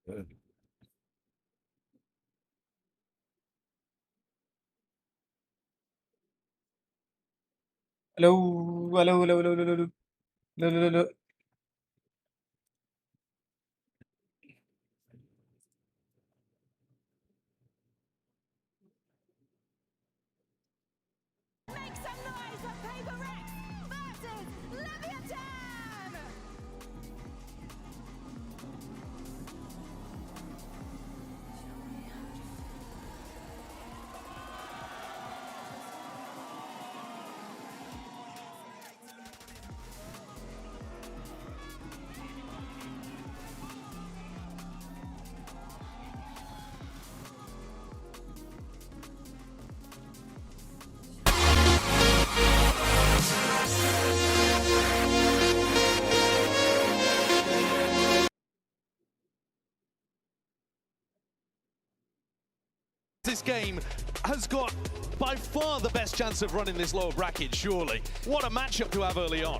Hello, hello, hello, hello, hello, hello, hello, hello. Make some noise for Paper Rex versus Leviathan! This game has got by far the best chance of running this lower bracket, surely. What a matchup to have early on.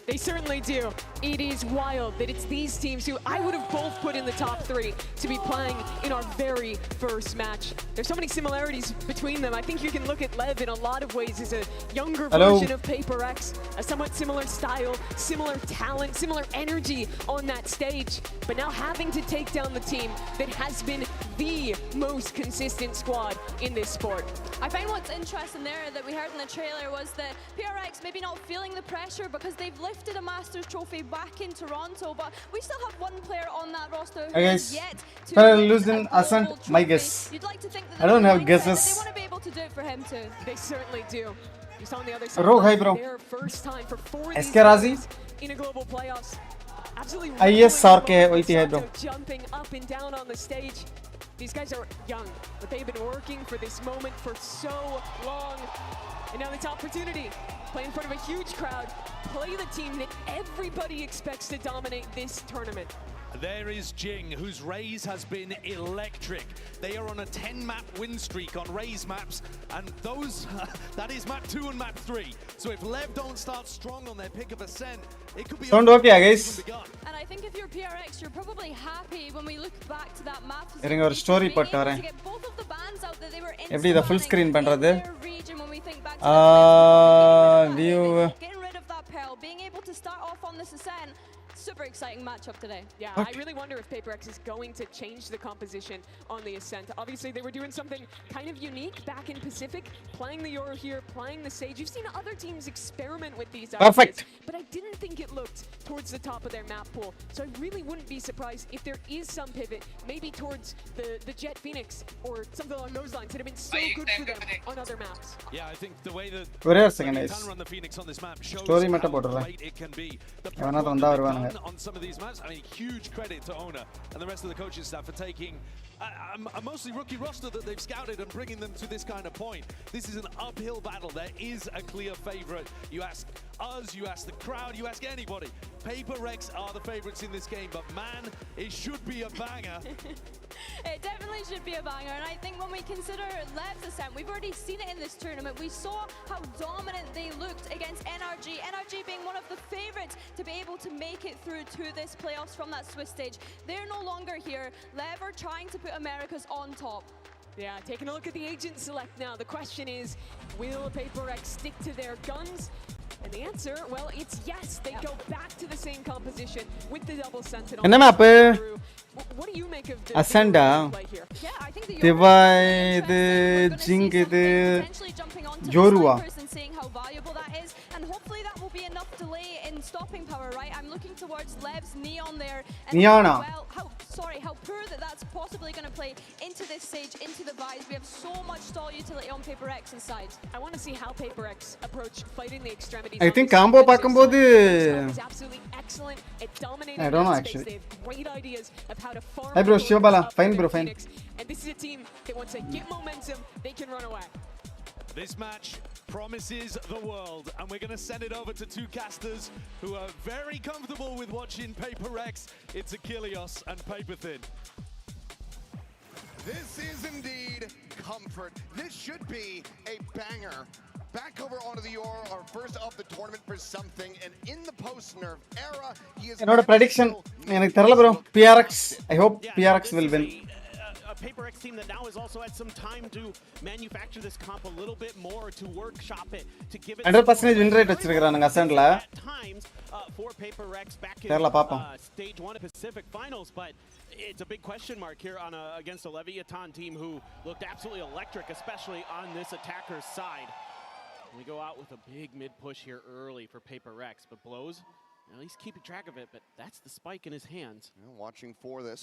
They certainly do. It is wild that it's these teams who I would have both put in the top 3 to be playing in our very first match. There's so many similarities between them. I think you can look at Lev in a lot of ways as a younger version of Paper X, a somewhat similar style, similar talent, similar energy on that stage. But now having to take down the team that has been the most consistent squad in this sport. I find what's interesting there that we heard in the trailer was that PRX maybe not feeling the pressure because they've lifted a Masters trophy back in Toronto, but we still have one player on that roster who is yet to losing Ascent, my guess. You'd like to think that I don't have they guesses. want to be able to do it for him too. They certainly do. You saw on the other side. Rogue high, bro. Their first time for 4 of these SK Razi? games in a global playoffs. Absolutely ISRK OT hai, bro. jumping up and down on the stage. These guys are young, but they've been working for this moment for so long. And now this opportunity, play in front of a huge crowd, play the team that everybody expects to dominate this tournament. There is Jing, whose Raze has been electric. They are on a 10-map win streak on Raze maps, and those, that is map 2 and map 3. So if Lev don't start strong on their pick of Ascent, it could be Sound okay, guys? And I think if you're PRX, you're probably happy when we look back to that map. Irunga or story being able potta to varen. get both of the bands out that they were in Eppadi the full screen pandrathu? their region when we think back to View. getting rid of that Pearl, being able to start off on this Ascent. Super exciting matchup today. Yeah, I really wonder if Paper X is going to change the composition on the Ascent. Obviously, they were doing something kind of unique back in Pacific, playing the Euro here, playing the Sage. You've seen other teams experiment with these ideas, but I didn't think it looked towards the top of their map pool. So I really wouldn't be surprised if there is some pivot, maybe towards the Jet Phoenix or something along those lines that have been so good for them on other maps. Yeah, I think the way that they can run the Phoenix on this map shows Story how mata great it can be. On some of these maps, I mean, huge credit to Ona and the rest of the coaching staff for taking a mostly rookie roster that they've scouted and bringing them to this kind of point. This is an uphill battle. There is a clear favorite. You ask us, you ask the crowd, you ask anybody. Paper Rex are the favorites in this game, but man, it should be a banger. It definitely should be a banger, and I think when we consider Lev's Ascent, we've already seen it in this tournament. We saw how dominant they looked against NRG. NRG being one of the favorites to be able to make it through to this playoffs from that Swiss stage. They're no longer here. Lev are trying to put Americas on top. Yeah, taking a look at the agent select now. The question is, will Paper X stick to their guns? And the answer, well, it's yes. They go back to the same composition with the double sentinel. What do you make of the play here? Yeah, I think the Jing potentially jumping onto Jorua. the snipers and seeing how valuable that is, and hopefully that will be enough delay in stopping power, right? I'm looking towards Lev's Neon there, and well, how poor that's possibly going to play into this stage, into the Vise. We have so much stall utility on Paper X's side. I want to see how Paper X approach fighting the extremities. I think combo pakumbodhu is absolutely excellent at dominating. I don't know space. actually. They have great ideas of how to farm. Hi bro, Shivabala. Fine bro, fine. And this is a team that once they get momentum, they can run away. This match promises the world, and we're going to send it over to two casters who are very comfortable with watching Paper X. It's Achilles and Paper Thin. This is indeed comfort. This should be a banger. Back over onto the Euro, our first of the tournament for something, and in the post-nerf era, he is prediction எனக்கு தெரியல bro. PRX. I hope PRX will win. A PaperX team that now has also had some time to manufacture this comp a little bit more, to workshop it, to give it 100% win rate வச்சிருக்கானுங்க அசன்ட்ல. at times for PaperX back in தெரியல பாப்போம். stage 1 of Pacific Finals, but it's a big question mark here on against a Leviathan team who looked absolutely electric, especially on this attacker's side. We go out with a big mid push here early for PaperX, but blows. At least keeping track of it, but that's the spike in his hands. Watching for this.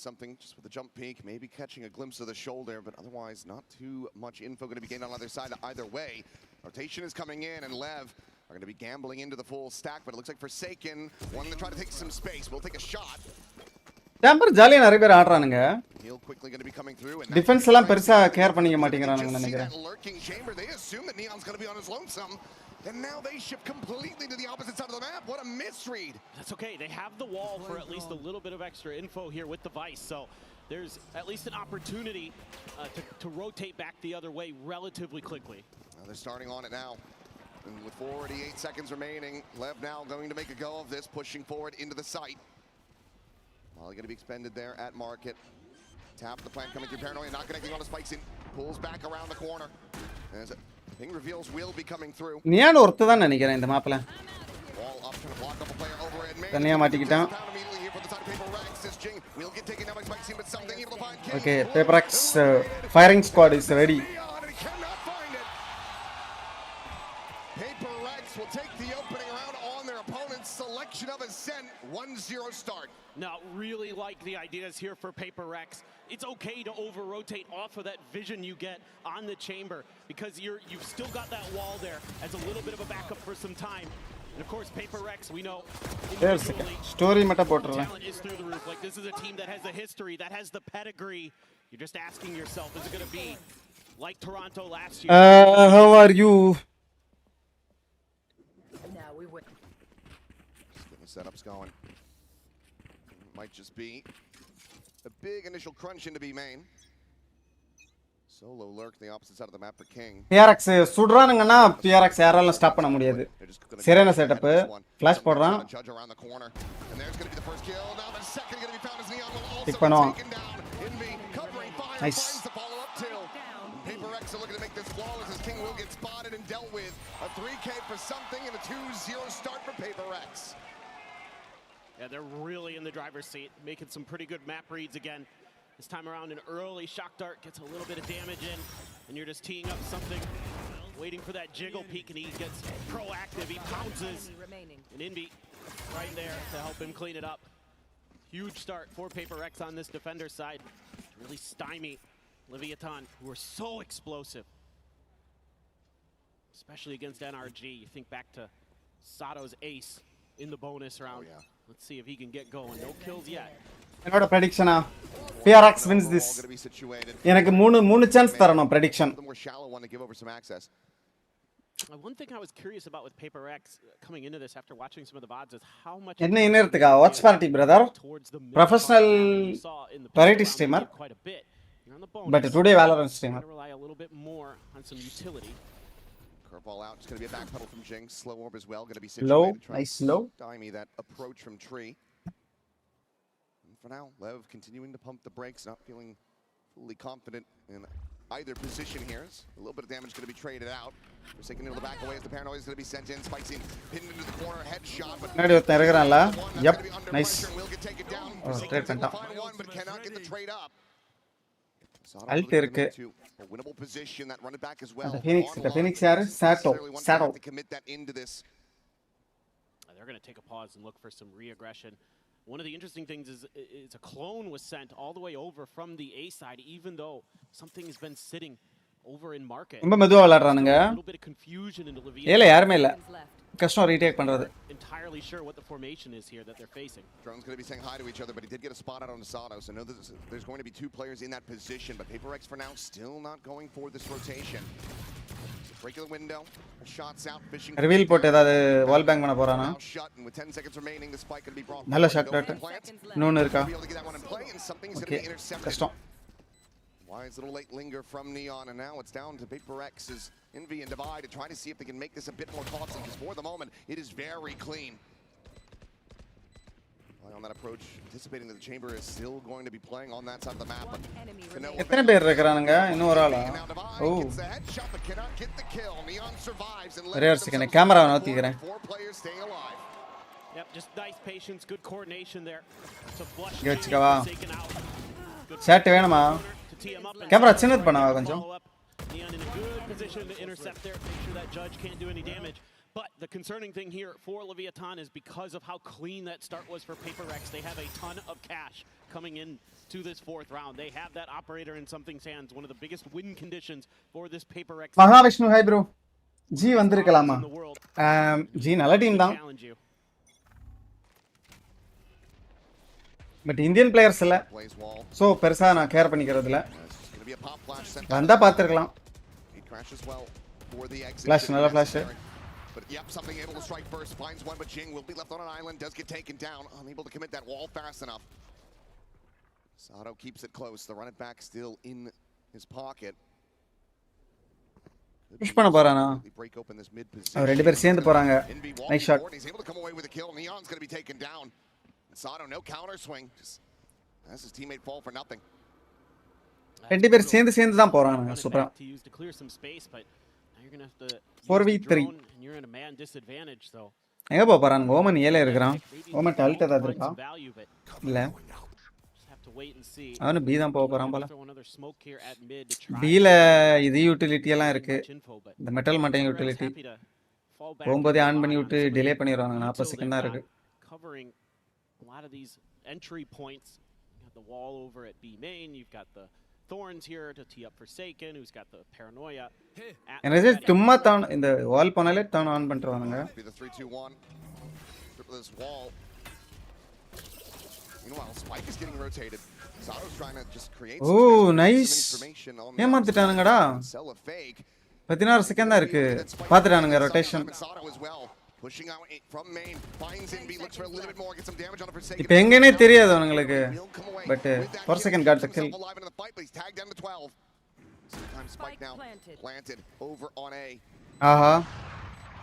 Something just with a jump peak, maybe catching a glimpse of the shoulder, but otherwise not too much info going to be gained on either side either way. Rotation is coming in, and Lev are going to be gambling into the full stack, but it looks like Forsaken wanting to try to take some space. We'll take a shot. Tamper ஜாலியா நிறைய பேர் ஆடுறானுங்க. He'll quickly going to be coming through, and defence எல்லாம் பெருசா care பண்ணிக்க மாட்டேங்கறானுங்க நினைக்கிறேன். Lurking chamber, they assume that Neon's going to be on his lonesome. And now they shift completely to the opposite side of the map. What a misread. That's okay. They have the wall for at least a little bit of extra info here with the Vice. So there's at least an opportunity to rotate back the other way relatively quickly. Now they're starting on it now. And with 48 seconds remaining, Lev now going to make a go of this, pushing forward into the site. Molly going to be expended there at market. Tap the plant coming through Paranoia, not connecting on the spikes in. Pulls back around the corner. As Ping reveals will be coming through. Neon ஒருத்த தான் நினைக்கிறேன் இந்த மேப்ல. Wall up to block up a player over at main. தனியா மாட்டிக்கிட்டான். Okay, PaperX firing squad is ready. PaperX will take the opening round on their opponent's selection of Ascent. 1-0 start. Now, really like the ideas here for PaperX. It's okay to over-rotate off of that vision you get on the chamber, because you've still got that wall there as a little bit of a backup for some time. And of course, PaperX, we know story meta போட்றேன். Talent is through the roof. Like, this is a team that has the history, that has the pedigree. You're just asking yourself, is it going to be like Toronto last year? How are you? Just getting the setups going. Might just be a big initial crunch into B main. Solo lurk the opposite side of the map for King. PRX சுடுறானுங்கன்னா PRX யாரால stop பண்ண முடியாது. சரியான setup. Flash போடுறான். Big பண்ணுவான். Nice. PaperX are looking to make this flawless as King will get spotted and dealt with. A 3K for something and a 2-0 start for PaperX. Yeah, they're really in the driver's seat, making some pretty good map reads again. This time around, an early shock dart gets a little bit of damage in, and you're just teeing up something, waiting for that jiggle peek, and he gets proactive. He pounces, and Invi right there to help him clean it up. Huge start for PaperX on this defender side to really stymie Leviathan, who are so explosive, especially against NRG. You think back to Sato's ace in the bonus round. Oh, yeah. Let's see if he can get going. No kills yet. என்னோட prediction PRX wins this. எனக்கு மூணு chance தரணும் prediction. One thing I was curious about with PaperX coming into this after watching some of the VODs is how much என்ன இன்னர்த்துக்கா watch party brother. Professional variety streamer. But today Valorant streamer. Rely a little bit more on some utility. Curveball out. It's going to be a back pedal from Jing. Slow orb as well. Going to be situated. Low. Nice low. Stymie that approach from Tree. And for now, Lev continuing to pump the brakes. Not feeling fully confident in either position here. A little bit of damage going to be traded out. Forsaken into the back away as the Paranoia is going to be sent in. Spikes in. Pinned into the corner. Headshot. But Yep. Nice. Oh, straight பண்ணிட்டான். But cannot get the trade up. Alt இருக்கு. A winnable position that run it back as well. The Phoenix யாரு? Sato. Commit that into this. They're going to take a pause and look for some re-aggression. One of the interesting things is a clone was sent all the way over from the A side, even though something has been sitting over in market. ரொம்ப மெதுவா விளையாடுறானுங்க. A little bit of confusion into Leviathan. ஏல யாருமே இல்ல. கஷ்டம் retake பண்றது. Entirely sure what the formation is here that they're facing. Drone's going to be saying hi to each other, but he did get a spot out on Sato, so know there's going to be two players in that position, but PaperX for now still not going for this rotation. Regular window, shots out, fishing. Reveal போட்டு ஏதாவது வால் bank பண்ண போறானா? With 10 seconds remaining, the spike going to be brought. நல்ல shot dot. இன்னொன்னு இருக்கா? Okay. கஷ்டம். Wise little late linger from Neon, and now it's down to PaperX's Envy and Divide to try to see if they can make this a bit more costly, because for the moment, it is very clean. On that approach, anticipating that the chamber is still going to be playing on that side of the map. But எத்தனை பேர் இருக்கானுங்க இன்னும் ஒரு ஆளா ஓ ஒரே ஒரு second camera நோத்திக்கிறேன் Yep, just nice patience, good coordination there. It's a flush இங்க வச்சுக்கவா taken out. ஷாட் வேணுமா To tee him up and camera சின்னது பண்ணவா கொஞ்சம் follow up. Neon in a good position to intercept there, make sure that judge can't do any damage. But the concerning thing here for Leviathan is because of how clean that start was for Paper Rex, they have a ton of cash coming in to this fourth round. They have that operator in something's hands, one of the biggest win conditions for this Paper Rex. Mahavishnu hi bro ji வந்திருக்கலாமா ஜி நல்ல team தான் Challenge you. But Indian players இல்ல so பெருசா நான் care பண்ணிக்கிறது இல்ல வந்தா பாத்துக்கலாம் ஃபிளாஷ் நல்ல flash But yep, something able to strike first, finds one, but Jing will be left on an island, does get taken down, unable to commit that wall fast enough. Sato keeps it close, the run it back still in his pocket. Push பண்ண போறானா Break open this mid our position. ரெண்டு பேர் சேர்ந்து போறாங்க nice shot He's able to come away with a kill. Neon's going to be taken down. Sato, no counter swing. Just has his teammate fall for nothing. ரெண்டு பேர் சேர்ந்து தான் போறாங்க சூப்பரா To use to clear some space, but now you're going to have to 4v3 and you're in a man disadvantage, so எங்க போறாங்க Oman ஏல இருக்கான் ஓமன் டல்ட் ஏதாவது இருக்கா value, but இல்ல just have to wait and see. அவனு B தான் போறான் போல Throw another smoke here at mid to try பில இது யூட்டிலிட்டி எல்லாம் இருக்கு info, but இந்த மெட்டல் மட்டையும் utility happy to fall back போகும்போதே ஆன் பண்ணி விட்டு டிலே பண்ணிடுவாங்க 40 செகண்ட் தான் இருக்கு covering a lot of these entry points. You got the wall over at B main, you've got the Thorns here to tee up Forsaken, who's got the paranoia. எனக்கு சும்மா தான் இந்த வால் பண்ணாலே தான் ஆன் பண்ணிடுவாங்க Be the 3-2-1. Triple this wall. Meanwhile, Spike is getting rotated. Sato's trying to just create Oh, nice. information on ஏமாத்திட்டானுங்கடா sell a fake. 16 second தான் இருக்கு பாத்துட்டானுங்க rotation Sato as well. Pushing out from main, finds Envy, looks for a little bit more, gets some damage on a Forsaken. இப்போ எங்கனே தெரியாது அவங்களுக்கு but for second got the kill. Alive into the fight, but he's tagged down to 12. Sometimes Spike now planted over on A. ஆஹா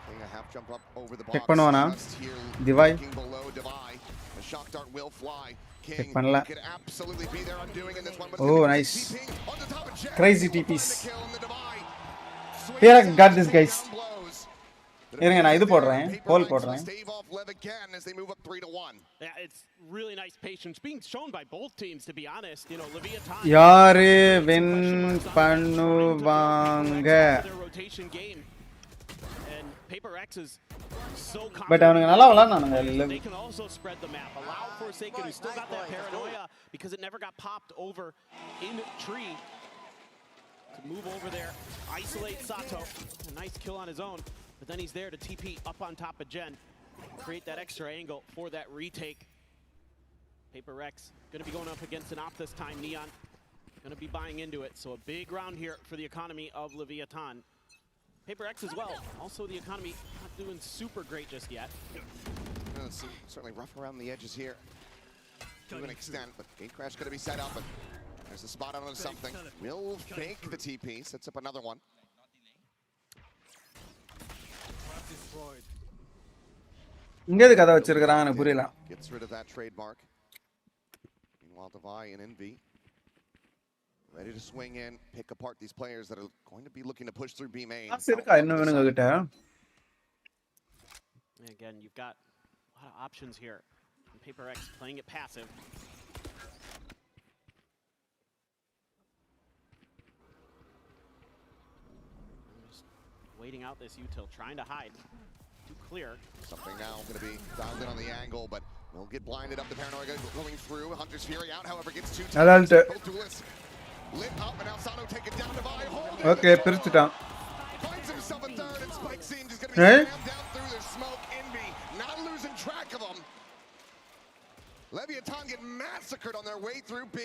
Playing a half jump up over the box. Check பண்ணுவானா Just here, Divai looking below Divai. The shock dart will fly. King Check பண்ணல could absolutely be there undoing in this one, but Oh, nice. on the top of Jet. Crazy TPs. Kill in the Divai. Here I got this guys Blows. இருங்க நான் இது போடுறேன் போல் போடுறேன் Stave off Lev again as they move up 3-1. Yeah, it's really nice patience being shown by both teams, to be honest. You know, Leviathan யாரு win பண்ணுவாங்க their rotation game, and Paper X is so but அவனுங்க நல்லா விளையாடுனானுங்க they can also spread the map, allow Forsaken, who's still got that paranoia because it never got popped over in tree, to move over there, isolate Sato. A nice kill on his own, but then he's there to TP up on top of Jen, create that extra angle for that retake. Paper Rex going to be going up against an op this time. Neon going to be buying into it, so a big round here for the economy of Leviathan. Paper X as well. Also, the economy not doing super great just yet. It's certainly rough around the edges here to an extent, but Gate Crash going to be set up, and there's a spot on something. Will fake the TP, sets up another one. இங்க எது கதை வச்சிருக்கான் எனக்கு புரியல Gets rid of that trademark. Meanwhile, Divai and Envy ready to swing in, pick apart these players that are going to be looking to push through B main. காசு இருக்கா இன்னும் வேணுங்க கிட்ட And again, you've got a lot of options here. And Paper X playing it passive. Just waiting out this util, trying to hide. Too clear. Something now going to be dialed in on the angle, but will get blinded up. The paranoia going through. Hunter's Fury out, however, gets two Adult. both duelists lit up, and now Sato taken down. Divai holding. Okay பிரிச்சுட்டான் Finds himself a third, and Spike Scene just going to be Hey? slammed down through the smoke. Envy not losing track of him. Leviathan get massacred on their way through B.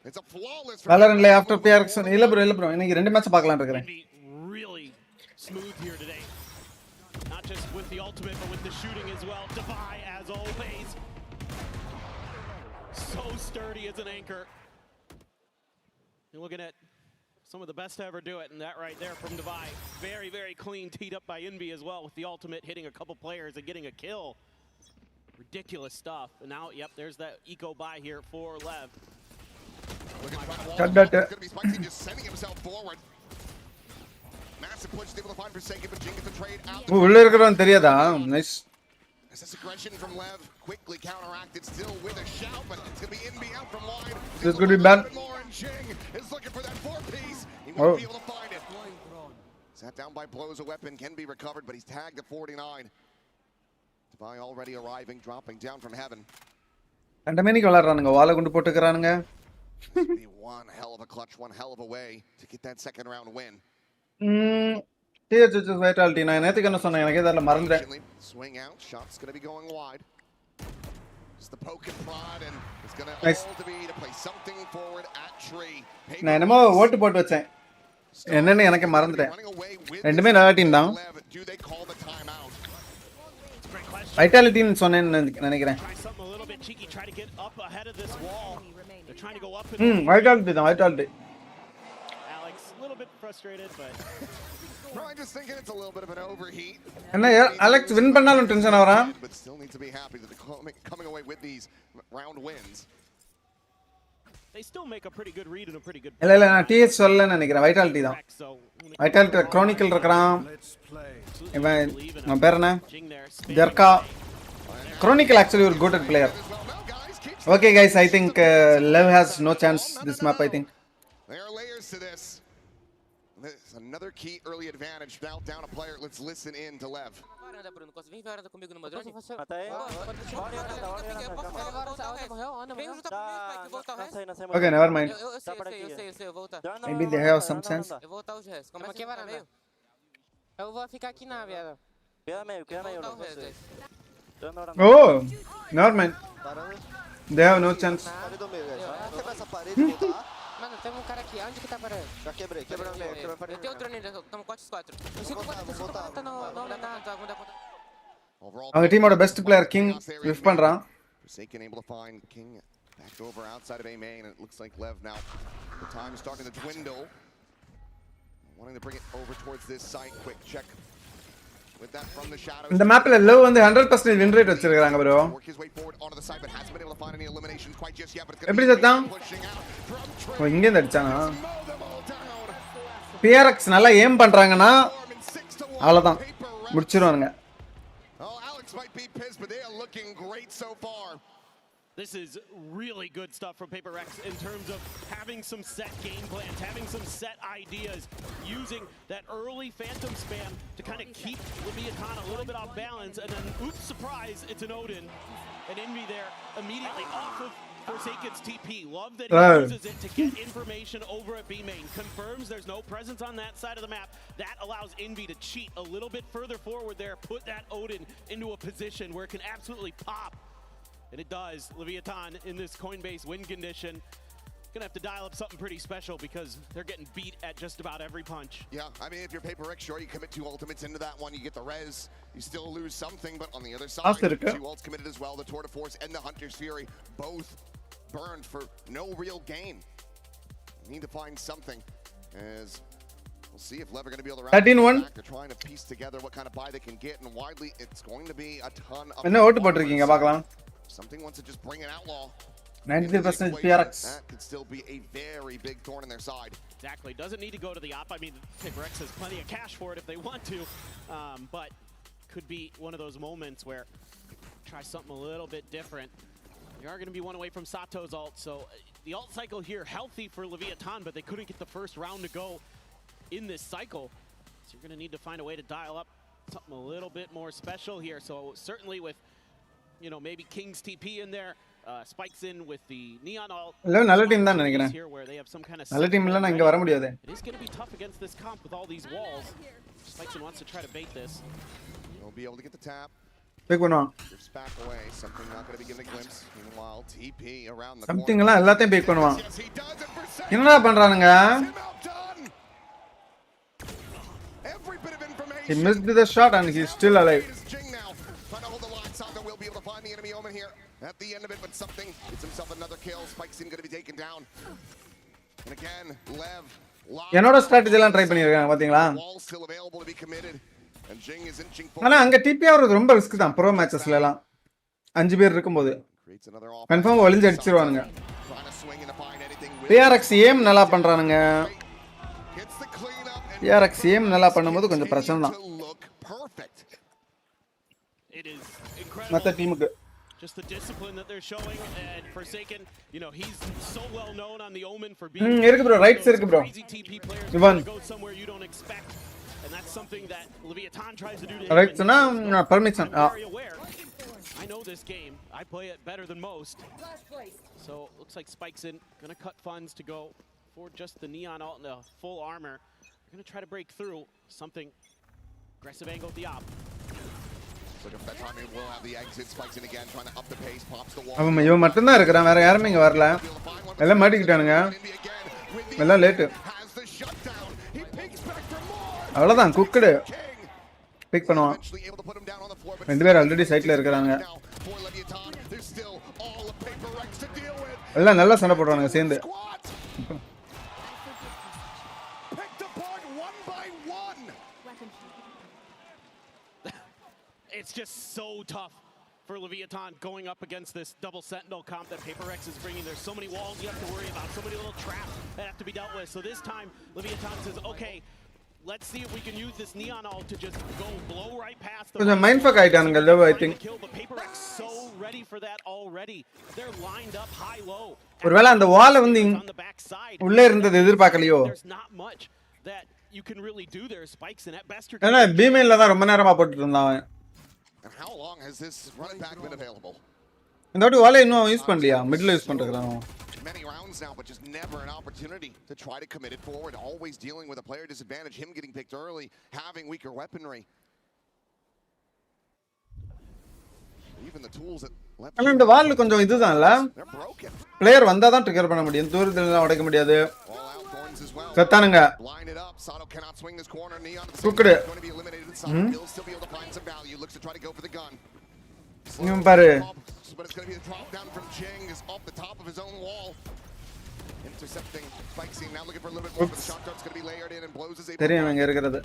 It's a flawless. வேலரன்ட்ல after PRX இல்ல bro இன்னைக்கு ரெண்டு match பார்க்கலாம் இருக்கறேன் Envy really smooth here today. Not just with the ultimate, but with the shooting as well. Divai, as always, so sturdy as an anchor. You're looking at some of the best to ever do it, and that right there from Divai. Very, very clean, teed up by Envy as well, with the ultimate hitting a couple players and getting a kill. Ridiculous stuff. And now, yep, there's that eco buy here for Lev. Looking to try to wall Cut him that, off. It's gonna be Spicy just sending himself forward. Massive push, able to find Forsaken, but Jing gets the trade out. உள்ள இருக்கிறவன் தெரியாதா? Nice. This aggression from Lev quickly counteracted, still with a shout, but it's gonna be in, be out from wide. This could be bad. More, and Jing is looking for that 4-piece. He Oh. won't be able to find it. Sat down by blows, a weapon can be recovered, but he's tagged at 49. Tavai already arriving, dropping down from heaven. கண்டமேனிக்கு விளையாடுறானுங்க, வாளை கொண்டு போட்டுக்கிறானுங்க. Be one hell of a clutch, one hell of a way to get that second round win. THS Vitality நான் நேத்துக்கு என்ன சொன்னேன் எனக்கு இதெல்லாம் மறந்துட்டேன். Swing out, shot's going to be going wide. Just the poke and prod, and it's going Nice. to be to play something forward at tree. நான் என்னமோ ஓட்டு போட்டு வச்சேன். என்னன்னு எனக்கு மறந்துட்டேன். ரெண்டுமே நல்ல டீம் தான். Do they call the timeout? வைட்டாலிட்டின்னு சொன்னேன்னு நினைக்கிறேன். Try something a little bit cheeky, try to get up ahead of this wall. They're trying to go up vitality தான், vitality. Alex, a little bit frustrated, but Probably just thinking it's a little bit of an overheat. என்ன Alex win பண்ணாலும் tension ஆவறான். But still need to be happy that they're coming away with these round wins. they still make a pretty good read and a pretty good இல்ல நான் DS சொல்லலன்னு நினைக்கிறேன், Vitality தான். so Vitality Chronicle இருக்கறான். இவன் நம்ம பேர் என்ன? Jing there. ஜர்கா. குரோனிக்கல் actually ஒரு good player. Okay guys, I think Lev has no chance this map, I think. There are layers to this. There's another key early advantage. Now down a player. Let's listen in to Lev. Varanda, Bruno. Vem varanda comigo numa drone. Até aí. Vem juntar comigo, pai, que eu vou voltar o resto. Okay, never mind. Eu sei, eu vou voltar. Maybe they have some sense. Eu vou voltar os restos. Começa aqui, varanda. Eu vou ficar aqui na viada. Queda meio, Vou voltar não os restos. sei. Oh, never mind. They have no chance. Parede do meio, guys. Vai quebrar essa parede e voltar. Mano, tem um cara aqui. Onde que tá a parede? Já quebrei, quebrei o meio. Quebrei a Eu parede. tenho o drone ainda. Estamos 4x4. Eu sigo 40 não dá conta. Overall, அவங்க டீமோட best player king விஃப் பண்றான். Forsaken able to find King back over outside of A main, and it looks like Lev now. The time is starting to dwindle. Wanting to bring it over towards this site. Quick check with that from the shadows. இந்த மேப்ல love வந்து 100% win rate வச்சிருக்காங்க bro. Work his way forward onto the side, but hasn't been able to find any eliminations quite just yet. But it's எப்படி going to சத்தான்? be pushing out from Trey. ஓ இங்க இருந்து அடிச்சானா? Mow them all down. PRX நல்லா ஏம் பண்றாங்கன்னா Storm in 6-1. அவ்வளவுதான். Paper Rex. முடிச்சிருவானுங்க. Oh, Alex might be pissed, but they are looking great so far. This is really good stuff from Paper Rex in terms of having some set game plans, having some set ideas, using that early Phantom spam to kind of keep Leviathan a little bit off balance, and then, oops, surprise, it's an Odin. And Envy there immediately off of Forsaken's TP. Love that he uses it to get information over at B main. Confirms there's no presence on that side of the map. That allows Envy to cheat a little bit further forward there, put that Odin into a position where it can absolutely pop. And it does. Leviathan in this Coinbase win condition. Gonna have to dial up something pretty special because they're getting beat at just about every punch. Yeah, I mean, if you're Paper Rex, sure, you commit 2 ultimates into that one, you get the res, you still lose something, but on the other side, 2 ults committed as well, the Tour de Force and the Hunter's Fury, both burned for no real gain. Need to find something, as we'll see if Lev are going to be able to round 13-1. back. They're trying to piece together what kind of buy they can get, and widely, it's going to be a ton of... என்ன ஓட்டு போட்டுருக்கீங்க பார்க்கலாம். Something wants to just bring an outlaw. 93% PRX. That could still be a very big thorn in their side. Exactly. Doesn't need to go to the op. I mean, Paper Rex has plenty of cash for it if they want to, but could be one of those moments where try something a little bit different. You are going to be one away from Sato's ult, so the ult cycle here healthy for Leviathan, but they couldn't get the first round to go in this cycle. So you're going to need to find a way to dial up something a little bit more special here. So certainly with, you know, maybe King's TP in there, spikes in with the neon ult. இல்ல நல்ல team தான் நினைக்கிறேன். Here where they have some kind of நல்ல team இல்லனா இங்க வர முடியாது. It is going to be tough against this comp with all these walls. Spikes wants to try to bait this. He'll be able to get the tap. Pick பண்ணுவான். Drifts back away. Something not going to be given a glimpse. Meanwhile, TP around the something corner. எல்லாம் எல்லாத்தையும் big பண்ணுவான். Yes, he does it for Sam. என்னடா பண்றானுங்க? Him outdone. Every bit of information. He missed the shot and he's still alive. Jing now. Trying to hold the line. Sato will be able to find the enemy omen here at the end of it, but something gets himself another kill. Spike's in going to be taken down. And again, Lev. என்னோட strategy எல்லாம் try பண்ணிருக்காங்க பாத்தீங்களா? Wall still available to be committed. And Jing is inching ஆனா forward. அங்க DP ஆவறது ரொம்ப risk தான் bro மேட்சஸ்ல எல்லாம். 5 பேர் இருக்கும்போது Creates another கன்ஃபார்ம் ஒளிஞ்சு அடிச்சிருவானுங்க. Trying to swing and to find anything. PRX ஏம் நல்லா பண்றானுங்க. Gets the cleanup and PRX ஏம் நல்லா பண்ணும்போது கொஞ்சம் பிரச்சனை தான். to look perfect. It is incredible. மத்த டீமுக்கு Just the discipline that they're showing, and Forsaken, you know, he's so well known on the Omen for being இருக்கு bro, ரைட்ஸ் இருக்கு bro. crazy TP players who Ivan. go somewhere you don't expect, and that's something that Leviathan tries to do to him. ரைட்ஸ்னா permission. I'm very aware. I know this game. I play it better than most. So looks like Spike's in, gonna cut funds to go for just the Neon ult and the full armor. They're gonna try to break through something. Aggressive angle at the op. Look at that time, will have the exit. Spikes in again, trying to up the pace, pops the wall. அவன் இவன் மட்டும் தான் இருக்கறான், வேற யாருமே இங்க வரல. எல்லாம் மாட்டிக்கிட்டானுங்க. எல்லாம் late. Has the shutdown. He picks back for more. அவ்வளவுதான் குக்டு. பிக் பண்ணுவான். Eventually able to put him down on the floor, but ரெண்டு பேர் ஆல்ரெடி சைடுல இருக்காங்க. now for Leviathan, there's still all of Paper Rex to deal with. எல்லாம் நல்லா சண்டை போடுறானுங்க சேர்ந்து. Squat. Picked apart one by one. It's just so tough for Leviathan going up against this double Sentinel comp that Paper Rex is bringing. There's so many walls you have to worry about, so many little traps that have to be dealt with. So this time, Leviathan says, okay, let's see if we can use this Neon ult to just go blow right past the கொஞ்சம் mind fuck ஆயிட்டானுங்க love I think. kill, but Paper Rex so ready for that already. They're lined up high low. ஒருவேளை அந்த வால் வந்து On the backside. உள்ளே இருந்தது எதிர்பார்க்கலையோ. There's not much that you can really do there. Spikes and at best you're ஏன்னா பீமெயில்ல தான் ரொம்ப நேரமா போட்டுட்டு இருந்தான் அவன். And how long has this running back been available? இந்த வாட்டி வாலை இன்னும் யூஸ் பண்ணலையா? மிடில் யூஸ் பண்ணிருக்கான். Many rounds now, but just never an opportunity to try to commit it forward. Always dealing with a player disadvantage, him getting picked early, having weaker weaponry. Even the tools that left. ஆனா இந்த வால் கொஞ்சம் இதுதான்ல. They're broken. Player வந்தா தான் trigger பண்ண முடியும். தூரத்துல எல்லாம் உடைக்க முடியாது. All out thorns as well. செத்தானுங்க. Blinded up. Sato cannot swing this corner. Neon to the Cooked it. going to be eliminated. Sato will still be able to find some value. Looks to try to go for the gun. இவன் பாரு. But it's going to be a drop down from Jing is off the top of his own wall. Intercepting Spike scene now looking for a little bit more, but the shot dart's going to be layered in and blows his தெரியும் இங்க இருக்குது.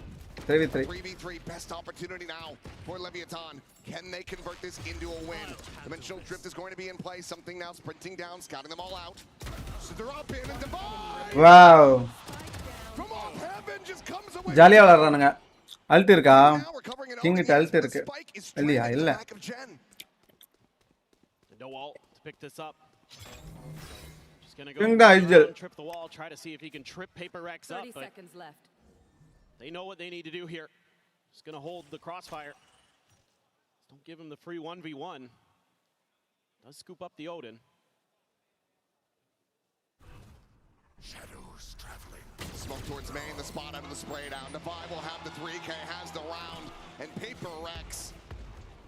3v3. 3v3 best opportunity now for Leviathan. Can they convert this into a win? Dimensional drift is going to be in place. Something now sprinting down, scouting them all out. So they're up in and divide. Wow. From off heaven just comes away. ஜாலியா விளையாடுறானுங்க. Alt இருக்கா? Now we're covering it king all கிட்ட Alt again, இருக்கு. but Spike is இல்லையா? stranded இல்ல. at the back of Jen. No ult to pick this up. Just gonna King go da Izzel. around, trip the wall, try to see if he can trip Paper Rex up, 30 but seconds left. they know what they need to do here. Just gonna hold the crossfire. Just don't give him the free 1v1. Does scoop up the Odin. Shadows traveling. Smoke towards main, the spot out of the spray down. Divide will have the 3K, has the round, and Paper Rex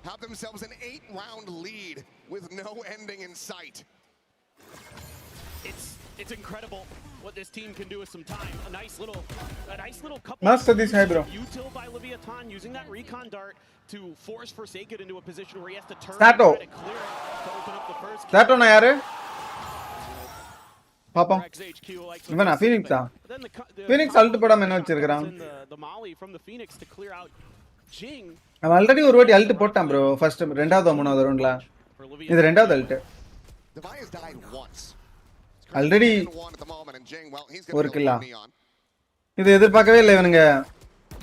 have themselves an 8-round lead with no ending in sight. It's incredible what this team can do with some time. A nice little couple. Master this high bro. Util by Leviathan using that recon dart to force Forsaken into a position where he has to turn Sato. and try to clear it to open up the first kill. சாட்டோனா யாரு? பாப்போம். Rex HQ likes இவனா ஃபீனிக்ஸா? But then the Phoenix ult போடாம என்ன வச்சிருக்கான்? the Molly from the Phoenix to clear out Jing. அவன் already ஒரு வாட்டி Alt போட்டான் bro. ஃபர்ஸ்ட் ரெண்டாவது மூணாவது ரவுண்ட்ல. For இது Leviathan. ரெண்டாவது Alt. Divide has died once. Already One at the moment, and Jing, well, he's ஒரு going to Killa. go Neon. இது எதிர்பார்க்கவே இல்லை இவனுங்க.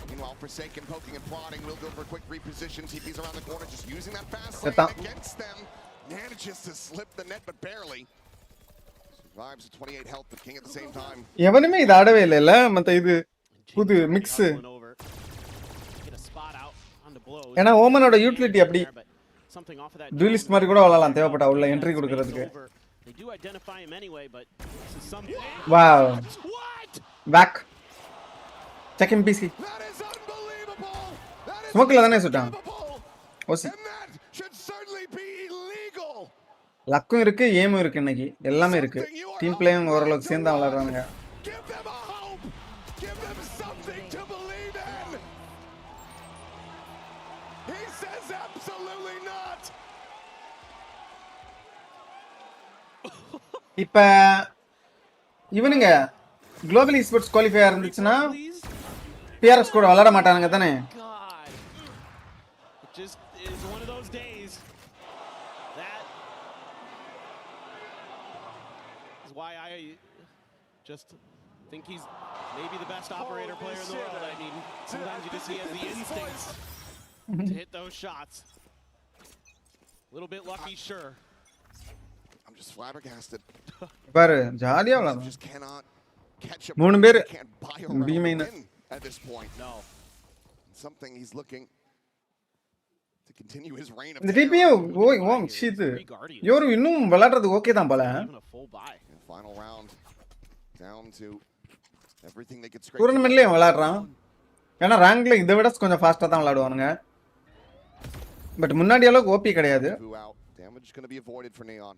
Meanwhile, Forsaken poking and prodding will go for a quick reposition. TP's around the corner, just using that fast Seta. lane against them. Manages to slip the net, but barely. Survives with 28 health, but King at the same time. எவனுமே இது ஆடவே இல்லைல்ல மத்த இது புது mix. Hustling over. Get a spot out on the blows. ஏன்னா ஓமனோட utility அப்படி But something off of that டூலிஸ்ட் மாதிரி கூட விளையாடலாம் தேவைப்பட்டா உள்ள என்ட்ரி கொடுக்கிறதுக்கு. They do identify him anyway, but this is some. Wow. What? Back. Check in பிசி. That is unbelievable! That is ஸ்மோக்ல தானே சுட்டான். unbelievable! OC. And that should certainly be illegal! லக்கும் இருக்கு, ஏமும் இருக்கு இன்னைக்கு. எல்லாமே இருக்கு. டீம் பிளேயிங் ஓரளவுக்கு சேர்ந்து விளையாடுறாங்க. Give them a hope! Give them something to believe in! He says absolutely not! இப்ப இவனுங்க குளோபல் esports குவாலிஃபையர் இருந்துச்சுன்னா PRX கூட விளையாட மாட்டானுங்க தானே? God. It just is one of those days. I just think he's maybe the best operator player in the world. I mean, sometimes you just see has the instincts to hit those shots. A little bit lucky, sure. I'm just flabbergasted. பாரு ஜாலியா விளையாடுறான் Just cannot catch up. மூணு பேர் Can't buy a round B to main. win at this point. No. Something he's looking to continue his reign of இந்த terror. டிபியும் ஓய் oh shit இவரும் இன்னும் விளையாடுறது okay தான் போல Even a full buy. And final round down to everything they could scrape. டூர்னமெண்ட்லயே விளையாடுறான் ஏன்னா ரேங்க்ல இதை விட கொஞ்சம் ஃபாஸ்டா தான் விளையாடுவானுங்க பட் முன்னாடி அளவுக்கு ஓபி கிடையாது Who out. Damage going to be avoided for Neon.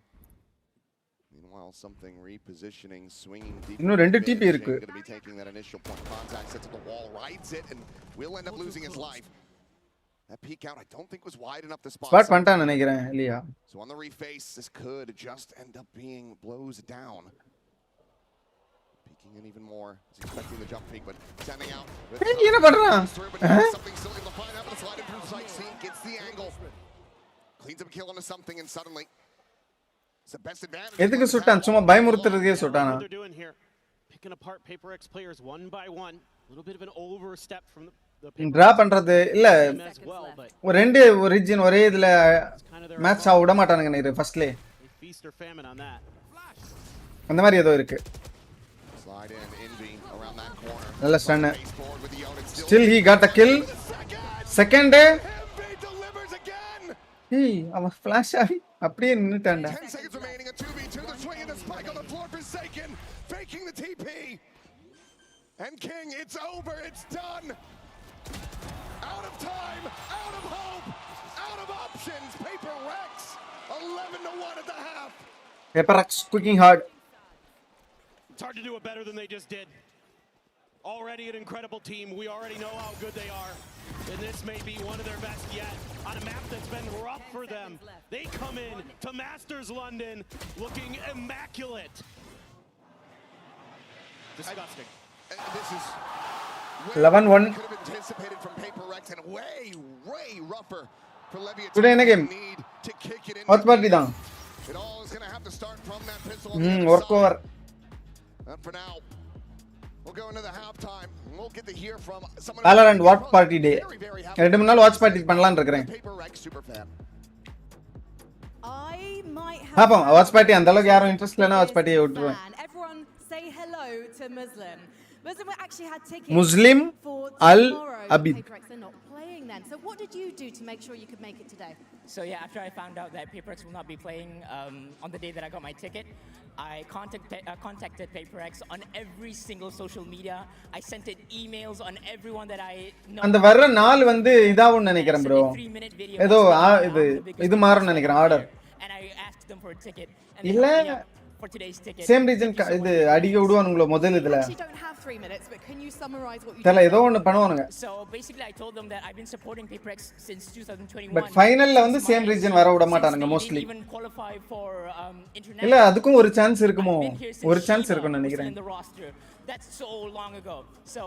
Meanwhile, something repositioning, swinging deep. இன்னும் ரெண்டு டிபி இருக்கு Going to be taking that initial point contact, sets to the wall, rides it, and will end up losing his life. That peek out, I don't think was wide enough to spot. Spot பண்ணிட்டான்னு நினைக்கிறேன் இல்லையா So on the reface, this could just end up being blows down. Peeking in even more. He's expecting the jump peek, but sending out. என்ன பண்றான் Something still in the pineapple. It's sliding through sight scene, gets the angle. Cleans up a kill onto something, and suddenly it's the best advantage. எதுக்கு சுட்டான் சும்மா பயமுறுத்துறதுக்கே சுட்டானா What they're doing here, picking apart Paper X players one by one. A little bit of an overstep from the Paper draw பண்றது இல்ல team as well, but ஒரு ரெண்டு region ஒரே இதுல match ஆக விட மாட்டானுங்க நினைக்கிறேன் ஃபர்ஸ்ட்லே they feast or famine on that. அந்த மாதிரி ஏதோ இருக்கு Slide in, Envy around that corner. நல்ல stun Face forward with the own. It's still he got a kill second Envy delivers again. ஏய் அவன் ஃபிளாஷ் ஆகி அப்படியே நின்னுட்டான்டா 10 seconds remaining. A 2v2. The swing and the spike on the floor. Forsaken, faking the TP. And King, it's over. It's done. Out of time. Out of hope. Out of options. Paper Rex. 11-1 at the half. Paper Rex cooking hard It's hard to do it better than they just did. Already an incredible team. We already know how good they are. And this may be one of their best yet. On a map that's been rough for them. They come in to Masters London looking immaculate. Disgusting. This is 11-1 could have anticipated from Paper Rex and way rougher for Leviathan. Today in a game. Need to kick it in. Hot party தான் It all is going to have to start from that pistol on the other work side. Over And for now, we'll go into the halftime. We'll get to hear from someone. VALORANT watch party day. Very happy. ரெண்டு மூணு நாள் watch party பண்ணலாம்னு இருக்கறேன் Paper Rex super fan. I might have பாப்போம் watch party அந்த அளவுக்கு யாரும் interest இல்லனா watch பார்ட்டியை விட்டுருவேன் Everyone say hello to Muslim. Muslim actually had tickets Muslim for Al tomorrow. Abid. Paper X are not playing then. So what did you do to make sure you could make it today? So yeah, after I found out that PaperX will not be playing on the day that I got my ticket, I contacted PaperX on every single social media. I sent it emails on everyone that I know. அந்த வர்ற நாள் வந்து இதாவும் நினைக்கிறேன் bro ஏதோ இது மாறும் நினைக்கிறேன் order And I asked them for a ticket and இல்ல they hooked me up for today's ticket. Same region இது அடிக்க விடுவானுங்களோ முதல் இதுல You actually don't have 3 minutes, but can you summarize what you தெரியல did? ஏதோ ஒன்னு பண்ணுவானுங்க So basically I told them that I've been supporting PaperX since 2021. But ஃபைனல்ல வந்து same region வர விட மாட்டானுங்க Since they mostly didn't even qualify for international. இல்ல அதுக்கும் ஒரு சான்ஸ் இருக்குமோ I've been here since ஒரு சான்ஸ் Shiva இருக்கும்னு was நினைக்கிறேன் in the roster. That's so long ago. So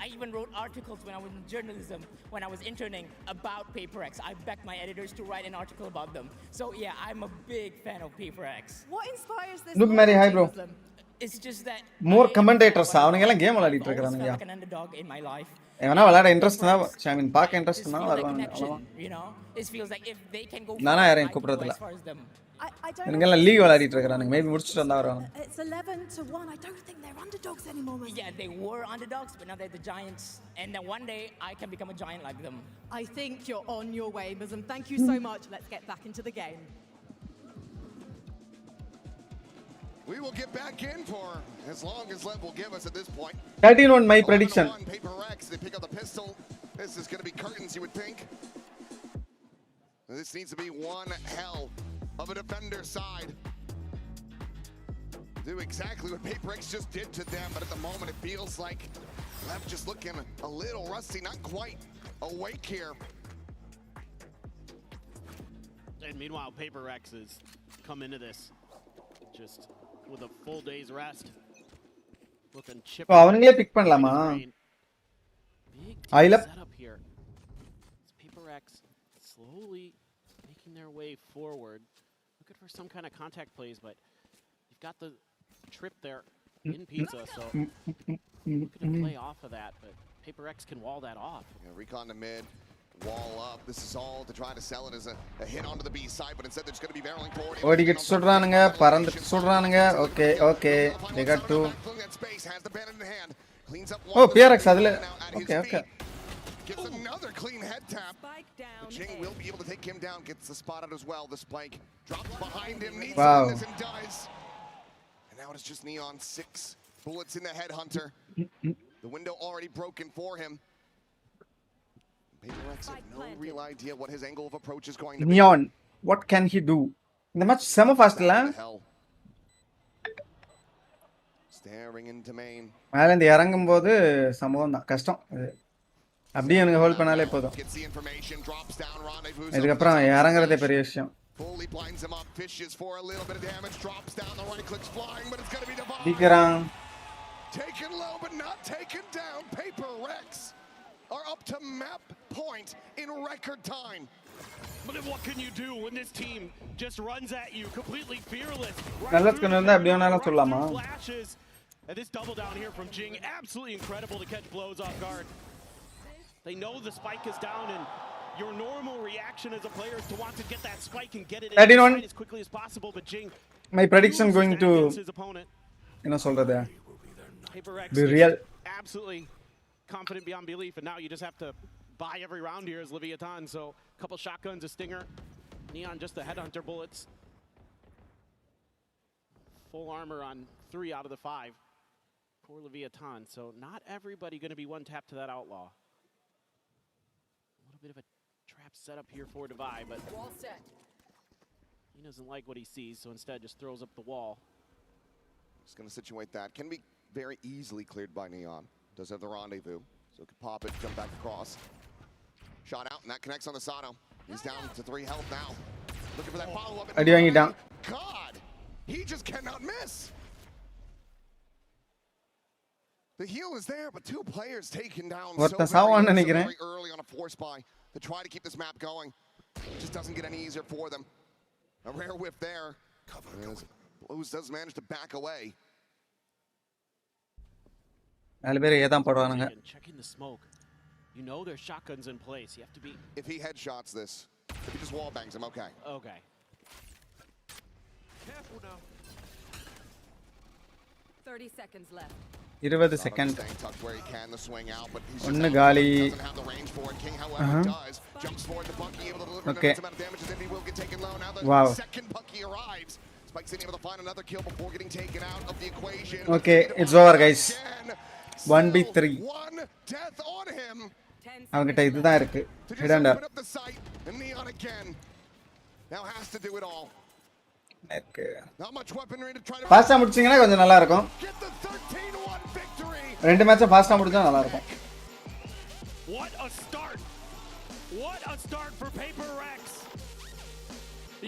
I even wrote articles when I was in journalism, when I was interning about PaperX. I begged my editors to write an article about them. So yeah, I'm a big fan of PaperX. What inspires this? Look, Mary, hi, loyalty, bro. Muslim? It's just that More I- commentators அவனுங்க எல்லாம் game விளையாடிட்டு I've always இருக்கானுங்க felt like an underdog in my life. எவனா விளையாட interest தான் ஐ மீன் பார்க்க interest This தான் feels like வருவாங்க connection, அவ்வளவுதான் you know? It feels like if they can go நானா far, யாரையும் I can go கூப்பிடுறதில்ல. as far as them. I don't எனக்கு எல்லாம் லீக் விளையாடிட்டு இருக்கானுங்க மேபி முடிச்சிட்டு வந்தா வருவாங்க It's 11-1. I don't think they're underdogs anymore, Muslim. Yeah, they were underdogs, but now they're the giants. And then one day I can become a giant like them. I think you're on your way, Muslim. Thank you so much. Let's get back into the game. We will get back in for as long as Lev will give us at this point. 13-1 my prediction 11-1, Paper Rex, they pick up the pistol. This is going to be curtains, you would think. This needs to be one hell of a defender side. Do exactly what Paper X just did to them, but at the moment it feels like Lev just looking a little rusty, not quite awake here. And meanwhile, Paper X has come into this just with a full day's rest. Looking chipper. அவங்களே big பண்ணலாமா Big I love- setup here. It's Paper X slowly making their way forward. Looking for some kind of contact plays, but you've got the trip there in Pizza, so looking to play off of that, but Paper X can wall that off. Yeah, recon to mid, wall up. This is all to try to sell it as a hit onto the B side, but instead they're just going to be barreling forward. ஓடி கிட் சுடுறானுங்க பறந்து சுடுறானுங்க okay okay they got two ஓ PRX அதுல okay okay gets another clean head tap. Jing will be able to take him down, gets the spot out as well. The spike drops behind him, needs to win this and does. And now it's just Neon, 6 bullets in the headhunter. The window already broken for him. Paper X have no real idea what his angle of approach is going to be. Neon, what can he do? இந்த match செம ஃபாஸ்ட்ல staring into main. மேல இருந்து இறங்கும்போது சம்பவம் தான் கஷ்டம் இது அப்படியே எனக்கு ஹோல்ட் பண்ணாலே போதும் இதுக்கப்புறம் இறங்குறதே பெரிய விஷயம் அடிக்கிறான் taken low but not taken down. Paper Rex are up to map point in record time. But what can you do when this team just runs at you completely fearless? நல்லதுக்கு இருந்தா அப்படியே வேணாலும் சொல்லலாமா And this double down here from Jing, absolutely incredible to catch blows off guard. They know the spike is down, and your normal reaction as a player is to want to get that spike and get it in as quickly as possible. But Jing, my prediction going to you know சொல்றது be real. Absolutely confident beyond belief, and now you just have to buy every round here as Leviathan. So a couple shotguns, a stinger, Neon just the headhunter bullets. Full armor on 3 out of the 5. Poor Leviathan. So not everybody going to be one tap to that outlaw. A little bit of a trap setup here for Divide, but he doesn't like what he sees, so instead just throws up the wall. Just going to situate that. Can be very easily cleared by Neon. Does have the rendezvous, so can pop it, jump back across. Shot out, and that connects on the Sato. He's down to 3 health now. Looking for that follow-up. God, he just cannot miss. The heal is there, but 2 players taken down so very early on a force buy to try to keep this map going. It just doesn't get any easier for them. A rare whiff there. Blues does manage to back away. Checking the smoke. You know there's shotguns in place. You have to be. If he headshots this, if he just wall bangs him, okay. Okay. Careful now. 30 seconds left. 20 seconds. Where he can, the swing out, but he's ஒன்னு காலி doesn't have the range for it. King, however, does. Jumps forward to Bucky, able to deliver okay. amount of damage, and then he will get taken low. Now the second Bucky arrives. Spike's able to find another kill before getting taken out of the equation. Okay, it's over, guys. 1v3. One death on him. அவங்கிட்ட இதுதான் இருக்கு ஹிடண்டா Neon again. Now has to do it all. Okay Not much weaponry to try to ஃபாஸ்டா முடிச்சீங்கனா கொஞ்சம் நல்லா இருக்கும் ரெண்டு match ஃபாஸ்டா முடிச்சா நல்லா இருக்கும் What a start. What a start for Paper Rex.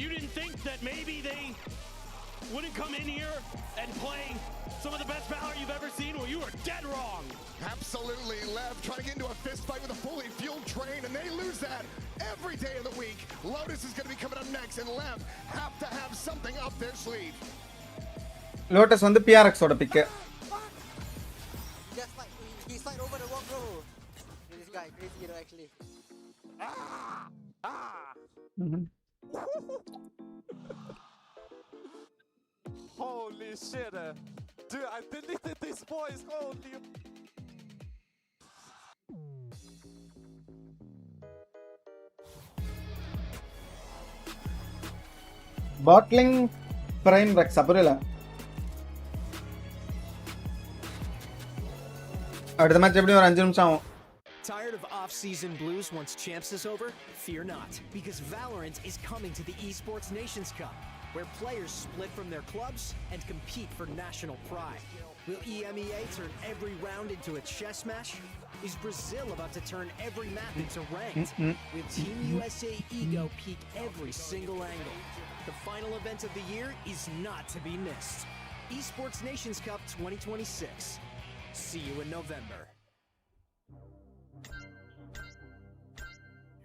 You didn't think that maybe they wouldn't come in here and play some of the best Valor you've ever seen? Well, you were dead wrong. Absolutely. Lev trying to get into a fist fight with a fully fueled train, and they lose that every day of the week. Lotus is going to be coming up next, and Lev have to have something up their sleeve. Lotus வந்து PRX ஓட big. Just like he slide over the wall, bro. This guy crazy, you know, actually. Holy shit. Dude, I deleted these boys. Holy. Bottling Prime Rex அப்பறல அடுத்த match எப்படி ஒரு 5 நிமிஷம் ஆகும் Tired of off-season blues once Champs is over? Fear not, because Valorant is coming to the Esports Nations Cup, where players split from their clubs and compete for national pride. Will EMEA turn every round into a chess match? Is Brazil about to turn every map into ranked? Will Team USA ego peak every single angle? The final event of the year is not to be missed. Esports Nations Cup 2026. See you in November.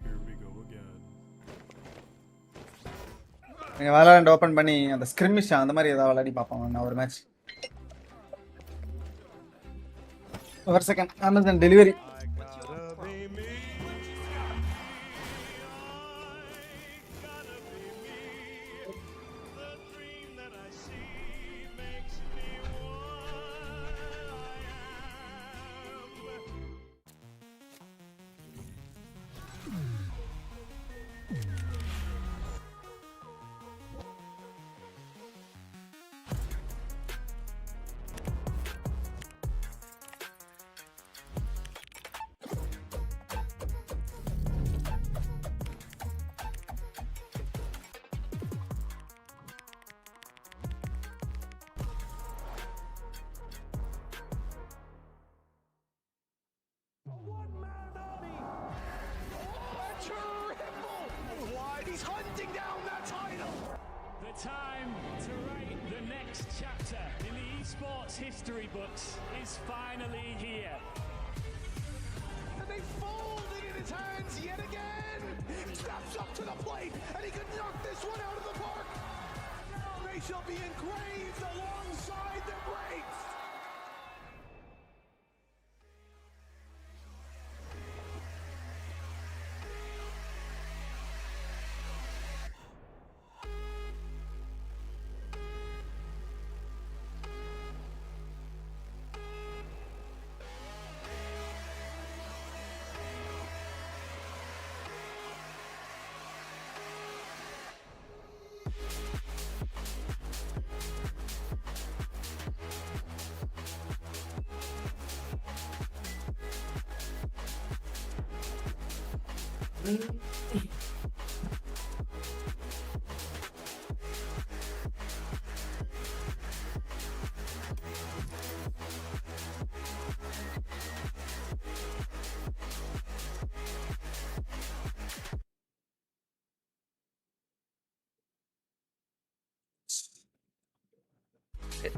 Here we go again. நீங்க Valorant open பண்ணி அந்த ஸ்கிரிமிஷ் அந்த மாதிரி ஏதாவது விளையாடி பாப்போம் நான் ஒரு மேட்ச் ஒரு second Amazon delivery. He's hunting down that title. The time to write the next chapter in the esports history books is finally here. And they fold it in his hands yet again. Steps up to the plate, and he could knock this one out of the park. They shall be engraved alongside the greats.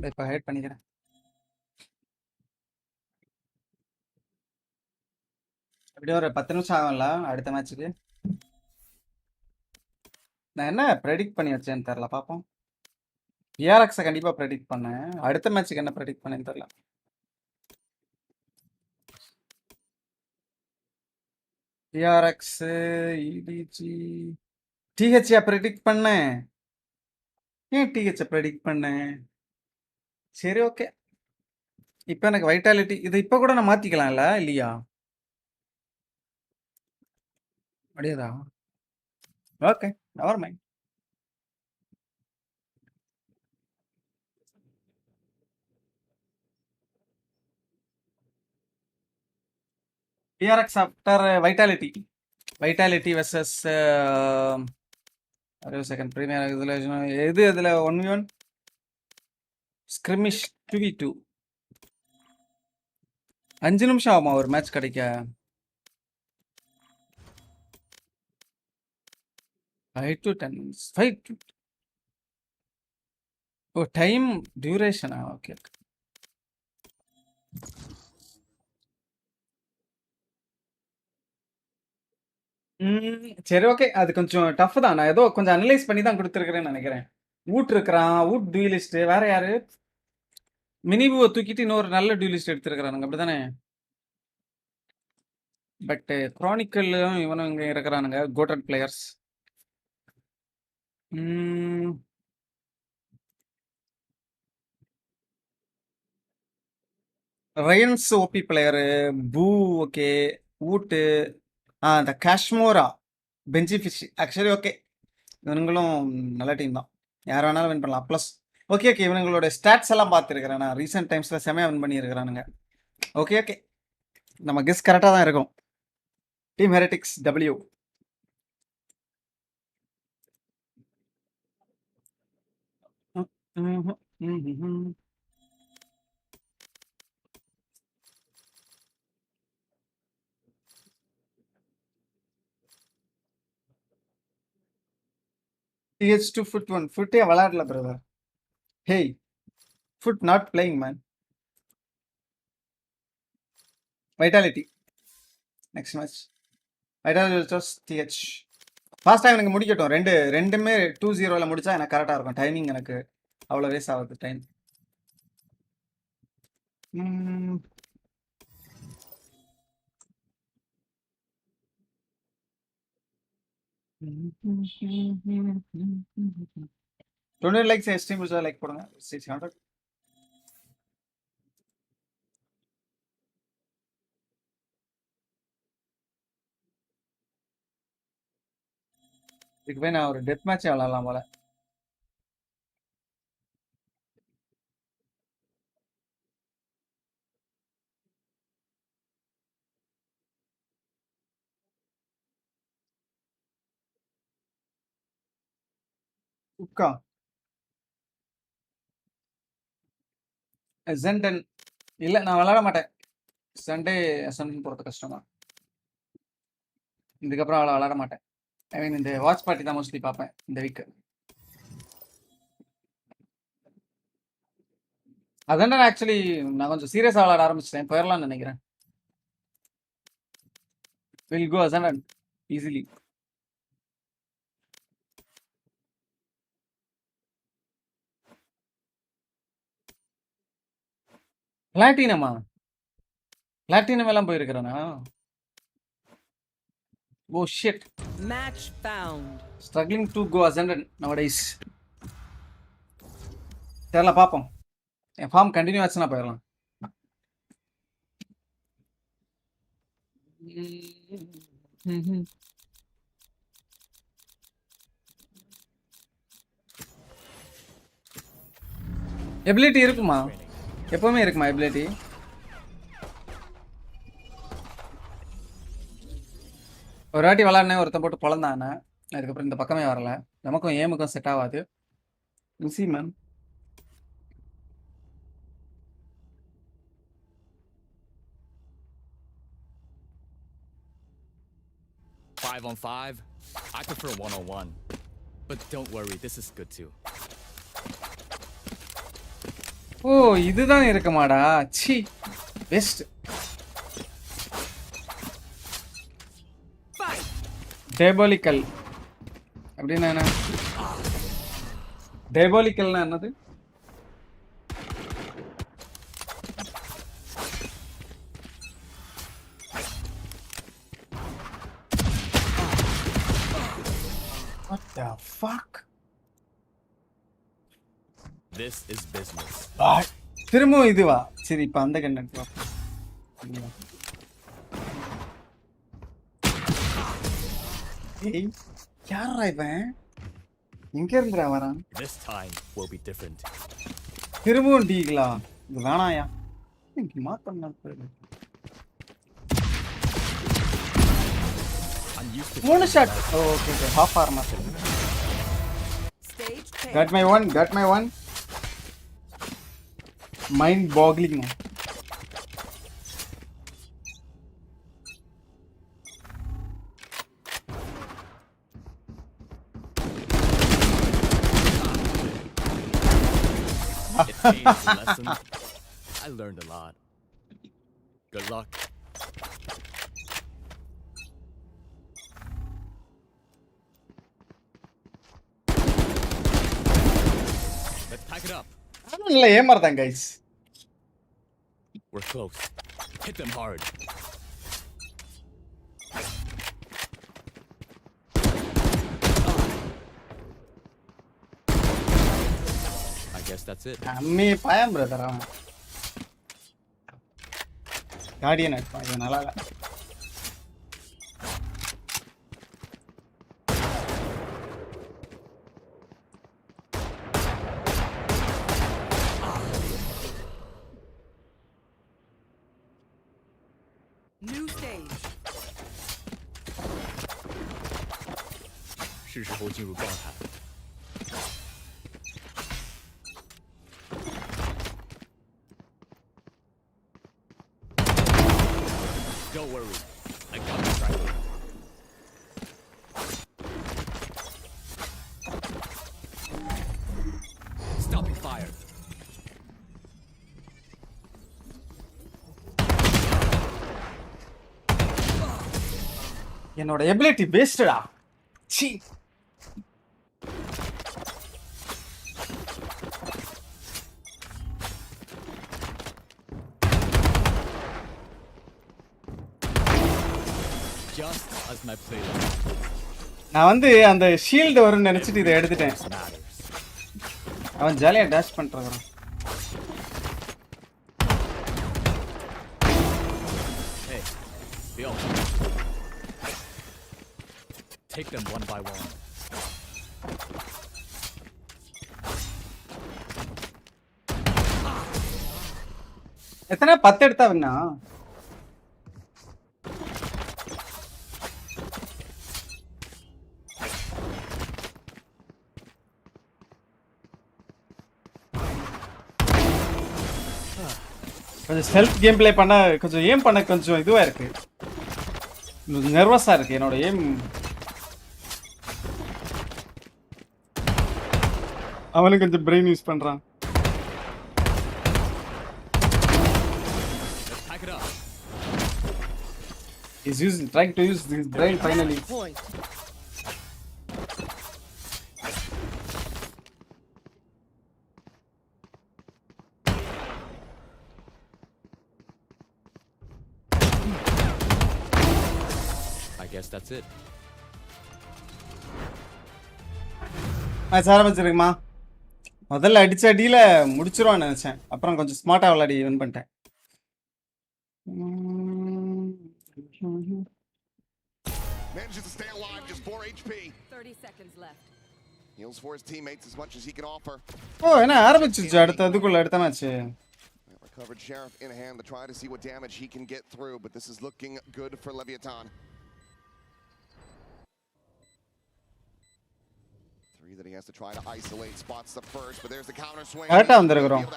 இப்போ height பண்ணிக்கிறேன். எப்படியும் ஒரு 10 நிமிஷம் ஆகும்ல அடுத்த மேட்ச்சுக்கு. நான் என்ன ப்ரெடிக்ட் பண்ணி வச்சேன்னு தெரில, பார்ப்போம். பிஆர்எக்ஸை கண்டிப்பாக ப்ரெடிக்ட் பண்ணேன். அடுத்த மேட்ச்சுக்கு என்ன ப்ரெடிக்ட் பண்ணேன்னு தெரில. பிஆர்எக்ஸ், இடிஜி, டிஹெச்ஆ ப்ரெடிக்ட் பண்ணேன். ஏன் டிஹெச்சை ப்ரெடிக்ட் பண்ணேன்? சரி, ஓகே. இப்போ எனக்கு வைட்டாலிட்டி இது இப்போ கூட நான் மாற்றிக்கலாம்ல, இல்லையா? முடியாதா? Okay, never mind. PRX after Vitality. Vitality versus ஒரு செகண்ட் ப்ரீமியர் இதில் எது இதில் 1v1 ஸ்கிரிமிஷ் 2v2 5 நிமிஷம் ஆகுமா ஒரு மேட்ச் கிடைக்க? 5 to 10 minutes. 5 to ஓ டைம் டியூரேஷனா? ஓகே. சரி, ஓகே. அது கொஞ்சம் டஃப் தான். நான் ஏதோ கொஞ்சம் அனலைஸ் பண்ணி தான் கொடுத்துருக்குறேன்னு நினைக்கிறேன். வூட் இருக்கிறான், வூட் டியூலிஸ்ட். வேற யாரு? மினிபுவை தூக்கிட்டு இன்னொரு நல்ல டியூலிஸ்ட் எடுத்துருக்கிறானுங்க, அப்படிதானே? பட் குரானிக்கல்லும் இவனும் இங்கே இருக்கிறானுங்க கோட்டட் பிளேயர்ஸ். ரயன்ஸ் ஓபி பிளேயரு, பூ ஓகே, வூட்டு, இந்த காஷ்மோரா, பெஞ்சி ஃபிஷ். ஆக்சுவலி ஓகே, இவனுங்களும் நல்ல டீம் தான். யார் வேணாலும் வின் பண்ணலாம். ப்ளஸ் ஓகே ஓகே, இவனுங்களோட ஸ்டாட்ஸ் எல்லாம் பார்த்துருக்கிறேன் நான். ரீசெண்ட் டைம்ஸில் செமையாக வின் பண்ணியிருக்கிறானுங்க. ஓகே ஓகே, நம்ம கெஸ் கரெக்டாக தான் இருக்கும். Team Heretics W. TH2 FUT 1 ஃபுட்டே விளையாடல brother. Hey, FUT not playing man. Vitality next match. Vitality versus TH. Fast time எனக்கு முடிக்கட்டும். ரெண்டுமே 2-0 முடிச்சா எனக்கு கரெக்டாக இருக்கும். டைமிங் எனக்கு அவ்வளோ வேஸ்ட் ஆகுது டைம். டொனேட் லைக்ஸ் எஸ்ட்ரீம் முடிச்சா லைக் போடுங்க 600. இதுக்கு போய் நான் ஒரு டெத் மேட்ச் விளாடலாம் போல. உக்கா ஜென்டன் இல்லை, நான் விளாட மாட்டேன். சண்டே அசன் போகிறது கஷ்டம் தான். இதுக்கப்புறம் அவ்வளோ விளாட மாட்டேன். ஐ மீன் இந்த வாட்ச் பார்ட்டி தான் மோஸ்ட்லி பார்ப்பேன் இந்த வீக். அதான் ஆக்சுவலி நான் கொஞ்சம் சீரியஸாக விளாட ஆரம்பிச்சிட்டேன். போயிடலாம்னு நினைக்கிறேன். Will go Ascent easily. பிளாட்டினமா? பிளாட்டினம் எல்லாம் போயிருக்கிறேனா? Oh shit. Match found. Struggling to go ascendant nowadays. தெரியல, பார்ப்போம். என் ஃபார்ம் கண்டினியூ ஆச்சுன்னா போயிடலாம். எபிலிட்டி இருக்குமா? எப்பவுமே இருக்குமா எபிலிட்டி? ஒரு வாட்டி விளாட்னேன், ஒருத்தன் போட்டு பொழந்தானே. அதுக்கப்புறம் இந்த பக்கமே வரல. நமக்கும் ஏமுக்கும் செட் ஆகாது. C ma'am. 5 on 5. I prefer 1-on-1. But don't worry, this is good too. ஓ இதுதான் இருக்குமாடா? C best. டேபோலிக்கல் அப்படின்னா என்ன? டேபோலிக்கல்னா என்னது? What the fuck? This is business. திரும்பவும் இதுவா? சரி, இப்போ அந்த கண்டென்ட் பார்ப்போம். ஏய் யாரா இவன்? எங்க இருந்துடா வரான்? This time will be different. திரும்பவும் டீகளா? இது வேணாயா? இங்க மாத்தணும். மூணு shot. Okay okay, half armour. Got my one. Mind boggling. It paid as a lesson. I learned a lot. Good luck. Let's pack it up. இல்ல ஏமாறதான் guys. We're close. Hit them hard. I guess that's it. அம்மி பயம் brother. அவன் Guardian அடிப்பான். இது நல்லா இல்ல. New stage. 是时候进入状态。Don't worry, I got this right. Stopping fire. என்னோட ability வேஸ்டடா. சி Just as my playlist. நான் வந்து அந்த ஷீல்டு வரும்னு நினைச்சிட்டு இதை எடுத்துட்டேன். அவன் ஜாலியா டேஷ் பண்றான். Hey, Bill. Take them one by one. எத்தனை 10 எடுத்தாவண்ணா? கொஞ்சம் செல்ஃப் கேம் பிளே பண்ண கொஞ்சம் ஏம் பண்ண கொஞ்சம் இதுவா இருக்கு. நர்வஸா இருக்கு என்னோட ஏம். அவனும் கொஞ்சம் பிரெயின் யூஸ் பண்றான். He's trying to use his brain finally. I guess that's it. ஆரம்பிச்சிருக்குமா? முதல்ல அடிச்ச அடியில முடிச்சிருவான்னு நினைச்சேன். அப்புறம் கொஞ்சம் ஸ்மார்ட்டா விளையாடி வின் பண்ணிட்டேன். Manages to stay alive, just 4 HP. 30 seconds left. Heals for his teammates as much as he can offer. ஓ என்ன ஆரம்பிச்சிருச்சு அதுக்குள்ள அடுத்த match. Recovered Sheriff in hand to try to see what damage he can get through, but this is looking good for Leviathan. 3 that he has to try to isolate, spots the first, but there's the counter swing. கரெக்ட்டா வந்திருக்கோம்.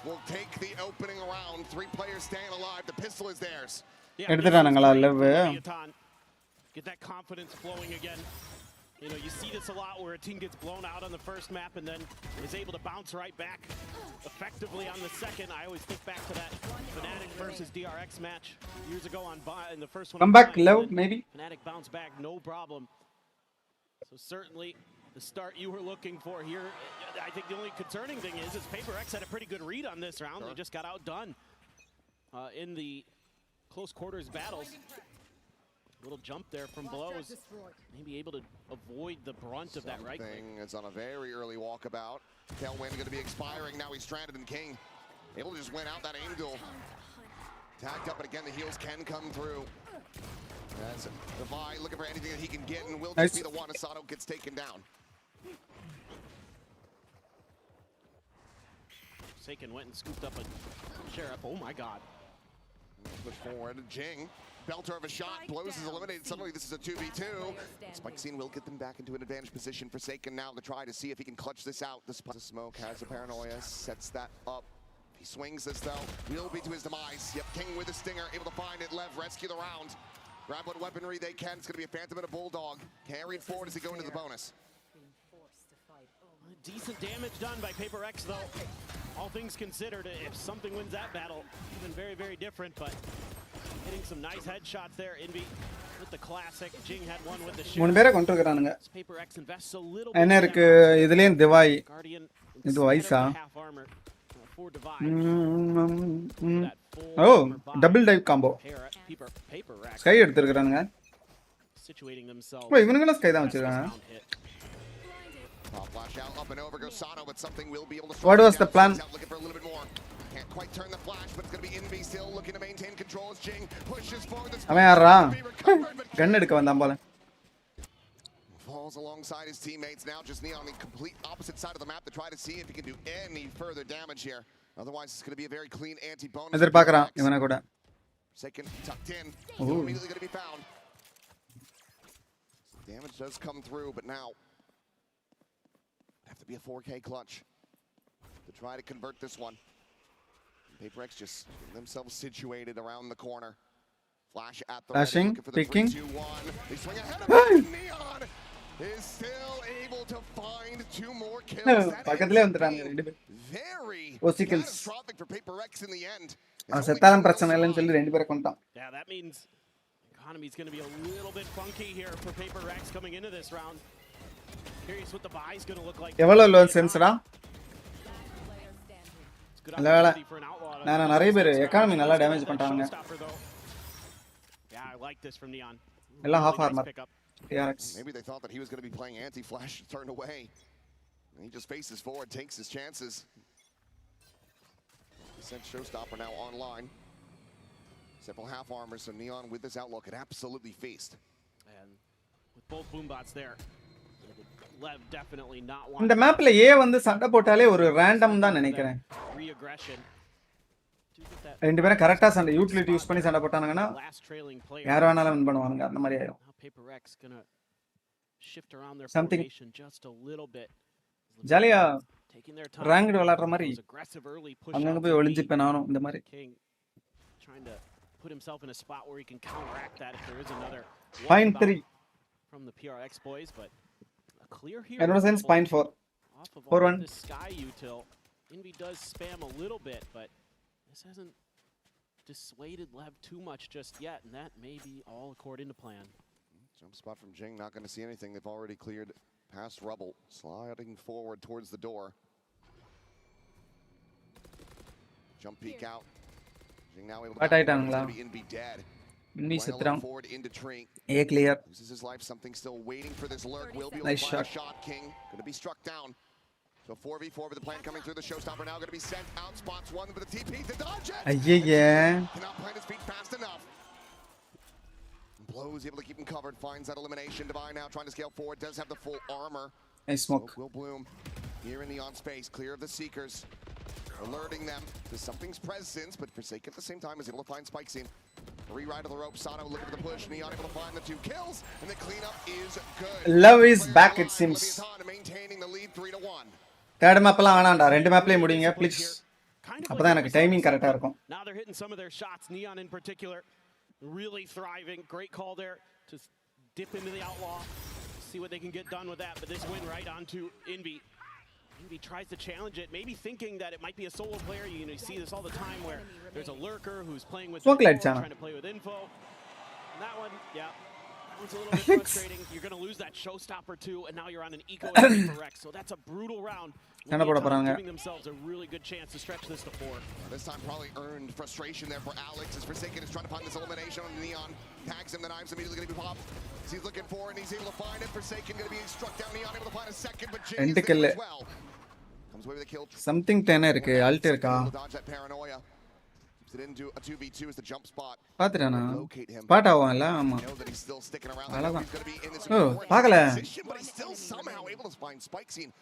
Will take the opening round. 3 players staying alive. The pistol is theirs. எடுத்துட்டானுங்களா love. Get that confidence flowing again. You know, you see this a lot where a team gets blown out on the first map and then is able to bounce right back effectively on the second. I always think back to that Fnatic versus DRX match years ago in the first one. Come back low maybe. Fnatic bounced back, no problem. So certainly the start you were looking for here. I think the only concerning thing is Paper X had a pretty good read on this round. They just got outdone in the close quarters battles. Little jump there from blows. Maybe able to avoid the brunt of that right click. It's on a very early walkabout. Tailwind going to be expiring. Now he's stranded in King. Able to just win out that aim duel. Tagged up, but again, the heals can come through. As Divide looking for anything that he can get, and will just be the one. Asado gets taken down. Saken went and scooped up a Sheriff. Oh my god. Push forward. Jing. Belter of a shot. Blows is eliminated. Suddenly this is a 2v2. Spike Scene will get them back into an advantage position for Saken now to try to see if he can clutch this out. The smoke has a paranoia. Sets that up. He swings this though. Will be to his demise. Yep, King with a stinger. Able to find it. Lev rescue the round. Grab what weaponry they can. It's going to be a Phantom and a Bulldog. Carried forward as he go into the bonus. Decent damage done by Paper X though. All things considered, if something wins that battle, even very, very different, but hitting some nice headshots there. Envy with the classic. Jing had one with the shot. மூணு பேரை கொண்டு வரானுங்க. Paper X invests a little என்ன bit இருக்கு இதுலயும் திவாய். இது வைஸா? ஓ double dive combo. Sky எடுத்துக்கறானுங்க. ஓ இவனுங்கள sky தான் வச்சிருக்காங்க. Flash out up and over goes Sano, but something will be able to. What was the plan? Looking for a little bit more. Can't quite turn the flash, but it's going to be Envy still looking to maintain control as Jing pushes forward. அவன் யாரா? கன் எடுக்க வந்தான் போல. Falls alongside his teammates now, just knee on the complete opposite side of the map to try to see if he can do any further damage here. Otherwise, it's going to be a very clean anti-bonus. எதிர்பார்க்கறான் இவனை கூட. Second tucked in. Immediately going to be found. Damage does come through, but now have to be a 4K clutch to try to convert this one. Paper X just getting themselves situated around the corner. Flash at the flashing, picking. 3-2-1. They swing ahead of it. Neon is still able to find 2 more kills. பக்கத்துலயே வந்துட்டாங்க ரெண்டு பேர். Very catastrophic for Paper X in the end. செத்தாலும் பிரச்சனை இல்லைன்னு சொல்லி ரெண்டு பேரை கொண்டான். Yeah, that means economy's going to be a little bit funky here for Paper X coming into this round. Curious what the buy is going to look like. எவ்வளவு low சென்ஸ்டா? இல்ல நான் நிறைய பேர் எக்கானமி நல்லா டேமேஜ் பண்ணிட்டாங்க. Yeah, I like this from Neon. எல்லாம் half armor. TRX. Maybe they thought that he was going to be playing anti-flash, turned away. And he just faces forward, takes his chances. Sent Showstopper now online. Several half armors, so Neon with this outlook could absolutely feast. And with both boombots there, Lev definitely not இந்த wanting மேப்ல ஏ வந்து சண்டை போட்டாலே ஒரு random தான் நினைக்கிறேன். re-aggression. ரெண்டு பேரும் கரெக்டா சண்டை யூட்டிலிட்டி யூஸ் பண்ணி சண்டை போட்டாங்கன்னா Last trailing player. யார் வேணாலும் வின் பண்ணுவாங்க அந்த மாதிரி ஆயிடும். Now Paper X gonna shift around their Something formation just a little bit. ஜாலியா Taking their time. ரேங்க்டு விளையாடுற மாதிரி Those aggressive early push அங்கங்க outs போய் of ஒளிஞ்சிப்பேன் நானும் இந்த மாதிரி. King trying to put himself in a spot where he can counteract that if there is another Point 3 from the PRX boys, but a clear here. என்னோட sense point 4. Off of all 4-1. this sky util, Envy does spam a little bit, but this hasn't dissuaded Lev too much just yet, and that may be all according to plan. Jump spot from Jing, not going to see anything. They've already cleared past Rubble, sliding forward towards the door. Jump peek out. Jing now able to be Envy dead. Envy செத்துறான். Forward into tree. A clear. Loses his life. Something still waiting for this lurk. Will be Nice able to find shot. a shot. King going to be struck down. So 4v4 with the plan coming through. The Showstopper now going to be sent out. Spots one with the TP to dodge it. ஐயே. Cannot plant his feet fast enough. Blows able to keep him covered. Finds that elimination. Divine now trying to scale forward. Does have the full armor. Nice smoke. Will bloom here in the on space. Clear of the Seekers. Alerting them to something's presence, but Forsaken at the same time is able to find Spike Scene. Rewrite of the rope. Sato looking for the push. Neon able to find the 2 kills, and the cleanup is good. Love is back it seems. Maintaining the lead 3-1. Third மேப்லாம் வேணாம்டா ரெண்டு மேப்லயே முடிங்க please. அப்பதான் எனக்கு timing கரெக்டா இருக்கும். Now they're hitting some of their shots. Neon in particular, really thriving. Great call there to dip into the outlaw. See what they can get done with that. But this win right onto Envy. Envy tries to challenge it, maybe thinking that it might be a solo player. You see this all the time where there's a lurker who's playing with info, trying to play with info. And that one, yeah, that one's a little bit frustrating. You're going to lose that Showstopper too, and now you're on an eco for Rex. So that's a brutal round. Giving themselves a really good chance to stretch this to 4. This time probably earned frustration there for Alex as Forsaken is trying to find this elimination on Neon. Tags him, the knives immediately going to be popped. He's looking for it and he's able to find it. Forsaken going to be struck down. Neon able to find a second, but Jing is there as well. Comes away with a kill. Something 10 இருக்கு Alt இருக்கா? Dodge that paranoia. Keeps it into a 2v2 as the jump spot. பாத்துறானா? Spot ஆவான்ல ஆமா. Know that he's still sticking around. அவ்வளவுதான். He's going to be in this பார்க்கல. position, but he's still somehow able to find Spike Scene.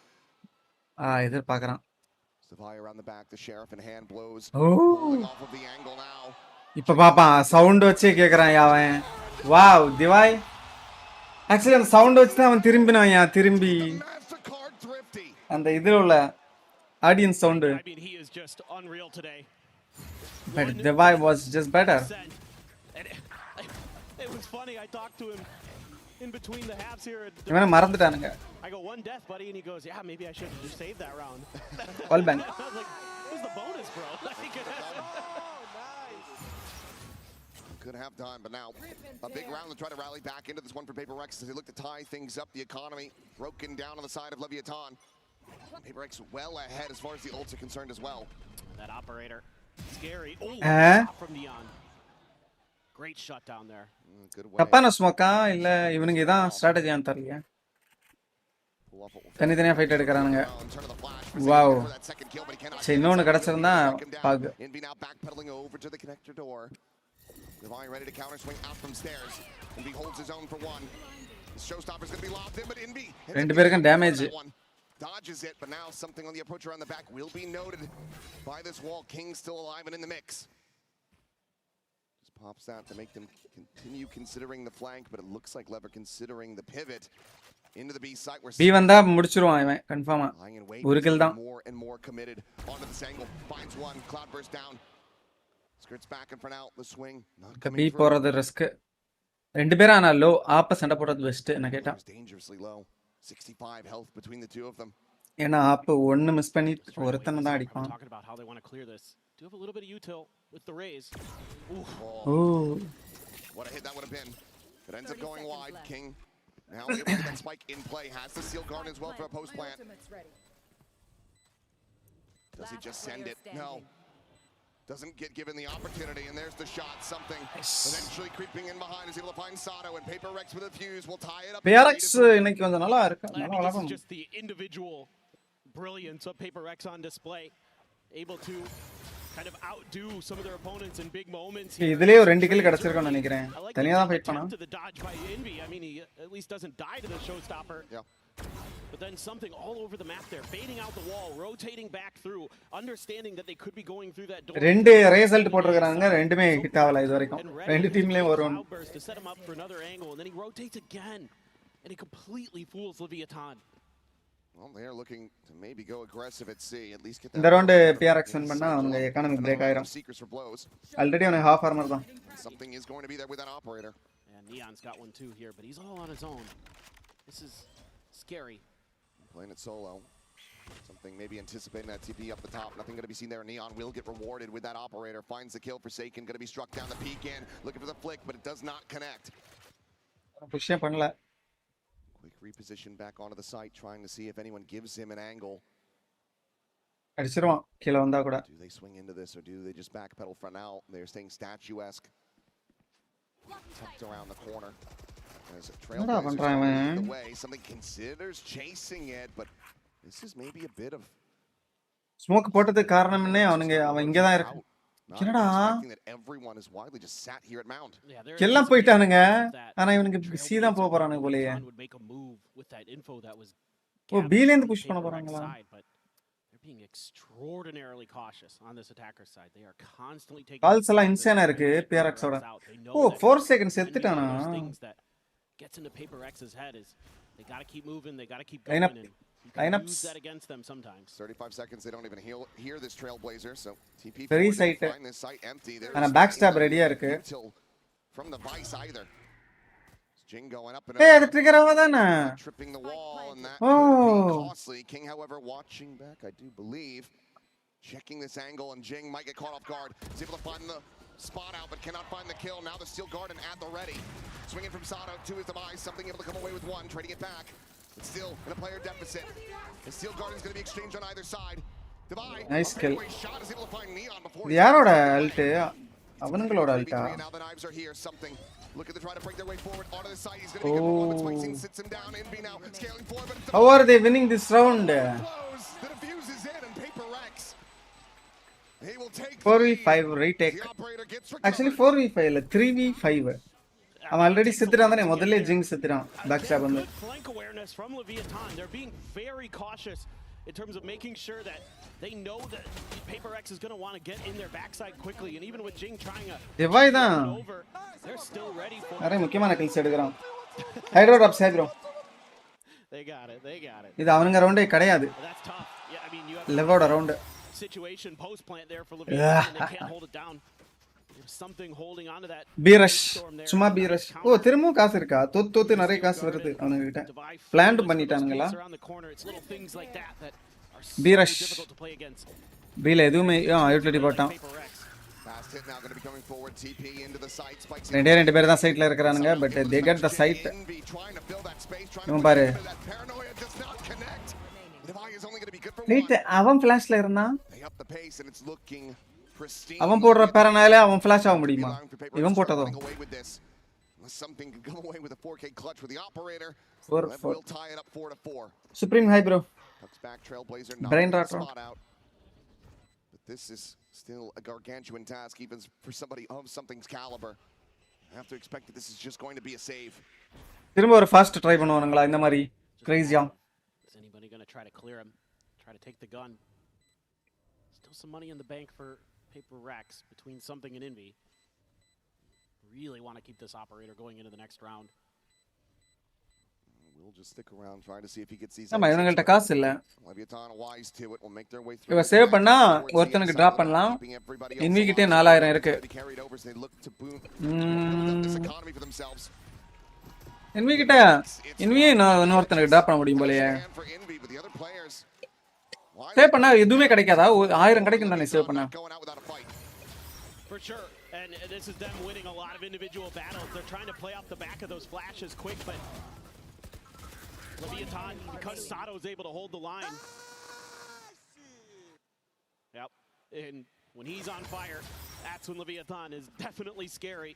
எதிர்பார்க்கறான். Savai around the back, the sheriff in hand blows. Oh. Off of the angle now. இப்ப பாப்பான் sound வச்சே கேக்குறான் அவன். Wow திவாய். Actually அந்த sound வச்சு தான் அவன் திரும்பினான் திரும்பி. அந்த இதுல உள்ள audience sound. I mean, he is just unreal today. But Divai was just better. It was funny. I talked to him in between the halves here. இவனை மறந்துட்டானுங்க. I go 1 death, buddy, and he goes, "Yeah, maybe I should have just saved that round." All bang. I was like, "Where's the bonus, bro?" Could have done, but now a big round to try to rally back into this one for Paper Rex as they look to tie things up. The economy broken down on the side of Leviathan. Paper Rex well ahead as far as the ults are concerned as well. That operator, scary. Oh, from Neon. Great shutdown there. Good way. தப்பான ஸ்மோக்கா இல்ல இவனுங்க இதான் ஸ்ட்ராட்டஜியான்னு தெரியல. தனித்தனியா fight எடுக்கறானுங்க. Wow. சரி இன்னொன்னு கிடைச்சிருந்தா பாகு. Now backpedaling over to the connector door. Divine ready to counter swing out from stairs. Envy holds his own for one. The Showstopper's going to be lobbed in, but Envy ரெண்டு பேருக்கும் damage. Dodges it, but now something on the approach around the back will be noted by this wall. King still alive and in the mix. Just pops that to make them continue considering the flank, but it looks like Lever considering the pivot into the B site. B வந்தா முடிச்சிருவான் இவன் கன்ஃபார்மா. ஒரு kill தான். More and more committed onto this angle. Finds one. Cloud burst down. Skirts back and for now the swing. Not coming B போறது risk. ரெண்டு பேரும் ஆனா low ஆப்ப சண்டை போடுறது பெஸ்ட் என்ன கேட்டா. Dangerously low. 65 health between the two of them. ஏன்னா ஆப்ப ஒன்னு மிஸ் பண்ணி ஒருத்தன தான் அடிப்பான். Talking about how they want to clear this. Do have a little bit of util with the raise. Ooh. What a hit that would have been. It ends up going wide. King now able to get that spike in play. Has the seal guard as well for a post plant. Does he just send it? No. Doesn't get given the opportunity, and there's the shot. Something eventually creeping in behind is able to find Sato, and Paper Rex with a fuse will tie it up. PRX இன்னைக்கு கொஞ்சம் நல்லா இருக்கு. நல்லா This is விளையாடும். just the individual brilliance of Paper Rex on display, able to kind of outdo some of their opponents in big moments. இதுலயே ஒரு 2 kill கிடைச்சிருக்கும்னு நினைக்கிறேன். தனியா தான் ஃபைட் பண்ணான். The dodge by Envy. I mean, he at least doesn't die to the showstopper. Yeah. But then something all over the map there, baiting out the wall, rotating back through, understanding that they could be going through that door. ரெண்டு result போட்டுருக்காங்க, ரெண்டுமே hit ஆகல இது வரைக்கும். ரெண்டு டீம்லயும் வரும். To set him up for another angle, and then he rotates again, and he completely fools Leviathan. Well, they're looking to maybe go aggressive at C, at least get that. இந்த round PRX win பண்ணா அவங்க economy break ஆயிரும். Already அவனுக்கு half armor தான். Something is going to be there with that operator. And Neon's got one too here, but he's all on his own. This is scary. Playing it solo. Something maybe anticipating that TP up the top. Nothing going to be seen there. Neon will get rewarded with that operator. Finds the kill. Forsaken going to be struck down the peak in. Looking for the flick, but it does not connect. புஷ்ஷே பண்ணல. Quick reposition back onto the site, trying to see if anyone gives him an angle. அடிச்சிருவான் கீழ வந்தா கூட. Do they swing into this, or do they just backpedal for now? They're staying statuesque. Tucked around the corner. As a trailblazer the way, something considers chasing it, but this is maybe a bit of smoke போட்டதுக்கு காரணம் என்ன? அவன் இங்க தான் இருக்கு. என்னடா? everyone is widely just sat here at Mount. எல்லாம் போயிட்டானுங்க. ஆனா இவனுக்கு சி தான் போக போறானுங்க போலயே. ஓ பில இருந்து புஷ் பண்ண போறாங்களா? They're being extraordinarily cautious on this attacker side. They are constantly taking calls எல்லாம் இன்சேனா இருக்கு PRX ஓட. ஓ 4 seconds செத்துட்டானா? Gets into Paper X's head is they got to keep moving, they got to keep going, and you can use that against them sometimes. 35 seconds, they don't even hear this Trailblazer, so TP very sight. Find this site empty. Ana backstab ready-ஆ இருக்கு. From the Vice either. Jing going up and hey அது trigger ஆவதானே? Tripping the wall, and that could be costly. King, however, watching back, I do believe, checking this angle, and Jing might get caught off guard. He's able to find the spot out, but cannot find the kill. Now the Steel Garden at the ready. Swinging from Sato to his demise. Something able to come away with one, trading it back. But still in a player deficit. The Steel Garden is going to be exchanged on either side. Divide. Nice kill. Shot is able to find Neon before. யாரோட Alt? அவனுங்களோட அல்ட்டா? Now the knives are here. Something looking to try to break their way forward onto the side. He's going to be good. But Spikes in, sits him down. Envy now scaling forward. But how are they winning this round? The defuse is in, and Paper Rex. He will take 4v5 retake. Actually 4v5 இல்ல 3v5. அவன் already செத்துட்டான் தானே, முதல்ல ஜிங் செத்துட்டான் back stop வந்து. Flank awareness from Leviathan. They're being very cautious in terms of making sure that they know that Paper X is going to want to get in their backside quickly, and even with Jing trying to divide தான் they're still ready for அரே முக்கியமான kills எடுக்கறான். ஹைட்ரோ டாப் சேப்ரோ. They got it. இது அவனுங்க ரவுண்டே கிடையாது. That's tough. Yeah, I mean you have லெவோட round situation post plant there for Leviathan, and they can't hold it down. There's something holding onto that. பீரஷ் சும்மா பீரஷ். ஓ திரும்பவும் காசு இருக்கா? தோத்து நிறைய காசு வருது அவனுங்க கிட்ட. பிளான் பண்ணிட்டானுங்களா? பீரஷ் பீல எதுவுமே யூட்டிலிட்டி போட்டான். ரெண்டு பேர் தான் சைட்ல இருக்கறானுங்க, but they get the site. இவன் பாரு அவன் ஃபிளாஷ்ல இருந்தான். அவன் போடுற பேரனால அவன் ஃபிளாஷ் ஆக முடியுமா? இவன் போட்டதோ something can come away with a 4K clutch with the operator. We'll tie it up 4-4. Supreme high bro. Tucks back Trailblazer, brain not rot spot out. But this is still a gargantuan task, even for somebody of something's caliber. I have to expect that this is just going to be a save. திரும்ப ஒரு fast try பண்ணுவானுங்களா இந்த மாதிரி Grazia? Is anybody going to try to clear him? Try to take the gun. Still some money in the bank for Paper Rex between something and Envy. Really want to keep this operator going into the next round. We'll just stick around trying to see if he gets these. ஆமா இவங்கள்ட்ட காசு இல்ல. Leviathan wise to it will make their way through. இவ save பண்ணா ஒருத்தனுக்கு drop பண்ணலாம். இன்வி கிட்டே 4000 இருக்கு. இன்வி கிட்ட இன்வியே இன்னொருத்தனுக்கு டிராப் பண்ண முடியும் போலயே. சேவ் பண்ணா எதுவுமே கிடைக்காதா? 1000 கிடைக்கும் தானே சேவ் பண்ணா? For sure. And this is them winning a lot of individual battles. They're trying to play off the back of those flashes quick, but Leviathan, because Sato's able to hold the line. Yep. And when he's on fire, that's when Leviathan is definitely scary.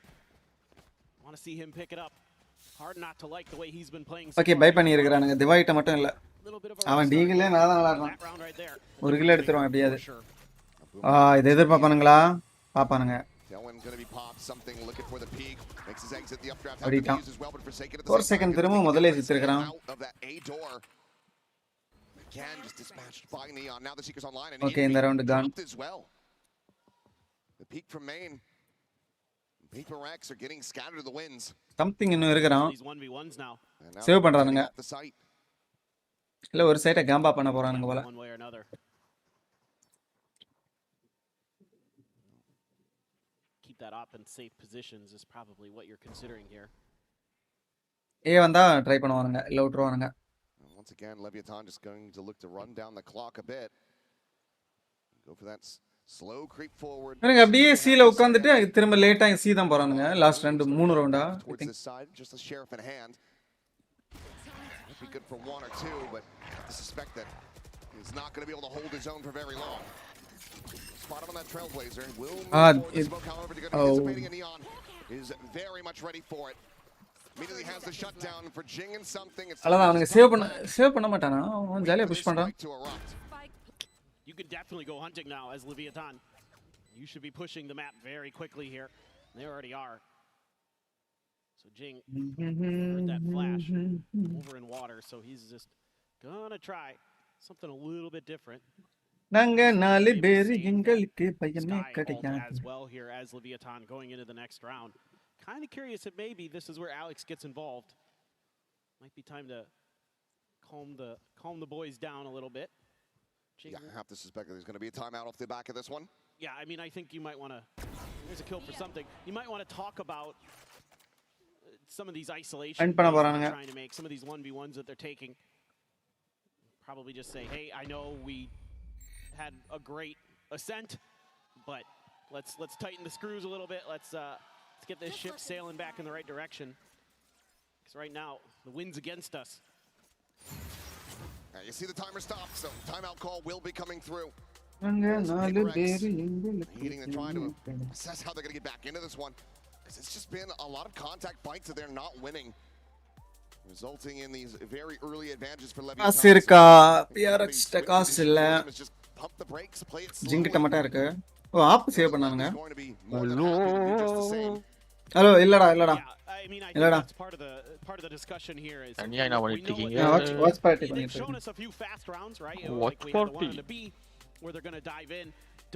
Want to see him pick it up. Hard not to like the way he's been playing. Okay buy பண்ணியிருக்கிறானுங்க திவாயிட்ட மட்டும் இல்லை அவன் டீகிலே நல்லா தான் விளாடுறான் ஒரு kilo எடுத்துருவான் எப்படியாவது இது எதிர்பார்ப்பானுங்களா பார்ப்பானுங்க அடிட்டான் 4 செகண்ட் திரும்ப முதல்ல ஜெயிச்சிருக்கிறான் ஓகே இந்த ரவுண்ட் கான் சம்திங் இன்னும் இருக்கிறான் சேவ் பண்றானுங்க இல்ல ஒரு சைட கேம்பா பண்ண போறானுங்க போல keep that op in safe positions is probably what you're considering here. ஏ வந்தா ட்ரை பண்ணுவானுங்க இல்ல விட்டுருவானுங்க. Once again Leviathan just going to look to run down the clock a bit. Go for that slow creep forward. எனக்கு அப்படியே சீல உட்கார்ந்துட்டு திரும்ப லேட்டா C தான் போறானுங்க லாஸ்ட் 3 ரவுண்டா. Just a sheriff in hand. Might be good for 1 or 2 but I suspect that he's not going to be able to hold his own for very long. Spot him on that trailblazer. Will move the smoke, however, to get anticipating a Neon is very much ready for it. Immediately has the shutdown for Jing and something. அலதான் அவனுங்க save பண்ண மாட்டானா அவன் ஜாலியா push பண்றான். You could definitely go hunting now as Leviathan. You should be pushing the map very quickly here. They already are. So Jing heard that flash over in water, so he's just gonna try something a little bit different. நாங்க 4 பேர் எங்களுக்கு பயமே கிடையாது. As well here as Leviathan going into the next round. Kind of curious if maybe this is where Alex gets involved. Might be time to calm the boys down a little bit. Yeah, I have to suspect that there's going to be a timeout off the back of this one. Yeah, I mean, I think you might want to. There's a kill for something. You might want to talk about some of these isolation they're trying to make, some of these 1v1s that they're taking. Probably just say, hey, I know we had a great ascent, but let's tighten the screws a little bit. Let's get this ship sailing back in the right direction. Because right now, the wind's against us. You see the timer stop, so timeout call will be coming through. Needing to try to assess how they're going to get back into this one. Because it's just been a lot of contact fights that they're not winning. Resulting in these very early advantages for Leviathan. Asirka PRX காசு இல்ல. Pump the brakes, play it slowly. ஜிங்கிட்ட மட்டும் இருக்கு. ஓ app save பண்ணானுங்க. Hello இல்லடா இல்லடா. இல்லடா. Part of the discussion here is and yeah, now when you're taking watch party they've shown us a few fast rounds, right? Like we had the one on the B where they're going to dive in.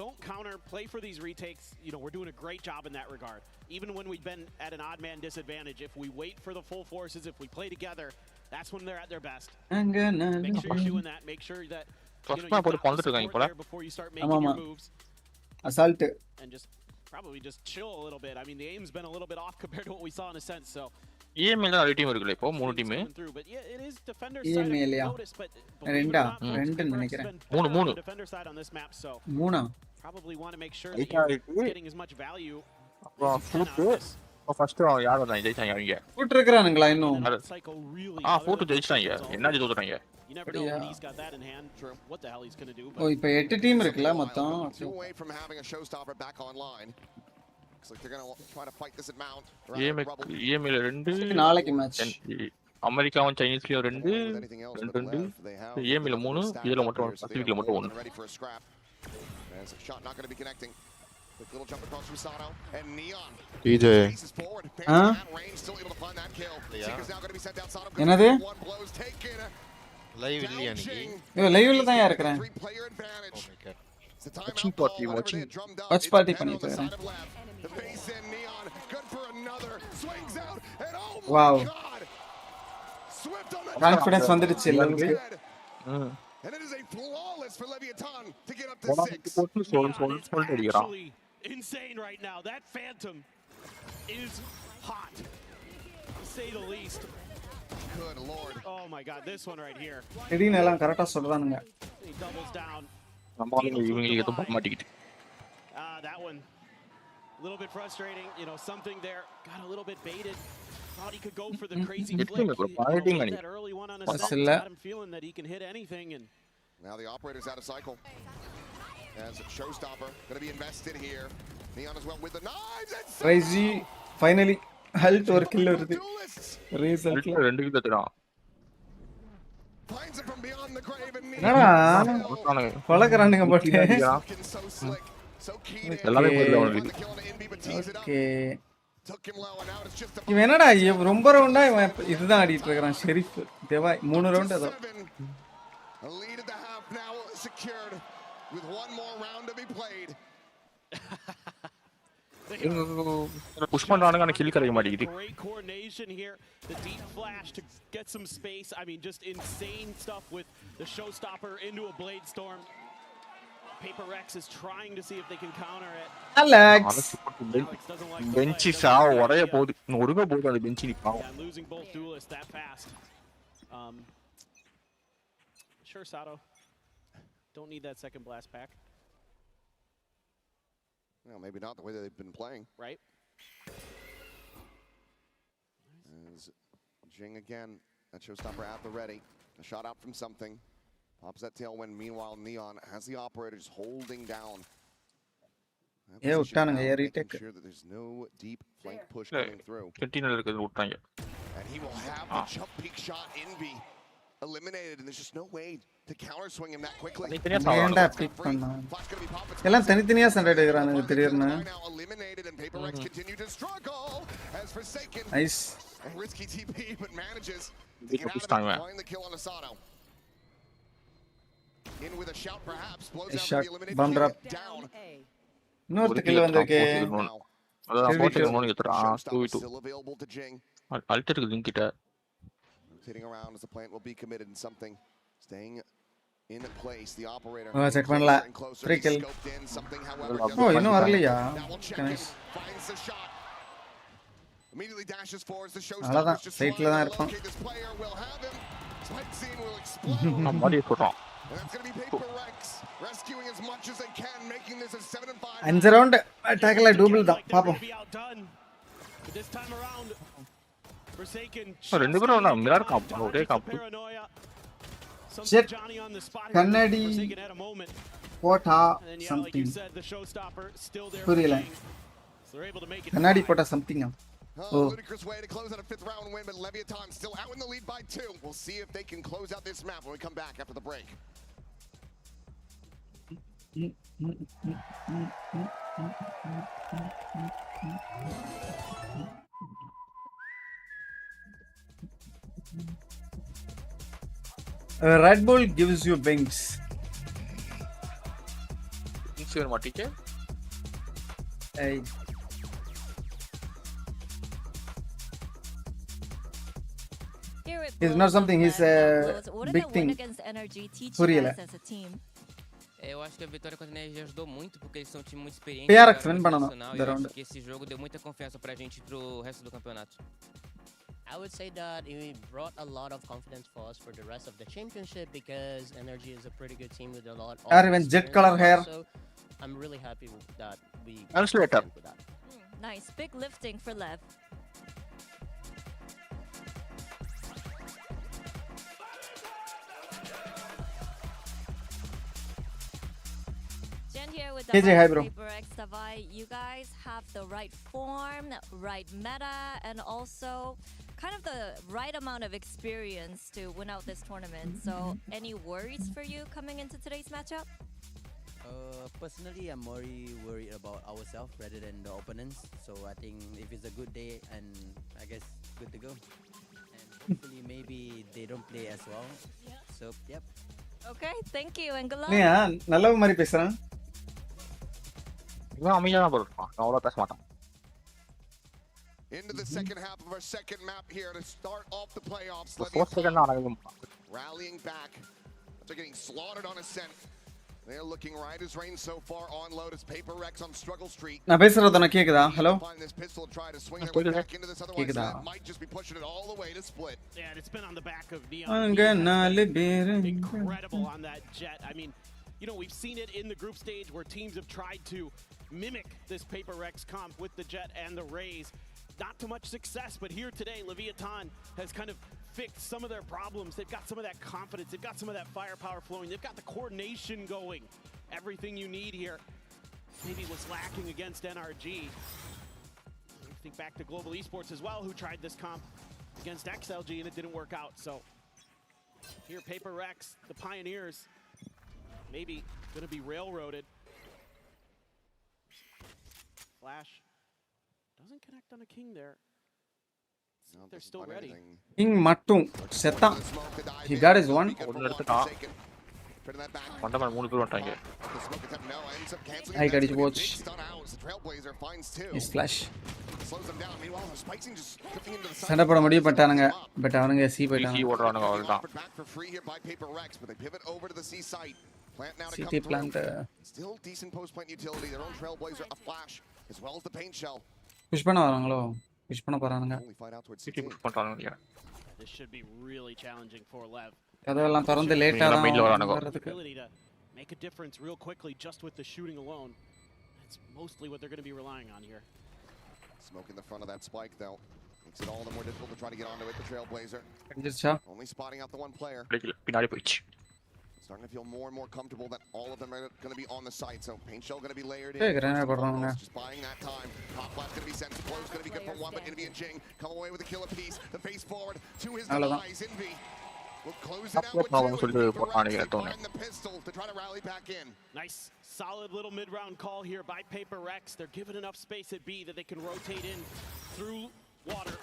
Don't counter, play for these retakes. You know, we're doing a great job in that regard. Even when we've been at an odd man disadvantage, if we wait for the full forces, if we play together, that's when they're at their best. Make sure you're doing that. Make sure that you know, you there before you start making your moves. Assault. And just probably just chill a little bit. I mean, the aim's been a little bit off compared to what we saw in a sense, so EML தான் team இருக்குல இப்போ மூணு team but yeah, it is defender side notice, but ரெண்டு நினைக்கிறேன் மூணு defender side on this map, so மூணா probably want to make sure that you're getting as much value. First யார் வந்தாங்க ஜெயிச்சாங்க அவங்க போட் இருக்கறானுங்களா இன்னும் போட் ஜெயிச்சாங்க என்ன ஜெயிச்சாங்க You never know when he's got that in hand. What the hell he's going to do. ஓ இப்போ 8 டீம் இருக்குல மொத்தம் away from having a showstopper back online. Looks like they're going to try to fight this at Mount. EML 2 நாளைக்கு match அமெரிக்காவும் சைனீஸ்லயும் 2 EML 3 இதுல மட்டும் பசிபிக்ல மட்டும் 1 There's a shot not going to be connecting. Quick little jump across from Sato and Neon. DJ. Range still able to find that kill. Seeker's now going to be sent down. Sato என்னது one blows taken. Live இல்லையா நீ லைவ்ல தான் இருக்கறேன் வாட்சிங் party watch party பண்ணிட்டு இருக்கேன் wow confidence வந்துருச்சு எல்லாருக்கும் and it is a flawless for Leviathan to get up to 6 insane right now. That phantom is hot to say the least. Good lord. Oh my god, this one right here. திடீர்னு எல்லாம் கரெக்ட்டா சொல்றானுங்க. He doubles down. இவங்களுக்கு எதுவும் பண்ண மாட்டேங்குது. That one a little bit frustrating, you know, something there got a little bit baited. Thought he could go for the crazy flick. That early one on a set, got him feeling that he can hit anything and now the operator's out of cycle. as Showstopper going to be invested here. Neon as well with the knives. And Crazy. Finally. Halt or kill வருது. Result. ரெண்டு கிட்ட தரான். finds it from beyond the grave and என்னடா கொலக்கறானுங்க போட்டு. so slick. So keen. எல்லாமே போயிடுது அவனுக்கு. Okay. இவன் என்னடா ரொம்ப ரவுண்டா இவன் இதுதான் ஆடிட்டு இருக்கான் ஷெரீஃப் தேவா 3 ரவுண்ட் அதோ. A lead at the half now secured with one more round to be played. Push பண்றானுங்க ஆனா கில் கிடைக்க மாட்டேங்குது. Great coordination here. The deep flash to get some space. I mean, just insane stuff with the Showstopper into a Blade Storm. Paper Rex is trying to see if they can counter it. Alex bench சா உடைய போகுது. ஒருங்க போகுது அந்த bench Nippon. Losing both duelists that fast. Sure, Sato. Don't need that second blast pack. Well, maybe not the way that they've been playing. Right. As Jing again, that Showstopper at the ready. A shot out from something. Pops that tailwind. Meanwhile, Neon has the operator just holding down. Yeah, making sure that there's no deep flank push coming through. And he will have the jump peak shot Envy eliminated, and there's just no way to counter swing him that quickly. ஏன்டா big பண்ணா எல்லாம் தனித்தனியா சண்டை எடுக்கறானுங்க திடீர்னு. Eliminated and Paper Rex continue to struggle as Forsaken. Nice. Risky TP but manages to get out of it, find the kill on Asano. In with a shout perhaps, blows out the eliminated down. இன்னொரு kill வந்திருக்கு. அதான் போட்டுக்கணும் நினைக்கிறா. 2v2. Still available to Jing. Alt இருக்கு link கிட்ட. Sitting around as the plant will be committed in something, staying in place. The operator. Check பண்ணல. Free kill. Oh, இன்னும் வரலையா? Nice. Finds the shot. Immediately dashes forward. The show அவ்வளவுதான் சைட்ல தான் இருப்பான். This player will have him. Spike scene will explode. நம்மடி போறோம். And that's going to be Paper Rex rescuing as much as they can, making this a 7-5. 5 round அட்டாக்ல double தான் பாப்போம். This time around ரெண்டு பேரும் நான் மிரர் காப் ஒரே காப். Shit. கண்ணாடி போட்டா something. புரியல. கண்ணாடி போட்டா something. Oh, ludicrous way to close out a 5th round win, but Leviathan still out in the lead by 2. We'll see if they can close out this map when we come back after the break. Red Bull gives you wings. Insure matike. Hey. It's not something. He's a big thing. புரியல. Eu acho que a vitória contra a Energia ajudou muito, porque eles são um time muito experiente. PRX win பண்ணனும் இந்த Eu round. acho que esse jogo deu muita confiança pra gente pro resto do campeonato. I would say that it brought a lot of confidence for us for the rest of the championship because Energy is a pretty good team with a lot of even jet color hair. So I'm really happy with that we Translator. with that. Nice. Big lifting for Lev. Jen here with the KJ, hi, bro. Paper X Davai. You guys have the right form, right meta, and also kind of the right amount of experience to win out this tournament. So, any worries for you coming into today's matchup? Personally, I'm more worried about ourselves rather than the opponents. So I think if it's a good day, and I guess good to go. And hopefully, maybe they don't play as well. So, yep. Okay, thank you and good luck. நீயா நல்ல மாதிரி பேசுறான். இவன் அமைதியா தான் போறான். நான் அவ்வளவு பேச மாட்டான். Into the second half of our second map here to start off the playoffs. Fourth second தான் அடங்கும். Rallying back after getting slaughtered on Ascent. They're looking right as rain so far on load as Paper Rex on Struggle Street. நான் பேசுறது உனக்கு கேக்குதா? Hello. Find this pistol try to swing their way back into this otherwise கேக்குதா? that might just be pushing it all the way to split. Yeah, and it's been on the back of Neon. அங்க நாலு பேரு Incredible on that jet. I mean, you know, we've seen it in the group stage where teams have tried to mimic this Paper Rex comp with the jet and the Rays. Not too much success, but here today, Leviathan has kind of fixed some of their problems. They've got some of that confidence. They've got some of that firepower flowing. They've got the coordination going. Everything you need here maybe was lacking against NRG. Think back to Global Esports as well, who tried this comp against XLG and it didn't work out. So here, Paper Rex, the Pioneers, maybe going to be railroaded. Flash doesn't connect on a King there. No, they're still ready. King மட்டும் செத்தான். He got his one. ஒன்னு எடுத்துட்டா மண்டமன் 3 பேர் வந்துட்டாங்க. I got his watch. His flash. சண்டை போட முடிவு பண்ணிட்டானுங்க. But அவனுங்க சி போயிட்டாங்க. சி ஓடுறானுங்க அவ்வளவுதான். City plant. Still decent post plant utility. Their own Trailblazer, a flash, as well as the paint shell. Push பண்ண வராங்களோ? புஷ் பண்ண போறானுங்க. சிட்டி புஷ் பண்றானுங்க. This should be really challenging for Lev. கதவெல்லாம் திறந்து லேட்டா தான் வரதுக்கு. Make a difference real quickly just with the shooting alone. That's mostly what they're going to be relying on here. Smoke in the front of that spike though. Makes it all the more difficult to try to get onto it, the Trailblazer. Only spotting out the one player. பின்னாடி போயிச்சு. Starting to feel more and more comfortable that all of them are going to be on the site. So paint shell going to be layered Hey, in. போடுறாங்க. Just buying that time. Pop flash going to be sent. Close going to be good for one, but going to be a Jing. Come away with a killer piece. The face forward to his demise. Envy will close it out with two. And the pistol to try to rally back in. Nice, solid little mid-round call here by Paper Rex. They're given enough space at B that they can rotate in through water.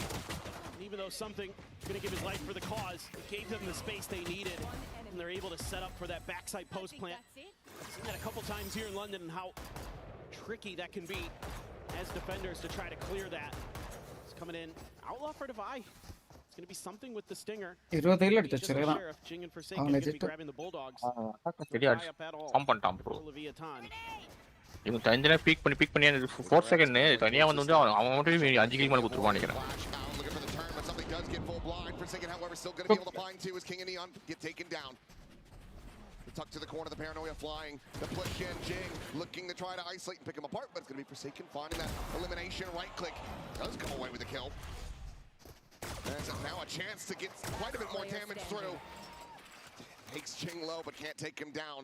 And even though something going to give his life for the cause, it gave them the space they needed, and they're able to set up for that backside post plant. I've seen that a couple times here in London and how tricky that can be as defenders to try to clear that. It's coming in. Outlaw for Devi. It's going to be something with the stinger. 27 அடிச்சிருக்கான். Jing and Forsaken going to be grabbing the Bulldogs. Pump பண்ணிட்டான் bro. இவன் தனியா peak பண்ணி 4 second தனியா வந்து அவன் மட்டும் 5 kill மேல குத்துவான் நினைக்கிறேன். Does get full blind. Forsaken, however, still going to be able to find two as King and Neon get taken down. The tuck to the corner, the Paranoia flying. The push in, Jing looking to try to isolate and pick him apart, but it's going to be Forsaken finding that elimination. Right click does come away with the kill. There's now a chance to get quite a bit more damage through. Takes Jing low, but can't take him down.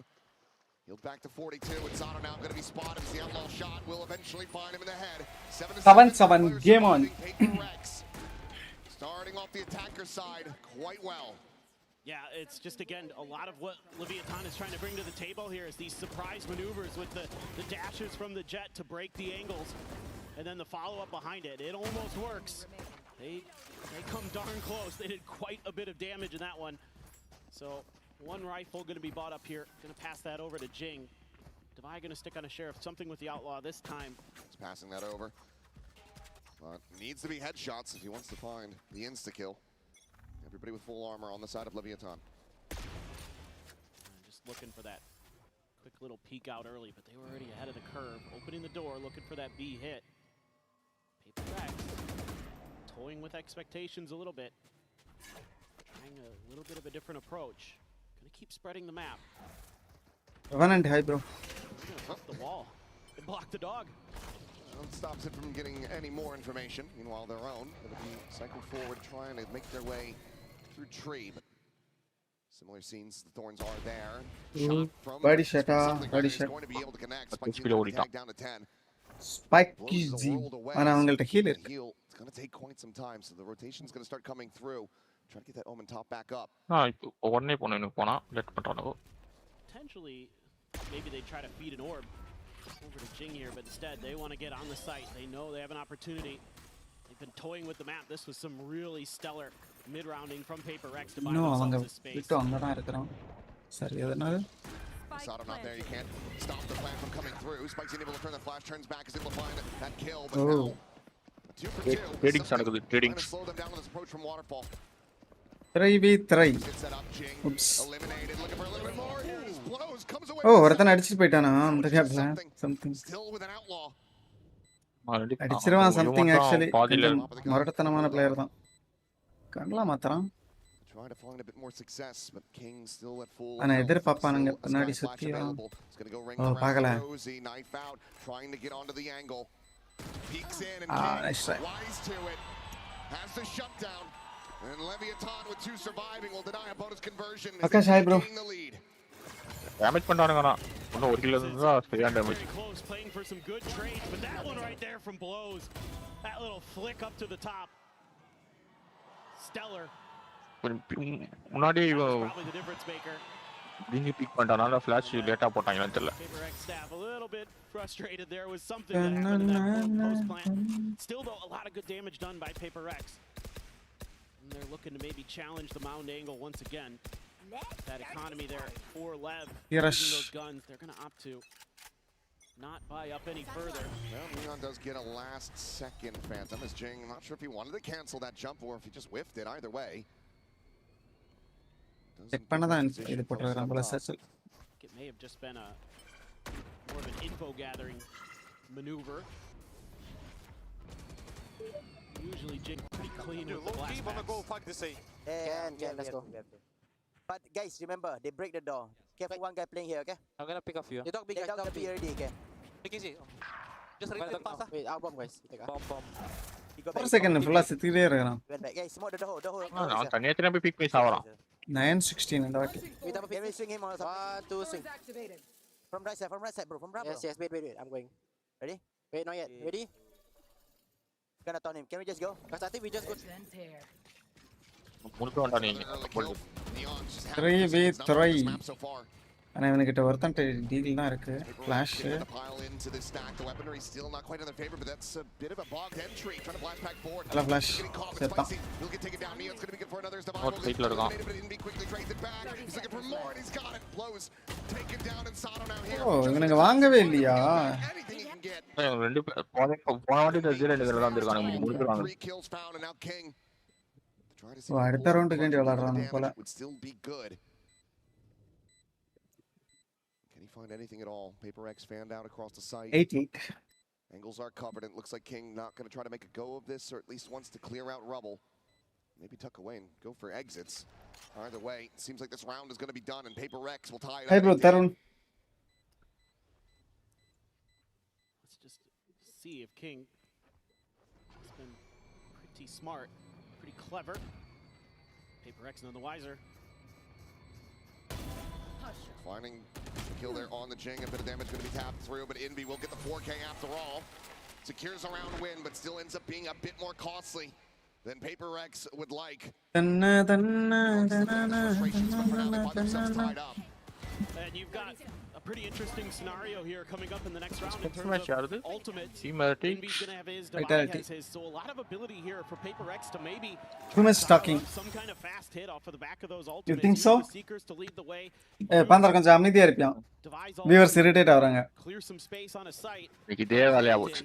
Healed back to 42, and Zato now going to be spotted as the outlaw shot will eventually find him in the head. 7-7, game on. Starting off the attacker side quite well. Yeah, it's just, again, a lot of what Leviathan is trying to bring to the table here is these surprise maneuvers with the dashes from the jet to break the angles, and then the follow-up behind it. It almost works. They come darn close. They did quite a bit of damage in that one. So one rifle going to be bought up here. Going to pass that over to Jing. Devi going to stick on a Sheriff. Something with the outlaw this time. He's passing that over. But needs to be headshots if he wants to find the insta-kill. Everybody with full armor on the side of Leviathan. Just looking for that quick little peek out early, but they were already ahead of the curve. Opening the door, looking for that B hit. Paper Rex toying with expectations a little bit. Trying a little bit of a different approach. Gonna keep spreading the map. Revenant, hi bro. They're gonna flip the wall. They blocked the dog. Stops it from getting any more information. Meanwhile, their own going to be cycled forward, trying to make their way through tree. But similar scenes, the thorns are there. Shot from body shot. Body shot. Going to be able to connect. Spike down to 10. Spike easy. And I'm going to heal it. It's going to take quite some time, so the rotation's going to start coming through. Try to get that Omen top back up. Potentially, maybe they try to feed an orb over to Jing here, but instead they want to get on the site. They know they have an opportunity. They've been toying with the map. This was some really stellar mid-rounding from Paper Rex to buy themselves this space. Sato not there. You can't stop the plan from coming through. Spike's unable to turn the flash, turns back, is able to find that kill, but now 2 for 2. Trying to slow them down with this approach from Waterfall. 3v3. Oops. Eliminated, looking for a little bit more. Blows, comes away. Oh, ஒருத்தன் அடிச்சிட்டு போயிட்டானா அந்த கேப்ல something. Still with an outlaw. அடிச்சிருவான் something actually. மொரட்டத்தனமான player தான். கண்ணலாம் மாத்தறான். Trying to find a bit more success, but King still at full. انا எதிர்பார்ப்பானுங்க பின்னாடி சுத்தியா. ஓ பார்க்கல. Knife out, trying to get onto the angle. Peeks in and nice try. wise to it. Has the shutdown. And Leviathan with 2 surviving will deny a bonus conversion. Okay, hi bro. The lead. Damage பண்றானுங்கனா இன்னும் ஒரு கிலோ இருந்தா சரியான damage. Close, playing for some good trades, but that one right there from blows. That little flick up to the top. Stellar. முன்னாடி Probably the difference maker. நீங்க big பண்ணனால flash லேட்டா போட்டாங்கன்னு தெரியல. VALORANT staff a little bit frustrated there with something that happened in that post plant. Still though, a lot of good damage done by PaperX. And they're looking to maybe challenge the mound angle once again. That economy there for Lev. Using those guns, they're going to opt to not buy up any further. Well, Leon does get a last second Phantom as Jing, I'm not sure if he wanted to cancel that jump or if he just whiffed it. Either way. Check பண்ணதான் இது போட்டுறான் போல சர்ச்சில். It may have just been a more of an info gathering maneuver. Usually Jing pretty clean with the blast packs. Yeah, let's go. But guys, remember, they break the door. Careful, one guy playing here, okay? I'm gonna pick off you. They dog B already, okay? Take easy. Just return fast. Wait, I'll bomb, guys. Bomb. ஒரு second ஃபுல்லா சுத்திட்டே இருக்கான். Went back. Guys, smoke the hole. நான் தனியா போய் big பண்ணி சாவறான். 916 இந்த வாட்டி. Wait, can we swing him on something? 1, 2, swing. From right side, bro. From right, bro. Yes, wait. I'm going. Ready? Wait, not yet. Ready? Gonna turn him. Can we just go? Because I think we just go. முழுக்க வேண்டாம் நீங்க. 3v3. ஆனா இவனுக்கிட்ட ஒருத்தன் deal தான் இருக்கு. Flash. Hello flash. செத்தான். Note சைட்ல இருக்கான். ஓ இவனுக்கு வாங்கவே இல்லையா? ரெண்டு போன வாட்டி இந்த 0 தான் இருக்கானுங்க முடிச்சிருவாங்க. ஓ அடுத்த ரவுண்டுக்கு வேண்டி விளையாடுறானுங்க போல. Find anything at all. PaperX fanned out across the site. 8-8. Angles are covered. It looks like King not going to try to make a go of this, or at least wants to clear out rubble. Maybe tuck away and go for exits. Either way, it seems like this round is going to be done, and PaperX will tie it Hey up. bro, Tarun. Let's just see if King has been pretty smart, pretty clever. PaperX none the wiser. Finding the kill there on the Jing. A bit of damage going to be tapped through, but Invi will get the 4K after all. Secures a round win, but still ends up being a bit more costly than PaperX would like. And you've got a pretty interesting scenario here coming up in the next round in terms of ultimate. Invi's going to have his, Divine has his, so a lot of ability here for PaperX to maybe Too much talking. some kind of fast hit off of the back of those ultimates. You think so? Seekers to lead the way. பாந்தர் கொஞ்சம் அமைதியா இருப்பியான். Viewers irritate ஆவறாங்க. Clear some space on a site. இதே வேலையா போச்சு.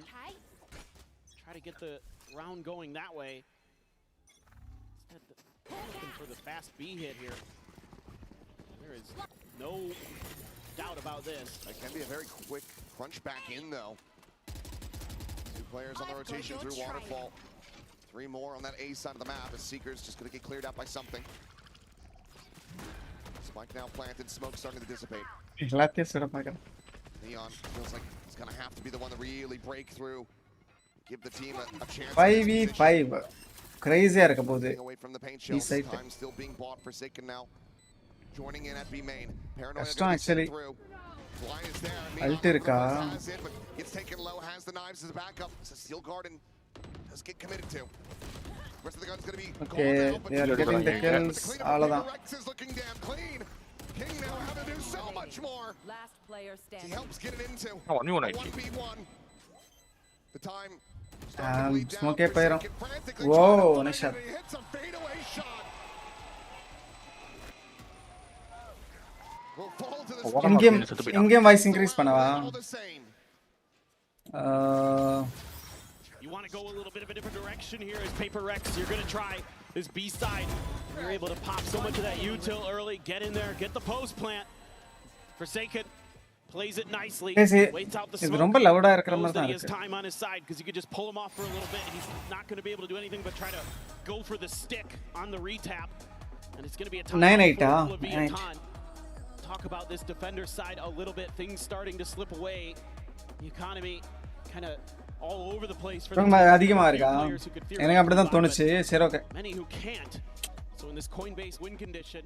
Try to get the round going that way. Looking for the fast B hit here. There is no doubt about this. That can be a very quick crunch back in, though. 2 players on the rotation through Waterfall. 3 more on that A side of the map as Seekers just going to get cleared out by something. Spike now planted, smoke starting to dissipate. Neon feels like he's going to have to be the one to really break through. Give the team a chance. 5v5. Crazy இருக்க போகுது. Away from the paint shells. Time still being bought. Forsaken now. Joining in at B main. Paranoia கஷ்டம் actually. Fly is there. Alt இருக்கா? Gets taken low. Has the knives as a backup. So Steel Garden does get committed to. Rest of the gun's gonna be. Okay, they are getting the kills. அவ்வளவுதான். Rex is looking damn clean. King now having to do so much more. Last player standing. He helps get it into. 1v1. The time. Smoke போயிரும். Whoa, nice shot. Hits a fadeaway shot. Will fall to the in-game voice increase பண்ணவா? You want to go a little bit of a different direction here as PaperX. You're going to try this B side. You're able to pop so much of that util early. Get in there, get the post plant. Forsaken plays it nicely. Waits out the smoke. இது ரொம்ப லவுடா இருக்கிற மாதிரி Knows தான் that he has இருக்கு. time on his side because you could just pull him off for a little bit and he's not going to be able to do anything but try to go for the stick on the retap. And it's going to be a time 9-8 for Leviathan. Talk about this defender side a little bit. Things starting to slip away. The economy kind of all over the place for ரொம்ப the அதிகமா இருக்கா? players who could எனக்கு அப்படிதான் theoretically தோணுச்சு. சரி okay. many who can't. So in this coin-based win condition,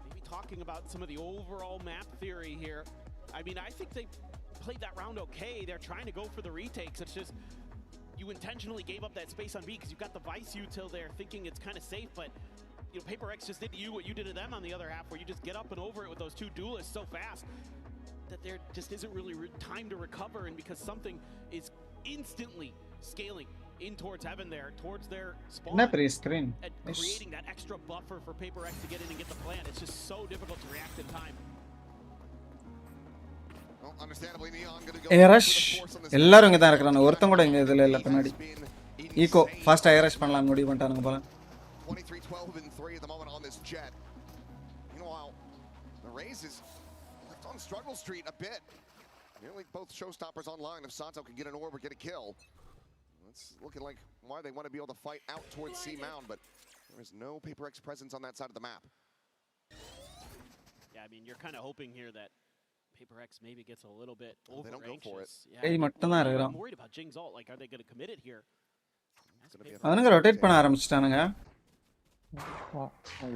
maybe talking about some of the overall map theory here. I mean, I think they played that round okay. They're trying to go for the retakes. It's just you intentionally gave up that space on B because you've got the Vice util there thinking it's kind of safe, but you know, Paper X just did to you what you did to them on the other half, where you just get up and over it with those two duelists so fast that there just isn't really time to recover, and because something is instantly scaling in towards heaven there, towards their spawn, என்ன பெரிய screen. and creating that extra buffer for Paper X to get in and get the plant. It's just so difficult to react in time. Well, understandably, Neon gonna go ஏரஷ் எல்லாரும் இங்க தான் இருக்காங்க. ஒருத்தன் கூட இங்க இதுல இல்ல பின்னாடி. ஈகோ ஃபாஸ்டா ஏரஷ் பண்ணலாம் முடிவு பண்ணிட்டானுங்க போல. 23-12-3 at the moment on this jet. Meanwhile, the Rays is left on struggle street a bit. Nearly both showstoppers online. If Santo can get an orb or get a kill, it's looking like why they want to be able to fight out towards C Mound, but there is no Paper X presence on that side of the map. Yeah, I mean, you're kind of hoping here that Paper X maybe gets a little bit over They don't go for it. ஏய் மட்டும் தான் இருக்கறான். I'm worried about Jing's ult. Like, are they going to commit it here? அவனுங்க rotate பண்ண ஆரம்பிச்சிட்டானுங்க.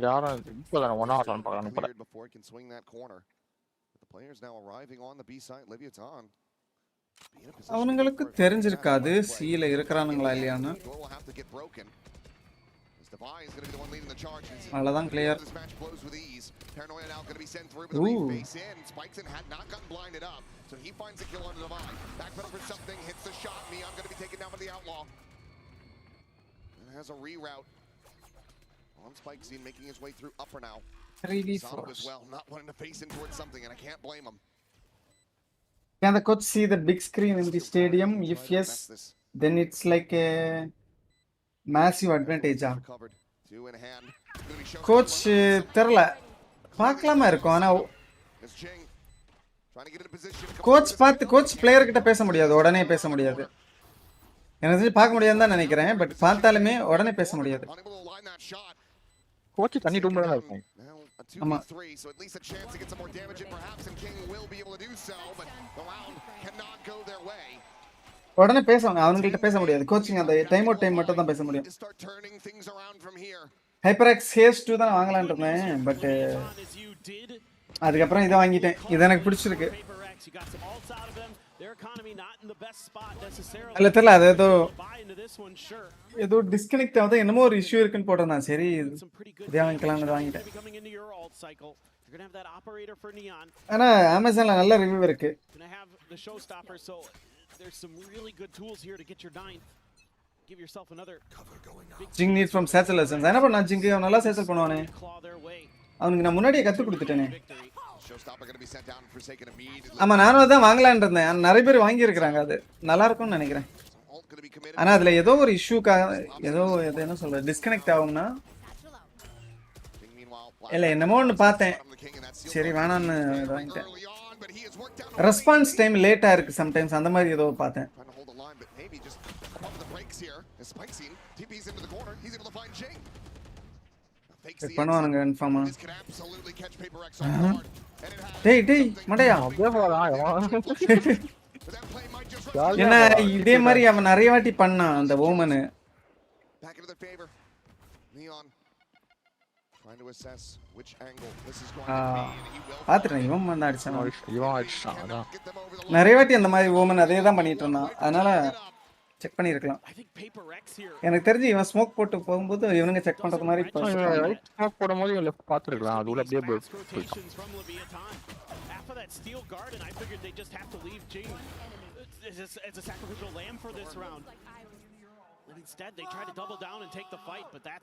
யாரும் இப்போதான் ஒண்ணா ஆடுறான்னு பார்க்கறானு போல. Before he can swing that corner. But the players now arriving on the B side. Leviathan. அவனுங்களுக்கு தெரிஞ்சிருக்காது சீல இருக்கறானுங்களா இல்லையான்னு. அவ்வளவுதான் clear. Paranoia now going to be sent through, but the wave base in. Spikeson had not gotten blinded up, so he finds a kill on the Divine. Backpedal for something, hits the shot. Neon going to be taken down by the Outlaw. And has a reroute on Spikeson, making his way through upper now. 3v4 as well, not wanting to face in towards something, and I can't blame him. Can the coach see the big screen in the stadium? If yes, then it's like a massive advantage. Coach தெரியல பார்க்கலாமா இருக்கும் ஆனா coach பார்த்து coach player கிட்ட பேச முடியாது உடனே பேச முடியாது எனக்கு பார்க்க முடியாதுன்னு தான் நினைக்கிறேன் பட் பார்த்தாலுமே உடனே பேச முடியாது கோச் தண்ணி ரூம்ல தான் இருப்பாங்க ஆமா so at least a chance to get some more damage in perhaps, and King will be able to do so, but the round cannot go their way. உடனே பேசுவாங்க அவங்கள்ட்ட பேச முடியாது கோச்சிங் அந்த டைம் அவுட் டைம் மட்டும் தான் பேச முடியும் ஹைப்பர்-எக்ஸ் ஹேஸ் 2 தான் வாங்கலாம்னு இருந்தேன் பட் அதுக்கப்புறம் இதை வாங்கிட்டேன் இது எனக்கு பிடிச்சிருக்கு இல்ல தெரியல அது ஏதோ டிஸ்கனெக்ட் ஆகுது என்னமோ ஒரு இஷ்யூ இருக்குன்னு போட்டேன் சரி இதே வாங்கிக்கலாம்னு வாங்கிட்டேன் ஆனா அமேசான்ல நல்ல ரிவ்யூ இருக்கு There's some really good tools here to get your ninth. Give yourself another Jing needs from satchel lessons. என்ன பண்ணா ஜிங் அவன் நல்லா சேசல் பண்ணுவானே அவனுக்கு நான் முன்னாடியே கத்து கொடுத்துட்டேனே ஆமா நானும் அதான் வாங்கலாம்னு இருந்தேன் நிறைய பேர் வாங்கி இருக்காங்க அது நல்லா இருக்கும்னு நினைக்கிறேன் ஆனா அதுல ஏதோ ஒரு இஷ்யூக்காக ஏதோ என்ன சொல்ற டிஸ்கனெக்ட் ஆகும்னா இல்ல என்னமோ ஒன்று பார்த்தேன் சரி வேணான்னு வாங்கிட்டேன் ரெஸ்பான்ஸ் டைம் லேட்டா இருக்கு சம்டைம்ஸ் அந்த மாதிரி ஏதோ பார்த்தேன் செக் பண்ணுவானுங்க கன்ஃபார்மா டேய் மண்டையா என்ன இதே மாதிரி அவன் நிறைய வாட்டி பண்ணான் அந்த ஓமனு பாத்துட்டேன் இவன் வந்து அடிச்சான் நிறைய வாட்டி அந்த மாதிரி ஓமன் அதே தான் பண்ணிட்டு இருந்தான் அதனால செக் பண்ணிருக்கலாம் எனக்கு தெரிஞ்சு இவன் ஸ்மோக் போட்டு போகும்போது இவனுங்க செக் பண்றது மாதிரி ஸ்மோக் போடும்போது லெஃப்ட் பாத்துருக்கலாம் அது உள்ள அப்படியே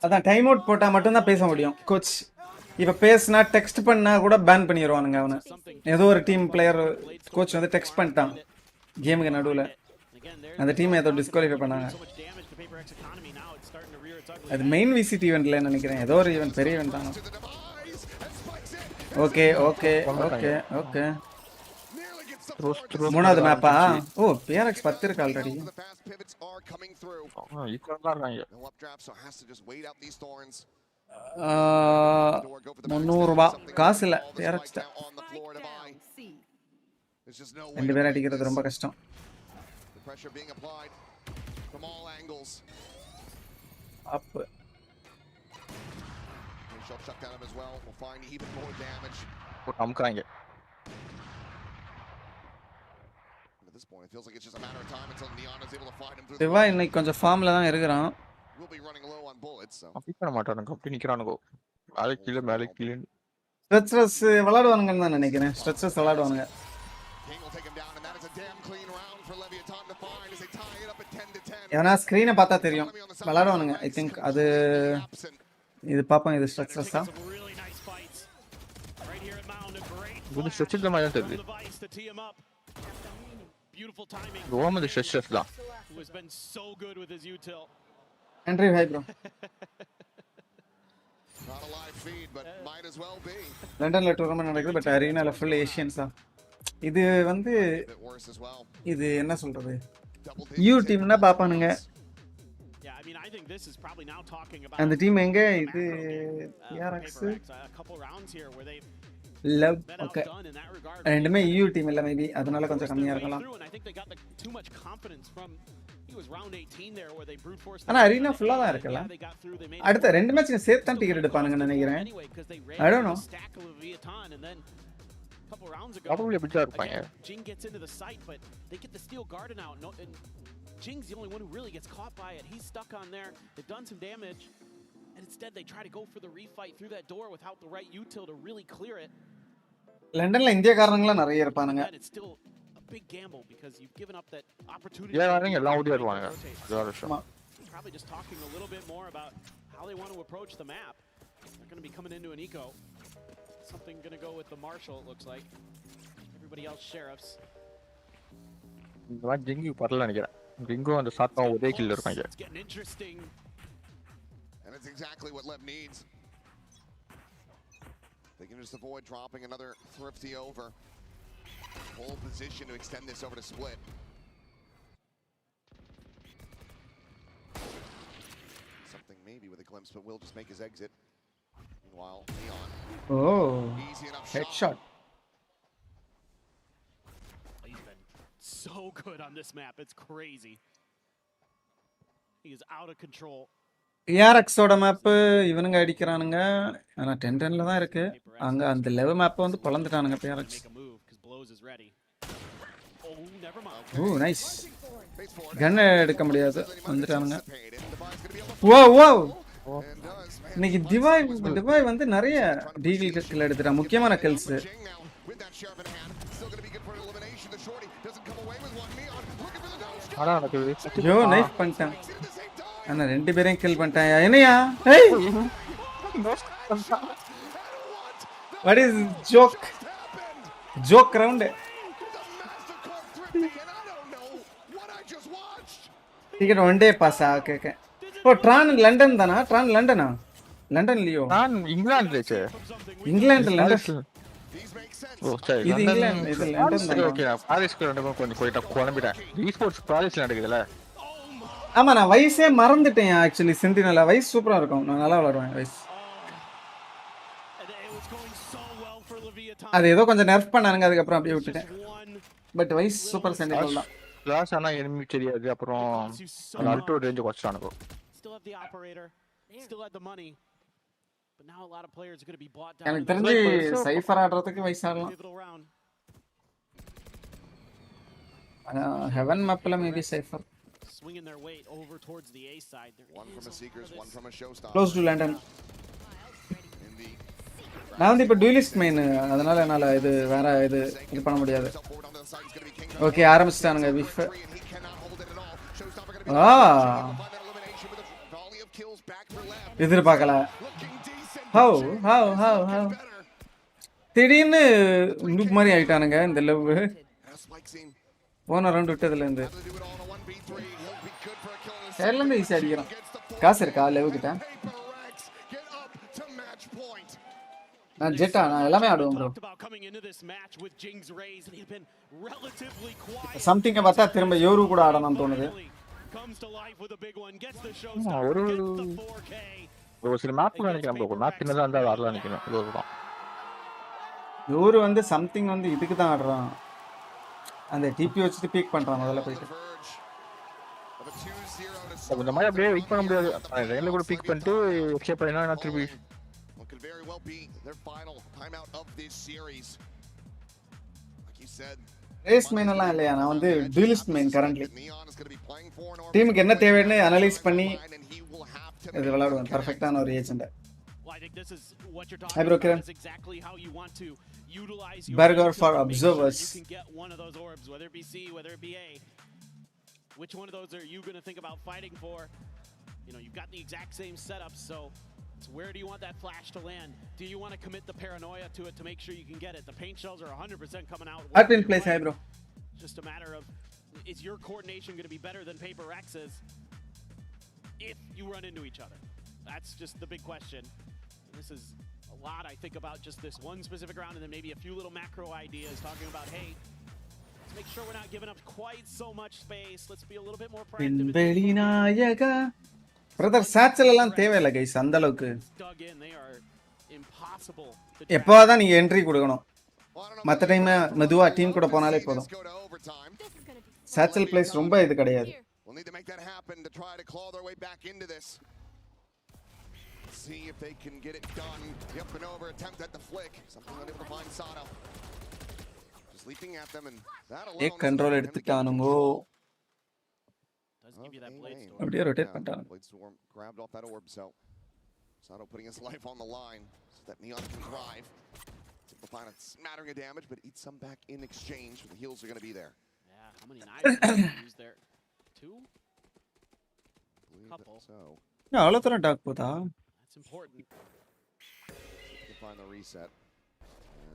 அதான் டைம் அவுட் போட்டா மட்டும் தான் பேச முடியும் கோச் இப்ப பேசினா டெக்ஸ்ட் பண்ணா கூட பேன் பண்ணிடுவானுங்க அவனை ஏதோ ஒரு டீம் பிளேயர் கோச் வந்து டெக்ஸ்ட் பண்ணிட்டான் கேமுக்கு நடுவில் அந்த டீம் ஏதோ டிஸ்குவாலிஃபை பண்ணாங்க அது மெயின் விசிட் ஈவெண்ட்ல நினைக்கிறேன் ஏதோ ஒரு ஈவெண்ட் பெரிய ஈவெண்ட் தான் ஓகே ஓகே ஓகே ஓகே மூணாவது மேப்பா ஓ பிஆர்எக்ஸ் 10 இருக்கு ஆல்ரெடி $300 காசு இல்ல பிஆர்எக்ஸ் 2 பேர் அடிக்கிறது ரொம்ப கஷ்டம் The pressure being applied from all angles. Up. Shot shut down him as well. We'll find even more damage. அமுக்குறாங்க. At this point, it feels like it's just a matter of time until Neon is able to find him through the. Siva இன்னைக்கு கொஞ்சம் ஃபார்ம்ல தான் இருக்கிறான். We'll be running low on bullets, so. Pick பண்ண மாட்டானுங்க. அப்படி நிக்கிறானுங்க. மேலே கீழே. ஸ்ட்ரெச்சர்ஸ் விளையாடுவானுங்கன்னு தான் நினைக்கிறேன். Stretchers விளையாடுவானுங்க. King will take him down, and that is a damn clean round for Leviathan to find as they tie it up at 10-10. ஏன்னா ஸ்க்ரீனை பார்த்தா தெரியும் விளையாடுவானுங்க. ஐ திங்க் அது இது பார்ப்போம். இது ஸ்ட்ரெச்சர்ஸ் தான். இது ஸ்ட்ரெச்சர் மாதிரி தான் தெரியுது. Beautiful timing. ரோம் இது ஸ்ட்ரெச்சர்ஸ் தான். Who has been so good with his util. Henry, hi bro. Not a live feed, but might as well be. லண்டன்ல டூர்னமெண்ட் நடக்குது, பட் அரீனால ஃபுல் ஏஷியன்ஸா. இது வந்து இது என்ன சொல்றது, you டீம்னா பாப்பானுங்க. Yeah, I mean, I think this is probably now talking about அந்த team எங்க இது PRX a couple rounds here where they love. Okay, ரெண்டுமே யூ டீம் இல்ல, மேபி அதனால கொஞ்சம் கம்மியா இருக்கலாம். ஆனா அரீனா ஃபுல்லா தான் இருக்குல்ல. அடுத்த ரெண்டு மேட்ச் சேர்த்து தான் டிக்கெட் எடுப்பானுங்கன்னு நினைக்கிறேன். I don't know. couple rounds ago. Probably a bit again, Jing gets into the site, but they get the steel garden out. No, and Jing's the only one who really gets caught by it. He's stuck on there. They've done some damage, and instead they try to go for the refight through that door without the right util to really clear it. லண்டன்ல இந்தியக்காரங்களா நிறைய இருப்பானுங்க. It's still a big gamble because you've given up that opportunity. Yeah, I think எல்லாம் ஓடி வருவாங்க. Probably just talking a little bit more about how they want to approach the map. They're going to be coming into an eco. Something going to go with the Marshal, it looks like. Everybody else sheriffs. இந்த ஜிங்கி பரல நினைக்கிறேன். ஜிங்கோ அந்த சாத்தா ஒரே கில்ல இருக்காங்க. It's getting interesting. And it's exactly what Lev needs. They can just avoid dropping another thrifty over. Full position to extend this over to split. Something maybe with a glimpse, but will just make his exit. Meanwhile, Neon. Oh, easy enough headshot. He's been so good on this map. It's crazy. He is out of control. PRX ஓட map இவனுங்க அடிக்கறானுங்க. ஆனா 10-10ல தான் இருக்கு. அங்க அந்த level map வந்து பொளந்துட்டானுங்க PRX. ஓ nice. கன் எடுக்க முடியாது வந்துட்டானுங்க. வா இன்னைக்கு டிவாய் வந்து நிறைய டீகில் கில் எடுத்துட்டா, முக்கியமான கில்ஸ். யோ நைஃப் பண்ணிட்டான். ஆனா ரெண்டு பேரையும் கில் பண்ணிட்டாயா? என்னையா? ஏய் what is joke round. Ticket one day பாஸா? Okay okay. ஓ ட்ரான் லண்டன் தானா? ட்ரான் லண்டனா? லண்டன் லியோ நான் இங்கிலாந்து ரேச்சே. England London. ஓ சரி, இது இங்கிலாந்து இது லண்டன் தான். ஓகே, பாரிஸ்க்கு ரெண்டு கொஞ்சம் போய்ட்ட குழம்பிட்டேன். ஈஸ்போர்ட்ஸ் பாரிஸ்ல நடக்குதுல. ஆமா, நான் வயசே மறந்துட்டேன் ஆக்சுவலி. சென்டினல் வயசு சூப்பரா இருக்கும். நான் நல்லா விளையாடுவேன் வயசு. அது ஏதோ கொஞ்சம் நர்ஃப் பண்ணானுங்க, அதுக்கப்புறம் அப்படியே விட்டுட்டேன். பட் வயசு சூப்பர் சென்டினல் தான். கிளாஸ் ஆனா எனிமி தெரியாது. அப்புறம் அல்டோ ரேஞ்ச் குறைச்சானுங்க. Still have the operator, still had the money, but now a lot of players are going to be bought down. எனக்கு தெரிஞ்சு சைஃபர் ஆடுறதுக்கு வயசு ஆடலாம். ஹெவன் மேப்ல maybe cipher. Swinging their weight over towards the A side. One from a Seekers, one from a Showstopper. Close to London. நான் வந்து இப்போ டுயலிஸ்ட் main, அதனால என்னால இது வேற இது பண்ண முடியாது. ஓகே ஆரம்பிச்சிட்டானுங்க. விஃப் எதிர்பார்க்கல. ஹவ் திடீர்னு நூப் மாதிரி ஆயிட்டானுங்க இந்த லவ். போன ரவுண்ட் விட்டதுல இருந்து சேர்ல இருந்து ஈஸி அடிக்கிறான். காசு இருக்கா லவ் கிட்ட? நான் ஜெட்டா, நான் எல்லாமே ஆடுவேன் ப்ரோ. சம்திங் பார்த்தா திரும்ப யோரு கூட ஆடணும்னு தோணுது. ஒரு சில மேப் நினைக்கிறேன் ப்ரோ. மேப் சின்னதா இருந்தா ஆடலாம் நினைக்கிறேன். இதுதான் யோரு வந்து சம்திங் வந்து இதுக்கு தான் ஆடுறான். அந்த டிபி வச்சுட்டு பீக் பண்றான் முதல்ல போயிட்டு. இந்த மாதிரி அப்படியே வெயிட் பண்ண முடியாது. லைன்ல கூட பீக் பண்ணிட்டு எஸ்கேப் பண்ணா திருப்பி What could very well be their final timeout of this series. Like you said, race main எல்லாம் இல்லையா, நான் வந்து டூலிஸ்ட் மெயின் கரண்ட்லி. டீமுக்கு என்ன தேவைன்னு அனலைஸ் பண்ணி இது விளையாடுவேன். பர்ஃபெக்டான ஒரு agent. Well, I think this is what you're Hi, talking bro, about Kiran. is exactly how you want to utilize your Burger orbs for to make sure observers. you can get one of those orbs, whether it be C, whether it be A. Which one of those are you going to think about fighting for? You know, you've got the exact same setup, so where do you want that flash to land? Do you want to commit the paranoia to it to make sure you can get it? The paint shells are 100% coming out. Art in place, hi bro. Just a matter of, is your coordination going to be better than Paper X's if you run into each other? That's just the big question. And this is a lot, I think, about just this one specific round and then maybe a few little macro ideas talking about, hey, let's make sure we're not giving up quite so much space. Let's be a little bit more proactive. விண்வெளி நாயகா brother சாச்சல் எல்லாம் தேவையில்லை guys அந்த அளவுக்கு. Dug in, they are impossible to எப்போதான் நீங்க entry கொடுக்கணும். மற்ற time மெதுவா டீம் கூட போனாலே போதும். சாச்சல் பிளேஸ் ரொம்ப இது கிடையாது. We'll need to make that happen to try to claw their way back into this. See if they can get it done. Up and over, attempt at the flick. Something unable to find Sato. Just leaping at them and that alone. ஏக் control எடுத்துட்டானுங்கோ. Does give you that blade storm. அப்படியே rotate பண்ணிட்டாங்க. Blade storm grabbed off that orb, so Sato putting his life on the line so that Neon can thrive. We'll find a smattering of damage, but eat some back in exchange. The heals are going to be there. Yeah, how many knives did you use there? 2? Couple. So. அவ்வளோ தூரம் talk போதா? That's important. To find the reset.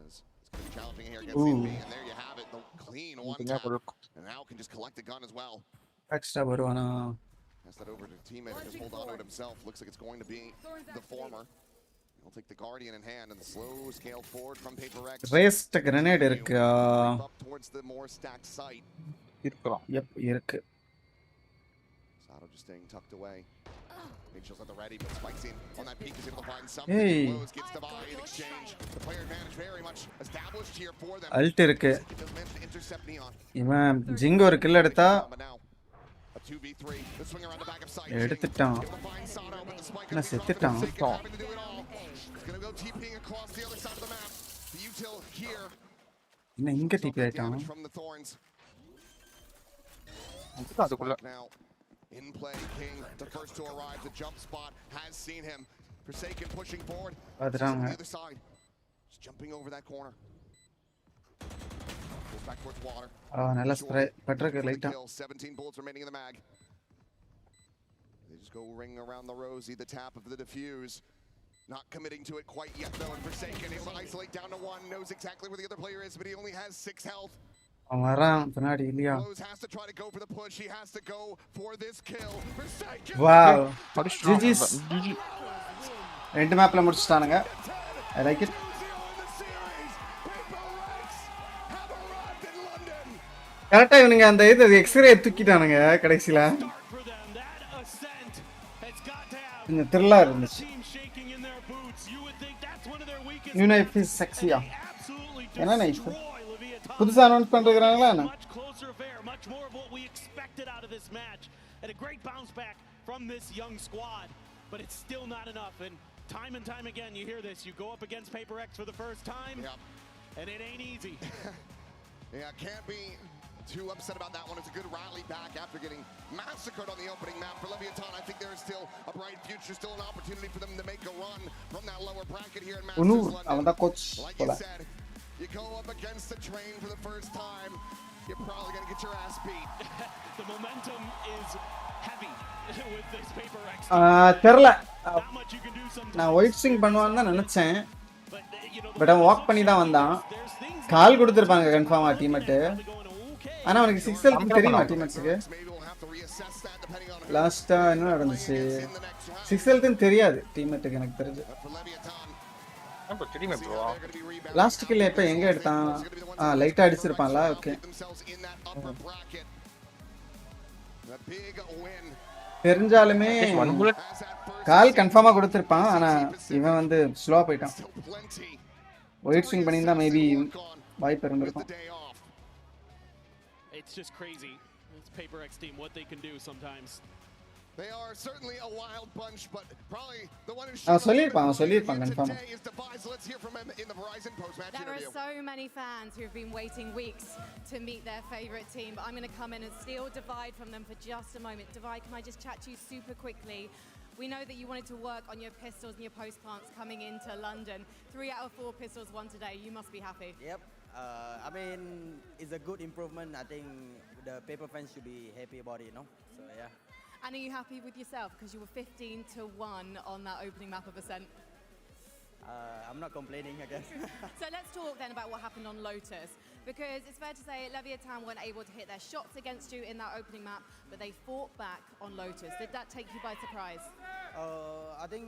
As it's going to be challenging here against CP, and there you have it. The clean one tap. And now can just collect the gun as well. Extra வருவானா? Pass that over to teammate and just hold on to it himself. Looks like it's going to be the former. He'll take the Guardian in hand and the slow scale forward from Paper X. Rest grenade இருக்கா? Up towards the more stacked site. இருக்கலாம். yep இருக்கு. Sato just staying tucked away. Mitchell's at the ready, but spikes in on that peak. Is able to find something. Hey. Blows, gets the buy in exchange. The player advantage very much established here for them. Alt இருக்கு. Does manage to intercept Neon. இவன் ஜிங்கோ ஒரு kill எடுத்தா But now a 2v3. Let's swing around the back of sight. எடுத்துட்டான். Able to find Sato, but the spike நான் செத்துட்டான். having to do it all. He's going to go TPing across the other side of the map. The util here. என்ன இங்க DP ஆயிட்டான்? Damage from the thorns. அதுக்குள்ள Now in play, King, the first to arrive. The jump spot has seen him. Forsaken pushing forward. பாத்துறாங்க. On the other side. Just jumping over that corner. Goes back towards water. நல்ல spray பட்றக்கு லைட்டா. 17 bullets remaining in the mag. They just go ring around the rosy, the tap of the defuse. Not committing to it quite yet though, and Forsaken able to isolate down to one. Knows exactly where the other player is, but he only has 6 health. அவன் வரான் பின்னாடி இல்லையா? Has to try to go for the push. He has to go for this kill. Forsaken. Wow. GG's. ரெண்டு மேப்ல முடிச்சிட்டானுங்க. I like it. கரெக்டா இவனுங்க அந்த இது எக்ஸ்ரே தூக்கிட்டானுங்க கடைசில. இந்த த்ரில்லா இருந்துச்சு. நியூ நைஃப் இஸ் செக்ஸியா. என்ன நைஃப்? புதுசா அனௌன்ஸ் பண்றாங்களா என்ன? Much more of what we expected out of this match, and a great bounce back from this young squad, but it's still not enough. And time again, you hear this. You go up against Paper X for the first time, and it ain't easy. Yeah, can't be too upset about that one. It's a good rally back after getting massacred on the opening map for Leviathan. I think there is still a bright future, still an opportunity for them to make a run from that lower bracket here in Masters London. Like you said, you go up against the train for the first time, you're probably going to get your ass beat. The momentum is heavy with this Paper X. தெரியல. நான் white swing பண்ணுவான்னு தான் நினைச்சேன். But அவன் walk பண்ணி தான் வந்தான். கால் கொடுத்துருப்பாங்க கன்ஃபார்மா டீம்மேட். ஆனா அவனுக்கு 6 ஹெல்த் தெரியுமா டீம்மேட்ஸ்க்கு? லாஸ்டா என்ன நடந்துச்சு? 6 ஹெல்த்னு தெரியாது டீம்மேட்டுக்கு எனக்கு தெரிஞ்சு. தெரியுமே ப்ரோ. லாஸ்ட் கில் எப்ப எங்க எடுத்தான்? லைட்டா அடிச்சிருப்பான்ல. ஓகே. தெரிஞ்சாலுமே கால் கன்ஃபார்மா கொடுத்திருப்பான். ஆனா இவன் வந்து ஸ்லோவா போயிட்டான். ஒயிட் ஸ்விங் பண்ணியிருந்தா மேபி வாய்ப்பு இருந்திருக்கும். It's just crazy. It's Paper X team, what they can do sometimes. They are certainly a wild bunch, but probably the one who சொல்லியிருப்பான் confirm. today is Device. Let's hear from him in the Verizon post-match There interview. are so many fans who have been waiting weeks to meet their favourite team, but I'm going to come in and steal Divide from them for just a moment. Divide, can I just chat to you super quickly? We know that you wanted to work on your pistols and your post plants coming into London. 3 out of 4 pistols won today. You must be happy. Yep. I mean, it's a good improvement. I think the paper fans should be happy about it, So yeah. And are you happy with yourself because you were 15-1 on that opening map of Ascent? I'm not complaining, I guess. So let's talk then about what happened on Lotus, because it's fair to say Leviathan weren't able to hit their shots against you in that opening map, but they fought back on Lotus. Did that take you by surprise? I think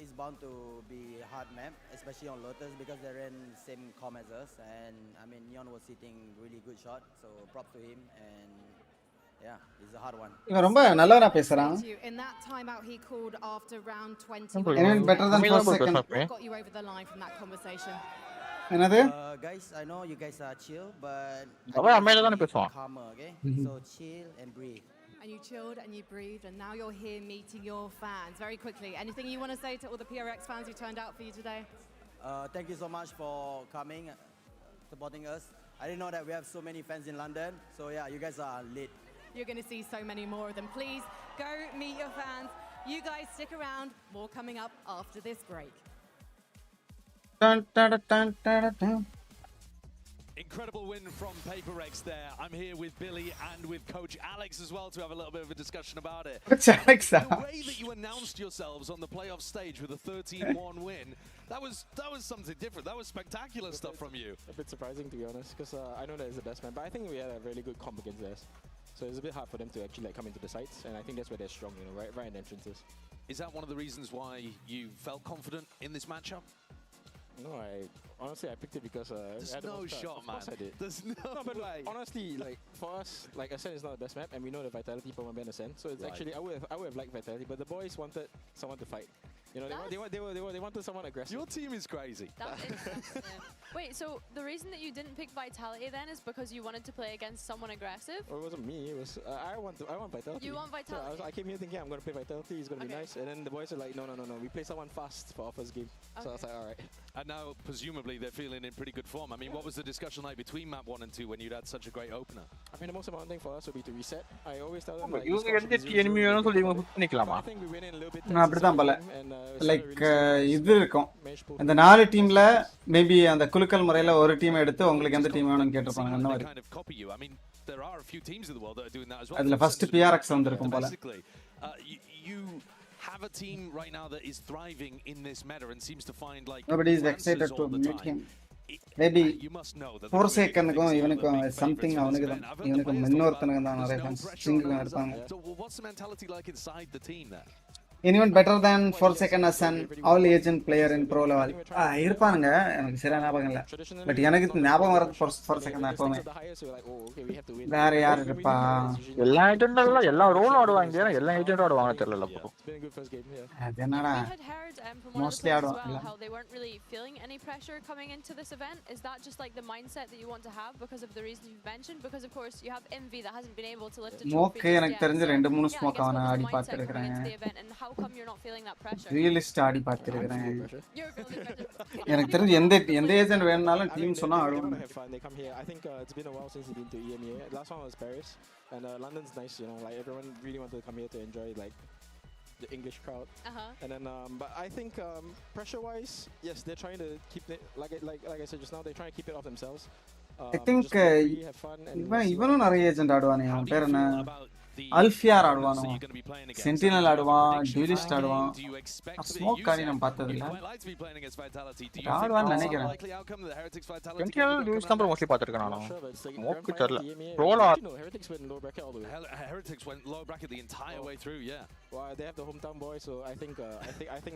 it's bound to be a hard map, especially on Lotus, because they ran same com as us, and I mean Neon was hitting really good shot, so props to him, and yeah, it's a hard one. இவன் ரொம்ப நல்லவனா பேசுறான். In that timeout he called after round 20. Anyone better than 4 seconds? What got you over the line from that conversation? என்னது? Guys, I know you guys are chill, but அவன் அமைதியா தான பேசுவான். calmer, okay? So chill and breathe. And you chilled and you breathed, and now you're here meeting your fans. Very quickly, anything you want to say to all the PRX fans who turned out for you today? Thank you so much for coming, supporting us. I didn't know that we have so many fans in London, so yeah, you guys are lit. You're going to see so many more of them. Please go meet your fans. You guys stick around. More coming up after this break. Dun, dun, dun, dun, dun. Incredible win from Paper X there. I'm here with Billy and with Coach Alex as well to have a little bit of a discussion about it. Coach Alex. The way that you announced yourselves on the playoff stage with a 13-1 win, that was something different. That was spectacular stuff from you. A bit surprising, to be honest, because I know that it's the best man, but I think we had a really good comp against theirs. So it's a bit hard for them to actually come into the sites, and I think that's where they're strong, right in the entrances. Is that one of the reasons why you felt confident in this matchup? No, honestly I picked it because there's I had the no most cards. shot, Of course man. I did. There's no but way. Honestly, like for us, like Ascent is not the best map, and we know the Vitality per 1 ban Ascent. So it's actually I would have liked Vitality, but the boys wanted someone to fight. They wanted someone aggressive. Your team is crazy. That's interesting. Wait, so the reason that you didn't pick Vitality then is because you wanted to play against someone aggressive? Well, it wasn't me. It was I want Vitality. You want Vitality? So I came here thinking I'm going to play Vitality. It's going to be nice. And then the boys are like, no. We play someone fast for our first game. So I was like, all right. And now presumably they're feeling in pretty good form. I mean, what was the discussion like between map 1 and 2 when you'd had such a great opener? I mean, the most important thing for us would be to reset. I always tell them இவங்க எந்த enemy வேணும் சொல்லி இவங்க push பண்ணிக்கலாமா? I think we went in a little bit. அப்படிதான் போல. Like இது இருக்கும். இந்த 4 டீம்ல மேபி அந்த குலுக்கல் முறையில ஒரு டீம் எடுத்து உங்களுக்கு எந்த டீம் வேணும்னு கேட்டிருப்பாங்க அந்த மாதிரி. There are a few teams in the world that are doing that as well. அதுல ஃபர்ஸ்ட் PRX வந்திருக்கும் போல. You have a team right now that is thriving in this meta and seems to find like nobody is excited to meet him. Maybe 4 செகண்ட்க்கும் இவனுக்கும் something அவனுக்கு தான் இவனுக்கு இன்னொருத்தனுக்கு தான் நிறைய ஃபேன்ஸ் சிங்குக்கு இருப்பாங்க. So what's the mentality like inside the team there? Anyone better than 4 second as an all agent player in pro level? இருப்பானுங்க எனக்கு சரியா ஞாபகம் இல்ல. பட் எனக்கு ஞாபகம் வரது 4 second தான் எப்பவுமே. வேற யார் இருப்பா? எல்லா ஏஜென்ட்லாம் எல்லா ரோலும் ஆடுவாங்க. எல்லா ஏஜென்ட்டும் ஆடுவாங்க தெரியல ப்ரோ. அது என்னடா? Mostly ஆடுவாங்க. How they weren't really feeling any pressure coming into this event. Is that just like the mindset that you want to have because of the reason you've mentioned? Because of course you have Envy that hasn't been able to lift a trophy. Smoke எனக்கு தெரிஞ்ச 2-3 smoke அவன ஆடி பார்த்திருக்கேன். How come you're not feeling that pressure? Realist ஆடி பார்த்திருக்கேன். எனக்கு தெரிஞ்ச எந்த agent வேணும்னாலும் team சொன்னா ஆடுவாங்க. They come here. I think it's been a while since we've been to EMEA. Last one was Paris, and London's nice. Like everyone really wanted to come here to enjoy like the English crowd. And then, but I think pressure-wise, yes, they're trying to keep it like I said just now. They're trying to keep it off themselves. I think இவனும் நிறைய agent ஆடுவானே. அவன் பேர் என்ன? அல்ஃபியார் ஆடுவானோ, sentinel ஆடுவான், டியூலிஸ்ட் ஆடுவான். Smoke காடி நான் பார்த்தது இல்ல. ஆடுவான்னு நினைக்கிறேன். சென்டினல் டியூலிஸ்ட் தான் மோஸ்ட்லி பார்த்திருக்கேன் நான். ஸ்மோக் தெரியல. ரோலா Heretics went low bracket all the way. Heretics went low bracket the entire way through, yeah. Well, they have the hometown boy, so I think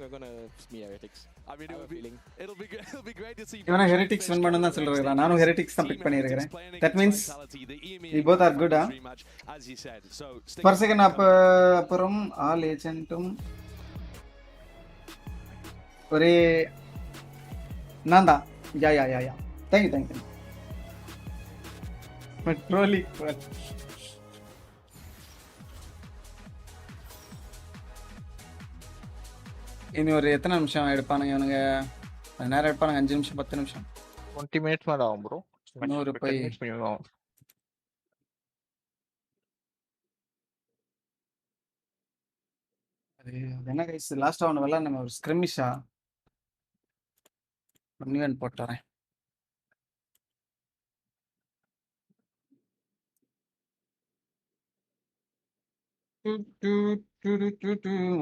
we're going to meet Heretics. I mean, it'll be great to see. இவனா ஹெரிட்டிக்ஸ் win பண்ணனும் தான் சொல்றாங்க. நானும் ஹெரிட்டிக்ஸ் தான் big பண்ணியிருக்கேன். That means we both are good, as you said. So per second அப்புறம் all ஏஜென்ட்டும் ஒரே நான்தா. யா. Thank you. But trolley இனி ஒரு எத்தனை நிமிஷம் எடுப்பானுங்க இவனுங்க? கொஞ்ச நேரம் எடுப்பானுங்க, 5 நிமிஷம் 10 நிமிஷம். 20 minutes மேல ஆகும் ப்ரோ. இன்னொரு 10 போய் minutes minimum ஆகும். அது என்ன கைஸ், லாஸ்ட்டாக ஒன்று வரல, நம்ம ஒரு ஸ்க்ரிம்மிஷா ஒன் போட்டு வரேன்.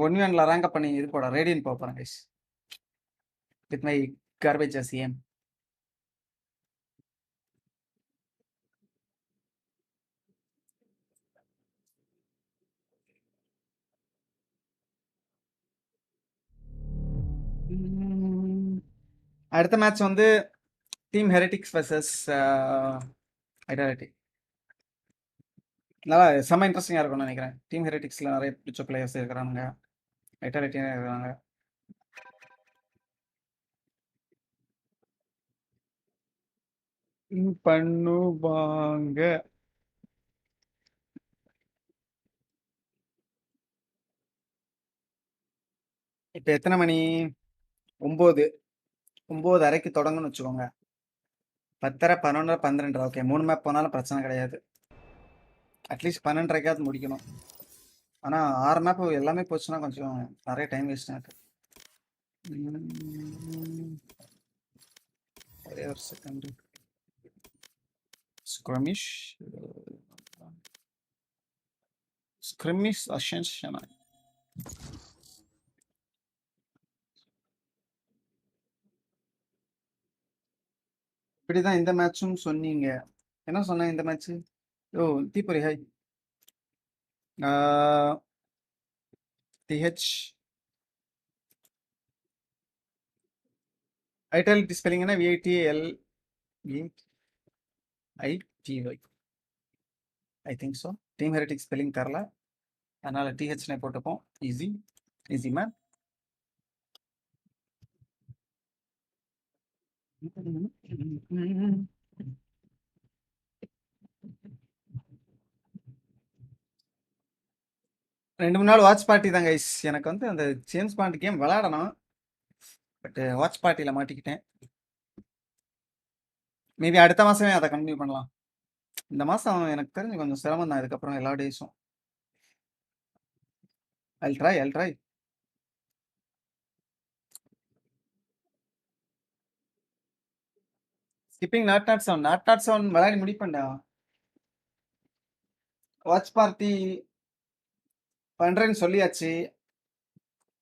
ஒன் ரேங்க் பண்ணி இது போட ரேடியன் போக போகிறேன் guys with my garbage CM. அடுத்த மேட்ச் வந்து டீம் ஹெரிட்டிக்ஸ் வர்சஸ் ஐடாலிட்டி. நல்லா செம்ம இன்ட்ரெஸ்டிங்காக இருக்கும்னு நினைக்கிறேன். டீம் ஹெரிட்டிக்ஸில் நிறைய பிடிச்ச பிளேயர்ஸ் இருக்கிறாங்க, ஐடாலிட்டியும் இருக்கிறாங்க. பண்ணுவாங்க. இப்போ எத்தனை மணி? 9, 9:30க்கு தொடங்குன்னு வச்சுக்கோங்க. 10:30, 11, 12. ஓகே, 3 மேப் போனாலும் பிரச்சனை கிடையாது. அட்லீஸ்ட் 12:30க்காவது முடிக்கணும். ஆனால் 6 மேப் எல்லாமே போச்சுன்னா கொஞ்சம் நிறைய டைம் வேஸ்ட் ஆகுது. ஒரே ஒரு செகண்ட். ஸ்க்ரிமிஷ் அசென்ஷன். இப்படிதான் இந்த மேட்சும் சொன்னீங்க. என்ன சொன்னேன் இந்த மேட்ச்? ஓ, தீபுரி ஹாய். டிஹெச் ஐட்டாலிட்டி ஸ்பெல்லிங்னா VITAL ITY I think so. Team Heretic spelling தரல, அதனால டிஹெச்னே போட்டுப்போம். Easy easy man. ரெண்டு மூணு நாள் வாட்ச் பார்ட்டி தான் கைஸ். எனக்கு வந்து அந்த ஜேம்ஸ் பாண்ட் கேம் விளையாடணும், பட் வாட்ச் பார்ட்டியில் மாட்டிக்கிட்டேன். மேபி அடுத்த மாதமே அதை கண்டினியூ பண்ணலாம். இந்த மாதம் எனக்கு தெரிஞ்சு கொஞ்சம் சிரமம் தான், இதுக்கப்புறம் எல்லா டேஸும். I'll try. ஸ்கிப்பிங் நாட் 7 விளையாடி முடிப்பேன்டா. வாட்ச் பார்ட்டி பண்ணுறேன்னு சொல்லியாச்சு,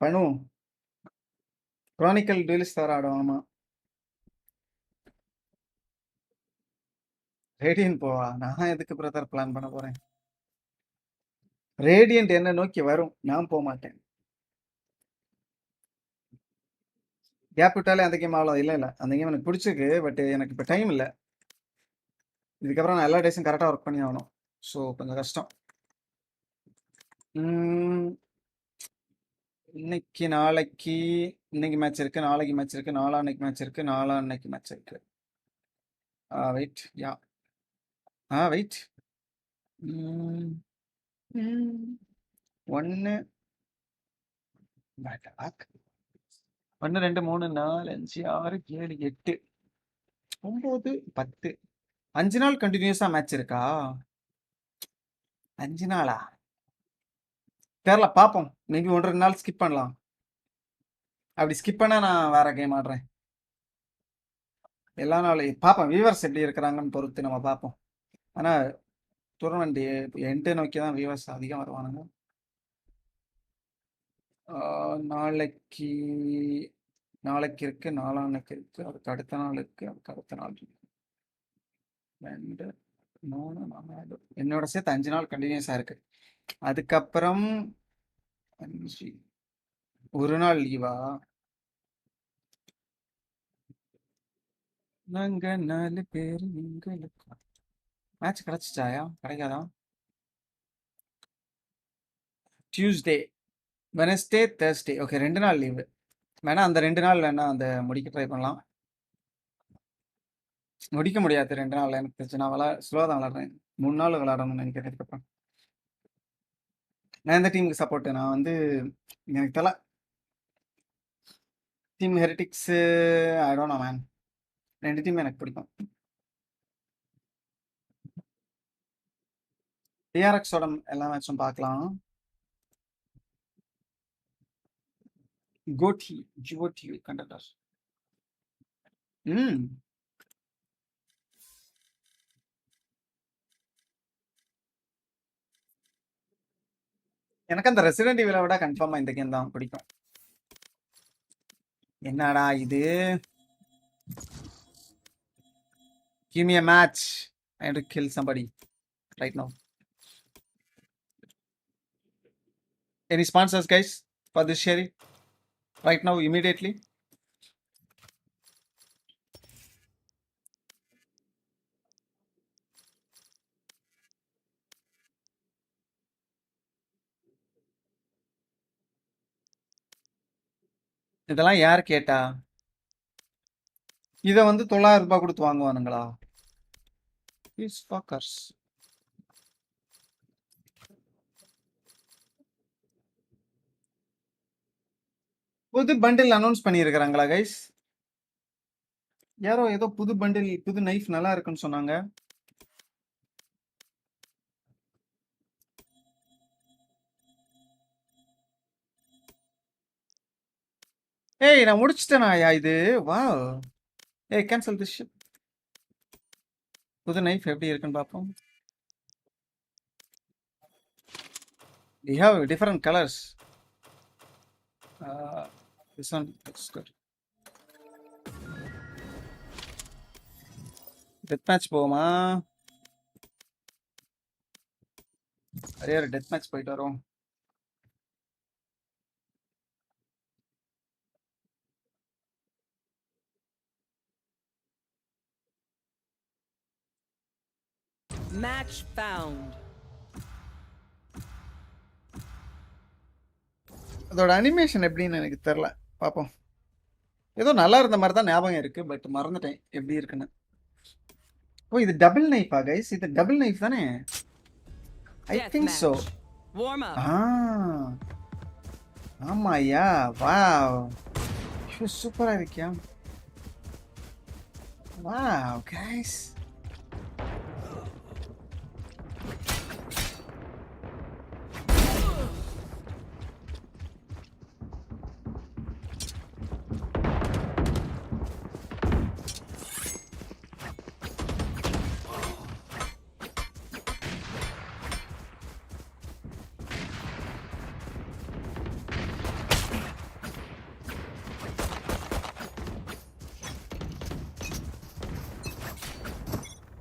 பண்ணுவோம். குரானிக்கல் டூலிஸ்ட் தவிர ஆடும். ஆமாம், ரேடியன்ட் போவா? நான் எதுக்கு பிரதர் பிளான் பண்ண போகிறேன்? ரேடியன்ட் என்ன நோக்கி வரும், நான் போக மாட்டேன். கேப் விட்டாலே அந்த கேம் ஆகலாம். இல்லை அந்த கேம் எனக்கு பிடிச்சிருக்கு, பட் எனக்கு இப்போ டைம் இல்லை. இதுக்கப்புறம் நான் எல்லா டேஸும் கரெக்டாக ஒர்க் பண்ணி ஆகணும், ஸோ கொஞ்சம் கஷ்டம். இன்னைக்கு மேட்ச் இருக்கு, நாளைக்கு மேட்ச் இருக்கு, நாளான்னைக்கு மேட்ச் இருக்கு, நாளான்னைக்கு மேட்ச் இருக்கு. Wait wait. 1 1 2 3 4 5 6 7 8 9 10 5 நாள் கண்டினியூஸா மேட்ச் இருக்கா? 5 நாளா? தெரியல, பார்ப்போம். மேபி 1-2 நாள் ஸ்கிப் பண்ணலாம். அப்படி ஸ்கிப் பண்ணா நான் வேற கேம் ஆடுறேன். எல்லா நாளையும் பார்ப்போம், வியூவர்ஸ் எப்படி இருக்கிறாங்கன்னு பொறுத்து நம்ம பார்ப்போம். ஆனால் டூர்னமெண்ட் என்ட்டு நோக்கி தான் வியூவர்ஸ் அதிகம் வருவானுங்க. நாளைக்கு இருக்கு, நாளான்னைக்கு இருக்கு, அதுக்கு அடுத்த நாள் இருக்கு, அதுக்கு அடுத்த நாள் இருக்கு. 2 3 4 என்னோட சேர்த்து 5 நாள் கண்டினியூஸாக இருக்கு. அதுக்கப்புறம் 5 ஒரு நாள் லீவா? நாங்க 4 பேர் உங்களுக்கு மேட்ச் கிடைச்சிச்சாயா? கிடைக்காதா? Tuesday, Wednesday, Thursday. ஓகே, 2 நாள் லீவு. வேணா அந்த 2 நாள் வேணா அந்த முடிக்க ட்ரை பண்ணலாம். முடிக்க முடியாது 2 நாள் எனக்கு தெரிஞ்சு. நான் ஸ்லோவாக தான் விளாட்றேன். 3 நாள் விளாடணும்னு நினைக்கிறேன். இதுக்கப்புறம் நான் எந்த டீமுக்கு சப்போர்ட்டு? நான் வந்து எனக்கு தெரியல, team Heretics I don't know man. ரெண்டு டீம் எனக்கு பிடிக்கும். டிஆர்எக்ஸோட எல்லா மேட்சும் பார்க்கலாம். கோட்டி ஜிஓடி கண்டக்டர். எனக்கு அந்த ரெசிடென்ட் ஈவிலை விட கன்ஃபார்மா இந்த கேம் தான் பிடிக்கும். என்னடா இது? Give me a match. I have to kill somebody right now. Any sponsors, guys, for this sharing? Right now, immediately. இதெல்லாம் யார் கேட்டா? இதை வந்து 900 ரூபாய் கொடுத்து வாங்குவானுங்களா? These fuckers. புது பண்டில் அனௌன்ஸ் பண்ணியிருக்கிறாங்களா கைஸ்? யாரோ ஏதோ புது பண்டில் புது நைஃப் நல்லா இருக்குன்னு சொன்னாங்க. ஏய் நான் முடிச்சிட்டேனாயா இது? வாவ். ஏய் கேன்சல் திஸ் ஷிட். புது நைஃப் எப்படி இருக்குன்னு பார்ப்போம். We have different colors. This one looks good. Death match போவோமா? அரே டெத் மேட்ச் போயிட்டு வரோம். Match found. அதோட அனிமேஷன் எப்படின்னு எனக்கு தெரியல. பார்ப்போம். ஏதோ நல்லா இருந்த மாதிரி தான் ஞாபகம் இருக்கு, பட் மறந்துட்டேன் எப்படி இருக்குன்னு. ஓ இது டபுள் நைஃபா கைஸ்? இது டபுள் நைஃப் தானே? I think so. Warm up. ஆமாயா. வாவ். சூப்பரா இருக்கியா? Wow guys.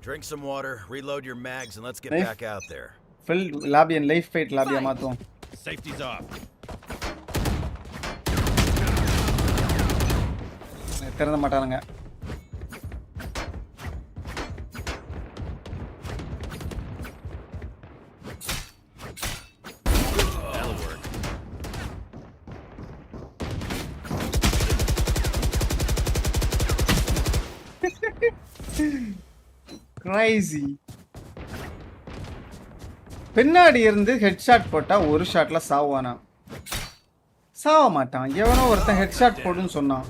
Drink some water, reload your mags, and let's get back out there. Full lobby and life fight lobby மாத்துவோம். Safety's off. திறந்த மாட்டானுங்க. That'll work. Crazy. பின்னாடி இருந்து headshot போட்டா ஒரு ஷாட்ல சாவானா? சாவ மாட்டான். எவனோ ஒருத்தன் ஹெட்ஷாட் போடுன்னு சொன்னான்.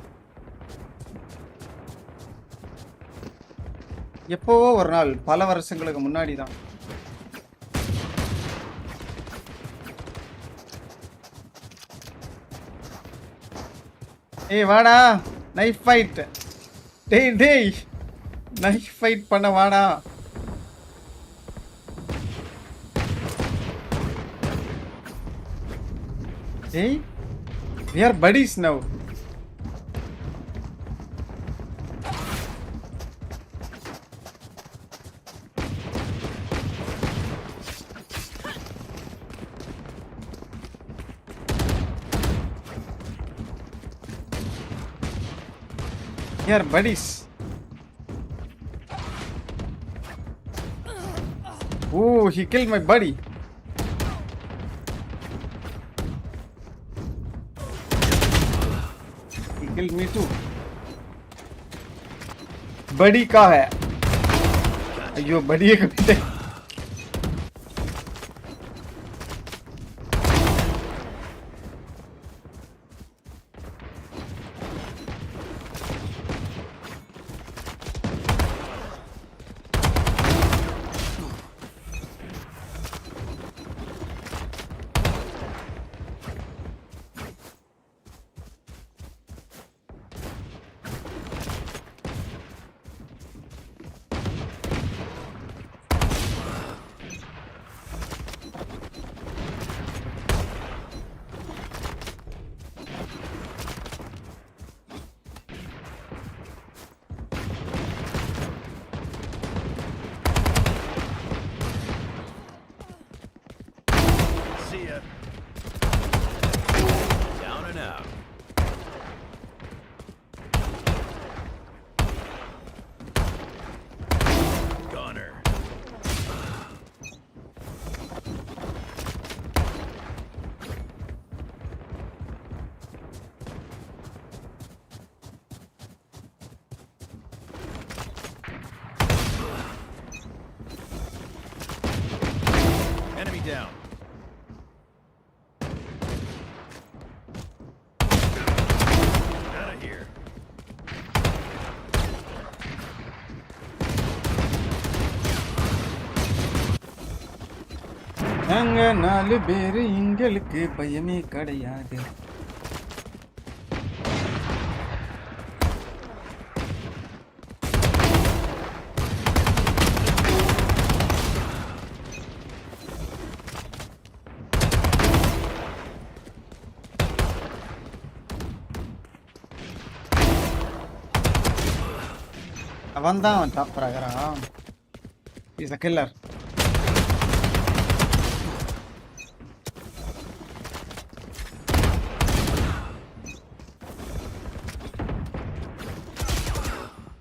எப்போவோ ஒரு நாள், பல வருஷங்களுக்கு முன்னாடி தான். ஏய் வாடா, நைஃப் ஃபைட். டேய் நைஃப் ஃபைட் பண்ண வாடா. Hey, we are buddies now. We are buddies. Oh, he killed my buddy. Killed me too. बड़ी का है? अयो बड़ी है कभी तक. நாங்க 4 பேரு எங்களுக்கு பயமே கிடையாது. அவன் தான் டாப் ஆகிறான். Is a killer.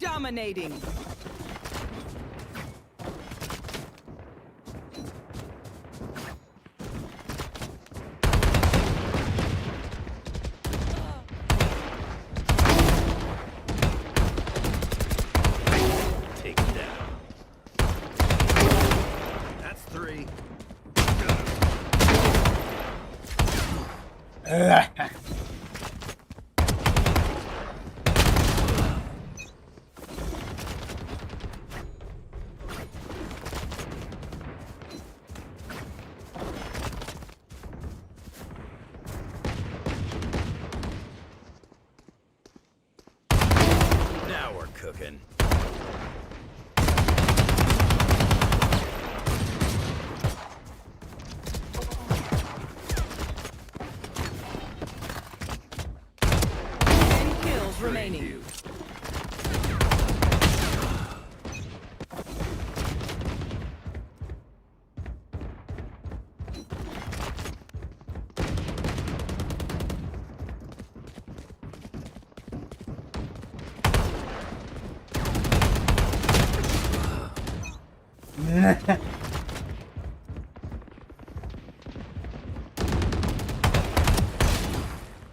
Dominating. Take it down. That's 3. Now we're cooking. Kills remaining.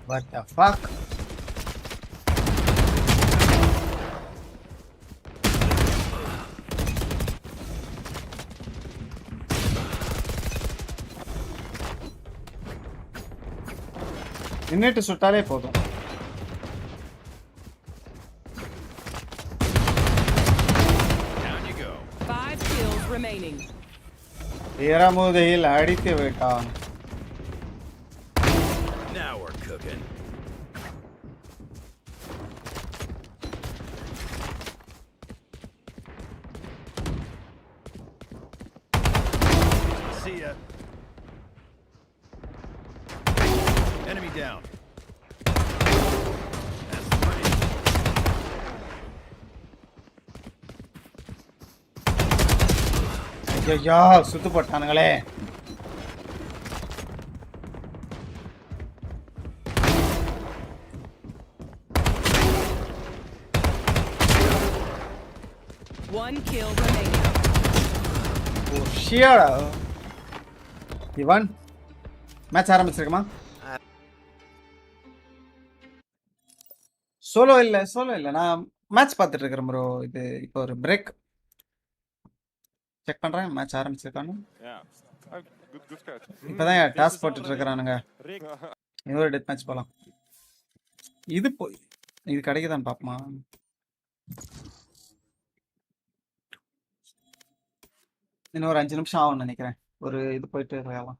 What the fuck? நின்னுட்டு சுட்டாலே போதும். Down you go. 5 kills remaining. ஈரமுதையில் அடித்து விட்டான். Now we're cooking. See ya. Enemy down. That's 3. ஐயோ சுத்து போட்டானுங்களே. One kill remaining. ஓ ஷியடா. இவன் match ஆரம்பிச்சிருக்குமா? Solo இல்ல நான் match பார்த்துட்டு இருக்கிறேன் ப்ரோ. இது இப்போ ஒரு பிரேக் செக் பண்றேன் மேட்ச் ஆரம்பிச்சிருக்கானு. இப்பதான் டாஸ்க் போட்டுட்டு இருக்கிறானுங்க. இன்னொரு டெத் மேட்ச் போலாம். இது கிடைக்குதான்னு பாப்போமா? இன்னும் ஒரு 5 நிமிஷம் ஆகும்னு நினைக்கிறேன். ஒரு இது போயிட்டு விளையாடலாம்.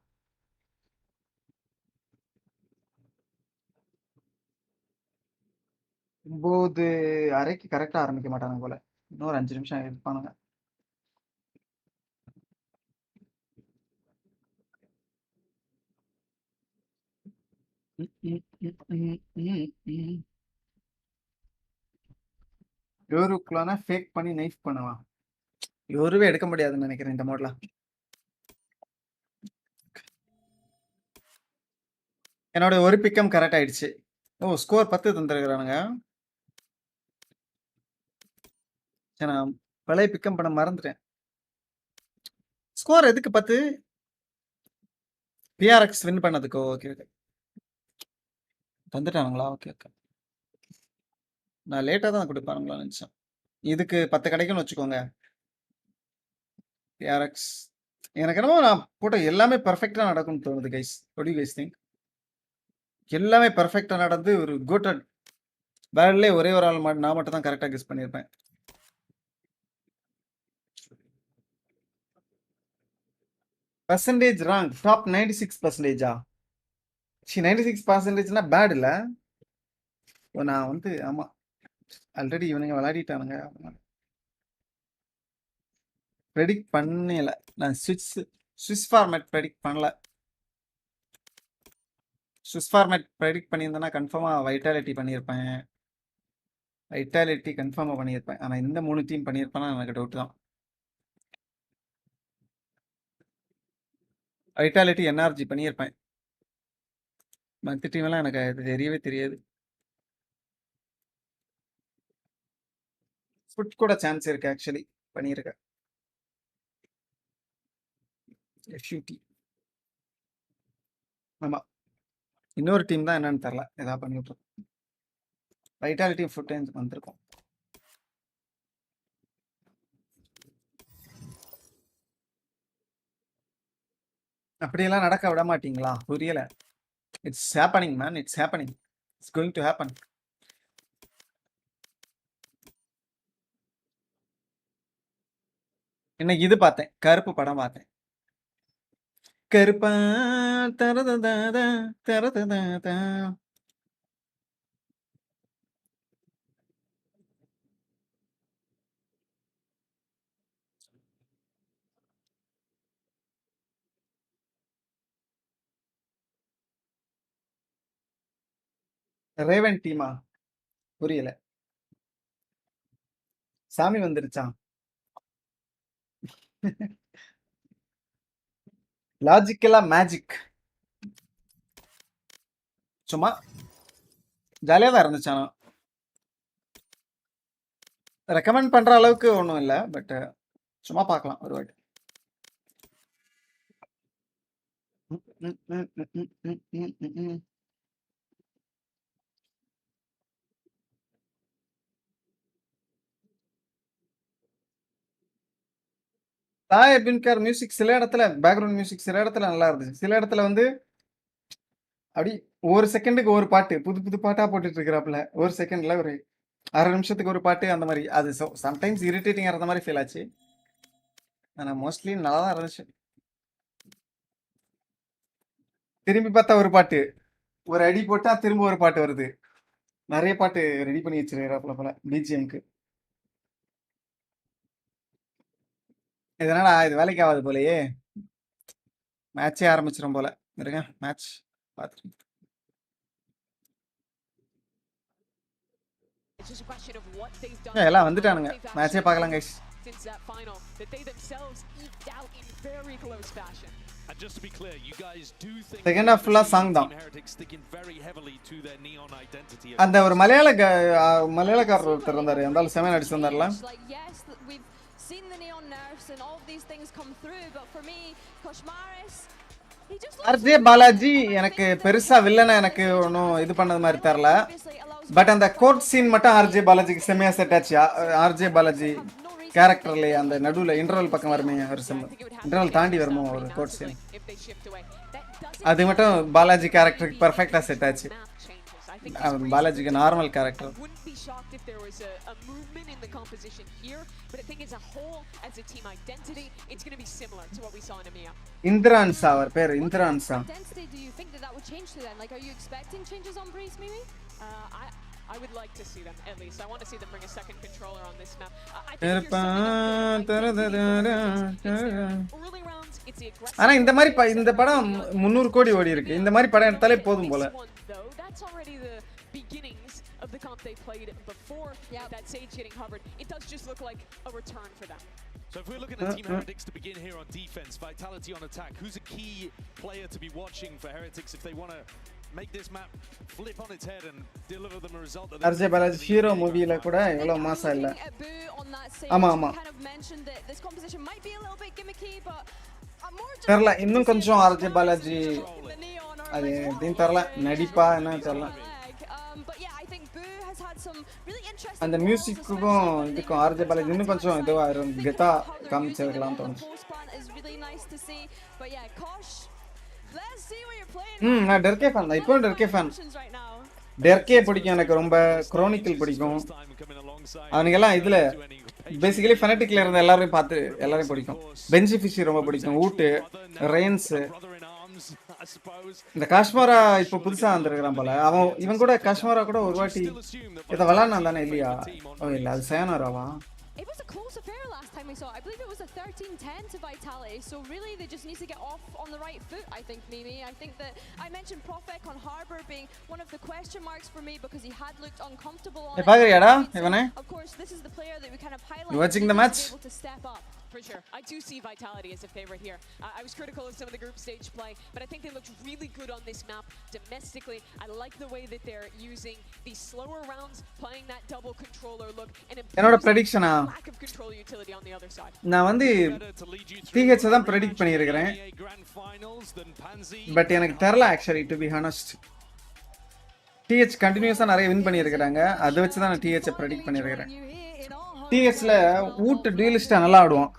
ஒன்பது அரைக்கு கரெக்டா ஆரம்பிக்க மாட்டாங்க போல. இன்னொரு 5 நிமிஷம் இருப்பானுங்க. யோருக்குள்ளானா ஃபேக் பண்ணி நைஃப் பண்ணலாம். யோருவே எடுக்க முடியாதுன்னு நினைக்கிறேன் இந்த மோட்ல. என்னோட ஒரு பிக்கம் கரெக்ட் ஆயிடுச்சு. ஓ ஸ்கோர் 10 தந்துருக்குறானுங்க. சரி நான் பழைய பிக்கம் பண்ண மறந்துட்டேன். ஸ்கோர் எதுக்கு 10? பிஆர்எக்ஸ் வின் பண்ணதுக்கோ? ஓகே ஓகே தந்துட்டானுங்களா? ஓகே ஓகே நான் லேட்டாக தான் கொடுப்பானுங்களா நினச்சேன். இதுக்கு 10 கிடைக்கும்னு வச்சுக்கோங்க. பிஆர்எக்ஸ் எனக்கு என்னமோ நான் போட்ட எல்லாமே பர்ஃபெக்டாக நடக்கும்னு தோணுது guys. what do you guys think? எல்லாமே பர்ஃபெக்டாக நடந்து ஒரு கோட்டட் பேட்லேயே ஒரே ஒரு ஆள் நான் மட்டும் தான் கரெக்டாக கெஸ் பண்ணியிருப்பேன். Percentage wrong top 96%. சி 96%னா பேட் இல்லை. நான் வந்து ஆமாம் ஆல்ரெடி இவனுங்க விளையாடிட்டானுங்க. ப்ரெடிக்ட் பண்ணல. நான் ஸ்விஸ் ஃபார்மேட் ப்ரெடிக்ட் பண்ணல. ஸ்விஸ் ஃபார்மேட் ப்ரெடிக்ட் பண்ணியிருந்தேன்னா கன்ஃபார்மாக வைட்டாலிட்டி பண்ணியிருப்பேன். வைட்டாலிட்டி கன்ஃபார்மாக பண்ணியிருப்பேன். ஆனால் இந்த 3 டீம் பண்ணியிருப்பேன்னா எனக்கு டவுட் தான். வைட்டாலிட்டி என்ஆர்ஜி பண்ணியிருப்பேன். மற்ற டீமெல்லாம் எனக்கு அது தெரியவே தெரியாது. ஃபுட் கூட சான்ஸ் இருக்கு ஆக்சுவலி பண்ணியிருக்கேன். எஃப்யூடி ஆமாம் இன்னொரு டீம் தான் என்னன்னு தெரில ஏதாவது பண்ணிவிட்ருக்கோம். வைட்டாலிட்டி ஃபுட் வந்திருக்கும். அப்படியெல்லாம் நடக்க விட மாட்டீங்களா? புரியல. It's happening man, it's happening, it's going to happen. இன்னைக்கு இது பார்த்தேன், கருப்பு படம் பார்த்தேன். கருப்பா தரததாத தரததாதா. ரேவன் டீமா? புரியல. சாமி வந்துருச்சான். லாஜிக்கலா மேஜிக். சும்மா ஜாலியாக தான் இருந்துச்சு. ஆனால் ரெக்கமெண்ட் பண்ணுற அளவுக்கு ஒன்றும் இல்லை, பட் சும்மா பார்க்கலாம் ஒரு வாட்டி. தாய் பின்கார் மியூசிக் சில இடத்துல பேக்ரவுண்ட் மியூசிக் சில இடத்துல நல்லா இருந்துச்சு. சில இடத்துல வந்து அப்படி ஒரு செகண்டுக்கு ஒரு பாட்டு புது புது பாட்டாக போட்டுட்டு இருக்கிறாப்புல. ஒரு செகண்ட்ல ஒரு அரை நிமிஷத்துக்கு ஒரு பாட்டு அந்த மாதிரி. அது சம்டைம்ஸ் இரிட்டேட்டிங் இருந்த மாதிரி ஃபீல் ஆச்சு. ஆனால் மோஸ்ட்லி நல்லா தான் இருந்துச்சு. திரும்பி பார்த்தா ஒரு பாட்டு, ஒரு அடி போட்டால் திரும்ப ஒரு பாட்டு வருது. நிறைய பாட்டு ரெடி பண்ணி வச்சிருக்கிறாப்புல போல பிஜிஎம்க்கு. இதனால இது வேலைக்கு ஆகாது போலயே. மேட்சே ஆரம்பிச்சிடும் போல. இருங்க மேட்ச் பார்த்துட்டு. எல்லாம் வந்துட்டானுங்க, மேட்சே பார்க்கலாம் கைஸ். செகண்ட் ஹாஃப் ஃபுல்லா சாங் தான். அந்த ஒரு மலையாளக்காரர் ஒருத்தர் இருந்தாரு, அந்த ஆள் செமையா நடிச்சு வந்தார்ல. Seen the neon nerfs and all of these things come through, but for me, Koshmaris, he just RJ Balaji எனக்கு பெருசா வில்லனா எனக்கு ஒன்றும் இது பண்ணது மாதிரி தெரியல. பட் அந்த கோர்ட் சீன் மட்டும் ஆர்ஜே பாலாஜிக்கு செம்மையா செட் ஆச்சு. ஆர்ஜே பாலாஜி கேரக்டர்லேயே அந்த நடுவில் இன்டர்வல் பக்கம் வருமே, ஒரு இன்டர்வல் தாண்டி வருமோ ஒரு கோர்ட் சீன், அது மட்டும் பாலாஜி கேரக்டருக்கு பர்ஃபெக்டா செட் ஆச்சு. பாலாஜிக்கு normal character. Shocked if there was a movement in the composition here, but I think as a whole, as a team identity, it's going to be similar to what we saw in EMEA. இந்திரான்சா அவர் பேர், இந்திரான்சா. Identity, do you think that would change to them? Like, are you expecting changes on Breeze maybe? I would like to see them at least. I want to see them bring a second controller on this map. I think early rounds, it's the aggressive. ஆனா இந்த மாதிரி இந்த படம் 300 கோடி ஓடி இருக்கு. இந்த மாதிரி படம் எடுத்தாலே போதும் போல. That's already the beginnings of the comp they played before that Sage getting hovered. It does just look like a return for them. So if we're looking at Team Heretics to begin here on defense, Vitality on attack, who's a key player to be watching for Heretics if they want to make this map flip on its head and deliver them a result that RJ Balaji hero மூவில கூட இவ்வளவு மாசா இல்ல. ஆமா ஆமா தெரியல, இன்னும் கொஞ்சம் ஆர்ஜே பாலாஜி அது எப்படின்னு தெரியல, நடிப்பா என்ன தெரியல. அந்த மியூசிக்குக்கும் இதுக்கும் ஆர்ஜே பாலாஜி இன்னும் கொஞ்சம் இதுவா கெத்தா காமிச்சிருக்கலாம் தோணுச்சு. நான் டெர்கே ஃபேன் தான், இப்போ டெர்கே ஃபேன். டெர்கே பிடிக்கும் எனக்கு ரொம்ப, குரோனிக்கல் பிடிக்கும். அவனுக்கெல்லாம் இதுல பேசிக்கலி ஃபெனட்டிக்ல இருந்த எல்லாரையும் பார்த்து எல்லாரையும் பிடிக்கும். பெஞ்சி ஃபிஷி ரொம்ப பிடிக்கும். ஊட்டு, ரெயின்ஸ், இந்த காஷ்மீரா இப்போ புதுசா வந்திருக்கிறான் போல. இவன் கூட காஷ்மீரா கூட ஒரு வாட்டி இதை விளாட்னா தானே இல்லையா? ஓ இல்லை, அது சயனராவா? It was a close affair last time we saw it. I believe it was a 13-10 to Vitality, so really they just need to get off on the right foot, I think, Mimi. I think that I mentioned Profek on Harbour being one of the question marks for me because he had looked uncomfortable on it. Of course, this is the player that we kind of highlighted. You watching the match? Able to step up. For sure. I do see Vitality as a favorite here. I was critical of some of the group stage play, but I think they looked really good on this map domestically. I like the way that they're using these slower rounds, playing that double controller look, and என்னோட prediction lack of control utility on the other side. நான் வந்து TH தான் predict பண்ணியிருக்கிறேன். But எனக்கு தெரியல actually, to be honest. TH கண்டினியூஸா நிறைய win பண்ணியிருக்கிறாங்க. அதை வச்சு தான் நான் TH predict பண்ணியிருக்கிறேன். THல ஊட்டு டீலிஸ்டா நல்லா ஆடுவான்.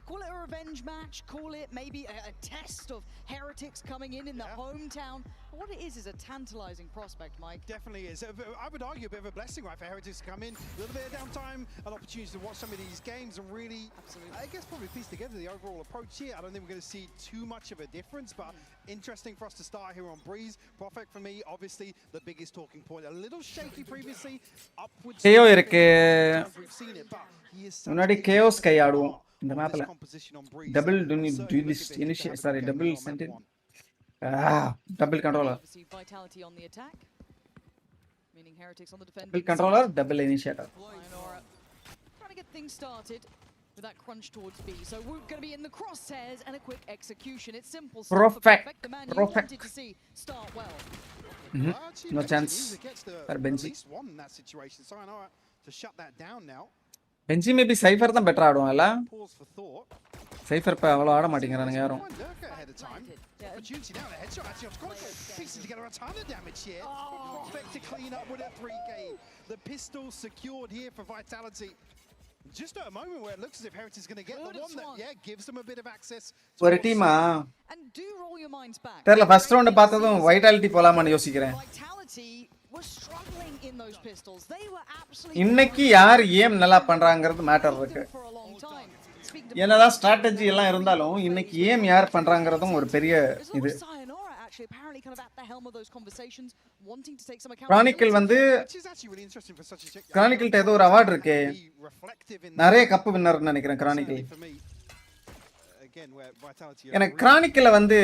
Call it a revenge match, call it maybe a test of Heretics coming in the hometown. What it is a tantalizing prospect, Mike. Definitely is. I would argue a bit of a blessing, right, for Heretics to come in. A little bit of downtime, an opportunity to watch some of these games and really, I guess, probably piece together the overall approach here. I don't think we're going to see too much of a difference, but interesting for us to start here on Breeze. Prophet for me, obviously, the biggest talking point. A little shaky previously. Upwards. KO இருக்கு. முன்னாடி KOs கை ஆடுவோம். இந்த மேப்ல double duelist initiate, sorry, double sentinel, double controller, double controller, double initiator. Trying to get things started with that crunch towards B. So we're going to be in the crosshairs and a quick execution. It's simple. Perfect. The man you wanted to see start well. No chance for Benji. That situation. Sayonara to shut that down now. பெஞ்சி maybe cipher தான் பெட்டரா ஆடுவான்ல. Cipher இப்ப அவ்வளவு ஆட மாட்டேங்கிறானுங்க யாரும். Opportunity now, the headshot actually has got piecing together a ton of damage here. Perfect to clean up with a 3K. The pistol secured here for Vitality. Just at a moment where it looks as if Heritage is going to get the one that gives them a bit of access. ஒரு டீமா And do roll your minds back. தெரியல, first round பார்த்ததும் vitality போலாமான்னு யோசிக்கிறேன். Vitality was struggling in those pistols. They were absolutely இன்னைக்கு யார் ஏம் நல்லா பண்றாங்கிறது matter இருக்கு. என்னதான் ஸ்ட்ராட்டஜி எல்லாம் இருந்தாலும் இன்னைக்கு ஏம் யார் பண்றாங்கிறதும் ஒரு பெரிய இது. கிரானிக்கல் வந்து கிரானிக்கல்ட்ட ஏதோ ஒரு அவார்ட் இருக்கு, நிறைய கப் வின்னர்னு நினைக்கிறேன் கிரானிக்கல். எனக்கு கிரானிக்கல்ல வந்து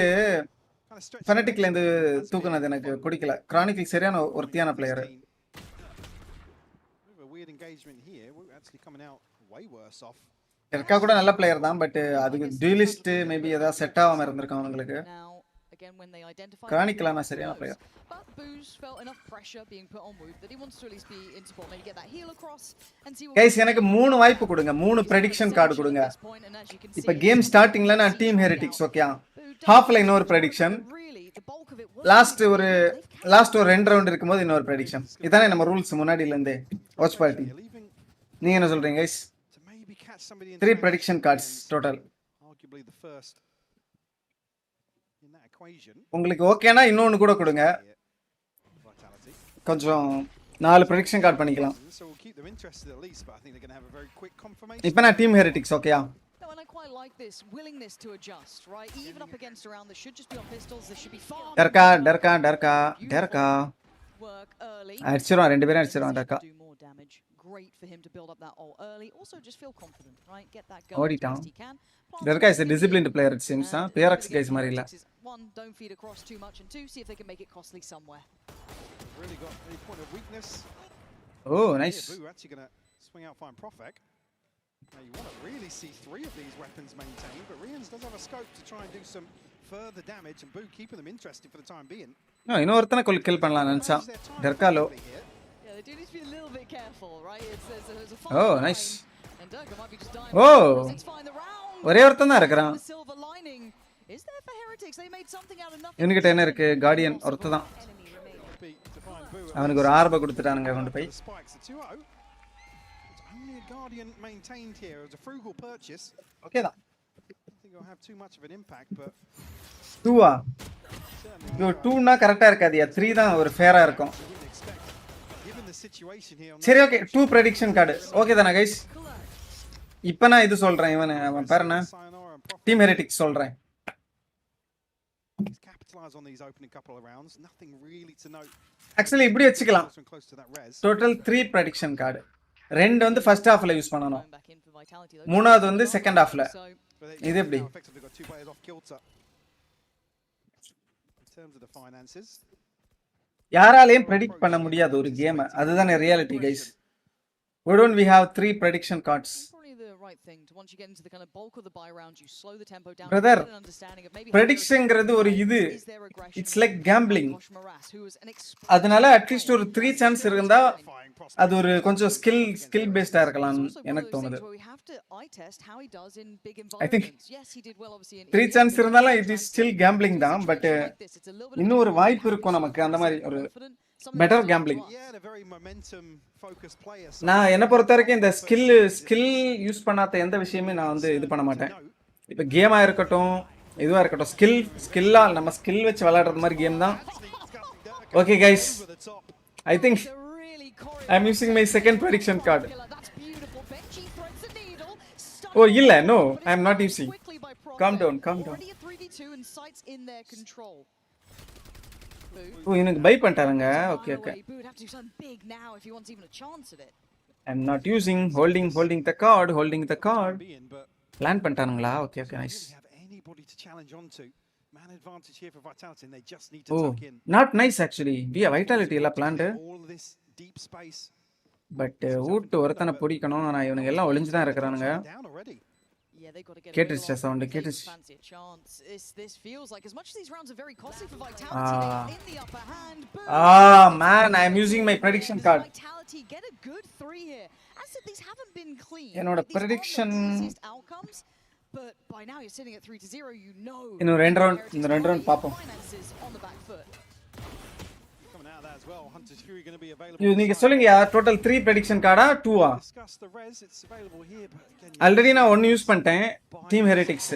ஃபெனட்டிக்ல இருந்து தூக்குனது எனக்கு பிடிக்கல. கிரானிக்கல் சரியான ஒருத்தியான பிளேயர். டெர்கா கூட நல்ல பிளேயர் தான், பட் அதுக்கு டியூலிஸ்ட் மேபி ஏதாவது செட் ஆகாம இருந்திருக்கும் அவங்களுக்கு. கிரானிக்கல் ஆனா சரியான பிளேயர். கைஸ் எனக்கு 3 வாய்ப்பு கொடுங்க, 3 ப்ரெடிக்ஷன் கார்டு கொடுங்க. இப்ப கேம் ஸ்டார்டிங்ல நான் டீம் ஹெரிட்டிக்ஸ் ஓகே, ஹாஃப்ல இன்னொரு ப்ரெடிக்ஷன், லாஸ்ட் ஒரு 2 ரவுண்ட் இருக்கும்போது இன்னொரு ப்ரெடிக்ஷன். இதானே நம்ம ரூல்ஸ் முன்னாடில இருந்தே. வாட்ச் பார்ட்டி நீங்க என்ன சொல்றீங்க கைஸ்? 3 prediction cards total. உங்களுக்கு ஓகேனா இன்னொன்னு கூட கொடுங்க, கொஞ்சம் 4 prediction card பண்ணிக்கலாம். இப்போ நான் டீம் ஹெரிட்டிக்ஸ் ஓகேயா? And I quite like this willingness to adjust, right? Even up against around, this should just be on pistols. This should be far. டர்கா Work early. அடிச்சிரோம், 2 பேரும் அடிச்சிரோம். டர்கா great for him to build up that ult early. Also just feel confident, right? Get that goal as best he can. Derka is a disciplined player, it seems, huh? PRX guys mari illa. One, don't feed across too much, and 2, see if they can make it costly somewhere. Really got a point of weakness. Oh, nice. Boo actually going to swing out fine Profek. Now you want to really see 3 of these weapons maintained, but Rians does have a scope to try and do some further damage, and Boo keeping them interested for the time being. No, இன்னொருத்தனை kill பண்ணலாம் நினைச்சா. Derka low. They do need to be a little bit careful, right? It's a fun. Oh, nice. And Derka might be just dying. Oh. ஒரே ஒருத்தன் தான் இருக்கறான். Silver lining is there for Heretics. They made something out of nothing. இவனுக்கு என்ன இருக்கு? Guardian ஒருத்தன் தான். அவனுக்கு ஒரு ஆர்ப கொடுத்துட்டானுங்க கொண்டு போய். Only a guardian maintained here as a frugal purchase. Okay தான். I think it'll have too much of an impact, but 2 2 னா கரெக்ட்டா இருக்காதியா, 3 தான் ஒரு ஃபேரா இருக்கும். situation here. சரி ஓகே 2 prediction கார்டு ஓகே தானே கைஸ் இப்போ நான் இது சொல்றேன் அவன் பேர் என்ன டீம் ஹெரிட்டிக்ஸ் சொல்றேன் Capitalize on these opening couple of rounds. Nothing really to note. Actually இப்படி வச்சுக்கலாம் டோட்டல் 3 prediction கார்டு ரெண்டு வந்து ஃபர்ஸ்ட் ஹாஃப்ல யூஸ் பண்ணனும் மூணாவது வந்து செகண்ட் ஹாஃப்ல இது எப்படி யாராலையும் predict பண்ண முடியாது ஒரு கேம் அதுதான் reality guys why don't we have 3 prediction cards brother predictionங்கிறது ஒரு இது it's like gambling அதனால அட்லீஸ்ட் ஒரு 3 சான்ஸ் இருந்தா அது ஒரு கொஞ்சம் ஸ்கில் பேஸ்டா இருக்கலாம் எனக்கு தோணுது I think 3 சான்ஸ் இருந்தாலும் it is still gambling தான் பட் இன்னும் ஒரு வாய்ப்பு இருக்கும் நமக்கு அந்த மாதிரி ஒரு பெட்டர் கேம்பிளிங் நான் என்ன பொறுத்த வரைக்கும் இந்த ஸ்கில் யூஸ் பண்ணாத எந்த விஷயமே நான் வந்து இது பண்ண மாட்டேன் இப்போ கேமா இருக்கட்டும் இதுவா இருக்கட்டும் ஸ்கில்லா நம்ம ஸ்கில் வச்சு விளையாடுறது மாதிரி கேம் தான் okay guys I think I am using my second prediction card ஓ இல்ல no I am not using calm down ஓ எனக்கு பை பண்ணிட்டாருங்க okay okay I'm not using holding the card plan பண்ணிட்டானுங்களா okay okay nice oh not nice actually we have vitality எல்லாம் planned but ஊட்டு ஒருத்தனை பிடிக்கணும் நான் இவனுங்க எல்லாம் ஒளிஞ்சு தான் இருக்கறானுங்க கேட்டுச்சா சவுண்ட் கேட்டுச்சு man I am using my prediction card என்னோட prediction இன்னும் ரெண்டு ரவுண்ட் பாப்போம் நீங்க சொல்லுங்க டோட்டல் 3 prediction கார்டா 2 ஆல்ரெடி நான் 1 யூஸ் பண்ணிட்டேன் டீம் ஹெரிட்டிக்ஸ்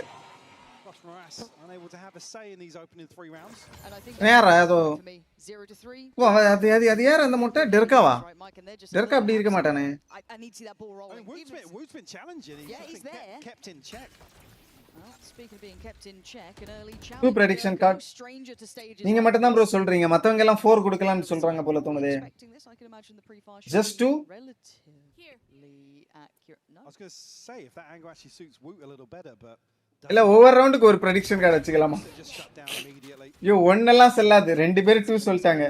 யாரா அதோ ஓ அது யார் அந்த முட்டை டெர்காவா டெர்கா அப்படி இருக்க மாட்டானே டூ prediction card நீங்க மட்டும் தான் ப்ரோ சொல்றீங்க மத்தவங்க எல்லாம் 4 கொடுக்கலாம்னு சொல்றாங்க போல தோணுதே just 2 இல்ல ஓவர் ரவுண்டுக்கு ஒரு prediction card வச்சுக்கலாமா ஐயோ ஒன்னு எல்லாம் செல்லாது ரெண்டு பேர் 2 சொல்லிட்டாங்க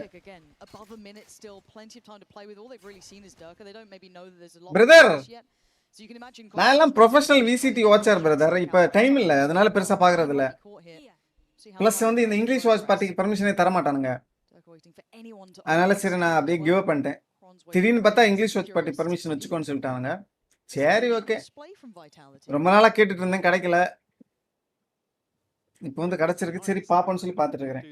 பிரதர் நான் எல்லாம் ப்ரொஃபஷனல் விசிடி வாட்சர் பிரதர் இப்ப டைம் இல்ல அதனால பெருசா பாக்குறது இல்ல பிளஸ் வந்து இந்த இங்கிலீஷ் வாட்ச் பார்ட்டிக்கு பெர்மிஷனே தர மாட்டானுங்க அதனால சரி நான் அப்படியே கிவ் அப் பண்ணிட்டேன் திடீர்னு பார்த்தா இங்கிலீஷ் வாட்ச் பார்ட்டி பெர்மிஷன் வச்சுக்கோன்னு சொல்லிட்டாங்க சரி ஓகே ரொம்ப நாளா கேட்டுட்டு இருந்தேன் கிடைக்கல இப்போ வந்து கிடைச்சிருக்கு சரி பாப்போம்னு சொல்லி பார்த்துட்டு இருக்கிறேன்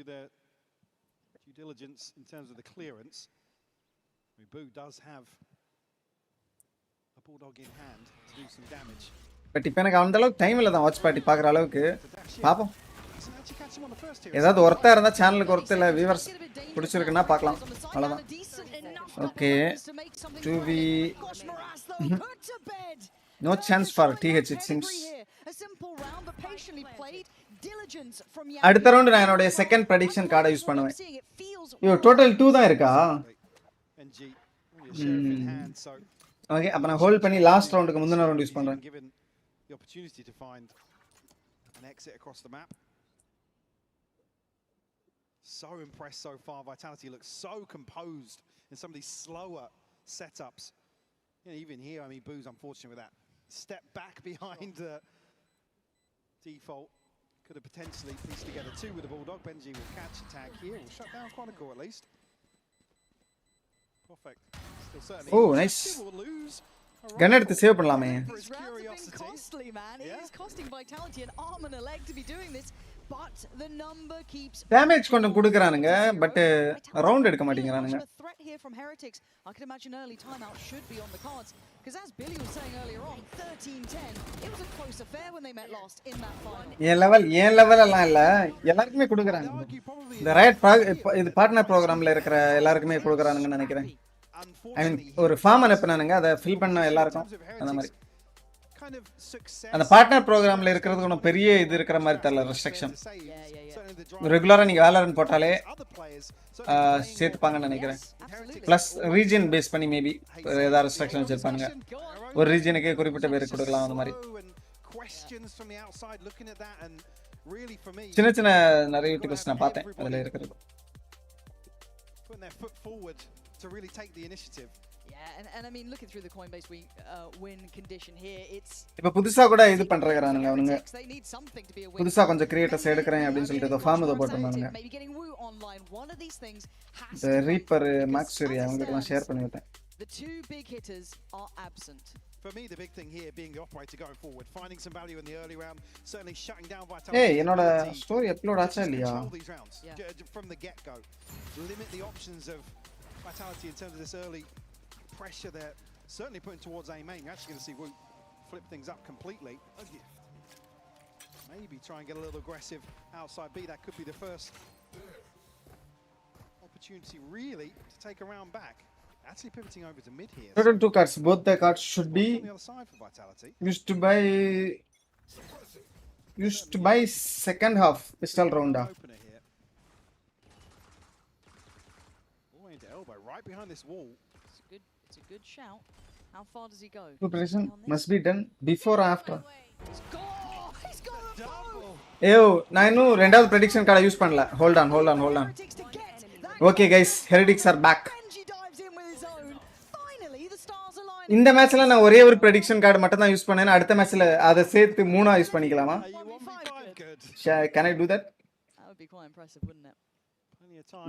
பட் இப்போ எனக்கு அந்த அளவுக்கு டைம் இல்லை தான் வாட்ச் பார்ட்டி பார்க்குற அளவுக்கு பார்ப்போம் ஏதாவது ஒருத்தா இருந்தா சேனலுக்கு ஒருத்தர் இல்லை வியூவர்ஸ் பிடிச்சிருக்குன்னா பார்க்கலாம் அவ்வளோதான் okay 2v no chance for TH it seems அடுத்த ரவுண்ட் நான் என்னோட செகண்ட் prediction கார்டை யூஸ் பண்ணுவேன் ஐயோ டோட்டல் 2 தான் இருக்கா ஓகே அப்ப நான் ஹோல்ட் பண்ணி லாஸ்ட் ரவுண்டுக்கு முந்தின ரவுண்ட் யூஸ் பண்றேன் So impressed so far. Vitality looks so composed in some of these slower setups. Even here, I mean, Boo's unfortunate with that step back behind the default. Could have potentially pieced together 2 with the Bulldog. Benji will catch a tag here. Will shut down Chronicle at least. Perfect. Still certainly. Oh, nice. Gun எடுத்து save பண்ணலாமே. Costly, man. It is costing Vitality an arm and a leg to be doing this, but the number keeps damage கொஞ்சம் கொடுக்கறானுங்க but round எடுக்க மாட்டேங்கறானுங்க. Threat here from Heretics. I can imagine early timeout should be on the cards because as Billy was saying earlier on 13-10 it was a close affair when they met last in that final. ஏன் level எல்லாம் இல்ல எல்லாருக்குமே கொடுக்கறாங்க. இந்த right இது partner ப்ரோகிராம்ல இருக்கிற எல்லாருக்குமே கொடுக்கறாங்கன்னு நினைக்கிறேன். ஐ மீன் ஒரு ஃபார்ம் அனுப்புனானுங்க, அதை ஃபில் பண்ண எல்லாருக்கும் அந்த மாதிரி. அந்த பார்ட்னர் ப்ரோக்ராமில் இருக்கிறது ஒன்றும் பெரிய இது இருக்கிற மாதிரி தெரியல, ரெஸ்ட்ரிக்ஷன். ரெகுலராக நீங்கள் வேலரன் போட்டாலே சேர்த்துப்பாங்கன்னு நினைக்கிறேன். ப்ளஸ் ரீஜன் பேஸ் பண்ணி மேபி ஏதாவது ரெஸ்ட்ரிக்ஷன் வச்சுருப்பாங்க. ஒரு ரீஜனுக்கே குறிப்பிட்ட பேருக்கு கொடுக்கலாம் அந்த மாதிரி. சின்ன சின்ன நிறைய யூடியூபர்ஸ் நான் பார்த்தேன் அதில் இருக்கிறது. To really take the initiative. Yeah, and I mean, looking through the Coinbase win condition here, it's இப்போ புதுசா கூட இது பண்றாங்கறானுங்க அவனுங்க. புதுசா கொஞ்சம் கிரியேட்டர்ஸ் எடுக்கறேன் அப்படினு சொல்லிட்டு ஃபார்ம் இத போட்டுறானுங்க. The Reaper Maxury அவங்களுக்கு நான் ஷேர் பண்ணி விட்டேன். The two big hitters are absent. For me, the big thing here being the operator going forward, finding some value in the early round, certainly shutting down Vitality. Hey, என்னோட story upload ஆச்சா இல்லையா? From the get go, limit the options of Vitality in terms of this early pressure they're certainly putting towards A main. You're actually going to see Woot flip things up completely. A gift. Maybe try and get a little aggressive outside B. That could be the first opportunity really to take a round back. Actually pivoting over to mid here. Total 2 cards. Both the cards should be used to buy second half pistol round. Right behind this wall. It's a good shout. How far does he go? Preparation must be done before or after. He's got a double. Yo, நான் இன்னும் ரெண்டாவது prediction கார்டை use பண்ணல. Hold on. Okay guys, Heretics are back. இந்த மேட்ச்ல நான் ஒரே ஒரு prediction கார்டு மட்டும் தான் யூஸ் பண்ணேன். அடுத்த மேட்ச்ல அதை சேர்த்து மூணா யூஸ் பண்ணிக்கலாமா? Can I do that? That would be quite impressive, wouldn't it?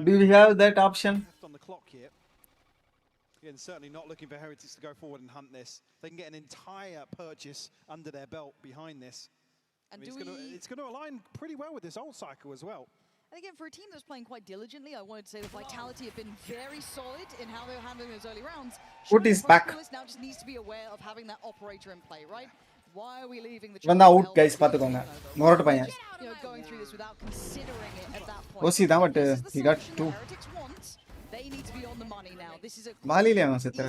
Do we have that option? On the clock here. Again, certainly not looking for Heretics to go forward and hunt this. They can get an entire purchase under their belt behind this. And it's going to align pretty well with this ult cycle as well. And again, for a team that's playing quite diligently, I wanted to say that Vitality have been very solid in how they're handling those early rounds. Woot is back. Now just needs to be aware of having that operator in play, right? Why are we leaving the வந்தா out guys பாத்துக்கோங்க. மொரட்டு பையன். Going through this without considering it at that point. ஓசி தான் but he got 2. They need to be on the money now. This is a வாலில அவன் செத்தற.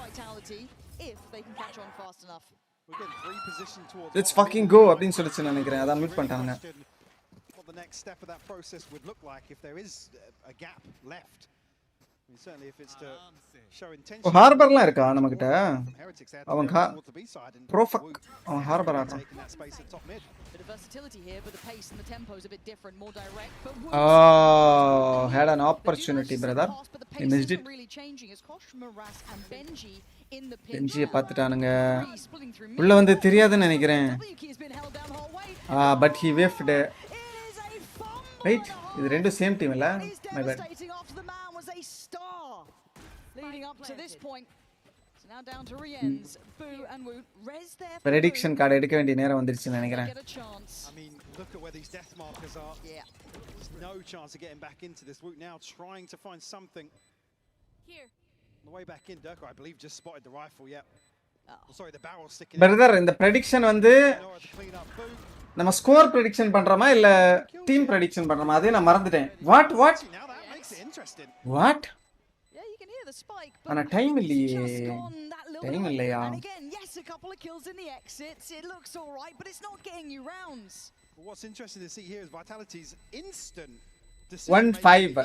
Vitality if they can catch on fast enough. We're getting 3 position towards. Let's fucking go அப்படினு சொல்லிச்சு நினைக்கிறேன். அத mute பண்ணிட்டாங்க. What the next step of that process would look like if there is a gap left. I mean, certainly if it's to show intention. ஹார்பர்லாம் இருக்கா நமக்கிட்ட? அவன் ப்ரோஃபக் அவன் harbour ஆடுறான். Bit of versatility here, but the pace and the tempo is a bit different, more direct. But had an opportunity, brother. He missed it. Really changing as Koshmaras and Benji in the pin. பெஞ்சியை பார்த்துட்டானுங்க. உள்ள வந்து தெரியாதுன்னு நினைக்கிறேன். But he whiffed. Right? இது ரெண்டும் same team இல்ல? My bad. Leading up to this point. So now down to Rien's, Boo and Woot. Res there. Prediction card எடுக்க வேண்டிய நேரம் வந்துருச்சுன்னு நினைக்கிறேன். I mean, look at where these death markers are. Yeah. There's no chance of getting back into this. Woot now trying to find something. Here. On the way back in, Durko, I believe, just spotted the rifle. Yeah. Sorry, the barrel sticking. Brother, இந்த prediction வந்து நம்ம score prediction பண்றோமா இல்ல team prediction பண்றோமா அதே நான் மறந்துட்டேன். What? Now that makes it interesting. What? Yeah, you can hear the spike. ஆனா டைம் இல்லையே. டைம் இல்லையா? And again, yes, a couple of kills in the exits. It looks all right, but it's not getting you rounds. Well, what's interesting to see here is Vitality's instant 1-5.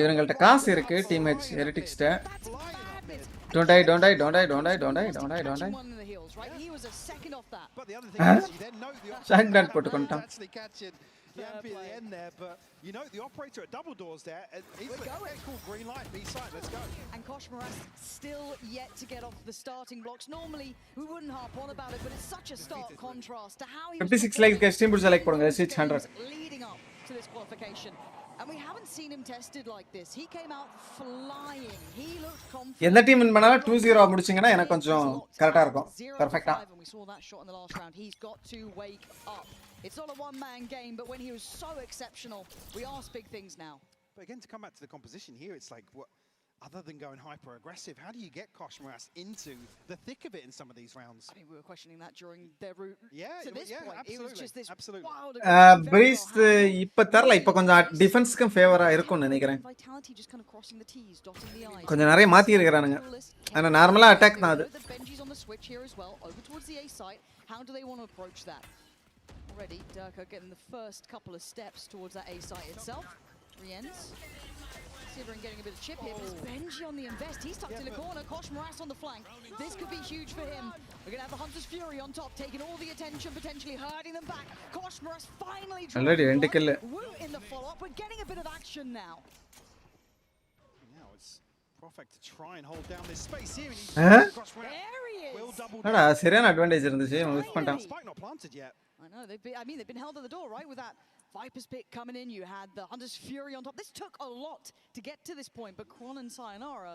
இவங்கள்ட்ட காசு இருக்கு team H ஹெரிட்டிக்ஸ்ட. Don't die. He was a second off that. But the other thing is, you then note the Shotgun போட்டு கொண்டான். actually catching Yampi at the end there, but you know the operator at double doors there. He's like, cool, green light, B side, let's go. And Koshmaras still yet to get off the starting blocks. Normally, we wouldn't harp on about it, but it's such a stark contrast to how he was 56 likes guys, team புடிச்ச like போடுங்க. It's 100. leading up to this qualification. And we haven't seen him tested like this. He came out flying. He looked confident. எந்த team win பண்ணாலும் 2-0 முடிச்சீங்கன்னா எனக்கு கொஞ்சம் கரெக்ட்டா இருக்கும். பெர்ஃபெக்ட்டா. And we saw that shot in the last round. He's got to wake up. It's not a one-man game, but when he was so exceptional, we ask big things now. But again, to come back to the composition here, it's like, what? other than going hyper aggressive, how do you get Koshmaras into the thick of it in some of these rounds? I mean, we were questioning that during their route to this yeah, point. It was just this wild breeze இப்ப தரல, இப்ப கொஞ்சம் டிஃபென்ஸ்க்கும் ஃபேவரா இருக்கும்னு நினைக்கிறேன். Vitality just kind of crossing the T's, dotting the I's. கொஞ்சம் நிறைய மாத்தி இருக்கானுங்க. ஆனா நார்மலா அட்டாக் தான் அது. Benji's on the switch here as well, over towards the A site. How do they want to approach that? Already, Durka getting the first couple of steps towards that A site itself. Riens. Sivering getting a bit of chip here, but it's Benji on the invest. He's tucked in a corner. Koshmaras on the flank. This could be huge for him. We're going to have the Hunter's Fury on top, taking all the attention, potentially hurting them back. Koshmaras finally already end kill. Woot in the follow-up. We're getting a bit of action now. Now it's perfect to try and hold down this space here. There he is. அடா சரியான advantage இருந்துச்சு, miss பண்ணிட்டான். Spike not planted yet. I know, they've been held at the door, right? With that Viper's pick coming in, you had the Hunter's Fury on top. This took a lot to get to this point, but Kron and Sayonara,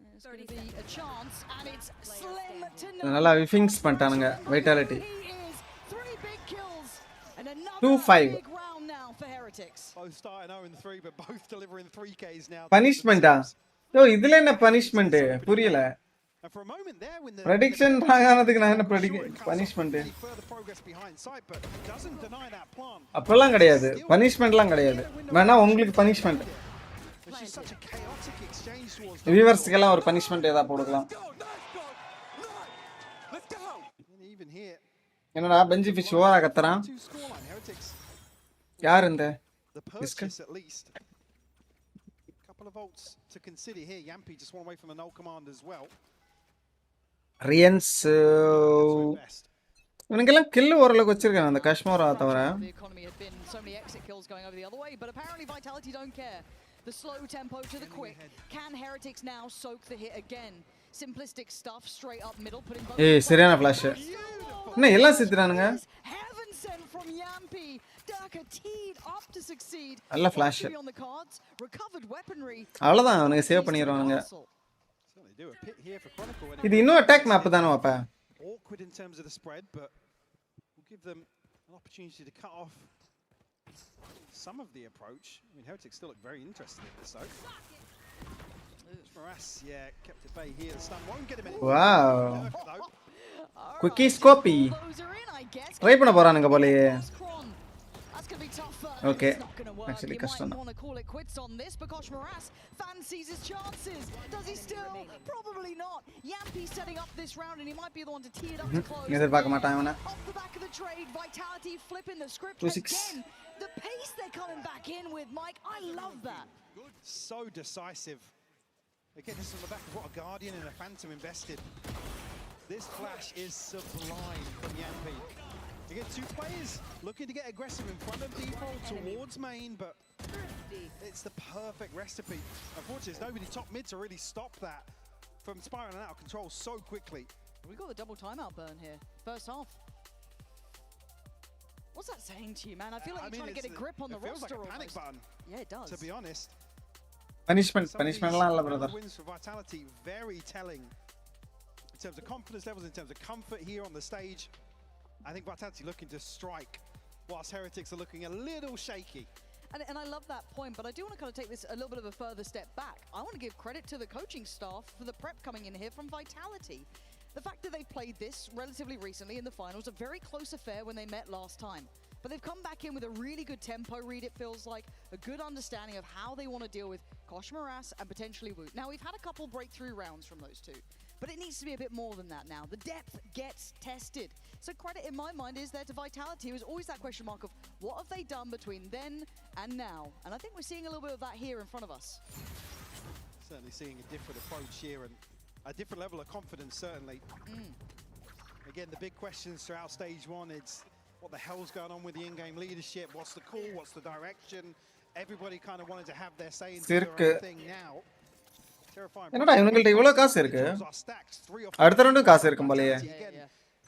there's going to be a chance, and it's slim to none. நல்லா விஃபிங்ஸ் பண்ணிட்டானுங்க vitality. He is 3 big kills, and another 2-5. big round now for Heretics. Both starting 0-3, but both delivering 3Ks now. பனிஷ்மெண்டா? யோ இதுல என்ன punishment புரியல. And for a moment there when the prediction ஆகானதுக்கு நான் என்ன punishment? அப்பலாம் கிடையாது, பனிஷ்மென்ட்லாம் கிடையாது. வேணா உங்களுக்கு பனிஷ்மென்ட், வியூவர்ஸ்க்கெல்லாம் ஒரு பனிஷ்மென்ட் ஏதா போடுக்கலாம். என்னடா பெஞ்சி ஃபிஷ் ஓவரா கத்துறான்? யார் இந்த couple of volts to consider here. Yampi just one away from the null command as well. ரியன்ஸ் இவனுக்கெல்லாம் கில் ஓரளவுக்கு வச்சிருக்காங்க அந்த காஷ்மீரா தவிர. The economy had been so many exit kills going over the other way, but apparently Vitality don't care. The slow tempo to the quick. Can Heretics now soak the hit again? Simplistic stuff straight up middle, putting both. ஏய் சரியான flash. என்ன எல்லாம் செத்துறானுங்க? Heaven sent from Yampi. Durka teed up to succeed. நல்ல flash. Recovered weaponry. அவ்வளவுதான், அவனுக்கு save பண்ணிடுவானுங்க. இது இன்னும் attack map தானே வாப்பா? Awkward in terms of the spread, but we'll give them an opportunity to cut off some of the approach. I mean, Heretics still look very interested in this though. Moras, yeah, kept at bay here. The stun won't get him any. Wow. Quickie scopy. Try பண்ண போறானுங்க போலயே. Okay. Actually, custom. Want to call it quits on this because Moras fancies his chances. Does he still? Probably not. Yampi setting up this round, and he might be the one to tee it up to close. எதிர்பார்க்க மாட்டான் அவன. Off the back of the trade, Vitality flipping the script 2-6. again. The pace they're coming back in with, Mike. I love that. So decisive. Again, this is on the back of what a Guardian and a Phantom invested. This flash is sublime from Yampi. You get two players looking to get aggressive in front of default towards main, but it's the perfect recipe. Unfortunately, there's nobody top mid to really stop that from spiraling out of control so quickly. We got the double timeout burn here. First half. What's that saying to you, man? I feel like you're trying to get a grip on the roster. It feels like a panic button. Yeah, it does. To be honest. Punishment la brother. Wins for Vitality, very telling in terms of confidence levels, in terms of comfort here on the stage. I think Vitality looking to strike, whilst Heretics are looking a little shaky. And I love that point, but I do want to kind of take this a little bit of a further step back. I want to give credit to the coaching staff for the prep coming in here from Vitality. The fact that they've played this relatively recently in the finals, a very close affair when they met last time. But they've come back in with a really good tempo read, it feels like, a good understanding of how they want to deal with Koshmaras and potentially Woot. Now, we've had a couple breakthrough rounds from those two, but it needs to be a bit more than that now. The depth gets tested. So credit in my mind is there to Vitality. It was always that question mark of what have they done between then and now? And I think we're seeing a little bit of that here in front of us. Certainly seeing a different approach here and a different level of confidence, certainly. Again, the big questions throughout stage one, it's what the hell's going on with the in-game leadership? What's the call? What's the direction? Everybody kind of wanted to have their say into their own thing now. என்னடா இவங்கள்ட்ட இவ்வளவு காசு இருக்கு? அடுத்த ரவுண்டும் காசு இருக்கும் போலயே.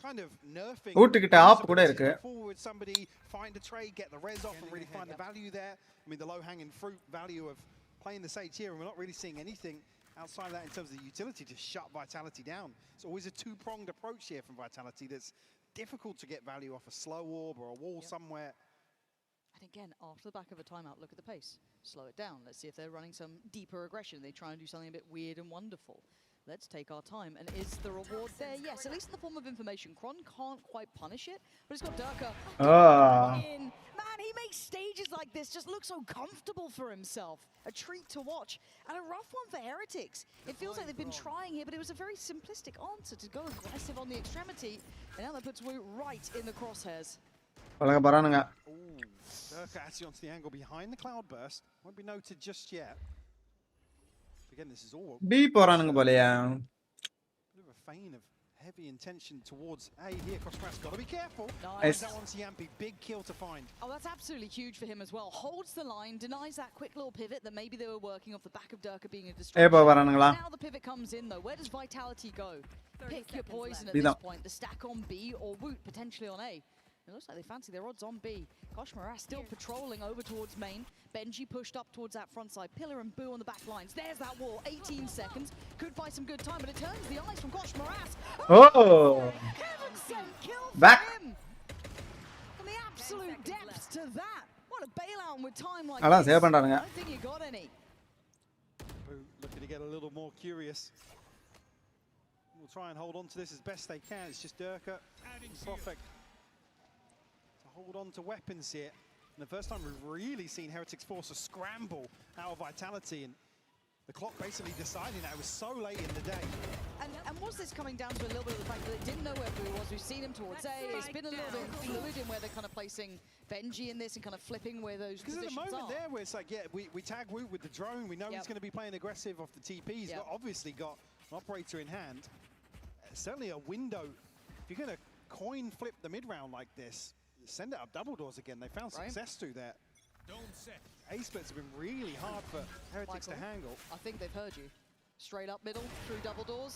Kind of nerfing. ஊட்டுக்கிட்ட app கூட இருக்கு. Forward somebody, find a trade, get the res off and really find the value there. I mean, the low-hanging fruit value of playing the Sage here, and we're not really seeing anything outside of that in terms of the utility to shut Vitality down. It's always a two-pronged approach here from Vitality that's difficult to get value off a slow orb or a wall somewhere. And again, after the back of a timeout, look at the pace. slow it down. Let's see if they're running some deeper aggression. They try and do something a bit weird and wonderful. Let's take our time. And is the reward there? Yes, at least in the form of information. Kron can't quite punish it, but it's got Durka in. Man, he makes stages like this just look so comfortable for himself. A treat to watch. And a rough one for Heretics. It feels like they've been trying here, but it was a very simplistic answer to go aggressive on the extremity. And now that puts Wu right in the crosshairs. Durka actually onto the angle behind the cloudburst. Won't be noted just yet. Again, this is all B போறானுங்க போலயா. bit of a feign of heavy intention towards A here. Crossgrass got to be careful. Nice. That one's Yampi. Big kill to find. Oh, that's absolutely huge for him as well. Holds the line, denies that quick little pivot that maybe they were working off the back of Durka being a distraction. Now the pivot comes in though. Where does Vitality go? Pick your poison at this point. The stack on B or Woot potentially on A. It looks like they fancy their odds on B. Kosh Moras still patrolling over towards main. Benji pushed up towards that front side. Pillar and Boo on the back lines. There's that wall. 18 seconds. Could buy some good time, but it turns the eyes from Kosh Moras. Oh! Heaven sent kill for Back. him. From the absolute depths to that. What a bailout with time like அதான் this. Save பண்றானுங்க. I don't think he got any. Boo looking to get a little more curious. We'll try and hold on to this as best they can. It's just Durka and Profek to hold on to weapons here. And the first time we've really seen Heretics force a scramble out of Vitality, and the clock basically deciding that it was so late in the day. And was this coming down to a little bit of the fact that they didn't know where Boo was? We've seen him towards A. It's been a little bit fluid in where they're kind of placing Benji in this and kind of flipping where those Because at the positions moment are. there where it's like, yeah, we tag Woot with the drone. We know he's going to be playing aggressive off the TP. He's obviously got an operator in hand. Certainly a window. If you're going to coin flip the mid-round like this, send it up double doors again. They found success through that. A-splits have been really hard for Heretics to handle. I think they've heard you. Straight up middle, through double doors.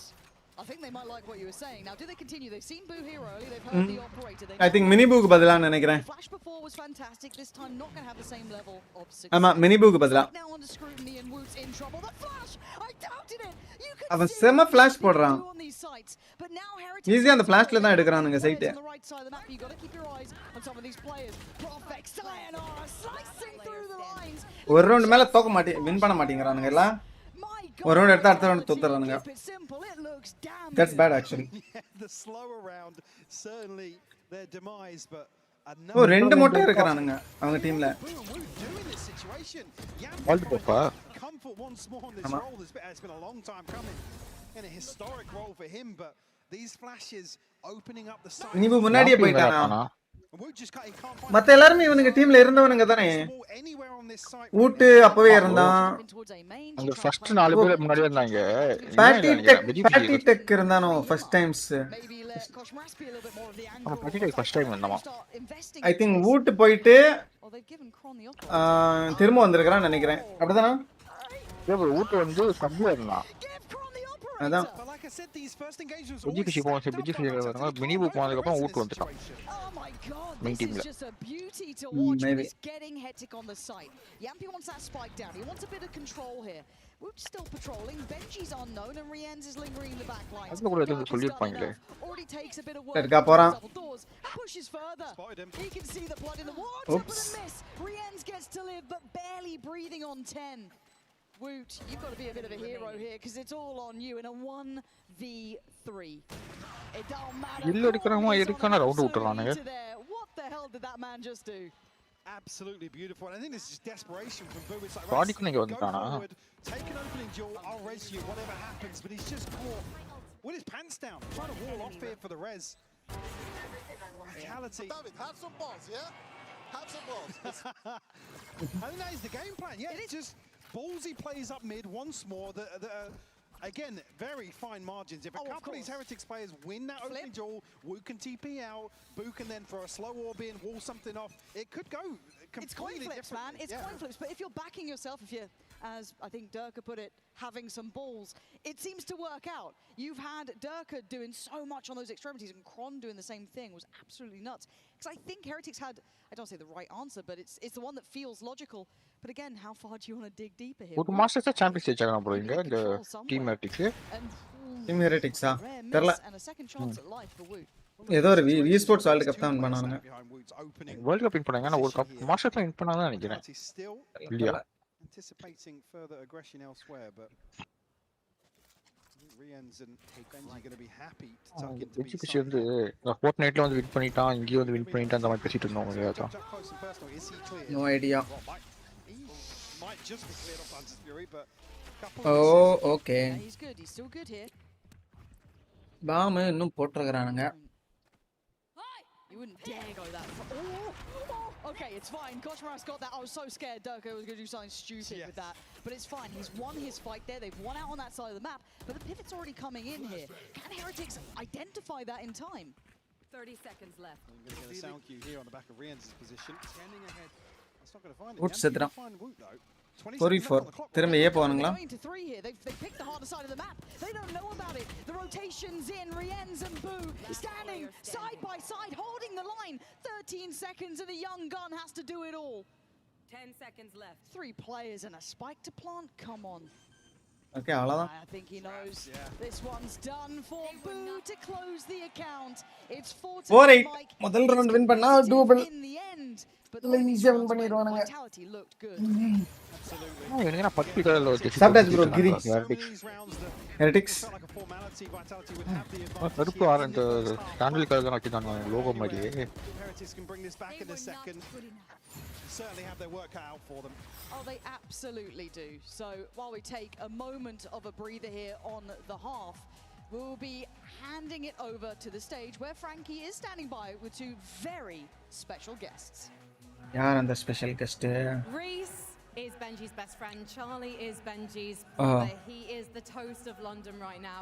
I think they might like what you were saying. Now, do they continue? They've seen Boo here early. They've heard the operator. I think mini book பதிலா நினைக்கிறேன். Flash before was fantastic. This time not going to have the same level of success. ஆமா mini book பதிலா. Now under scrutiny and Woot's in trouble. The flash! I doubted it. You could அவன் செம flash போடுறான். on these sites. But now Heretics ஈஸியா அந்த flashல தான் எடுக்கறானுங்க side. on the right side of the map. You got to keep your eyes on some of these players. Profek, Sayonara, slicing through the lines. ஒரு round மேல தோக்க win பண்ண மாட்டேங்கறானுங்க எல்லாம். ஒரு round எடுத்தா அடுத்த round தோத்துறானுங்க. That's bad actually. Yeah, the slower round certainly their demise, but ஓ ரெண்டு மொட்டை இருக்கறானுங்க அவங்க டீம்ல. வால்ட் போப்பா. Comfort once more on this role. It's been a long time coming. And a historic role for him, but these flashes opening up the side. நீ முன்னாடியே போய்ட்டானா? மத்த எல்லாரும் இவனுங்க டீம்ல இருந்தவனுங்க தானே. ஊட்டு அப்பவே இருந்தான். அந்த ஃபர்ஸ்ட் 4 பேர் முன்னாடியே இருந்தாங்க. பேட்டி டெக் இருந்தானோ ஃபர்ஸ்ட் டைம்ஸ். ஆமா பேட்டி டெக் ஃபர்ஸ்ட் டைம் வந்தாமா. ஐ திங்க் ஊட்டு போயிட்டு திரும்ப வந்திருக்கான்னு நினைக்கிறேன். அப்படிதானா? ஏய் ஊட்டு வந்து சப்ல இருந்தான். அதான் பிஜிபிசி போவாங்க பிஜிபிசி மினி புக் வந்ததுக்கு அப்புறம் ஊட்டு வந்துட்டான். Main team. It's just a beauty to watch. He's getting hectic on the site. Yampi wants that spike down. He wants a bit of control here. Woot's still patrolling. Benji's unknown, and Rienz is lingering in the back line. Already takes a bit of work. Double doors. Pushes further. He can see the blood in the water, but a miss. Rienz gets to live, but barely breathing on 10. Woot, you've got to be a bit of a hero here because it's all on you in a 1v3. It don't matter. What the hell did that man just do? Absolutely beautiful. And I think this is desperation from Boo. It's like, right, go forward, take an opening duel, I'll res you, whatever happens. But he's just caught with his pants down, trying to wall off here for the res. Vitality. Have some balls, yeah? Have some balls. I think that is the game plan. Yeah, it's just ballsy plays up mid once more. Again, very fine margins. If a couple of these Heretics players win that opening duel, Wu can TP out, Boo can then throw a slow orb in, wall something off. It could go completely It's coin flips, man. It's coin flips. But if you're backing yourself, if you're, as I think Durka put it, having some balls, it seems to work out. You've had Durka doing so much on those extremities, and Kron doing the same thing. It was absolutely nuts. Because I think Heretics had, I don't say the right answer, but it's the one that feels logical. But again, how far do you want to dig deeper here? ஒரு masters champions ஜெயிச்சாங்க bro இங்க இந்த team ஹெரிட்டிக்ஸ். Team ஹெரிட்டிக்ஸா? தெரியல. ஏதோ ஒரு we sports world cup தான் பண்ணானுங்க. World cup win பண்ணாங்க. நான் ஒரு கப் மாஸ்டர்ஸ்ல வின் பண்ணாங்க நினைக்கிறேன். இல்லையா? anticipating further aggression elsewhere, but I think Rians and Benji are going to be happy to tuck into B பெஞ்சிபிஷ் side. வந்து ஃபோர்ட்நைட்ல வந்து வின் பண்ணிட்டான், இங்கேயும் வந்து வின் பண்ணிட்டான், அந்த மாதிரி பேசிட்டு இருந்தோம் இல்லையா? Up close and personal, is he cleared? No idea. He might just be cleared off Hunter's Fury, but Oh, okay. Yeah, he's good. He's still good here. Bomb இன்னும் போட்டுருக்கானுங்க. You wouldn't dare go that far. Oh, okay, it's fine. Koshmaras got that. I was so scared Durko was going to do something stupid with that. But it's fine. He's won his fight there. They've won out on that side of the map. But the pivot's already coming in here. Can Heretics identify that in time? 30 seconds left. I'm going to get a sound cue here on the back of Rians' position. Standing ahead. That's not going to find him. Woot செத்துறான். Find Woot though. 44 திரும்ப ஏ போவானுங்களா? Going to 3 here. They've picked the harder side of the map. They don't know about it. The rotations in. Riens and Boo standing side by side, holding the line. 13 seconds and the young gun has to do it all. 10 seconds left. 3 players and a spike to plant. Come on. Okay, அவ்வளவுதான். I think he knows. This one's done for Boo to close the account. It's 4-8 முதல் round win பண்ணா double. in the end. But ஈஸியா win பண்ணிடுவானுங்க. Vitality looked good. எனக்கு என்ன பத்தி கடல வந்து சாப்பிட்டாச்சு ப்ரோ கிரி. ஹெரிட்டிக்ஸ் கருப்பு ஆரஞ்சு சாண்டில் கலர் தான் வச்சிருந்தாங்க லோகோ மாதிரியே. Heretics can bring this back in a second. Certainly have their work cut out for them. Oh, they absolutely do. So while we take a moment of a breather here on the half, we'll be handing it over to the stage where Frankie is standing by with 2 very special guests. யார் அந்த special guest? Reese is Benji's best friend. Charlie is Benji's brother. He is the toast of London right now.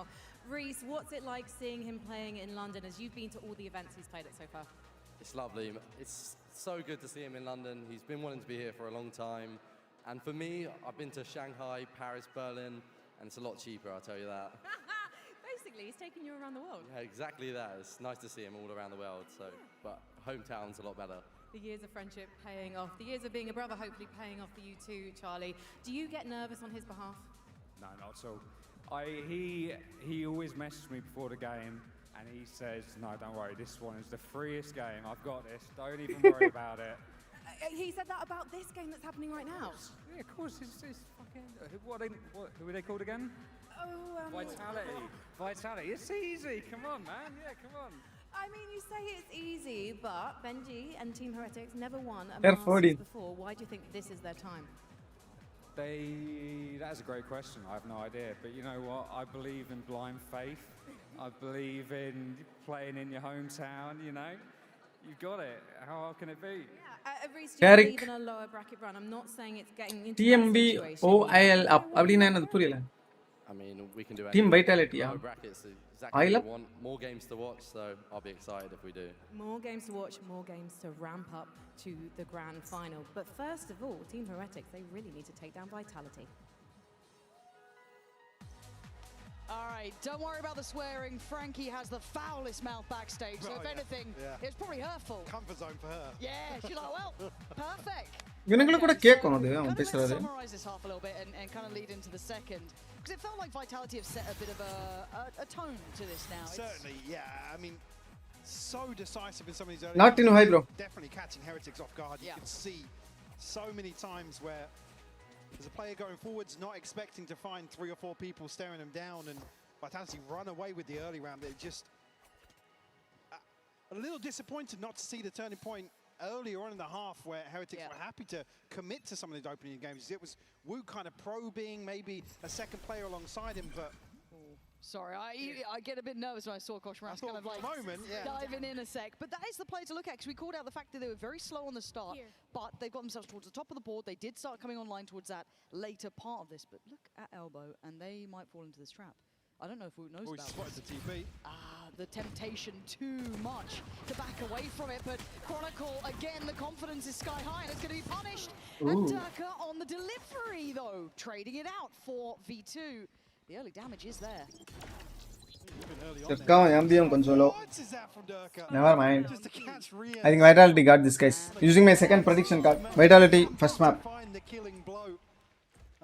Reese, what's it like seeing him playing in London as you've been to all the events he's played at so far? It's lovely. It's so good to see him in London. He's been wanting to be here for a long time. And for me, I've been to Shanghai, Paris, Berlin, and it's a lot cheaper, I'll tell you that. Basically, he's taking you around the world. Yeah, exactly that. It's nice to see him all around the world. So, but hometown's a lot better. The years of friendship paying off. The years of being a brother hopefully paying off for you too, Charlie. Do you get nervous on his behalf? No, not at all. He always messages me before the game and he says, no, don't worry, this one is the freest game. I've got this. Don't even worry about it. He said that about this game that's happening right now. Yeah, of course. It's fucking... who are they called again? Vitality. Vitality. It's easy. Come on, man. Yeah, come on. I mean, you say it's easy, but Benji and Team Heretics never won a They're Masters 40. before. Why do you think this is their time? That's a great question. I have no idea. But you know what? I believe in blind faith. I believe in playing in your hometown, you know. You've got it. How hard can it be? Reese, do you believe in a lower bracket run? I'm not saying it's getting into TMB that situation. OIL up அப்படினா என்னது புரியல. I mean, we can do Team anything. Vitality, Lower yeah. brackets is exactly Oil what up? we want. More games to watch, so I'll be excited if we do. More games to watch, more games to ramp up to the grand final. But first of all, Team Heretics, they really need to take down Vitality. All right, don't worry about the swearing. Frankie has the foulest mouth backstage, so if anything, it's probably hurtful. Comfort zone for her. Yeah, she's like, well, perfect. இவனுங்களுக்கு கூட கேட்கணும் அது அவன் Let's பேசுறது. summarize this half a little bit and kind of lead into the second. Because it felt like Vitality have set a bit of a tone to this now. Certainly, yeah. I mean, so decisive in some of these early Not in high, bro. Definitely catching Heretics off guard. You can see so many times where there's a player going forwards, not expecting to find 3 or 4 people staring them down, and Vitality run away with the early round. They're just a little disappointed not to see the turning point earlier on in the half where Heretics were happy to commit to some of these opening games. It was Wu kind of probing, maybe a second player alongside him, but... Sorry, I get a bit nervous when I saw Koshmaras kind of like diving in a sec. But that is the play to look at, because we called out the fact that they were very slow on the start, but they've got themselves towards the top of the board. They did start coming online towards that later part of this, but look at Elbow, and they might fall into this trap. I don't know if Wu knows about the TP. The temptation too much to back away from it, but Chronicle, again, the confidence is sky high, and it's going to be punished. And Durka on the delivery, though, trading it out for V2. The early damage is there. Durka MBM கொஞ்சம் low. Never mind. I think Vitality got this, guys. Using my second prediction card. Vitality first map. Find the killing blow.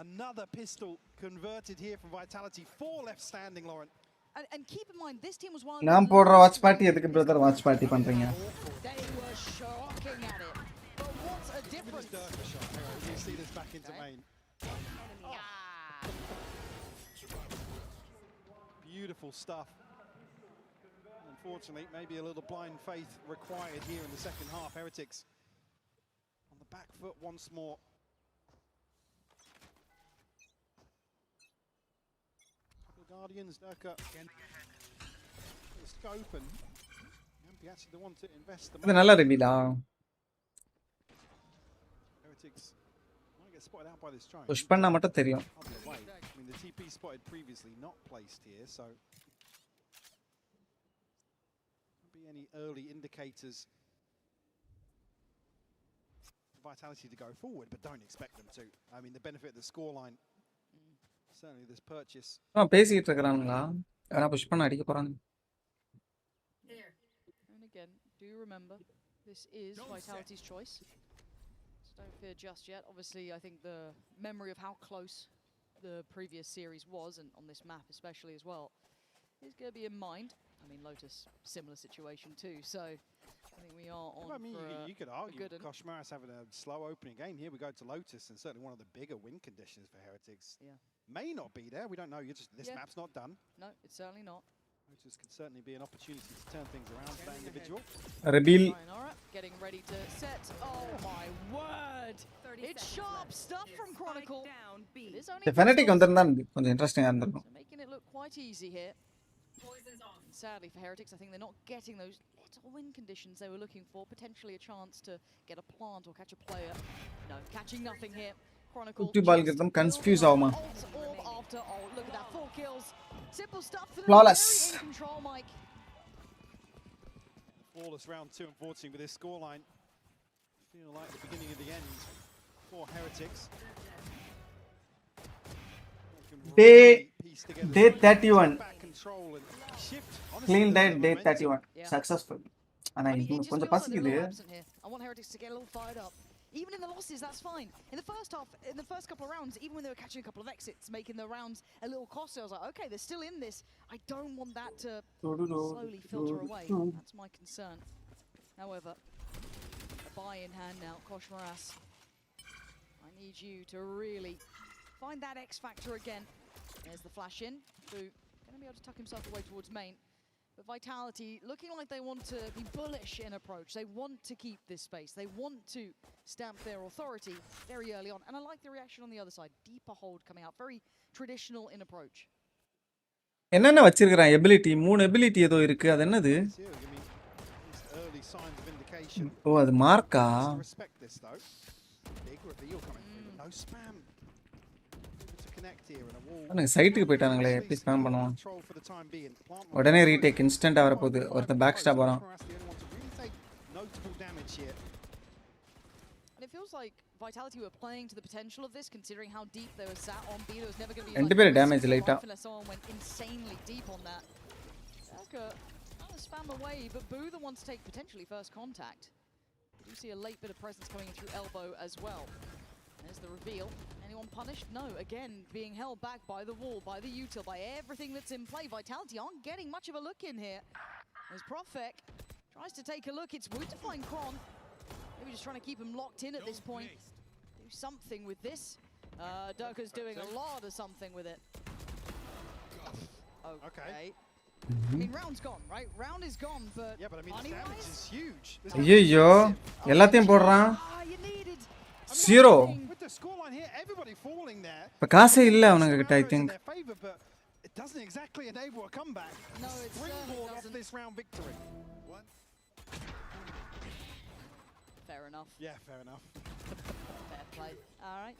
Another pistol converted here from Vitality. 4 left standing, Lauren. And keep in mind, this team was one. நான் போடுற watch party எதுக்கு brother watch party பண்றீங்க? They were shocking at it. But what's a difference? You see this back into main. Beautiful stuff. Unfortunately, maybe a little blind faith required here in the second half. Heretics on the back foot once more. The Guardians, Durka again. The scope and Yampi actually the one to invest the இது நல்ல ரெடிடா. Heretics might get spotted out by this drone. Push பண்ணா மட்டும் தெரியும். I mean, the TP spotted previously, not placed here, so be any early indicators for Vitality to go forward, but don't expect them to. I mean, the benefit of the scoreline, certainly this purchase. பேசிட்டு இருக்கானுங்களா? யாரா push பண்ண அடிக்க போறாங்க. And again, do remember, this is Vitality's choice. So don't fear just yet. Obviously, I think the memory of how close the previous series was, and on this map especially as well, is going to be in mind. I mean, Lotus, similar situation too, so I think we are on. Well, I mean, you could argue good Koshmaris having a slow opening game. Here we go to Lotus, and certainly one of the bigger win conditions for Heretics. Yeah. May not be there, we don't know. This map's not done. No, it's certainly not. Lotus could certainly be an opportunity to turn things around for that individual. Reveal. Getting ready to set. Oh my word! It's sharp stuff from Chronicle. It is only Fnatic வந்திருந்தா கொஞ்சம் இன்ட்ரஸ்டிங்கா இருந்திருக்கும். making it look quite easy here. And sadly for Heretics, I think they're not getting those little win conditions they were looking for. Potentially a chance to get a plant or catch a player. No, catching nothing here. Chronicle. குட்டி பால் கிட்டம் confuse ஆகுமா? After look at that, 4 kills. Simple stuff for them. Flawless. Very in control, Mike. Flawless round 2, unfortunately, with this scoreline. Feel like the beginning of the end for Heretics. Day 31. Clean day 31. Successful. ஆனா இது கொஞ்சம் பசிக்குது. I want Heretics to get a little fired up. Even in the losses, that's fine. In the first half, in the first couple of rounds, even when they were catching a couple of exits, making the rounds a little costly, I was like, okay, they're still in this. I don't want that to slowly filter away. That's my concern. However, a buy in hand now, Koshmaras. I need you to really find that X factor again. There's the flash in. Boo going to be able to tuck himself away towards main. But Vitality looking like they want to be bullish in approach. They want to keep this space. They want to stamp their authority very early on. And I like the reaction on the other side. Deeper hold coming out. Very traditional in approach. என்னென்ன வச்சிருக்கான் ability 3 ability ஏதோ இருக்கு அது என்னது? ஓ அது மார்க்கா? எனக்கு சைட்டுக்கு போயிட்டானுங்களே எப்படி ஸ்பேம் பண்ணுவான்? உடனே ரீடேக் இன்ஸ்டன்ட்டா வர போகுது. ஒருத்தன் பேக் ஸ்டாப் வரான். And it feels like Vitality were playing to the potential of this, considering how deep they were sat on B. There was never going to be ரெண்டு பேர் டேமேஜ் லைட்டா. Someone went insanely deep on that. Durka trying to spam away, but Boo the one to take potentially first contact. We do see a late bit of presence coming in through elbow as well. There's the reveal. Anyone punished? No. Again, being held back by the wall, by the util, by everything that's in play. Vitality aren't getting much of a look in here. As Profek tries to take a look, it's Wood to find Kron. Maybe just trying to keep him locked in at this point. Do something with this. Durka's doing a lot of something with it. Okay. I mean, round's gone, right? Round is gone, but yeah, but I mean, the damage is huge. ஐயோ எல்லாத்தையும் போடுறான். 0. With the scoreline here, everybody falling there. இப்ப காசே இல்ல அவனுங்க கிட்ட I think. It doesn't exactly enable a comeback. No, it's springboard off this round victory. What? Fair enough. Yeah, fair enough. Fair play. All right.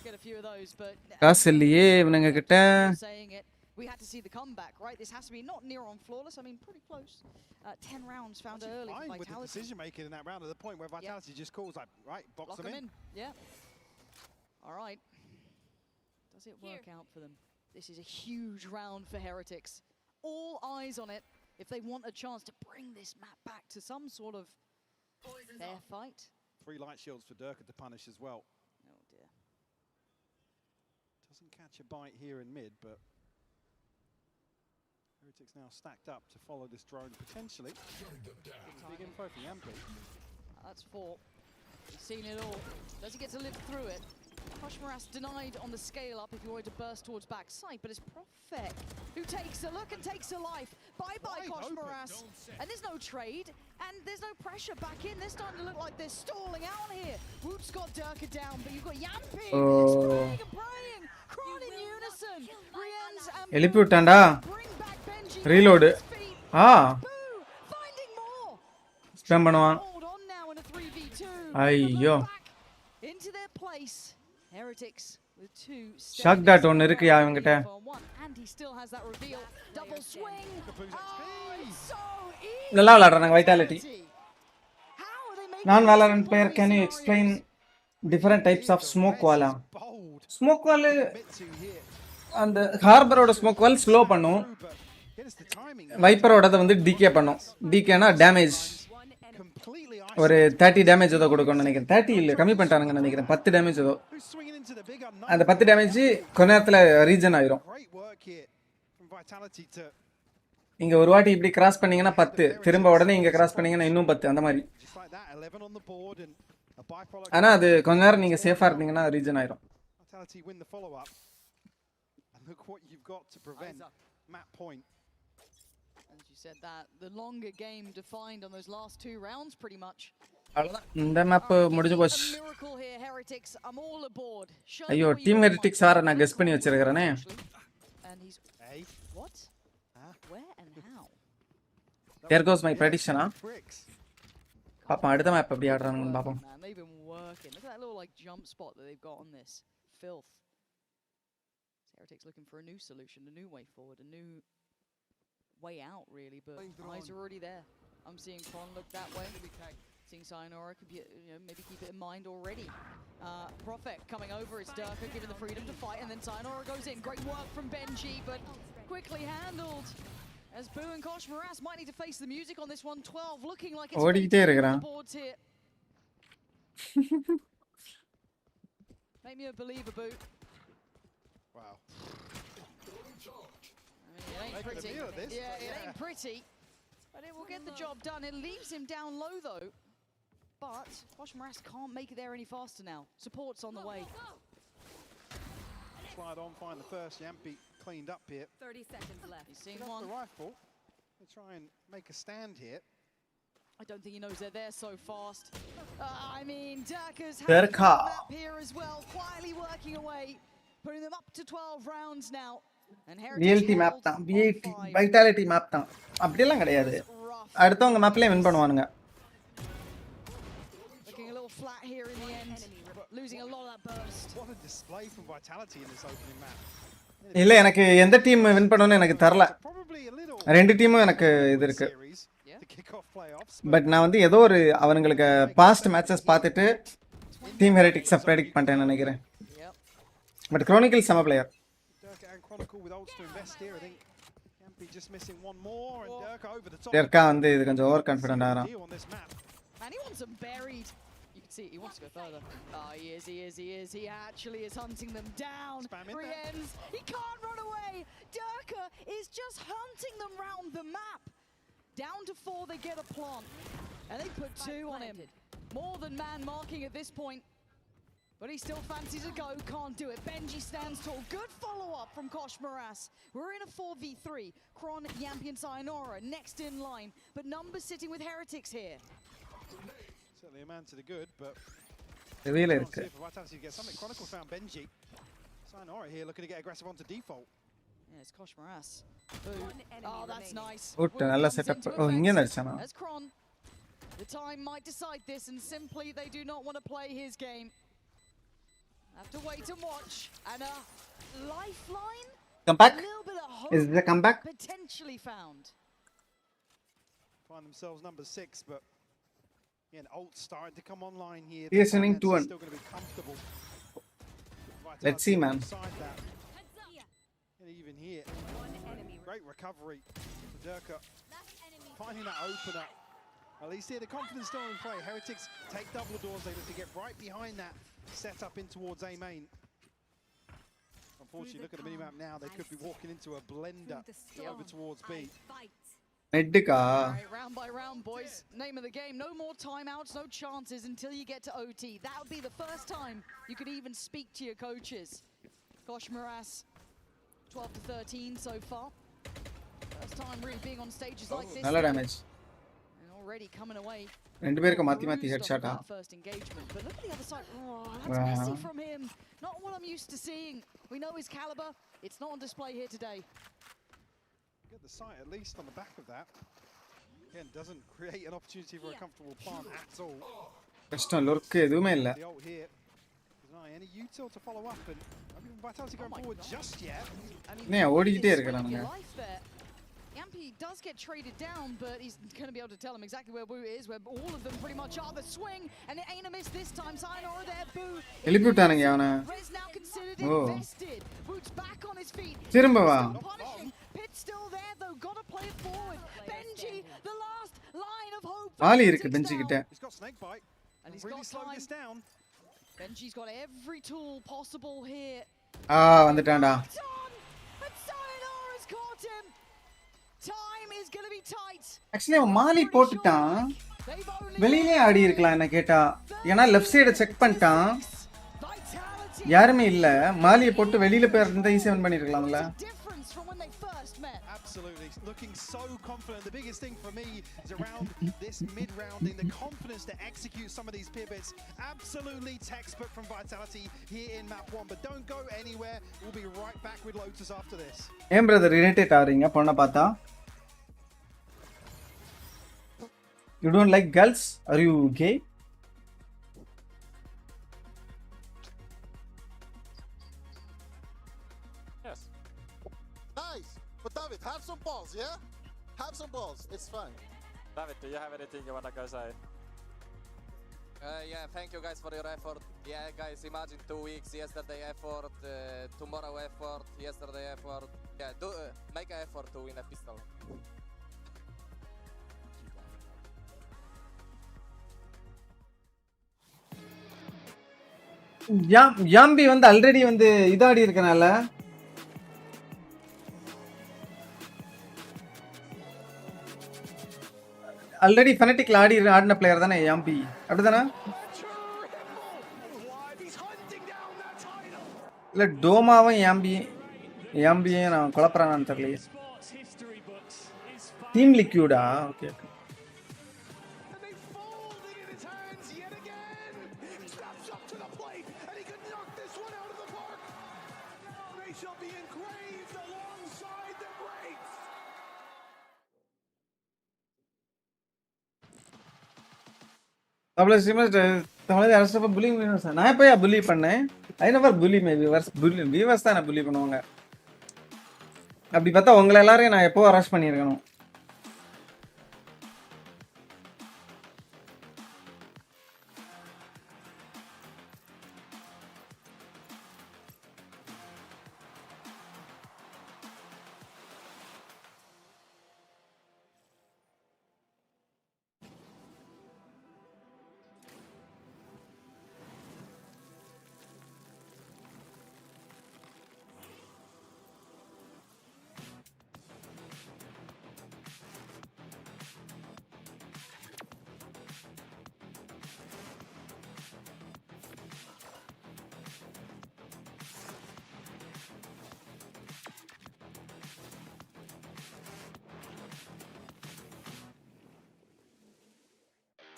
Get a few of those, but காசு இல்லையே இவனுங்க கிட்ட. saying it. We had to see the comeback, right? This has to be not near on flawless. I mean, pretty close. 10 rounds found early for Vitality. With the decision making in that round, at the point where Vitality just calls like, right, box them in. Yeah. All right. Does it work out for them? This is a huge round for Heretics. All eyes on it if they want a chance to bring this map back to some sort of fair fight. 3 light shields for Durka to punish as well. Oh dear. Doesn't catch a bite here in mid, but Heretics now stacked up to follow this drone potentially. Big info for Yampi. That's 4. He's seen it all. Does he get to live through it? Koshmaras denied on the scale up if you wanted to burst towards backside, but it's Profek who takes a look and takes a life. Bye-bye, Koshmaras. And there's no trade, and there's no pressure back in. They're starting to look like they're stalling out here. Woot's got Durka down, but you've got Yampi spraying and praying. Kron in unison. Brienne's and எழுப்பி விட்டான்டா. Reload. Spam பண்ணுவான். ஐயோ. Into their place. Heretics with two. Shock dot ஒன்னு இருக்குயா இவங்கிட்ட. And he still has that reveal. Double swing. Oh, it's so easy. நல்லா விளையாடுறாங்க vitality. Non-Valorant player, can you explain different types of smoke wall? Smoke wall and Harborோட smoke wall slow பண்ணும். வைப்பரோடது வந்து decay பண்ணும். டிகேனா damage. ஒரு 30 damage ஏதோ கொடுக்கும்னு நினைக்கிறேன். 30 இல்ல கம்மி பண்ணிட்டானுங்கன்னு நினைக்கிறேன். 10 டேமேஜ் ஏதோ. அந்த 10 டேமேஜ் கொஞ்ச நேரத்துல ரீஜன் ஆயிரும். இங்க ஒரு வாட்டி இப்படி கிராஸ் பண்ணீங்கன்னா 10, திரும்ப உடனே இங்க கிராஸ் பண்ணீங்கன்னா இன்னும் 10 அந்த மாதிரி. ஆனா அது கொஞ்ச நேரம் நீங்க சேஃபா இருந்தீங்கன்னா ரீஜன் ஆயிரும். As you said that, the longer game defined on those last 2 rounds pretty much. அவ்வளவுதான். இந்த மேப் முடிஞ்சு போச்சு. ஐயோ டீம் ஹெரிட்டிக்ஸ் ஆற நான் கெஸ் பண்ணி வச்சிருக்கேனே. What? Where and how? There goes my prediction. பாப்போம் அடுத்த மேப் எப்படி ஆடுறாங்கன்னு பாப்போம். They've been working. Look at that little like jump spot that they've got on this. Filth. Heretics looking for a new solution, a new way forward, a new way out really, but eyes are already there. I'm seeing Kron look that way. Seeing Sayonara could be, maybe keep it in mind already. Profek coming over, it's Durka given the freedom to fight, and then Sayonara goes in. Great work from Benji, but quickly handled. As Boo and Koshmaras might need to face the music on this one. 12 looking like it's on the boards here. Make me a believer, Boo. Wow. I mean, it ain't pretty. Yeah, it ain't pretty. But it will get the job done. It leaves him down low, though. But Koshmaras can't make it there any faster now. Support's on the way. Slide on, find the first. Yampi cleaned up here. 30 seconds left. He's seen one. The rifle. They try and make a stand here. I don't think he knows they're there so fast. I mean, Durka's Durka map here as well, quietly working away, putting them up to 12 rounds now. VLT map தான். VAT vitality map தான். அப்படிலாம் கிடையாது. அடுத்தவங்க மேப்லயே win பண்ணுவானுங்க. Looking a little flat here in the end, losing a lot of that burst. What a display from Vitality in this opening map. இல்ல எனக்கு எந்த team win பண்ணனும்னு எனக்கு தெரியல. ரெண்டு டீமும் எனக்கு இது இருக்கு. பட் நான் வந்து ஏதோ ஒரு அவங்களுக்கு பாஸ்ட் மேட்சஸ் பார்த்துட்டு டீம் ஹெரிட்டிக்ஸ் ப்ரெடிக்ட் பண்ணிட்டேன்னு நினைக்கிறேன். பட் Chronicle சம பிளேயர். Durka வந்து இது கொஞ்சம் ஓவர் கான்ஃபிடென்ட் ஆறான். And he wants them buried. You can see he wants to go further. Oh, he is. He actually is hunting them down. Brienne's. He can't run away. Durka is just hunting them round the map. Down to 4, they get a plant. And they put 2 on him. More than man marking at this point. But he still fancies a go, can't do it. Benji stands tall. Good follow-up from Koshmaras. We're in a 4v3. Kron, Yampi and Sayonara next in line. But numbers sitting with Heretics here. Certainly a man to the good, but reveal it. Vitality get something. Chronicle found Benji. Sayonara here looking to get aggressive onto default. Yeah, it's Koshmaras. Oh, that's nice. Good, நல்ல setup. ஓ இங்க நடிச்சானா? As Kron, the time might decide this, and simply they do not want to play his game. Have to wait and watch. And a lifeline. Comeback. A little bit of hope. Is the comeback potentially found? Find themselves number 6, but yeah, an ult starting to come online here. Listening to one. Still going to be comfortable. Let's see, man. And even here, great recovery for Durka. Finding that opener. At least here, the confidence still in play. Heretics take double doors. They look to get right behind that, set up in towards A main. Unfortunately, look at the minimap now. They could be walking into a blender over towards B. Medka. Right, round by round, boys. Name of the game. No more timeouts, no chances until you get to OT. That would be the first time you could even speak to your coaches. Gosh, Morass, 12 to 13 so far. First time really being on stages like this. நல்ல damage. And already coming away. ரெண்டு பேருக்கு மாத்தி headshot ah. First engagement, but look at the other side. Oh, that's messy from him. Not what I'm used to seeing. We know his caliber. It's not on display here today. Get the sight at least on the back of that. Again, doesn't create an opportunity for a comfortable plant at all. கஷ்டம் லொர்க் எதுவுமே இல்ல. The ult here. There's any util to follow up, and I mean Vitality going forward just yet. நே ஓடிட்டே இருக்கறானுங்க. Yampy does get traded down, but he's going to be able to tell him exactly where Boo is, where all of them pretty much are. The swing, and it ain't a miss this time. Sayonara there, Boo. எழுப்பி விட்டானுங்க அவனை. Rez now considered invested. Boo's back on his feet. திரும்ப வா. Pit's still there though. Got to play it forward. Benji, the last line of hope. ஆளி இருக்கு பெஞ்சி கிட்ட. He's got snake bite. And he's really got slowed time. this down. Benji's got every tool possible here. வந்துட்டான்டா. But Sayonara's caught him. Time is going to be tight. Actually அவன் மாலி போட்டுட்டான். வெளியிலே ஆடி இருக்கலாம் என்ன கேட்டா. ஏனா லெஃப்ட் சைட செக் பண்ணிட்டான். யாருமே இல்ல. மாலியை போட்டு வெளியில போய் இருந்தா ஈஸியா win பண்ணிருக்கலாம்ல. Absolutely, looking so confident. The biggest thing for me is around this mid-rounding, the confidence to execute some of these pivots. Absolutely textbook from Vitality here in map 1, but don't go anywhere. We'll be right back with Lotus after this. ஏன் brother irritate ஆறீங்க பொண்ண பார்த்தா? You don't like girls? Are you gay? Yes. Nice. But David, have some balls, yeah? Have some balls. It's fine. David, do you have anything you wanna go say? Yeah, thank you guys for your effort. Yeah, guys, imagine 2 weeks. Yesterday effort, tomorrow effort, yesterday effort. Yeah, do make an effort to win a pistol. யாம்பி வந்து already வந்து இதாடி இருக்கனால already ஃபெனடிக்ல ஆடின player தானே யாம்பி அப்படிதானே இல்ல டோமாவும் யாம்பியும் நான் குழப்பறானான்னு தெரியல டீம் லிக்யூடா okay okay Double streamers, Tamil அரசப்ப bullying viewers. நான் எப்பயா bully பண்ணேன்? I never bully my viewers. Viewers தான் bully பண்ணுவாங்க. அப்படி பார்த்தா உங்களை எல்லாரையும் நான் எப்போ அரஸ்ட் பண்ணியிருக்கணும்.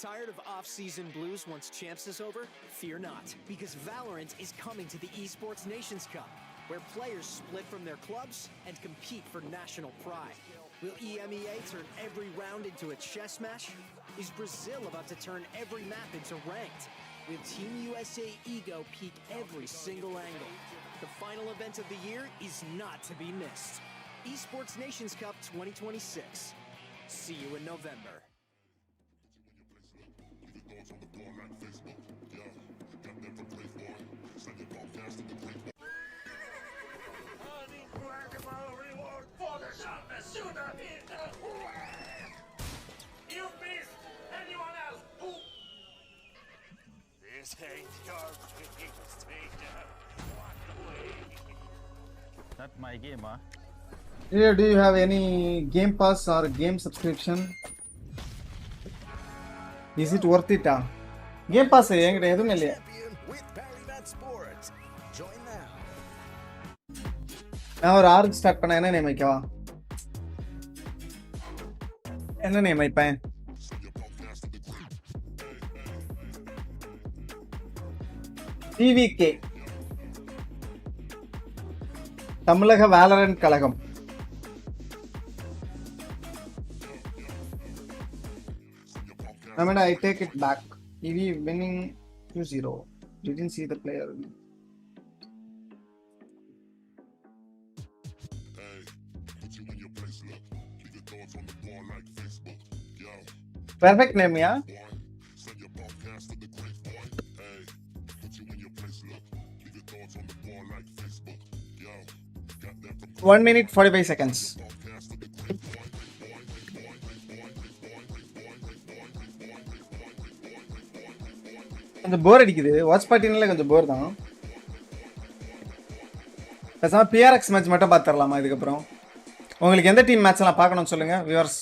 Tired of off-season blues once Champs is over? Fear not, because Valorant is coming to the Esports Nations Cup, where players split from their clubs and compete for national pride. Will EMEA turn every round into a chess match? Is Brazil about to turn every map into ranked? Will Team USA ego peak every single angle? The final event of the year is not to be missed. Esports Nations Cup 2026. See you in November. This ain't your biggest danger. Walk away. Not my game, huh? Yeah, do you have any Game Pass or game subscription? Is it worth it? Game Pass என்கிட்ட எதுவும் இல்லையா? நான் ஒரு arc start பண்ண என்ன name வைக்கவா? என்ன name வைப்பேன்? TVK தமிழக Valorant Kazhagam. I mean, I take it back. EV winning 2-0. Didn't see the player. Perfect name, yeah? One minute 45 seconds. கொஞ்சம் போர் அடிக்குது. வாட்ச் பார்ட்டினால கொஞ்சம் போர் தான். பேசாம PRX மேட்ச் மட்டும் பார்த்துடலாமா இதுக்கப்புறம்? உங்களுக்கு எந்த டீம் மேட்ச் எல்லாம் பார்க்கணும்னு சொல்லுங்க viewers.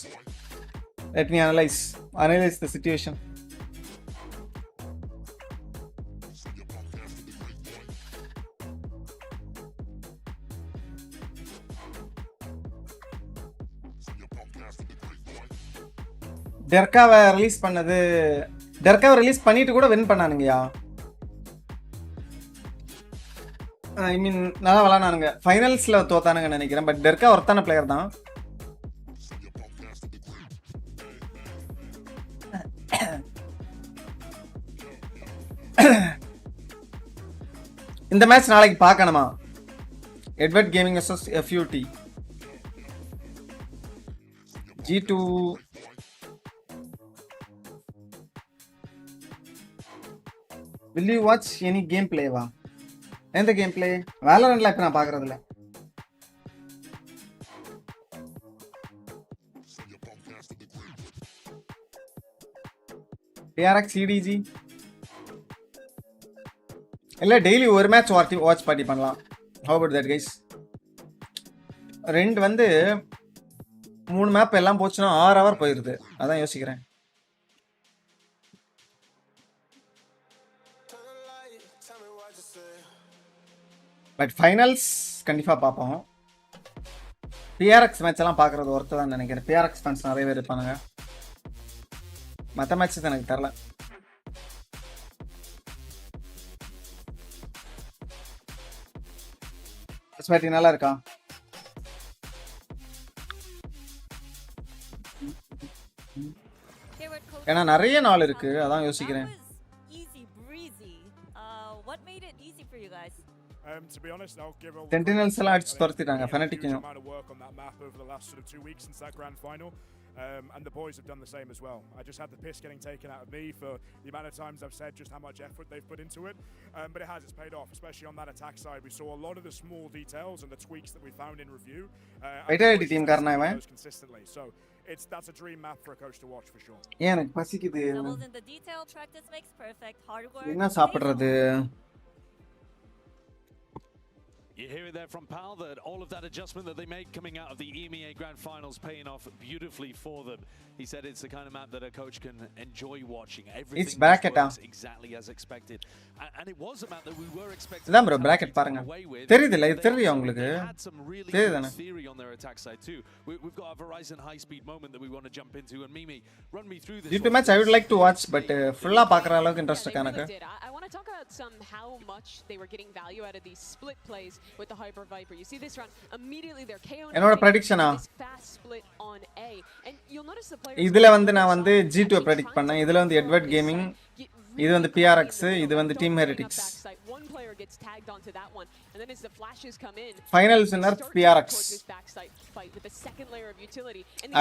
Let me analyse the situation. டெர்காவை ரிலீஸ் பண்ணிட்டு கூட வின் பண்ணானுங்கயா. ஐ மீன் நல்லா விளாட்னானுங்க. ஃபைனல்ஸில் தோத்தானுங்க நினைக்கிறேன். பட் டெர்கா ஒருத்தான பிளேயர் தான். இந்த மேட்ச் நாளைக்கு பார்க்கணுமா? Edward gaming vs FUT. G2 will you watch any gameplay வா? எந்த gameplay? Valorantல இப்ப நான் பார்க்கறது இல்ல. TRX CDG இல்ல டெய்லி ஒரு மேட்ச் வாட்ச் பார்ட்டி பண்ணலாம். How about that guys? ரெண்டு வந்து 3 மேப் எல்லாம் போச்சுன்னா 6 ஹவர் போயிருது. அதான் யோசிக்கிறேன். பட் ஃபைனல்ஸ் கண்டிப்பாக பார்ப்போம். PRX மேட்ச் எல்லாம் பார்க்குறது ஒர்த்து தான் நினைக்கிறேன். PRX ஃபேன்ஸ் நிறைய பேர் இருப்பானுங்க. மற்ற மேட்சஸ் எனக்கு தெரில. பார்ட்டி நல்லா இருக்கா? ஏன்னா நிறைய நாள் இருக்கு, அதான் யோசிக்கிறேன். Sentinels எல்லாம் அடிச்சு துரத்திட்டாங்க ஃபெனடிக்கையும். And the boys have done the same as well. I just had the piss getting taken out of me for the amount of times I've said just how much effort they've put into it. But it's paid off, especially on that attack side. We saw a lot of the small details and the tweaks that we found in review. Vitality team karna hai consistently. So that's a dream map for a coach to watch for sure. எனக்கு பசிக்குது. என்ன சாப்பிடுறது? You hear it there from Pal that all of that adjustment that they made coming out of the EMEA Grand Finals paying off beautifully for them. He said it's the kind of map that a coach can enjoy watching. Everything it's bracket exactly as expected. And it was a map that we were expecting. இதான் bro bracket பாருங்க. தெரியுதுல இது தெரியும் உங்களுக்கு. தெரியுதானே? Theory on their attack side too. We've got a Verizon high speed moment that we want to jump into, and Mimi run me through this. G2 match I would like to watch but full-ஆ பார்க்கற அளவுக்கு interest எனக்கு. I want to talk about how much they were getting value out of these split plays with the Hyper Viper. You see this run immediately they're KOing. என்னோட prediction fast split on A. And you'll notice the players இதுல வந்து நான் வந்து G2 predict பண்ணேன். இதுல வந்து Edward gaming, இது வந்து PRX, இது வந்து team Heretics. Finals winner PRX.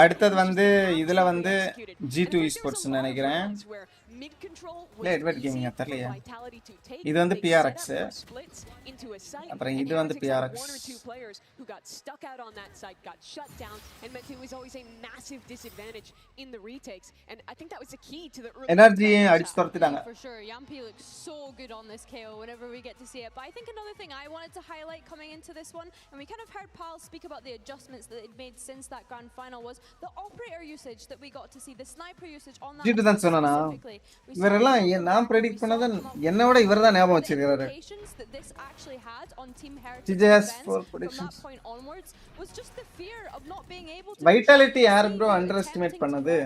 அடுத்து வந்து இதுல வந்து G2 esports நினைக்கிறேன். இல்ல எட்வர்ட் கேமிங் தெரியலையா? இது வந்து PRX. அப்புறம் இது வந்து PRX. எனர்ஜி அடிச்சு துரத்திட்டாங்க. For sure, Yampi looks so good on this KO. Whenever whenever we get to see it. But I think another thing I wanted to highlight coming into this one, and we kind of heard Pal speak about the adjustments that they'd made since that grand final, was the operator usage that we got to see, the sniper usage on that ஜிட்டு தான் சொன்னானா specifically. இவரெல்லாம் நான் predict பண்ணத என்னை விட இவர்தான் ஞாபகம் வச்சிருக்காரு That this actually had on Team Heritage TJ has events 4 from predictions. that point onwards was just the fear of not being able to vitality யார் ப்ரோ அண்டர் எஸ்டிமேட் பண்ணது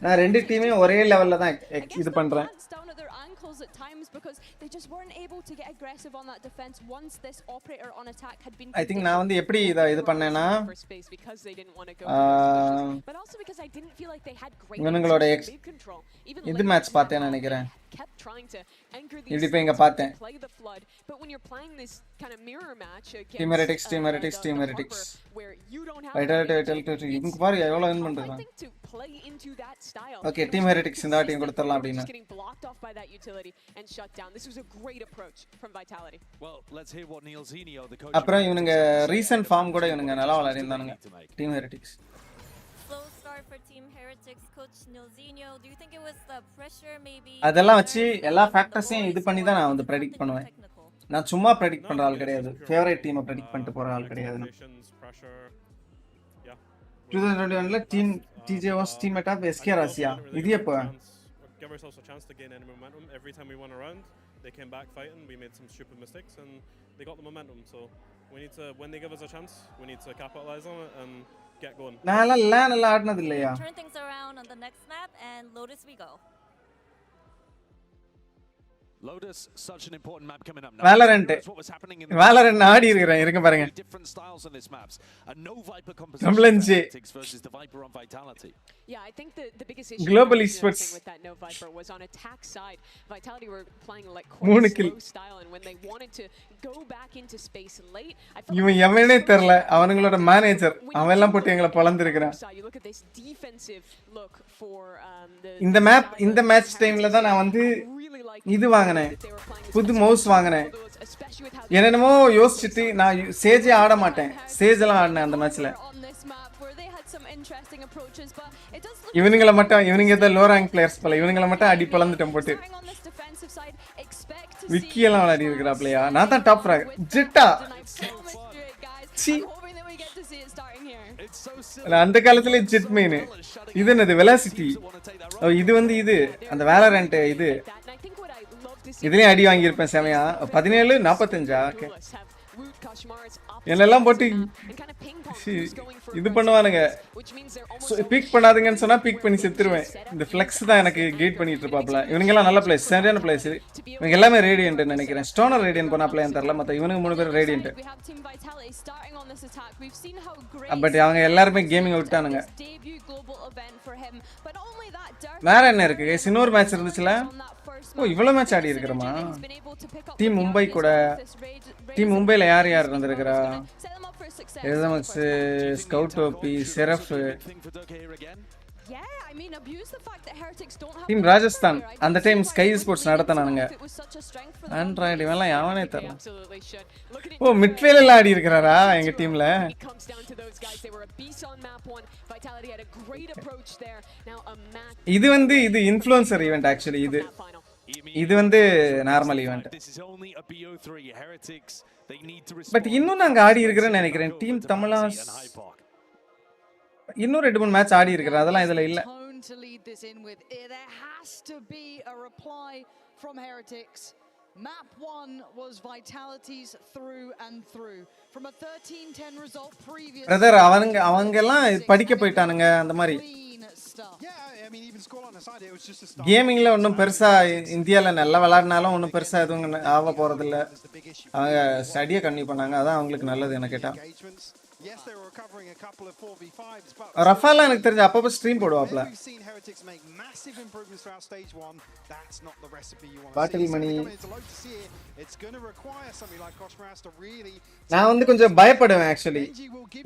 நான் ரெண்டு டீமையும் ஒரே லெவல்ல தான் இது பண்றேன் down at their ankles at times because they just weren't able to get aggressive on that defense once this operator on attack had been I think நான் வந்து எப்படி இது பண்ணேனா but also because I didn't feel like they had great இவங்களோட control இது match பார்த்தேன்னு நினைக்கிறேன் kept trying to anchor இப்படி these போய் இங்க பார்த்தேன் play the flood but when you're playing this kind of mirror match team heretics where you don't have vitality இவங்க பாரு எவ்வளவு வின் பண்றாங்க to play into that style okay team heretics இந்த வாட்டி கொடுத்துறலாம் அப்படினா getting blocked off by that utility and shut down. This was a great approach from Vitality. Well, let's hear what Neil Zinio, the coach, அப்புறம் இவங்க recent form கூட இவங்க நல்லா விளையாடினாங்க team heretics. Slow start for Team Heretics coach Neil Zinio. Do you think it was the pressure maybe? அதெல்லாம் வச்சு எல்லா ஃபேக்டர்ஸையும் இது பண்ணி தான் நான் வந்து பிரெடிக்ட் பண்ணுவேன். நான் சும்மா பிரெடிக்ட் பண்ற ஆள் கிடையாது. ஃபேவரட் டீமை பிரெடிக்ட் பண்ணிட்டு போற ஆள் கிடையாது. 2021ல team TJ was teammate of SK Russia. இது எப்போ? Give ourselves a chance to gain any momentum. Every time we won a round, they came back fighting. We made some stupid mistakes and they got the momentum. So we need to, when they give us a chance, we need to capitalize on it and get going. நான் எல்லாம் ஆடுனது இல்லையா? Turn things around on the next map and Lotus we go. Lotus, such an important map coming up now. Valorant ஆடி இருக்கேன் இருங்க பாருங்க. Different styles on this maps. A no Viper composition versus the Viper on Vitality. Yeah, I think the biggest issue Global esports with that no Viper was on attack side. Vitality were playing like quite slow style and when they wanted to go back into space late, I felt இவன் எவனே தெரியல அவங்களோட manager அவன் எல்லாம் போட்டு எங்களை பொளந்து இருக்கறான். You look at this defensive look for the இந்த match டைம்ல தான் நான் வந்து இது வாங்குனேன் புது மவுஸ் வாங்குனேன் என்னென்னமோ யோசிச்சுட்டு நான் சேஜே ஆட மாட்டேன் சேஜெல்லாம் ஆடினேன் அந்த மேட்ச்ல இவனுங்களை மட்டும் இவனுங்க ஏதோ லோ ரேங்க் பிளேயர்ஸ் போல இவனுங்களை மட்டும் அடி பழந்துட்டேன் போட்டு விக்கி எல்லாம் விளையாடி இருக்கிறாப்லையா நான் தான் டாப் ஃப்ராக் ஜிட்டா அந்த காலத்துல ஜெட் மெயின் இது என்னது வெலாசிட்டி இது வந்து இது அந்த வேலரண்ட் இது இதுலயும் அடி வாங்கியிருப்பேன் செமையா 17-45 ஓகே என்னெல்லாம் போட்டு இது பண்ணுவானுங்க பிக் பண்ணாதுங்கன்னு சொன்னா பிக் பண்ணி செத்துருவேன் இந்த ஃப்ளெக்ஸ் தான் எனக்கு கேட் பண்ணிட்டு இருப்பாப்ல இவங்க எல்லாம் நல்ல பிளேஸ் சரியான பிளேஸ் இவங்க எல்லாமே ரேடியன்ட் நினைக்கிறேன் ஸ்டோனர் ரேடியன்ட் போனாப்ல என் தெரியல மத்த இவனுக்கு 3 பேர் ரேடியன்ட் பட் அவங்க எல்லாருமே கேமிங் விட்டானுங்க வேற என்ன இருக்கு இன்னொரு மேட்ச் இருந்துச்சுல ஓ இவ்வளவு மேட்ச் ஆடி இருக்கிறமா டீம் மும்பை கூட டீம் மும்பைல யார் யார் இருந்திருக்கிறா எஸ்எம்எக்ஸ் ஸ்கவுட் ஓபி செரஃப் டீம் ராஜஸ்தான் அந்த டைம் ஸ்கை ஸ்போர்ட்ஸ் நடத்தினானுங்க ஆண்ட்ராய்டு இவெல்லாம் யாவனே தெரியல ஓ மிட்ஃபீல்ட்ல எல்லாம் ஆடி இருக்கிறாரா எங்க டீம்ல இது வந்து இது இன்ஃப்ளூயன்சர் ஈவென்ட் ஆக்சுவலி இது வந்து நார்மல் ஈவென்ட் பட் இன்னும் நாங்க ஆடி இருக்கிறேன்னு நினைக்கிறேன் டீம் தமிழாஸ் இன்னும் 2-3 மேட்ச் ஆடி இருக்கிறேன் அதெல்லாம் இதுல இல்ல to lead this in with. There has to be a reply from Heretics. Map 1 was Vitality's through and through. From a 13-10 result previous. Brother, அவங்க எல்லாம் படிக்க போய்ட்டானுங்க அந்த மாதிரி. கேமிங்ல ஒன்றும் பெருசா இந்தியாவில் நல்லா விளையாடினாலும் ஒன்றும் பெருசா எதுவும் ஆக போறது இல்லை அவங்க ஸ்டடியை கண்டினியூ பண்ணாங்க அதான் அவங்களுக்கு நல்லது என்ன கேட்டா ரஃபாலாம் எனக்கு தெரிஞ்ச அப்பப்போ ஸ்ட்ரீம் போடுவாப்ல பாட்டில் மணி நான் வந்து கொஞ்சம் பயப்படுவேன் ஆக்சுவலி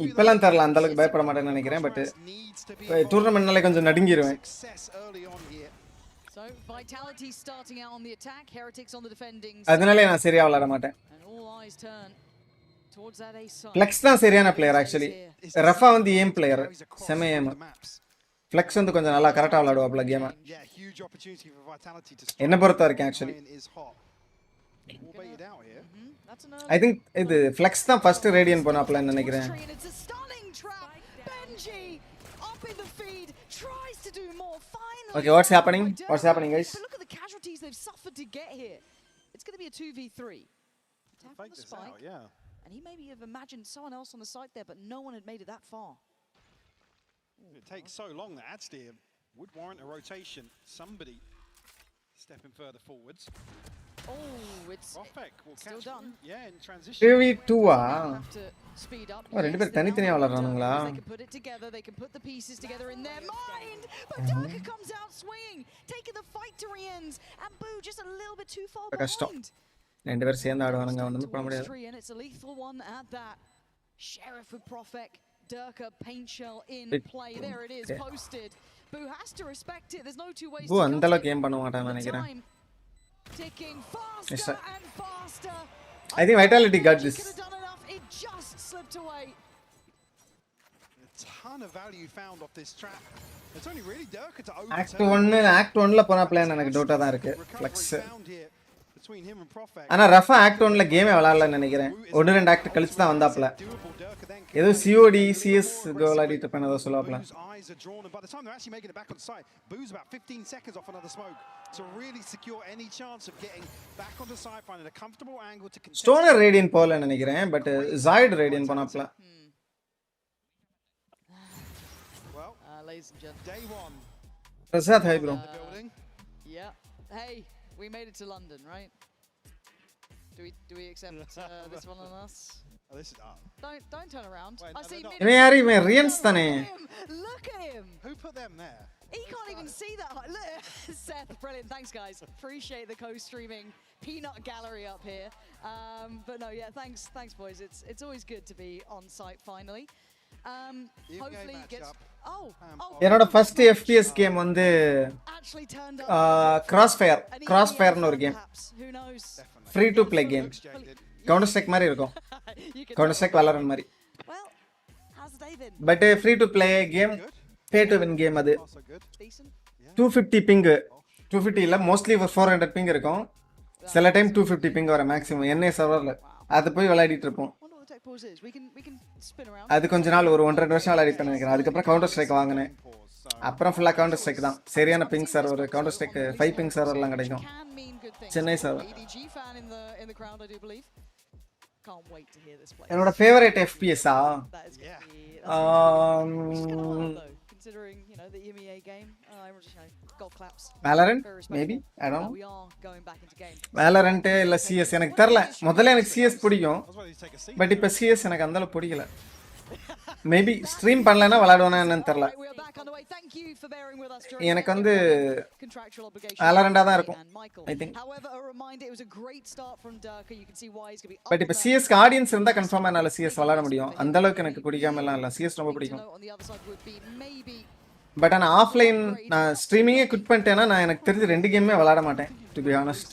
இப்பெல்லாம் தரல அந்த அளவுக்கு பயப்பட மாட்டேன்னு நினைக்கிறேன் பட் டூர்னமெண்ட்னாலே கொஞ்சம் நடுங்கிடுவேன் அதனாலே நான் சரியா விளையாட மாட்டேன் ஃப்ளெக்ஸ் தான் சரியான பிளேயர் ஆக்சுவலி ரஃபா வந்து ஏம் பிளேயர் செம ஏம் ஃப்ளெக்ஸ் வந்து கொஞ்சம் நல்லா கரெக்டாக விளையாடுவாப்ல கேமை என்ன பொறுத்த வரைக்கும் actually All baited out here. I think இது ஃப்ளெக்ஸ் தான் ஃபர்ஸ்ட் ரேடியன் போனாப்லன்னு நினைக்கிறேன். It's a stunning trap. Benji up in the feed tries to do more. Finally. Okay, what's happening? What's happening, guys? But look at the casualties they've suffered to get here. It's going to be a 2v3. Tap on the spike. Out, yeah. And he maybe have imagined someone else on the site there, but no one had made it that far. It takes so long that actually it would warrant a rotation. Somebody stepping further forwards. Oh, it's still done. Yeah, in transition. 3v2 Have to speed up. ரெண்டு பேர் தனித்தனியா விளையாடுறானுங்களா? They can put it together. They can put the pieces together in their mind. But Darker comes out swinging, taking the fight to Rian's, and Boo just a little bit too far behind. ரெண்டு பேர் சேர்ந்து ஆடுவானுங்க ஒண்ணும் பண்ண முடியாது. It's a lethal one at that. Sheriff with Profek, Durka paint shell in play. There it is, posted. Boo has to respect it. There's no two ways. Boo அந்த அளவுக்கு game பண்ண மாட்டான்னு நினைக்கிறேன். Ticking faster and faster. I think Vitality got this. It just slipped away. A ton of value found off this trap. It's only really Durka to Act 1ல போன plan எனக்கு டவுட்டா தான் இருக்கு. Flex. Between him and Profek. ஆனா Rafah act 1ல கேமே விளையாடலன்னு நினைக்கிறேன். ஒன்னு ரெண்டு ஆக்ட் கழிச்சு தான் வந்தாப்ல. ஏதோ COD CS விளையாடிட்டு இருப்பேன் ஏதோ சொல்லுவாப்ல. Eyes are drawn, and by the time they're actually making it back on site, Boo's about 15 seconds off another smoke to really secure any chance of getting back on the side, finding a comfortable angle to contest. ஸ்டோனர் ரேடியன் போல நினைக்கிறேன், but ஜாய்ட் ரேடியன் போனாப்ல. Well, ladies and gentlemen, day one. Prasad, hi bro. Yeah. Hey, we made it to London, right? Do we accept this one on us? Oh, this is Don't turn around. Wait, I see no. இவன் யாரு இவன் ரியன்ஸ் தானே? Look at him. Who put them there? He can't even see that. Look, Seth, brilliant. Thanks, guys. Appreciate the co-streaming peanut gallery up here. But no, yeah, thanks, boys. It's always good to be on site finally. Hopefully it gets. என்னோட first FPS game வந்து கிராஸ்ஃபயர்னு ஒரு game. Free to play game. Counter strike மாதிரி இருக்கும். Counter strike VALORANT மாதிரி. But free to play game, pay to win game அது. 250 ping. 250 இல்ல, mostly 400 ping இருக்கும். சில டைம் 250 பிங் வர மேக்ஸிமம் NA சர்வர்ல. அது போய் விளையாடிட்டு இருப்போம். அது கொஞ்ச நாள் ஒரு 1.5 வருஷம் விளையாடிட்டு நினைக்கிறேன். அதுக்கப்புறம் கவுண்டர் ஸ்ட்ரைக் வாங்கினேன். அப்புறம் ஃபுல்லா கவுண்டர் ஸ்ட்ரைக் தான். சரியான ping server, counter strike 5 ping சர்வர்லாம் கிடைக்கும். சென்னை சர்வர். என்னோட favourite FPS considering the EMEA game, golf claps. VALORANT maybe, I don't know. We are going back into game. VALORANT இல்ல CS எனக்கு தெரியல. முதல்ல எனக்கு CS பிடிக்கும். பட் இப்ப CS எனக்கு அந்த அளவுக்கு பிடிக்கல. மேபி ஸ்ட்ரீம் பண்ணலனா விளையாடுவேனா என்னன்னு தெரியல. எனக்கு வந்து VALORANT தான் இருக்கும். I think. பட் இப்ப CS க்கு ஆடியன்ஸ் இருந்தா கன்ஃபார்மா என்னால CS விளையாட முடியும். அந்த அளவுக்கு எனக்கு பிடிக்காம எல்லாம் இல்ல. CS ரொம்ப பிடிக்கும். பட் ஆனால் ஆஃப்லைன் நான் ஸ்ட்ரீமிங்கே குவிட் பண்ணிட்டேன்னா நான் எனக்கு தெரிஞ்சு 2 கேமுமே விளையாட மாட்டேன், டு பி ஆனஸ்ட்.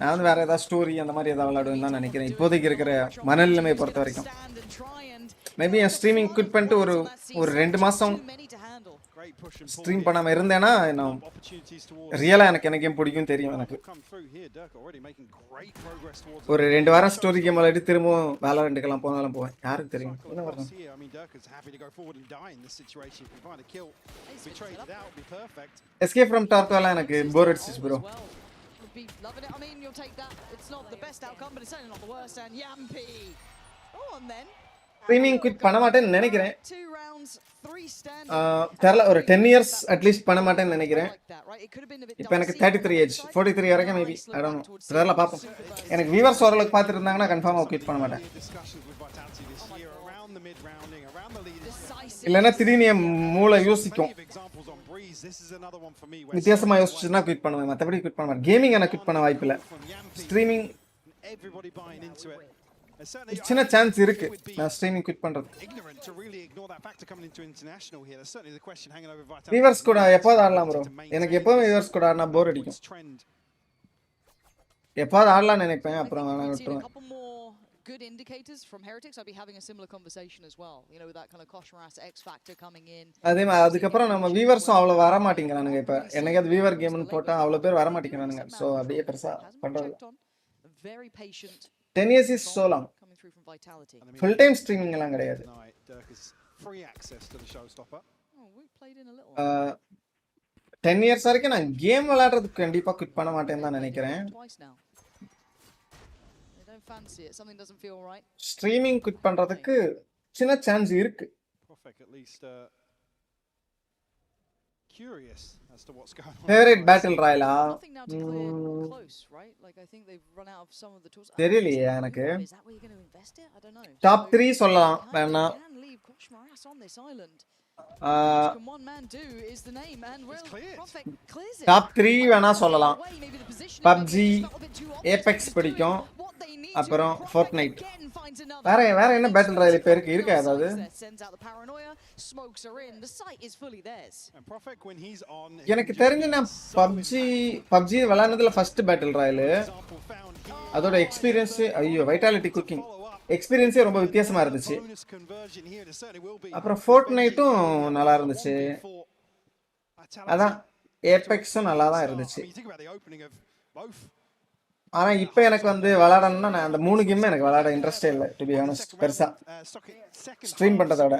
நான் வந்து வேறு ஏதாவது ஸ்டோரி அந்த மாதிரி ஏதாவது விளையாடுவேன்னு தான் நினைக்கிறேன் இப்போதைக்கு இருக்கிற மனநிலைமையை பொறுத்த வரைக்கும். மேபி என் ஸ்ட்ரீமிங் குவிட் பண்ணிட்டு ஒரு 2 மாதம் ஸ்ட்ரீம் பண்ணாமல் இருந்தேன்னா நான் ரியலாக எனக்கு என்ன கேம் பிடிக்கும் தெரியும். எனக்கு ஒரு 2 வாரம் ஸ்டோரி கேம் விளையாடி திரும்பவும் VALORANTக்கெல்லாம் போனாலும் போவேன். யாருக்கு தெரியும் என்ன வரணும். எஸ்கேப் ஃப்ரம் டார்கோலாம் எனக்கு போர் அடிச்சிச்சு ப்ரோ. ஸ்ட்ரீமிங் குவிட் பண்ண மாட்டேன்னு நினைக்கிறேன். தெரியல, ஒரு 10 இயர்ஸ் அட்லீஸ்ட் பண்ண மாட்டேன்னு நினைக்கிறேன். இப்போ எனக்கு 33 ஏஜ், 43 வரைக்கும் மேபி, ஐ டோன்ட் நோ. தெரியல, பார்ப்போம். எனக்கு வியூவர்ஸ் ஓரளவுக்கு பார்த்துட்டு இருந்தாங்கன்னா கன்ஃபார்மாக குவிட் பண்ண மாட்டேன். இல்லைன்னா திடீர்னு என் மூளை யோசிக்கும், வித்தியாசமாக யோசிச்சுன்னா குவிட் பண்ணுவேன். மற்றபடி குவிட் பண்ண மாட்டேன். கேமிங் எனக்கு குவிட் பண்ண வாய்ப்பு இல்லை. ஸ்ட்ரீமிங் சின்ன சான்ஸ் இருக்கு நான் ஸ்ட்ரீமிங் குவிட் பண்றது. வியூவர்ஸ் கூட எப்போது ஆடலாம் ப்ரோ. எனக்கு எப்போதும் வியூவர்ஸ் கூட ஆடினா போர் அடிக்கும். எப்போது ஆடலாம்னு நினைப்பேன், அப்புறம் நான் விட்டுருவேன். Good indicators from Heretics. I'll be having a similar conversation as well, with that kind of Koshmaras X factor coming in. அதே மாதிரி அதுக்கப்புறம் நம்ம வியூவர்ஸும் அவ்வளோ வர மாட்டேங்கிறானுங்க. இப்போ என்னைக்காவது வியூவர் கேம்னு போட்டால் அவ்வளோ பேர் வர மாட்டேங்கிறானுங்க. ஸோ அப்படியே பெருசாக பண்ணுறது. very patient. 10 years is so long. Coming through from Vitality. Full time streaming எல்லாம் கிடையாது. Free access to the showstopper. Oh, we played in a little. 10 years வரைக்கும் நான் கேம் விளையாடுறதுக்கு கண்டிப்பா குவிட் பண்ண மாட்டேன்னு தான் நினைக்கிறேன். Twice now. They don't fancy it. Something doesn't feel right. Streaming quit பண்றதுக்கு சின்ன சான்ஸ் இருக்கு. Perfect, at least curious as to what's going on. Favorite battle royale? Nothing now to clear close, right? Like I think they've run out of some of the tools. தெரியலையே எனக்கு. Is that where you're going to invest it? I don't know. Top 3 சொல்லலாம் வேணா. Can leave Koshmaras on this island. Can one man do is the name and well Prophet clears it. Top 3 வேணா சொல்லலாம். PUBG, Apex பிடிக்கும். அப்புறம் Fortnite. வேற என்ன battle Royal இப்ப இருக்கா ஏதாவது? எனக்கு தெரிஞ்ச நான் PUBG விளையாடுனதுல ஃபர்ஸ்ட் பேட்டில் ராயல். அதோட எக்ஸ்பீரியன்ஸ் ஐயோ வைட்டாலிட்டி குக்கிங் எக்ஸ்பீரியன்ஸே ரொம்ப வித்தியாசமா இருந்துச்சு. அப்புறம் ஃபோர்ட்நைட்டும் நல்லா இருந்துச்சு. அதான் ஏபெக்ஸும் நல்லா தான் இருந்துச்சு. ஆனா இப்போ எனக்கு வந்து விளையாடணும்னா நான் அந்த 3 கேம் எனக்கு விளையாட இன்ட்ரெஸ்டே இல்லை டு பி ஆனஸ்ட். பெருசா ஸ்ட்ரீம் பண்றத விட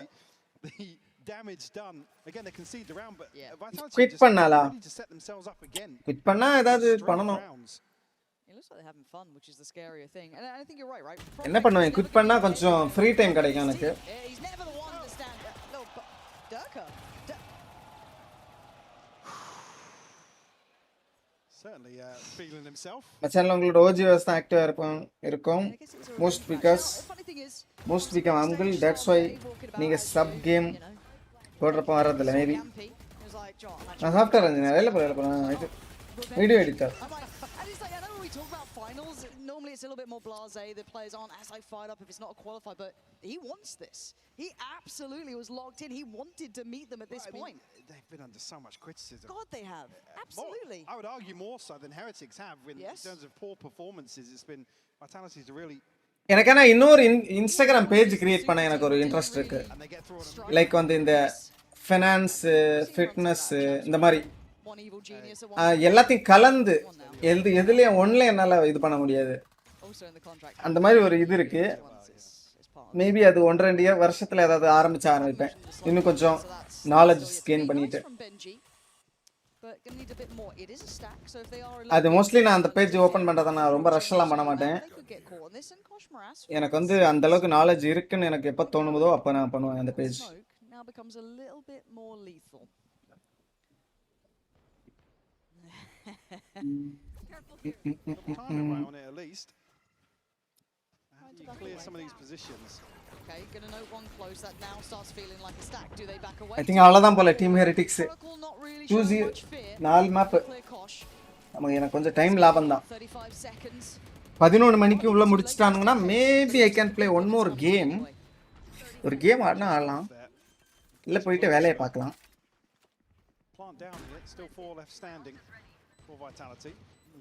குவிட் பண்ணாலா? குவிட் பண்ணா ஏதாவது பண்ணணும். என்ன பண்ணுவேன் குவிட் பண்ணா கொஞ்சம் ஃப்ரீ டைம் கிடைக்கும் எனக்கு. மச்சான்ல உங்களோட ஓஜிவர்ஸ் தான் ஆக்டிவா இருக்கும் most become uncle that's why நீங்க சப் கேம் போடுறப்ப வர்றதில்ல மேபி. நான் சாஃப்ட்வேர் இன்ஜினியர் வேலை போகிறேன் video editor. Normally it's a little bit more blasé. The players aren't as fired up if it's not a qualifier, but he wants this. He absolutely was locked in. He wanted to meet them at this point. They've been under so much criticism. God, they have. Absolutely. I would argue more so than Heretics have in terms of poor performances. It's been Vitality to really. எனக்கு ஆனா இன்னொரு Instagram page create பண்ண எனக்கு ஒரு interest இருக்கு. Like வந்து இந்த finance fitness இந்த மாதிரி எல்லாத்தையும் கலந்து எதுலயும் ஒன்ல என்னால இது பண்ண முடியாது. அந்த மாதிரி ஒரு இது இருக்கு. மேபி அது 1-2 வருஷத்துல ஏதாவது ஆரம்பிப்பேன். இன்னும் கொஞ்சம் நாலேஜ் கெயின் பண்ணிட்டு. அது மோஸ்ட்லி நான் அந்த பேஜ் ஓபன் பண்றத நான் ரொம்ப ரஷ் எல்லாம் பண்ண மாட்டேன். எனக்கு வந்து அந்த அளவுக்கு நாலேஜ் இருக்குன்னு எனக்கு எப்ப தோணுதோ அப்ப நான் பண்ணுவேன் அந்த page. On it at least. You clear some of these positions. Okay, gonna note one close that now starts feeling like a stack. Do they back away? I think அவ்வளவுதான் போல டீம் ஹெரிட்டிக்ஸ் 4 மேப். நமக்கு எனக்கு கொஞ்சம் time லாபம் தான். 11 மணிக்கு உள்ள முடிச்சிட்டானுங்கன்னா maybe I can play one more game. ஒரு கேம் ஆடினா ஆடலாம். இல்ல போயிட்டு வேலையை பார்க்கலாம். Plant down here. Still 4 left standing for Vitality.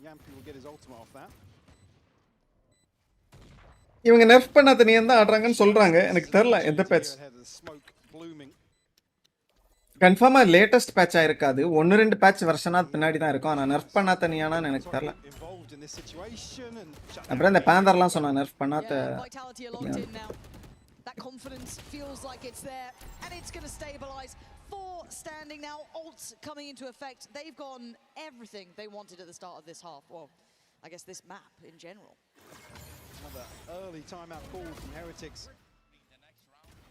Yampi will get his ultimate off that. இவங்க நெர்ஃப் பண்ணாத நீ என்ன ஆடுறாங்கன்னு சொல்றாங்க. எனக்கு தெரியல எந்த பேட்ச். கன்ஃபார்மா லேட்டஸ்ட் பேட்சா இருக்காது. 1-2 பேட்ச் வெர்ஷனா பின்னாடி தான் இருக்கும். ஆனா நெர்ஃப் பண்ணாத நீயானு எனக்கு தெரியல. அப்புறம் இந்த பேந்தர்லாம் சொன்னா நெர்ஃப் பண்ணாத. That confidence feels like it's there and it's going to stabilize. 4 standing now, ults coming into effect. They've gotten everything they wanted at the start of this half. Well, I guess this map in general. Another early timeout call from Heretics.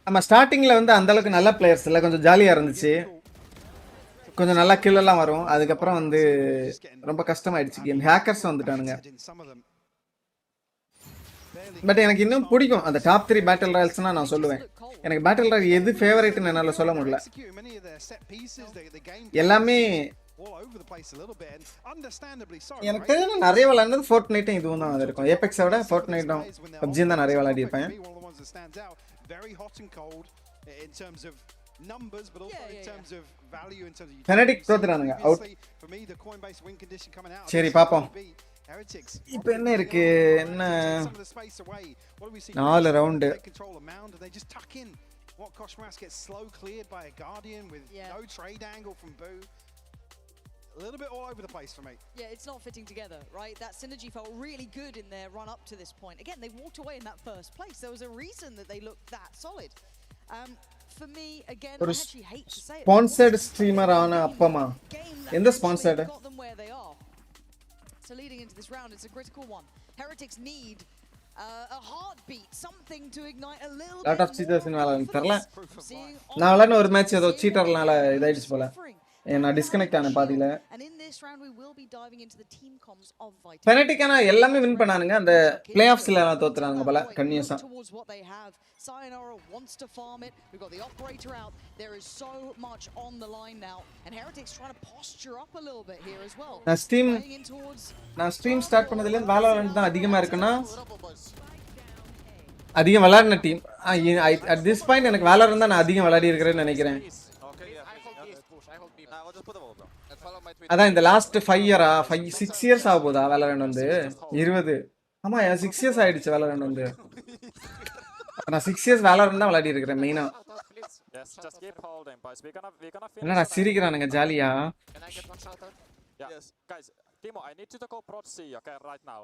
நம்ம ஸ்டார்டிங்ல வந்து அந்த அளவுக்கு நல்ல players இல்ல, கொஞ்சம் ஜாலியா இருந்துச்சு, கொஞ்சம் நல்லா கில் எல்லாம் வரும். அதுக்கப்புறம் வந்து ரொம்ப கஷ்டமாயிடுச்சு கேம். ஹேக்கர்ஸ் வந்துட்டானுங்க. பட் எனக்கு இன்னும் பிடிக்கும் அந்த டாப் 3 பேட்டில் ராயல்ஸ்னா நான் சொல்லுவேன். எனக்கு பேட்டில் ராயல் எது ஃபேவரட்னு என்னால சொல்ல முடியல. எல்லாமே எனக்கு தெரிஞ்ச நிறைய விளையாடுறது ஃபோர்ட்நைட்டும் இதுவும் தான் இருக்கும். ஏபெக்ஸை விட ஃபோர்ட்நைட்டும் பப்ஜியும் தான் நிறைய விளையாடி இருப்பேன். ஃபெனடிக் தோத்துறானுங்க அவுட். சரி பாப்போம். இப்போ என்ன இருக்கு, என்ன 4 round. What Koshmaras gets slow cleared by a Guardian with no trade angle from Boo. a little bit all over the place for me. Yeah, it's not fitting together, right? That synergy felt really good in their run up to this point. Again, they walked away in that first place. There was a reason that they looked that solid. For me, again, I actually hate to say it. Sponsored streamer ஆன அப்பமா எந்த sponsored? Got them where they are. So leading into this round, it's a critical one. Heretics need a heartbeat, something to ignite a little bit. Lot of cheaters in Valorant தெரியல. நான் விளையாடின ஒரு match ஏதோ சீட்டர்னால இதாயிடுச்சு போல. நான் disconnect ஆனேன் பாதியில. ஃபெனடிக்கான எல்லாமே வின் பண்ணானுங்க. அந்த ப்ளே ஆஃப்ஸ்ல எல்லாம் தோத்துறாங்க போல கன்னியூஸா. Sayonara wants to farm it. We've got the operator out. There is so much on the line now, and Heretics trying to posture up a little bit here as well. நான் stream start பண்ணதுல இருந்து Valorant தான் அதிகமா இருக்குன்னா அதிகம் விளையாடின team. at this point எனக்கு Valorant தான் நான் அதிகம் விளையாடி இருக்கிறேன்னு நினைக்கிறேன். அதான் இந்த லாஸ்ட் 5 இயரா 6 இயர்ஸ் ஆக போதா Valorant வந்து 20. ஆமா 6 இயர்ஸ் ஆயிடுச்சு Valorant வந்து. நான் 6 இயர்ஸ் Valorant தான் விளையாடி இருக்கிறேன் மெயினா. என்னடா சிரிக்கிறானுங்க ஜாலியா. Yes, guys, Timo, I need you to go prod C, okay, right now.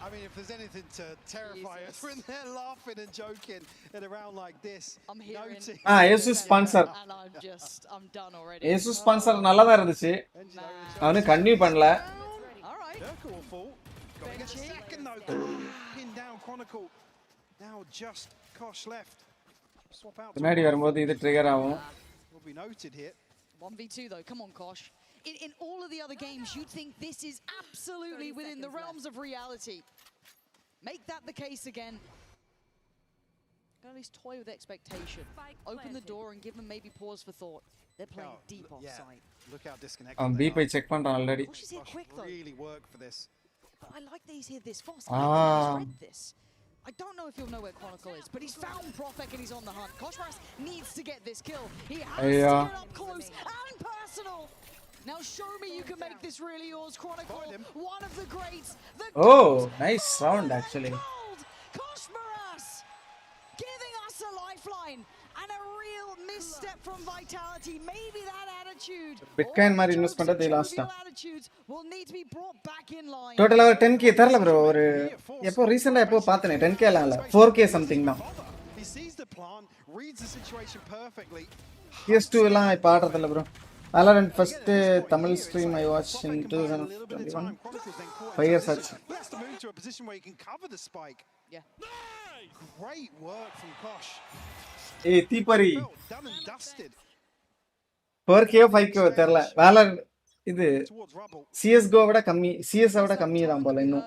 I mean, if there's anything to terrify us when they're laughing and joking at a round like this. I'm hearing. Asus sponsor. I'm done already. Asus sponsor நல்லா தான் இருந்துச்சு. அவனு continue பண்ணல. All right. Will fall. Got to get a second though. Pin down Chronicle. Now just Kosh left. Swap out. பின்னாடி வரும்போது இது trigger ஆகும். Will be noted here. 1v2 though. Come on, Kosh. In all of the other games, you'd think this is absolutely within the realms of reality. Make that the case again. At least toy with expectation. Open the door and give them maybe pause for thought. They're playing deep offside. Look how disconnected. B pay check பண்றான் already. Kosh is here quick though. Really work for this. But I like that he's here this fast. I read this. I don't know if you'll know where Chronicle is, but he's found Profek and he's on the hunt. Koshmaras needs to get this kill. He has to get up close and personal. Now show me you can make this really yours, Chronicle. One of the greats. Oh, nice sound actually. Koshmaras giving us a lifeline and a real misstep from Vitality. Maybe that attitude. Bitcoin மாதிரி invest பண்றது லாஸ்டா. Will need to be brought back in line. டோட்டலா ஒரு 10k தரல bro. ஒரு எப்போ ரீசன்ட்டா எப்போ பார்த்தனே 10k எல்லாம் இல்ல 4k something தான். He sees the plan, reads the situation perfectly. PS2 எல்லாம் இப்ப ஆடுறது இல்ல bro. Valorant first Tamil stream I watched in 2021. 5 years ago. He has to move to a position where he can cover the spike. Yeah. Great work from Kosh. Hey, Tipari. Done and dusted. 4k 5k தெரியல. Valorant இது CS:GO விட கம்மி CS விட கம்மி தான் போல இன்னும்.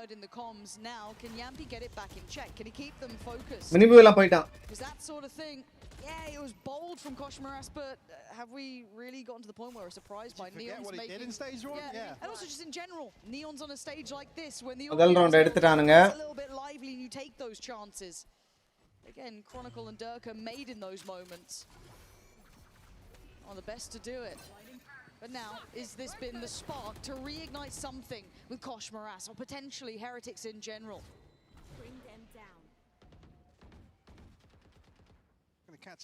மினிபு எல்லாம் போய்ட்டான். That sort of thing. Yeah, it was bold from Koshmaras, but have we really gotten to the point where we're surprised by Neon's what making... He did in stage 1? Yeah. And also just in general, Neon's on a stage like this when the முதல் round எடுத்துட்டானுங்க. a little bit lively and you take those chances. Again, Chronicle and Durka made in those moments. Are the best to do it. But now, is this been the spark to reignite something with Koshmaras or potentially Heretics in general? Bring them down.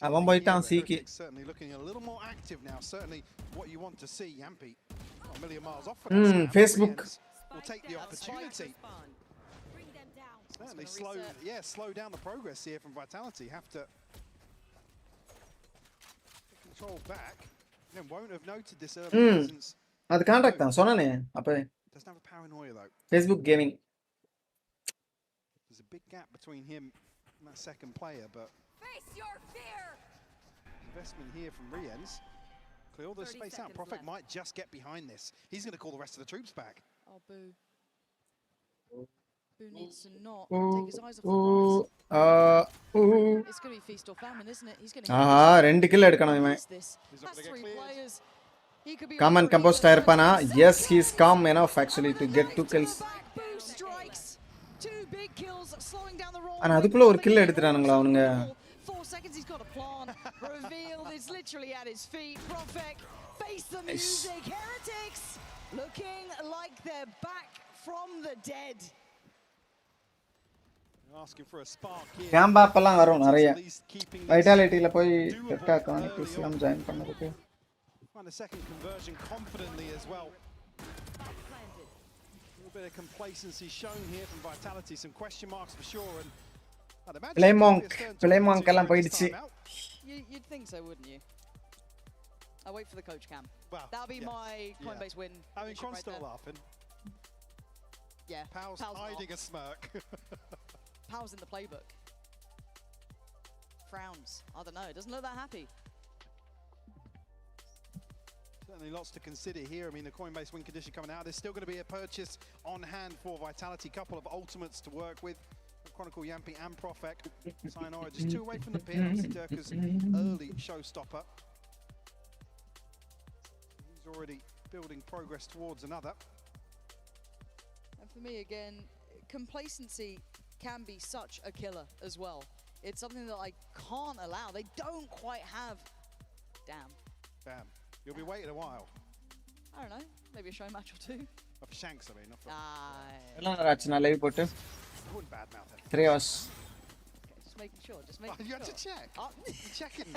அவன் போய்ட்டான் சீக்கி. Certainly looking a little more active now. Certainly what you want to see. Yampi not a million miles off. Facebook will take the opportunity. Bring them down. Certainly slow down the progress here from Vitality. Have to control back. Then won't have noted this early presence. அது contract தான் சொன்னானே அப்ப. Doesn't have a paranoia though. Facebook gaming. There's a big gap between him and that second player, but face your fear. Investment here from Riens. Clear all the space out. Profek might just get behind this. He's going to call the rest of the troops back. Oh, Boo. Boo needs to not take his eyes off the prize. It's going to be feast or famine, isn't it? He's going to ரெண்டு kill எடுக்கணும் இவன். That's 3 players. He could be Calm and composed இருப்பானா? Yes, he is calm enough actually to get 2 kills. Boo strikes. 2 big kills slowing down the roll. ஆனா அதுக்குள்ள ஒரு kill எடுத்துறானுங்களா அவனுங்க? 4 seconds he's got a plan. Revealed, it's literally at his feet. Profek face the music. Heretics looking like they're back from the dead. Asking for a spark here. Camp அப்பலாம் வரும் நிறைய. வைட்டாலிட்டில போய் theta கம்யூனிட்டிஸ்லாம் join பண்ணதுக்கு. Find a second conversion confidently as well. A little bit of complacency shown here from Vitality. Some question marks for sure. And I'd imagine play monk எல்லாம் போயிடுச்சு. You'd think so, wouldn't you? I'll wait for the coach cam. Well, that'll be my Coinbase win. I mean, Cron's still laughing. Yeah, Powell's hiding a smirk. Powell's in the playbook. Frowns. I don't know. Doesn't look that happy. Certainly lots to consider here. I mean, the Coinbase win condition coming out. There's still going to be a purchase on hand for Vitality. Couple of ultimates to work with. Chronicle, Yampi and Profek. Sayonara just 2 away from the pin. Obviously, Durka's early showstopper. He's already building progress towards another. And for me, again, complacency can be such a killer as well. It's something that I can't allow. They don't quite have... Damn. Bam. You'll be waiting a while. I don't know. Maybe a show match or two. Of Shanks, I mean. Not for... live put. I wouldn't badmouth it. 3 hours. Okay, just making sure. Just making You sure. have to check. You're checking.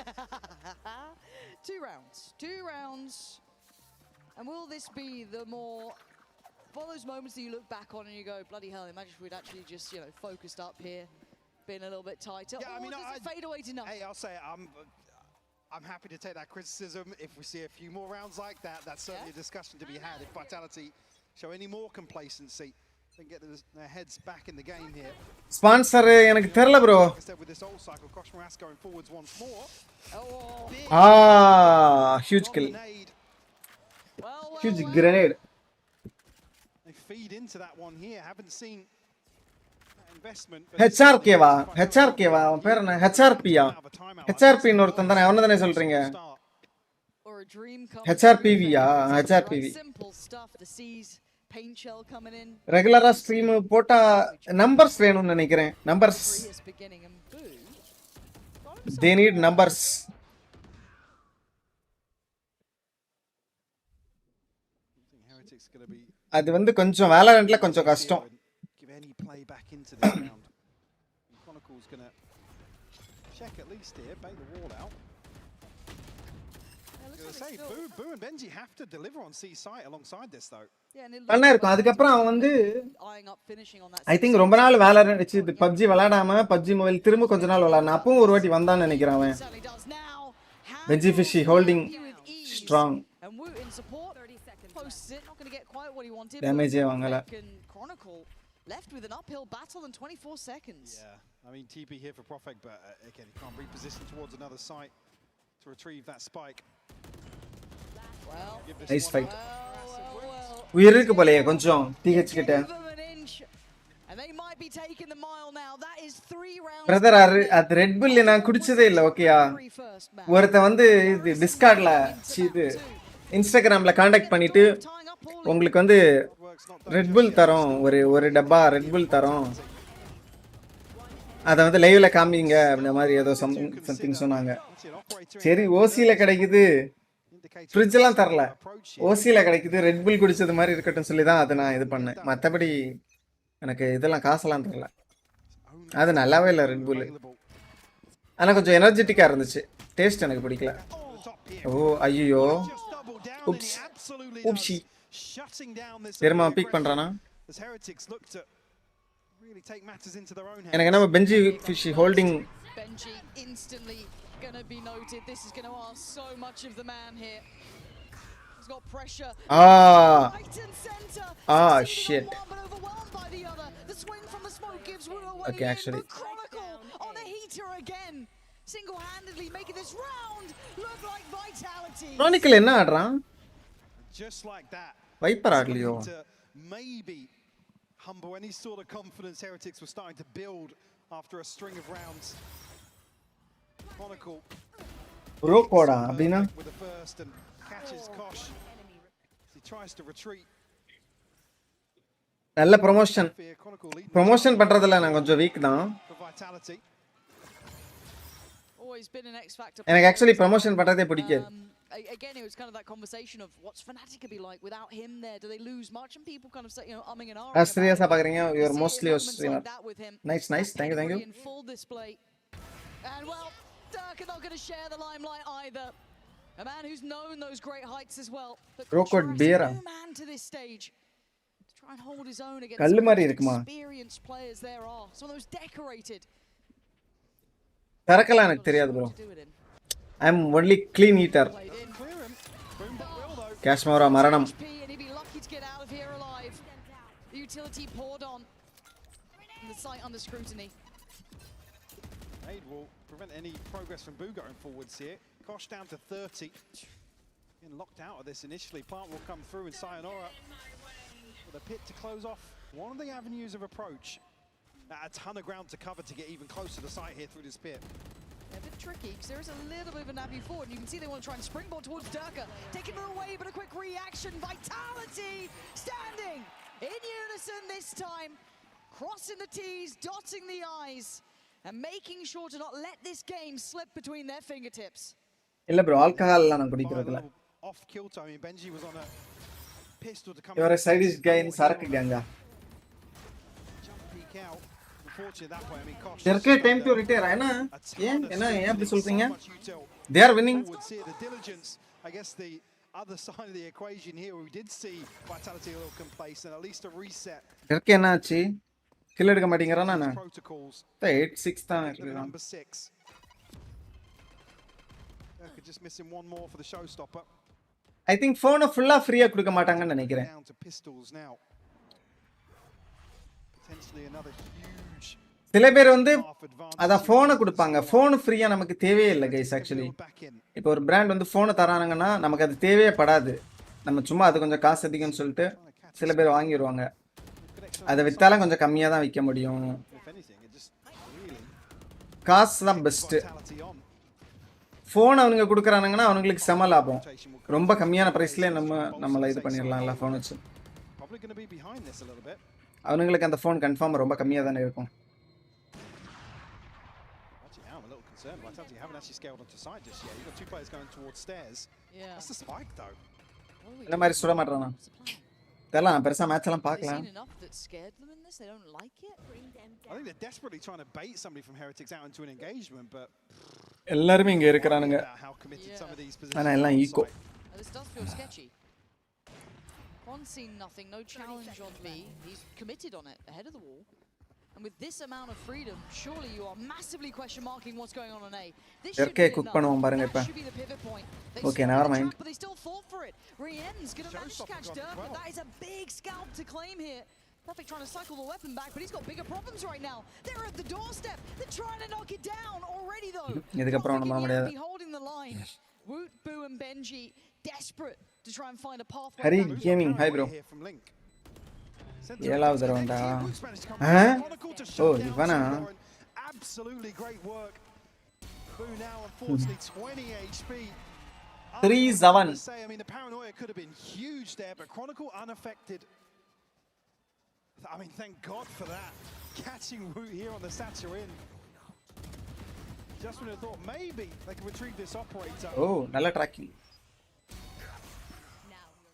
2 rounds. 2 rounds. And will this be the more... For those moments that you look back on and you go, bloody hell, imagine if we'd actually just, you know, focused up here, been a little bit tighter. Yeah, I mean, does it fade away to nothing? Hey, I'll say it, I'm happy to take that criticism. If we see a few more rounds like that, that's certainly a discussion to be had. If Vitality show any more complacency, then get their heads back in the game here. Sponsor எனக்கு தெரியல bro. Like I said, with this old cycle, Koshmaras going forwards once more. Huge kill. Huge grenade. They feed into that one here. Haven't seen that investment. HRK வா அவன் பேர் என்ன HRP யா HRP ன்னு ஒருத்தன் தானே அவன தானே சொல்றீங்க HRPV yeah HRPV Simple stuff. The C's paint shell coming in. ரெகுலரா ஸ்ட்ரீம் போட்டா நம்பர்ஸ் வேணும்னு நினைக்கிறேன் நம்பர்ஸ் they need numbers அது வந்து கொஞ்சம் வேலரண்ட்ல கொஞ்சம் கஷ்டம் give any play back into this round. Chronicle's going to check at least here, bait the wall out. I was going to say, Boo and Benji have to deliver on C site alongside this though. பண்ண இருக்கும் அதுக்கு அப்புறம் அவன் வந்து I think ரொம்ப நாள் Valorant வச்சு இது PUBG விளையாடாம PUBG மொபைல் திரும்ப கொஞ்ச நாள் விளையாடுனா அப்பவும் ஒரு வாட்டி வந்தான்னு நினைக்கிறேன் அவன் Benji Fishy holding strong damage வாங்கல left with an uphill battle in 24 seconds. Yeah, I mean TP here for Profek, but again he can't reposition towards another site to retrieve that spike. Nice fight. உயிர் இருக்கு போலயே கொஞ்சம் TH கிட்ட brother அது red புல் நான் குடிச்சதே இல்ல ஓகேயா ஒருத்த வந்து இது டிஸ்கார்ட்ல இது இன்ஸ்டாகிராம்ல கான்டாக்ட் பண்ணிட்டு உங்களுக்கு வந்து ரெட் புல் தரோம் ஒரு டப்பா ரெட் புல் தரோம் அத வந்து லைவ்ல காமிங்க அந்த மாதிரி ஏதோ சம்திங் சொன்னாங்க சரி ஓசில கிடைக்குது ஃப்ரிட்ஜ் எல்லாம் தரல ஓசில கிடைக்குது ரெட் புல் குடிச்சது மாதிரி இருக்கட்டும் சொல்லி தான் அதை நான் இது பண்ணேன் மற்றபடி எனக்கு இதெல்லாம் காசெல்லாம் தரல அது நல்லாவே இல்லை ரெட் புல் ஆனால் கொஞ்சம் எனர்ஜெட்டிக்காக இருந்துச்சு டேஸ்ட் எனக்கு பிடிக்கல ஓ ஐயோ உப்ஸ் உப்ஷி தெரியுமா பீக் பண்ணுறானா எனக்கு என்ன பெஞ்சி fishy holding Gonna be noted. This is gonna ask so much of the man here. He's got pressure. Right and center. Shit. But overwhelmed by the other. The swing from the smoke gives Wu away. Okay, actually. Chronicle on the heater again. Single-handedly making this round look like Vitality. Chronicle enna aadran? Just like that. Viper aadliyo. Maybe humble any sort of confidence Heretics were starting to build after a string of rounds. Chronicle bro koda abina with the first and catches Kosh he tries to retreat நல்ல promotion பண்றதுல நான் கொஞ்சம் week தான் எனக்கு actually promotion பண்றதே பிடிக்காது again it was kind of that conversation of what's Fnatic gonna be like without him there do they lose much and people kind of say you know umming and ahhing serious பாக்குறீங்க you are mostly a streamer nice thank you in full display and well Durka not going to share the limelight either. A man who's known those great heights as well. But Crocodile Kosh bear. no man to this stage. To try and hold his own against கல்லு some of the மாதிரி most இருக்குமா experienced players there are. Some of those decorated. திறக்கலாம் எனக்கு தெரியாது bro I am only clean eater Kashmora மரணம் And he'd be lucky to get out of here alive. The utility poured on. And the site under scrutiny. Aid will prevent any progress from Boo going forwards here. Kosh down to 30. Getting locked out of this initially. Plant will come through and Sayonara with a pit to close off one of the avenues of approach. A ton of ground to cover to get even closer to the site here through this pit. A bit tricky because there is a little bit of a navi forward. And you can see they want to try and springboard towards Durka. Taking it away, but a quick reaction. Vitality standing in unison this time. Crossing the T's, dotting the I's. And making sure to not let this game slip between their fingertips. இல்ல bro alcohol எல்லாம் நான் குடிக்கிறது இல்ல Off kilter. I mean Benji was on a pistol to come. You are a side guy in சரக்கு கேங்கா Jump peek out. Unfortunately that way. I mean Kosh. Derke time to retire है ना ஏன் அப்படி சொல்றீங்க they are winning The diligence, I guess the other side of the equation here we did see Vitality a little complacent, at least a reset. Derke என்ன ஆச்சு kill எடுக்க மாட்டேங்கறானா நான் 8-6 தான் இருக்குறான் Number 6. Derke just missing one more for the showstopper. I think phone full free கொடுக்க மாட்டாங்கன்னு நினைக்கிறேன் Down to pistols now. Potentially another huge. சில பேர் வந்து அத போனை கொடுப்பாங்க போன் ஃப்ரீயா நமக்கு தேவையே இல்லை கைஸ் ஆக்சுவலி இப்போ ஒரு பிராண்ட் வந்து போனை தரானுங்கன்னா நமக்கு அது தேவையே படாது நம்ம சும்மா அது கொஞ்சம் காசு அதிகம்னு சொல்லிட்டு சில பேர் வாங்கிடுவாங்க அதை வித்தாலும் கொஞ்சம் கம்மியா தான் விற்க முடியும் காசு தான் பெஸ்ட் ஃபோன் அவனுங்க கொடுக்குறானுங்கன்னா அவங்களுக்கு செம லாபம் ரொம்ப கம்மியான ப்ரைஸ்லேயே நம்மள இது பண்ணிடலாம்ல ஃபோன் வச்சு அவனுங்களுக்கு அந்த ஃபோன் கன்ஃபார்ம் ரொம்ப கம்மியாக தானே இருக்கும் Vitality haven't actually scaled onto side just yet. You've got two players going towards stairs. Yeah. That's the spike though. என்ன மாதிரி சுட மாட்டறானா தெரியல நான் பெருசா மேட்ச் எல்லாம் பார்க்கல I think they're desperately trying to bait somebody from Heretics out into an engagement, but எல்லாரும் இங்க இருக்கறானுங்க how committed some of these ஆனா எல்லாம் ego This does feel sketchy. Quan seen nothing, no challenge on B. He's committed on it ahead of the wall. And with this amount of freedom, surely you are massively question marking what's going on A. This should be cook பண்ணுவோம் பாருங்க இப்ப Okay, never mind. But they still fought for it. Rien's going to manage to catch Durka. That is a big scalp to claim here. Perfect trying to cycle the weapon back, but he's got bigger problems right now. They're at the doorstep. They're trying to knock it down already though. இதுக்கப்புறம் நம்ம முடியாது. Holding the line. Woot, Boo and Benji desperate to try and find a pathway. Hari Gaming, hi bro. ஏழாவது ரவுண்டா ஓ இவனா absolutely great work. Boo now unfortunately 20 HP. 3-7. I mean the paranoia could have been huge there, but Chronicle unaffected. I mean thank God for that. Catching Woot here on the Saturin. Just when I thought maybe they could retrieve this operator. Oh, நல்ல tracking.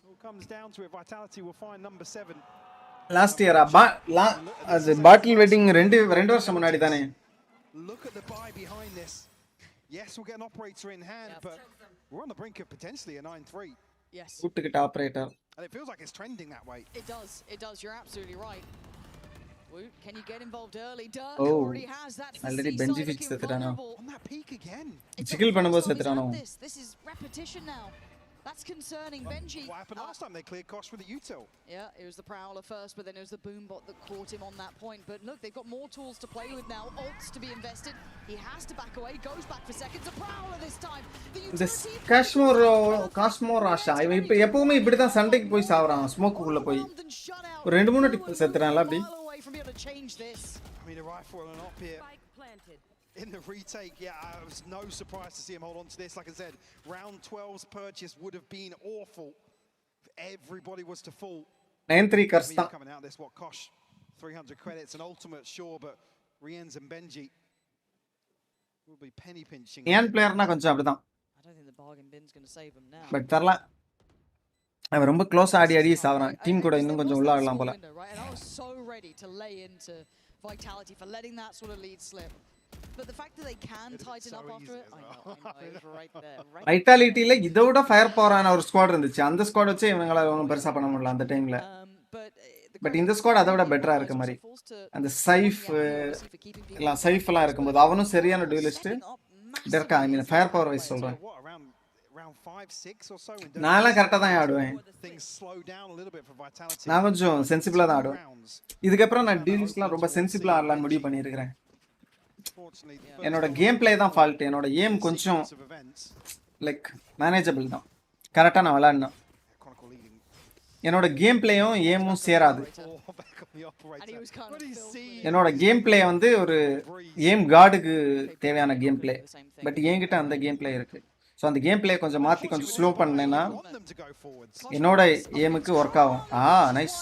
All comes down to it. Vitality will find number 7. Last year அது பாட்டில் wedding ரெண்டு வருஷம் முன்னாடி தானே Look at the buy behind this. Yes, we'll get an operator in hand, but we're on the brink of potentially a 9-3. Yes. கூட்டுக்கிட்ட operator And it feels like it's trending that way. It does. You're absolutely right. Woot, can you get involved early? Dirk Oh, already has that. already Benji fix செத்துட்டானா On that peak again. ஜிகில் பண்ணும்போது செத்துட்டானோ This is repetition now. That's concerning. Benji. What happened last time? They cleared Kosh with the util. Yeah, it was the Prowler first, but then it was the Boombot that caught him on that point. But look, they've got more tools to play with now. Ults to be invested. He has to back away. Goes back for seconds. The Prowler this time. The utility. காஷ்மோர் Asha இவன் இப்ப எப்பவுமே இப்படி தான் சண்டைக்கு போய் சாவறான் ஸ்மோக்குள்ள போய் ஒரு ரெண்டு மூணு டிப் செத்துறான்ல அப்படி I mean a rifle and an op here. In the retake, yeah, it was no surprise to see him hold on to this. Like I said, round 12's purchase would have been awful if everybody was to fall. 9-3 Karsta. Coming out this, what, Kosh? 300 credits, an ultimate, sure, but Rien's and Benji will be penny pinching. Ian player na konjam apdidan. I don't think the bargain bin's going to save him now. But தரல அவன் ரொம்ப close ஆடி சாவறான் team கூட இன்னும் கொஞ்சம் உள்ள ஆடலாம் போல. And I was so ready to lay into Vitality for letting that sort of lead slip. But the fact that they they can tighten up after it. I know, it's right there. வைட்டாலிட்டியில இதோட fire பவரான ஒரு squad இருந்துச்சு. அந்த squad வச்சு இவங்களால ஒன்றும் பெருசா பண்ண முடியல அந்த டைம்ல. பட் இந்த ஸ்குவாட் அதை விட பெட்டரா இருக்க மாதிரி. அந்த சைஃப் எல்லாம் சைஃப் எல்லாம் இருக்கும்போது அவனும் சரியான டூயலிஸ்ட். டெர்கா ஐ மீன் ஃபயர் பவர் வைஸ் சொல்றேன். நான்லாம் கரெக்டாக தான் ஆடுவேன். நான் கொஞ்சம் சென்சிபிளாக தான் ஆடுவேன். இதுக்கப்புறம் நான் டீல்ஸ்லாம் ரொம்ப சென்சிபிளாக ஆடலான்னு முடிவு பண்ணியிருக்கிறேன். என்னோட கேம் பிளே தான் ஃபால்ட். என்னோட ஏம் கொஞ்சம் லைக் மேனேஜபிள் தான். கரெக்டாக நான் விளாட்ணும். என்னோட கேம் பிளேயும் ஏமும் சேராது. என்னோட கேம் பிளே வந்து ஒரு ஏம் கார்டுக்கு தேவையான கேம் பிளே. பட் என்கிட்ட அந்த கேம் பிளே இருக்கு. ஸோ அந்த கேம் பிளே கொஞ்சம் மாற்றி கொஞ்சம் ஸ்லோ பண்ணேன்னா என்னோட ஏமுக்கு ஒர்க் ஆகும். Nice.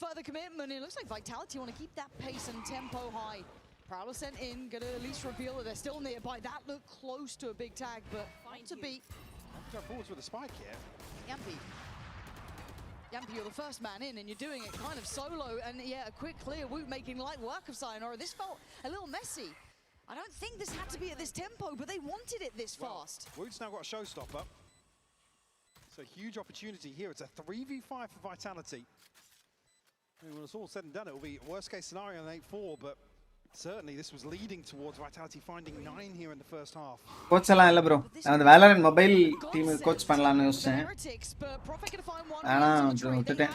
Further commitment. It looks like Vitality want to keep that pace and tempo high. Prowler sent in, gonna at least reveal that they're still nearby. That looked close to a big tag, but not to beat. Go forwards with a spike here. Yampi, you're the first man in, and you're doing it kind of solo. And yeah, a quick clear. Woot making light work of Sayonara. This felt a little messy. I don't think this had to be at this tempo, but they wanted it this fast. Woot's now got a showstopper. It's a huge opportunity here. It's a 3v5 for Vitality. When it's all said and done, it will be worst case scenario on 8-4, but certainly this was leading towards Vitality finding 9 here in the first half. Coach எல்லாம் இல்ல bro. நான் அந்த VALORANT mobile team coach பண்ணலாம்னு யோசிச்சேன். ஆனா விட்டுட்டேன்.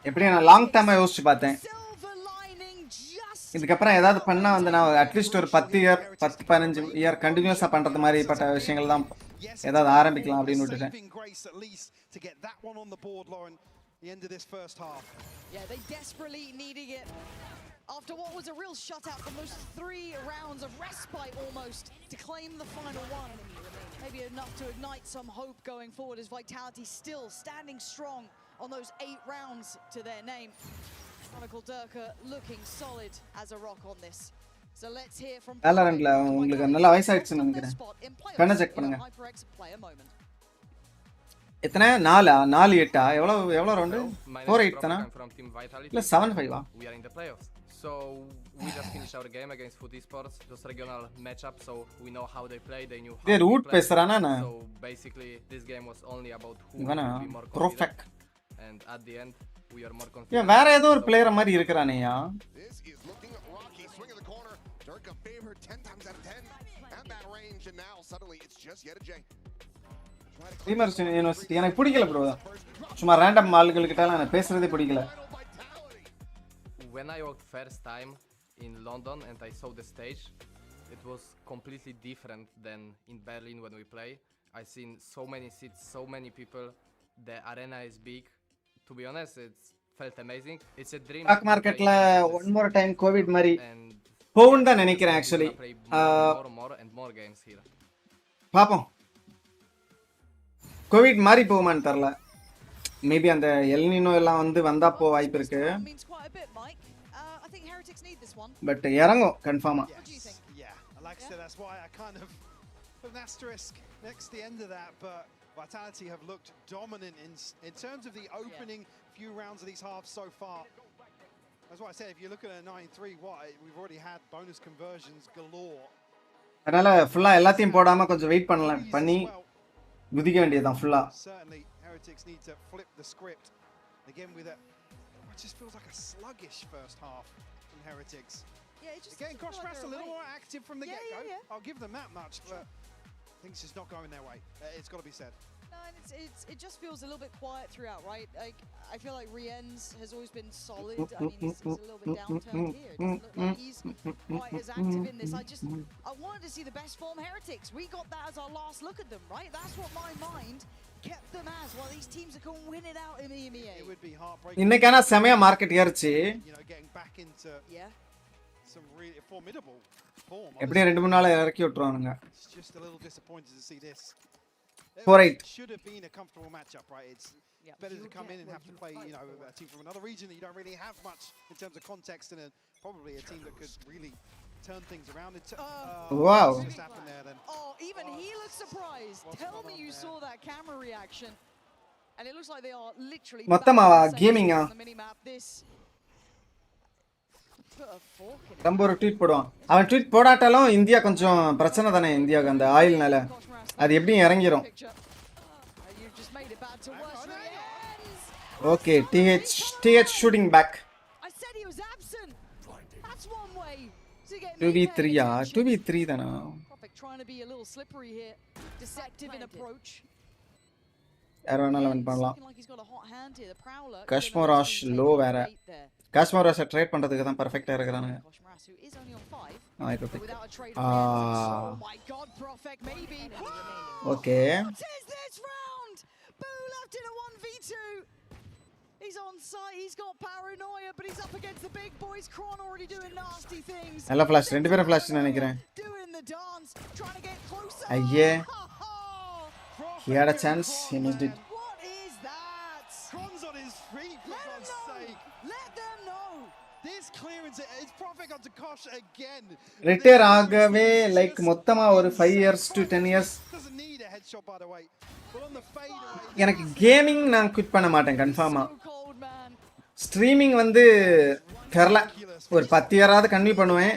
எப்படி நான் லாங் டர்மா யோசிச்சு பார்த்தேன். இதுக்கப்புறம் ஏதாவது பண்ணா வந்து நான் அட்லீஸ்ட் ஒரு 10-15 இயர் கண்டினியூஸா பண்றது மாதிரி பட்ட விஷயங்கள் தான் ஏதாவது ஆரம்பிக்கலாம் அப்படின்னு விட்டுட்டேன். To get that one on the board, Lauren, the end of this first half. Yeah, they desperately needed it after what was a real shutout from those 3 rounds of respite almost to claim the final one. Maybe enough to ignite some hope going forward as Vitality still standing strong on those 8 rounds to their name. Chronicle Durka looking solid as a rock on this. So let's hear from VALORANTல உங்களுக்கு நல்ல வயசாயிடுச்சுன்னு நினைக்கிறேன். கண்ணை check பண்ணுங்க. எத்தனை 4-8 எவ்வளவு round 4-8 தானா இல்ல 7-5 We are in the playoffs. So we just finished our game against Foot Esports, just regional matchup, so we know how they play, they knew how they root பேசுறானா நான். So basically this game was only about who would be more confident. And at the end we are more confident. வேற ஏதோ ஒரு player மாதிரி இருக்கறானேயா. This is looking rocky, swing of the corner. Durka favored 10 times out of 10 at that range, and now suddenly it's just yet a J. ரீமர்ஸ் university எனக்கு பிடிக்கல bro. சும்மா random ஆளுகளுக்கிட்டலாம் எனக்கு பேசுறதே பிடிக்கல. When I walked first time in London and I saw the stage, it was completely different than in Berlin when we play. I seen so many seats, so many people. The arena is big. To be honest, it's felt amazing. It's a dream. Stock marketல one more time covid மாதிரி போவும் தான் நினைக்கிறேன் actually. More and more games here. பாப்போம். Covid மாதிரி போகுமான்னு தெரியல. Maybe அந்த El Niño எல்லாம் வந்து வந்தா போ வாய்ப்பு இருக்கு. பட் இறங்கும் கன்ஃபார்மா. Yeah, like I said, that's why I kind of put an asterisk next to the end of that, but Vitality have looked dominant in terms of the opening few rounds of these halves so far. That's why I said if you look at a 9-3, we've already had bonus conversions galore. அதனால ஃபுல்லா எல்லாத்தையும் போடாம கொஞ்சம் wait பண்ணி குதிக்க வேண்டியதுதான் ஃபுல்லா. Certainly Heretics need to flip the script again with it just feels like a sluggish first half from Heretics. Yeah, it just again Crossfast a little more active from the get-go. I'll give them that much, but things just not going their way. It's got to be said. No, and it just feels a little bit quiet throughout, right? Like I feel like Rien's has always been solid. I mean, he's a little bit downturned here. It doesn't look like he's quite as active in this. I wanted to see the best form Heretics. We got that as our last look at them, right? That's what my mind kept them as. While these teams are going to win it out in the EMEA. It would be heartbreaking. இன்னைக்கான செமையா market ஏறுச்சு. You know, getting back into some really formidable form. எப்படியே 2-3 நாள் இறக்கி விட்டுருவானுங்க. It's just a little disappointed to see this. 4-8 should have been a comfortable matchup, right? It's better to come in and have to play, you know, a team from another region that you don't really have much in terms of context, and probably a team that could really turn things around. Wow. What just happened there then? Oh, even he looks surprised. Tell me you saw that camera reaction. And it looks like they are literally மொத்தமாவா கேமிங்கா ரொம்ப ஒரு tweet போடுவான். அவன் tweet போடாட்டாலும் India கொஞ்சம் பிரச்சனை தானே இந்தியாவுக்கு அந்த ஆயில்னால. அது எப்படியும் இறங்கிரும். Okay TH shooting back. 2v3 2v3 தானா? trying to be a little slippery here, deceptive in approach. யார வேணாலும் வின் பண்ணலாம். காஷ்மோராஷ் லோ வேற. காஷ்மோராஷை ட்ரேட் பண்றதுக்கு தான் பெர்ஃபெக்ட்டா இருக்கானுங்க. Okay. He's on site, he's got paranoia, but he's up against the big boys. Kron already doing nasty things. நல்ல flash, ரெண்டு பேரும் ஃபிளாஷ் நினைக்கிறேன். Doing the dance, trying to get closer. ஐயே. He had a chance, he missed it. What is that? Kron's on his feet, for God's sake. Let them know. This clearance is Prophet got to Kosh again. Retire ஆகவே like மொத்தமா ஒரு 5 years to 10 years. Doesn't need a headshot by the way. But on the fade away. எனக்கு gaming நான் quit பண்ண மாட்டேன் கன்ஃபார்மா. Streaming வந்து தெரியல, ஒரு 10 இயராவது கன்வியூ பண்ணுவேன்.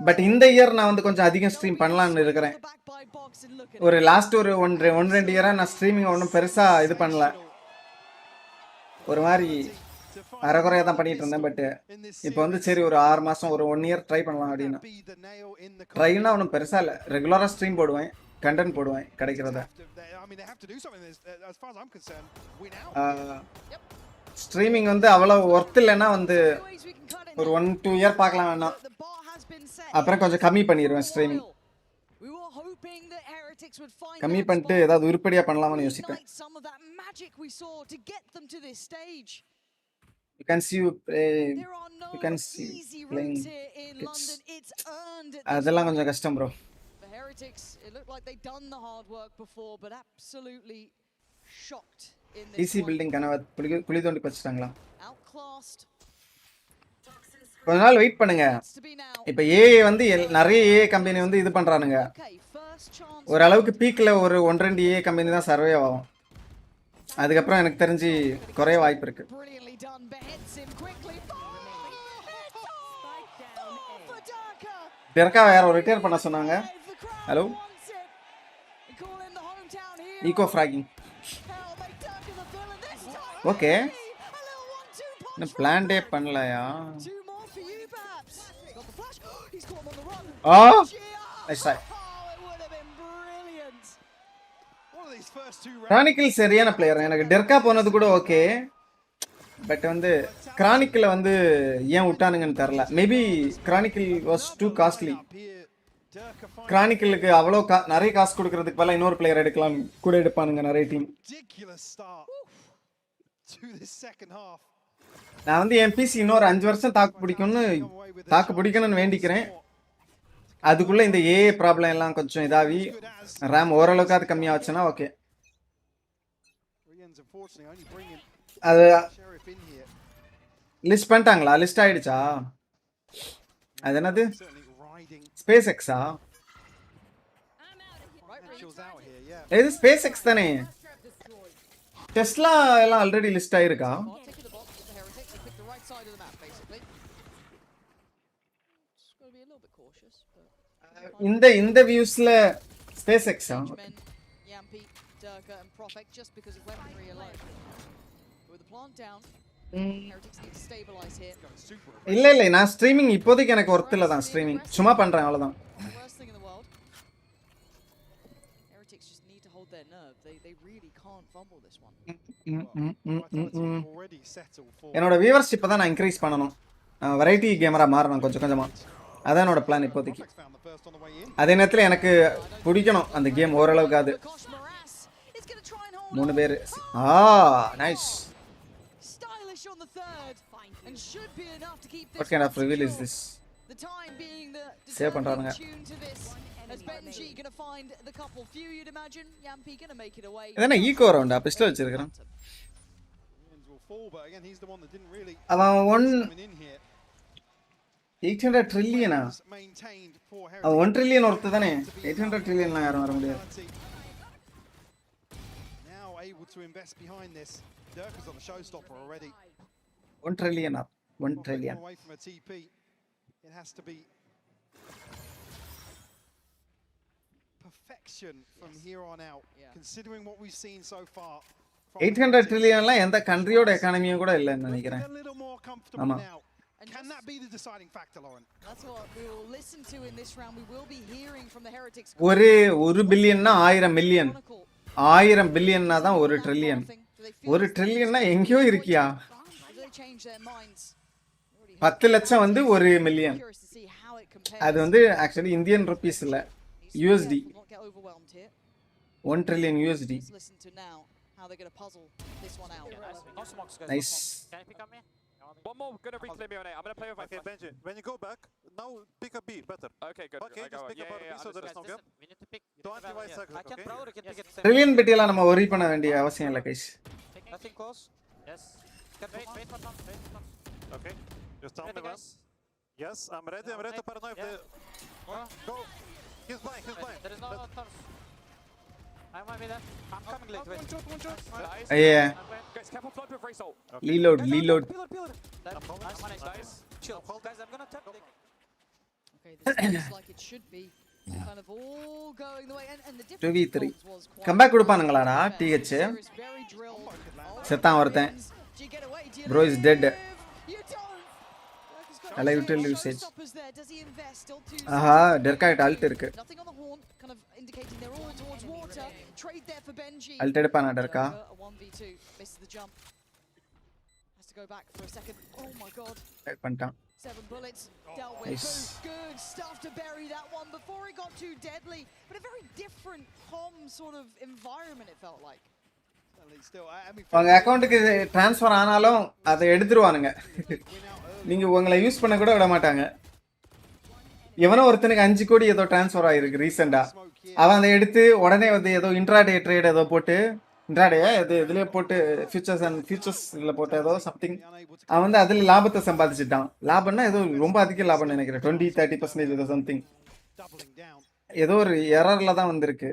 பட் இந்த இயர் நான் வந்து கொஞ்சம் அதிகம் ஸ்ட்ரீம் பண்ணலாம்னு இருக்கிறேன். ஒரு லாஸ்ட் ஒரு 1-2 இயரா நான் ஸ்ட்ரீமிங் ஒன்றும் பெருசா இது பண்ணல, ஒரு மாதிரி அரைகுறையா தான் பண்ணிட்டு இருந்தேன். பட் இப்போ வந்து சரி ஒரு 6 மாசம் ஒரு 1 இயர் ட்ரை பண்ணலாம் அப்படின்னு. ட்ரைனா ஒன்றும் பெருசா இல்லை, ரெகுலரா ஸ்ட்ரீம் போடுவேன், கண்டென்ட் போடுவேன் கிடைக்கிறத. ஸ்ட்ரீமிங் வந்து அவ்வளோ ஒர்த் இல்லைன்னா வந்து ஒரு 1-2 இயர் பார்க்கலாம் வேணாம், அப்புறம் கொஞ்சம் கம்மி பண்ணிடுவேன் ஸ்ட்ரீமிங். கம்மி பண்ணிட்டு ஏதாவது உருப்படியா பண்ணலாம்னு யோசிப்பேன். You can see you play, you can see playing kids. அதெல்லாம் கொஞ்சம் கஷ்டம் bro. Heretics, it looked like they'd done the hard work before, but absolutely shocked in this. easy building கனவ குழி தோண்டி பச்சிட்டாங்களா? Outclassed. கொஞ்ச நாள் வெயிட் பண்ணுங்க. இப்போ ஏ வந்து நிறைய ஏ கம்பெனி வந்து இது பண்றானுங்க. ஒரு அளவுக்கு பீக்ல ஒரு 1-2 ஏ கம்பெனி தான் சர்வே ஆகும். அதுக்கப்புறம் எனக்கு தெரிஞ்சு குறைய வாய்ப்பு இருக்கு. டெர்கா வேற ஒரு ரிட்டையர் பண்ண சொன்னாங்க. Hello ego fragging. ஓகே, இன்னும் பிளான்டே பண்ணலையா? Nice try. கிரானிக்கல் சரியான பிளேயர். எனக்கு டெர்கா போனது கூட ஓகே, பட் வந்து கிரானிக்கல் வந்து ஏன் விட்டானுங்கன்னு தெரில. Maybe Chronicle was too costly. கிரானிக்கலுக்கு அவ்வளோ நிறைய காசு கொடுக்கறதுக்கு பதிலாக இன்னொரு பிளேயர் எடுக்கலாம் கூட எடுப்பானுங்க நிறைய டீம். நான் வந்து என் பிசி இன்னொரு 5 வருஷம் தாக்கு பிடிக்கணும்னு வேண்டிக்கிறேன். அதுக்குள்ள இந்த ஏ ப்ராப்ளம் எல்லாம் கொஞ்சம் இதாகி ரேம் ஓரளவுக்கு அது கம்மியாச்சுன்னா ஓகே. அது லிஸ்ட் பண்ணிட்டாங்களா? லிஸ்ட் ஆயிடுச்சா? அது என்னது ஸ்பேஸ் எக்ஸா? இது ஸ்பேஸ் எக்ஸ் தானே? டெஸ்லா எல்லாம் ஆல்ரெடி லிஸ்ட் ஆயிருக்கா? இந்த வியூஸ்ல ஸ்பேஸ் எக்ஸா? இல்ல நான் ஸ்ட்ரீமிங் இப்போதைக்கு எனக்கு ஒர்த் இல்ல தான். ஸ்ட்ரீமிங் சும்மா பண்றேன் அவ்வளவுதான். என்னோட வியூவர்ஷிப்பை தான் நான் இன்க்ரீஸ் பண்ணணும், வெரைட்டி கேமரா மாறணும் கொஞ்சம் கொஞ்சமா. அதான் என்னோட பிளான் இப்போதைக்கு. அதே நேரத்தில் எனக்கு பிடிக்கணும் அந்த கேம் ஓரளவுக்கு. அது 3 பேர். Nice. What kind of reveal is this? Save பண்றானுங்க. இதென்ன ஈகோ ரவுண்டா? பிஸ்டல் வச்சிருக்கான் அவன். 800 ட்ரில்லியனா? அவன் 1 ட்ரில்லியன் ஒருத்து தானே. 800 ட்ரில்லியன்லாம் யாரும் வர முடியாது. able to invest behind this. Dirk is on the showstopper already. 1 trillion up. 1 trillion. Away from a TP. It has to be perfection from here on out. Considering what we've seen so far. 800 trillion எல்லாம் எந்த கண்ட்ரியோட எக்கானமியும் கூட இல்லன்னு நினைக்கிறேன். ஆமா. Can that be the deciding factor, Lauren? That's what we will listen to in this round. We will be hearing from the Heretics. ஒரு 1 பில்லியன்னா 1000 million. 1000 பில்லியன்னா தான் 1 trillion. 1 ட்ரில்லியன்னா எங்கேயோ இருக்கியா? 10 லட்சம் வந்து 1 மில்லியன். அது வந்து ஆக்சுவலி இந்தியன் ருபீஸ் இல்ல, USD. 1 trillion USD. Listen to now how they're going to puzzle this one out. Nice. Can you pick on me? One more, gonna reclaim me on A. I'm gonna play with my friend. Benji, when you go back, now pick a B better. Okay, good. Okay, just pick a B so there is no gap. We need to pick. 25 seconds, I can okay? proud, you can pick it. Trillion பெட்டியெல்லாம் நம்ம worry பண்ண வேண்டிய அவசியம் இல்ல guys. Nothing close. Yes. Wait for Tom. Okay, just tell me when. Yes, I'm ready to paranoid if they... Go. He's blind. There is no Tom. I might be there. I'm coming late. Wait. One shot. Nice. Yeah. Guys, careful flood with Race. Reload. Pillar. Nice. Chill. Guys, I'm gonna tap. Okay, this looks like it should be kind of all going the way. And the difference 2v3. was quite comeback கொடுப்பானுங்களாடா TH. very drilled. செத்தான் ஒருத்தன். Bro is dead. Alive till usage. Aha, டெர்காய்ட் Alt இருக்கு. Nothing on the horn, kind of indicating they're all towards water. Trade there for Benji. Ult எடுப்பானா Derke? 1v2, misses the jump. Has to go back for a second. Oh my god. Type பண்ணிட்டான். 7 bullets dealt with. Nice. Good stuff to bury that one before it got too deadly. But a very different calm sort of environment it felt like. அவங்க அக்கவுண்ட்டுக்கு transfer ஆனாலும் அதை எடுத்துருவானுங்க. நீங்க உங்களை use பண்ண கூட விட மாட்டாங்க. எவனோ ஒருத்தனுக்கு 5 கோடி ஏதோ ட்ரான்ஸ்ஃபர் ஆயிருக்கு ரீசெண்டா. அவன் அதை எடுத்து உடனே வந்து ஏதோ இன்ட்ராடே ட்ரேட் ஏதோ போட்டு இன்ட்ராடேயா இதுல போட்டு ஃபியூச்சர்ஸ் இதுல போட்டு ஏதோ சம்திங் அவன் வந்து அதுல லாபத்தை சம்பாதிச்சுட்டான். லாபம்னா ஏதோ ரொம்ப அதிக லாபம்னு நினைக்கிறேன். 20-30% ஏதோ சம்திங் ஏதோ ஒரு எரர்ல தான் வந்திருக்கு.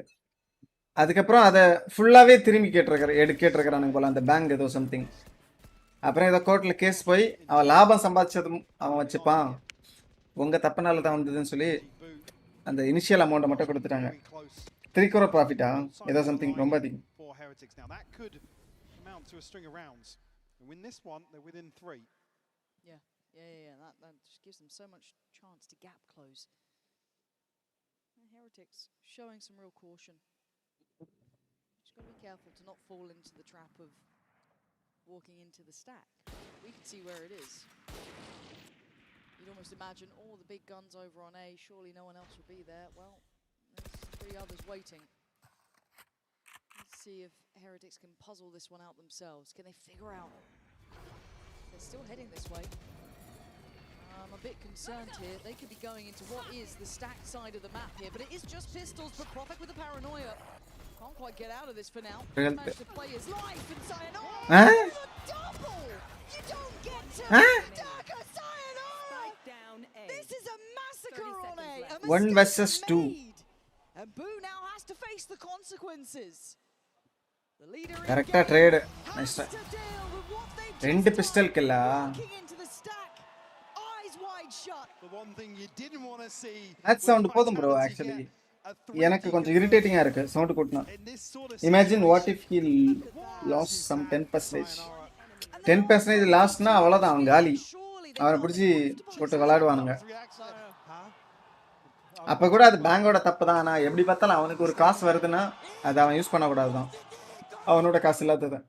அதுக்கப்புறம் அதை ஃபுல்லாவே திரும்பி கேட்டிருக்கிறானுங்க போல அந்த பேங்க் ஏதோ சம்திங். அப்புறம் ஏதோ கோர்ட்டில் கேஸ் போய் அவன் லாபம் சம்பாதிச்சதும் அவன் வச்சுப்பான், உங்கள் தப்புனால தான் வந்ததுன்னு சொல்லி அந்த இனிஷியல் அமௌண்ட்டை மட்டும் கொடுத்துட்டாங்க. 3 crore ப்ராஃபிட்டா ஏதோ சம்திங் ரொம்ப அதிகம். Now that could amount to a string of rounds. And win this one, they're within 3. Yeah. That just gives them so much chance to gap close. And Heretics showing some real caution. Just got to be careful to not fall into the trap of walking into the stack. We can see where it is. You'd almost imagine all the big guns over on A, surely no one else will be there. Well, there's 3 others waiting. Let's see if Heretics can puzzle this one out themselves. Can they figure out? They're still heading this way. I'm a bit concerned here. They could be going into what is the stacked side of the map here, but it is just pistols, but Prophet with the paranoia. Can't quite get out of this for now. Managed to play his life and Sayonara. Double! You don't get to Daka Sayonara! This is a massacre on A. 1 versus 2. And Boo now has to face the consequences. The leader கரெக்டா trade. Nice. 2 pistol கில்லா. The one thing you didn't want to see. That sound போதும் bro actually. எனக்கு கொஞ்சம் இரிட்டேட்டிங்கா இருக்கு sound கூட்டினா. Imagine what if he lost some 10%. 10% லாஸ்ட்னா அவ்வளவுதான் அவன் காலி. அவனை பிடிச்சி போட்டு விளையாடுவானுங்க. அப்ப கூட அது பேங்கோட தப்பு தான். ஆனால் எப்படி பார்த்தாலும் அவனுக்கு ஒரு காசு வருதுன்னா அதை அவன் யூஸ் பண்ணக்கூடாது தான். அவனோட காசு இல்லாதது.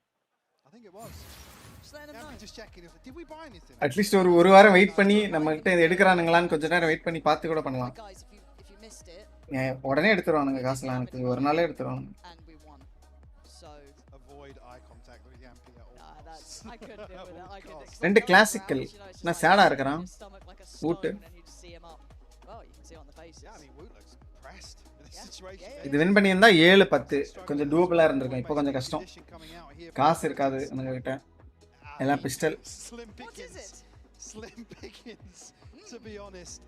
அட்லீஸ்ட் ஒரு வாரம் வெயிட் பண்ணி நம்ம கிட்ட இதை எடுக்கிறானுங்களான்னு கொஞ்ச நேரம் வெயிட் பண்ணி பார்த்து கூட பண்ணலாம். உடனே எடுத்துருவானுங்க காசுலாம். எனக்கு ஒரு நாளே எடுத்துருவானுங்க. 2 கிளாசிக்கல். நான் சேடா இருக்கிறான் ஊட்டு. இது வின் பண்ணியிருந்தா 7-10 கொஞ்சம் டூபிளா இருந்திருக்கும். இப்போ கொஞ்சம் கஷ்டம். காசு இருக்காது நம்ம கிட்ட. எல்லாம் pistol. Slim pickings, to be honest.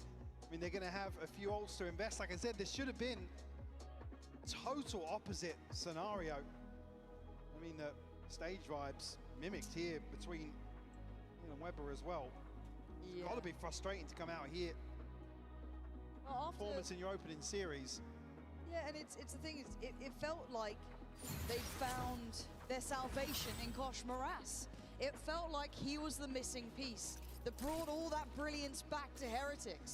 I mean, they're going to have a few ults to invest. Like I said, this should have been total opposite scenario. I mean, the stage vibes mimicked here between and Weber as well. It's got to be frustrating to come out here. Performance in your opening series. Yeah, and it's the thing is, it felt like they found their salvation in Kosh Moras. It felt like he was the missing piece that brought all that brilliance back to Heretics.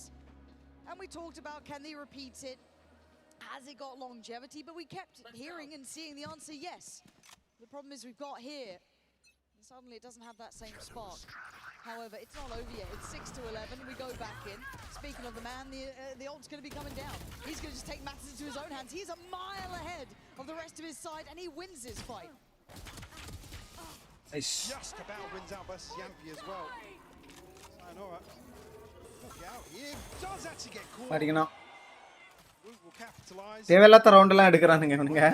And we talked about, can they repeat it? Has it got longevity? But we kept hearing and seeing the answer, yes. The problem is we've got here, and suddenly it doesn't have that same spark. However, it's not over yet. It's 6-11. We go back in. Speaking of the man, the ult's going to be coming down. He's going to just take matters into his own hands. He's a mile ahead of the rest of his side, and he wins this fight. Just about wins out versus Yampi as well. Sayonara. Walk out here. Does actually get caught. அடிக்கணும். Will capitalize. தேவையில்லாத round எல்லாம் எடுக்கறானுங்க இவனுங்க.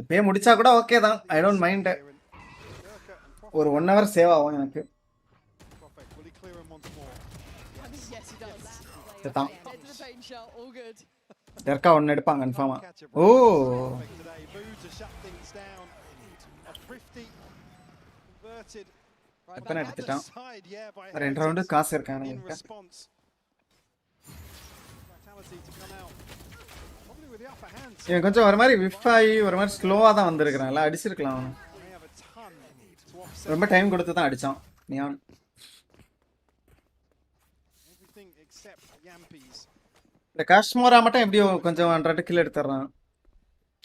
இப்பே முடிச்சா கூட okay தான். I don't mind. ஒரு 1 hour save ஆகும் எனக்கு. செத்தான். டர்க்கா ஒன்னு எடுப்பாங்க கன்ஃபார்மா. ஓ அப்பன எடுத்துட்டான். ரெண்டு ரவுண்ட் காசு இருக்கானே எனக்கு. இவன் கொஞ்சம் ஒரு மாதிரி விஃப் ஆகி ஒரு மாதிரி ஸ்லோவா தான் வந்திருக்கான்ல, அடிச்சிருக்கலாம் அவன். ரொம்ப டைம் கொடுத்து தான் அடிச்சான் நியான். இந்த காஷ்மோரா மட்டும் எப்படியோ கொஞ்சம் 100 கில் எடுத்துறான்.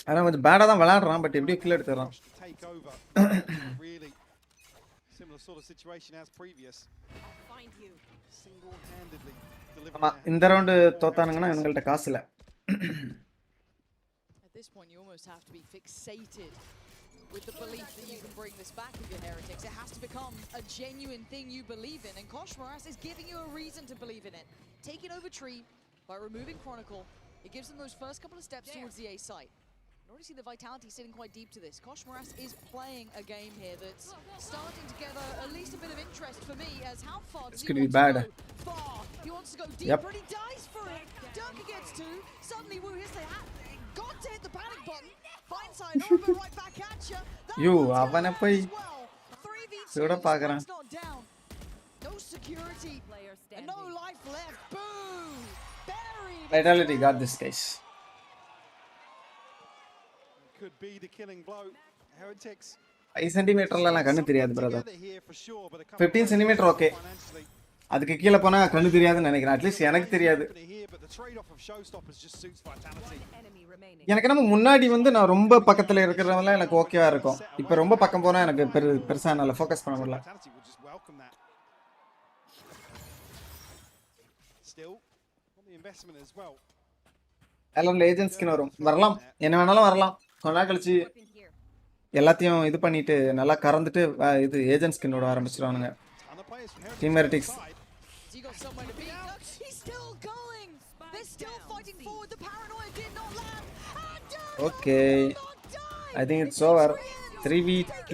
ஆனா கொஞ்சம் பேடா தான் விளையாடுறான், பட் எப்படியோ கில் எடுத்துறான். ஆமா, இந்த ரவுண்ட் தோத்தானுங்கன்னா இவங்கள்ட்ட காசு இல்ல. At this point you almost have to be fixated with the belief that you can bring this back if you're Heretics. It has to become a genuine thing you believe in, and Kosh Moras is giving you a reason to believe in it. Taking over Tree by removing Chronicle, it gives them those first couple of steps towards the A site. You already see the vitality sitting quite deep to this. Kosh Moras is playing a game here that's starting to gather at least a bit of interest for me, as how far does he want to go? Far. He wants to go deeper, and he dies for it. Durka gets 2. Suddenly Wu hits the hat. Got to hit the panic button. Finds Sayonara, but right back at you. You அவனை போய் சூட பாக்குறான். No security and no life left. Boom! Buried. Vitality got this guys. Could be the killing blow. Heretics 5 சென்டிமீட்டர்ல கண்ணு தெரியாது brother. 15 centimetre okay. அதுக்கு கீழ போனா கண்ணு தெரியாதுன்னு நினைக்கிறேன். அட்லீஸ்ட் எனக்கு தெரியாது. எனக்கு நம்ம முன்னாடி வந்து நான் ரொம்ப பக்கத்துல இருக்கிறவங்க எனக்கு ஓகேவா இருக்கும். இப்போ ரொம்ப பக்கம் போனா எனக்கு பெருசா என்னால ஃபோக்கஸ் பண்ண முடியல. எல்லாரும் ஏஜென்ட் ஸ்கின் வரலாம். என்ன வேணாலும் வரலாம். கொஞ்ச நாள் கழிச்சு எல்லாத்தையும் இது பண்ணிட்டு நல்லா கறந்துட்டு இது ஏஜென்ட் ஸ்கின்னோட ஆரம்பிச்சிருவானுங்க. Team Heretics okay. I think it's over. 3v2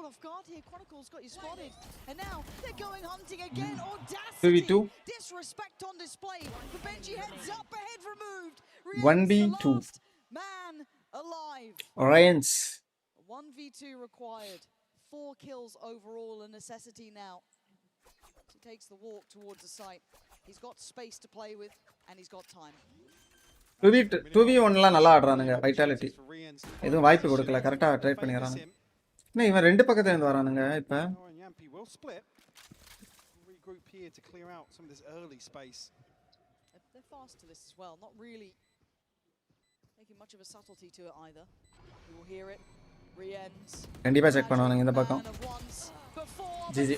off guard here. Chronicle's got you spotted, and now they're going hunting again. Audacity, 2v2 disrespect on display. The Benji heads up ahead, removed. 1v2 man alive. Orions 1v2 required. 4 kills overall, a necessity now. He takes the walk towards the site. He's got space to play with, and he's got time. 2v1 நல்லா ஆடுறானுங்க. Vitality எதுவும் வாய்ப்பு கொடுக்கல, கரெக்டா try பண்ணிறானுங்க. என்ன இவன் ரெண்டு பக்கத்துல இருந்து வரானுங்க இப்ப. They're fast to this as well, not really making much of a subtlety to it either. You will hear it. Re-ends. கண்டிப்பா செக் பண்ணுவானுங்க இந்த பக்கம். ஜிஜி.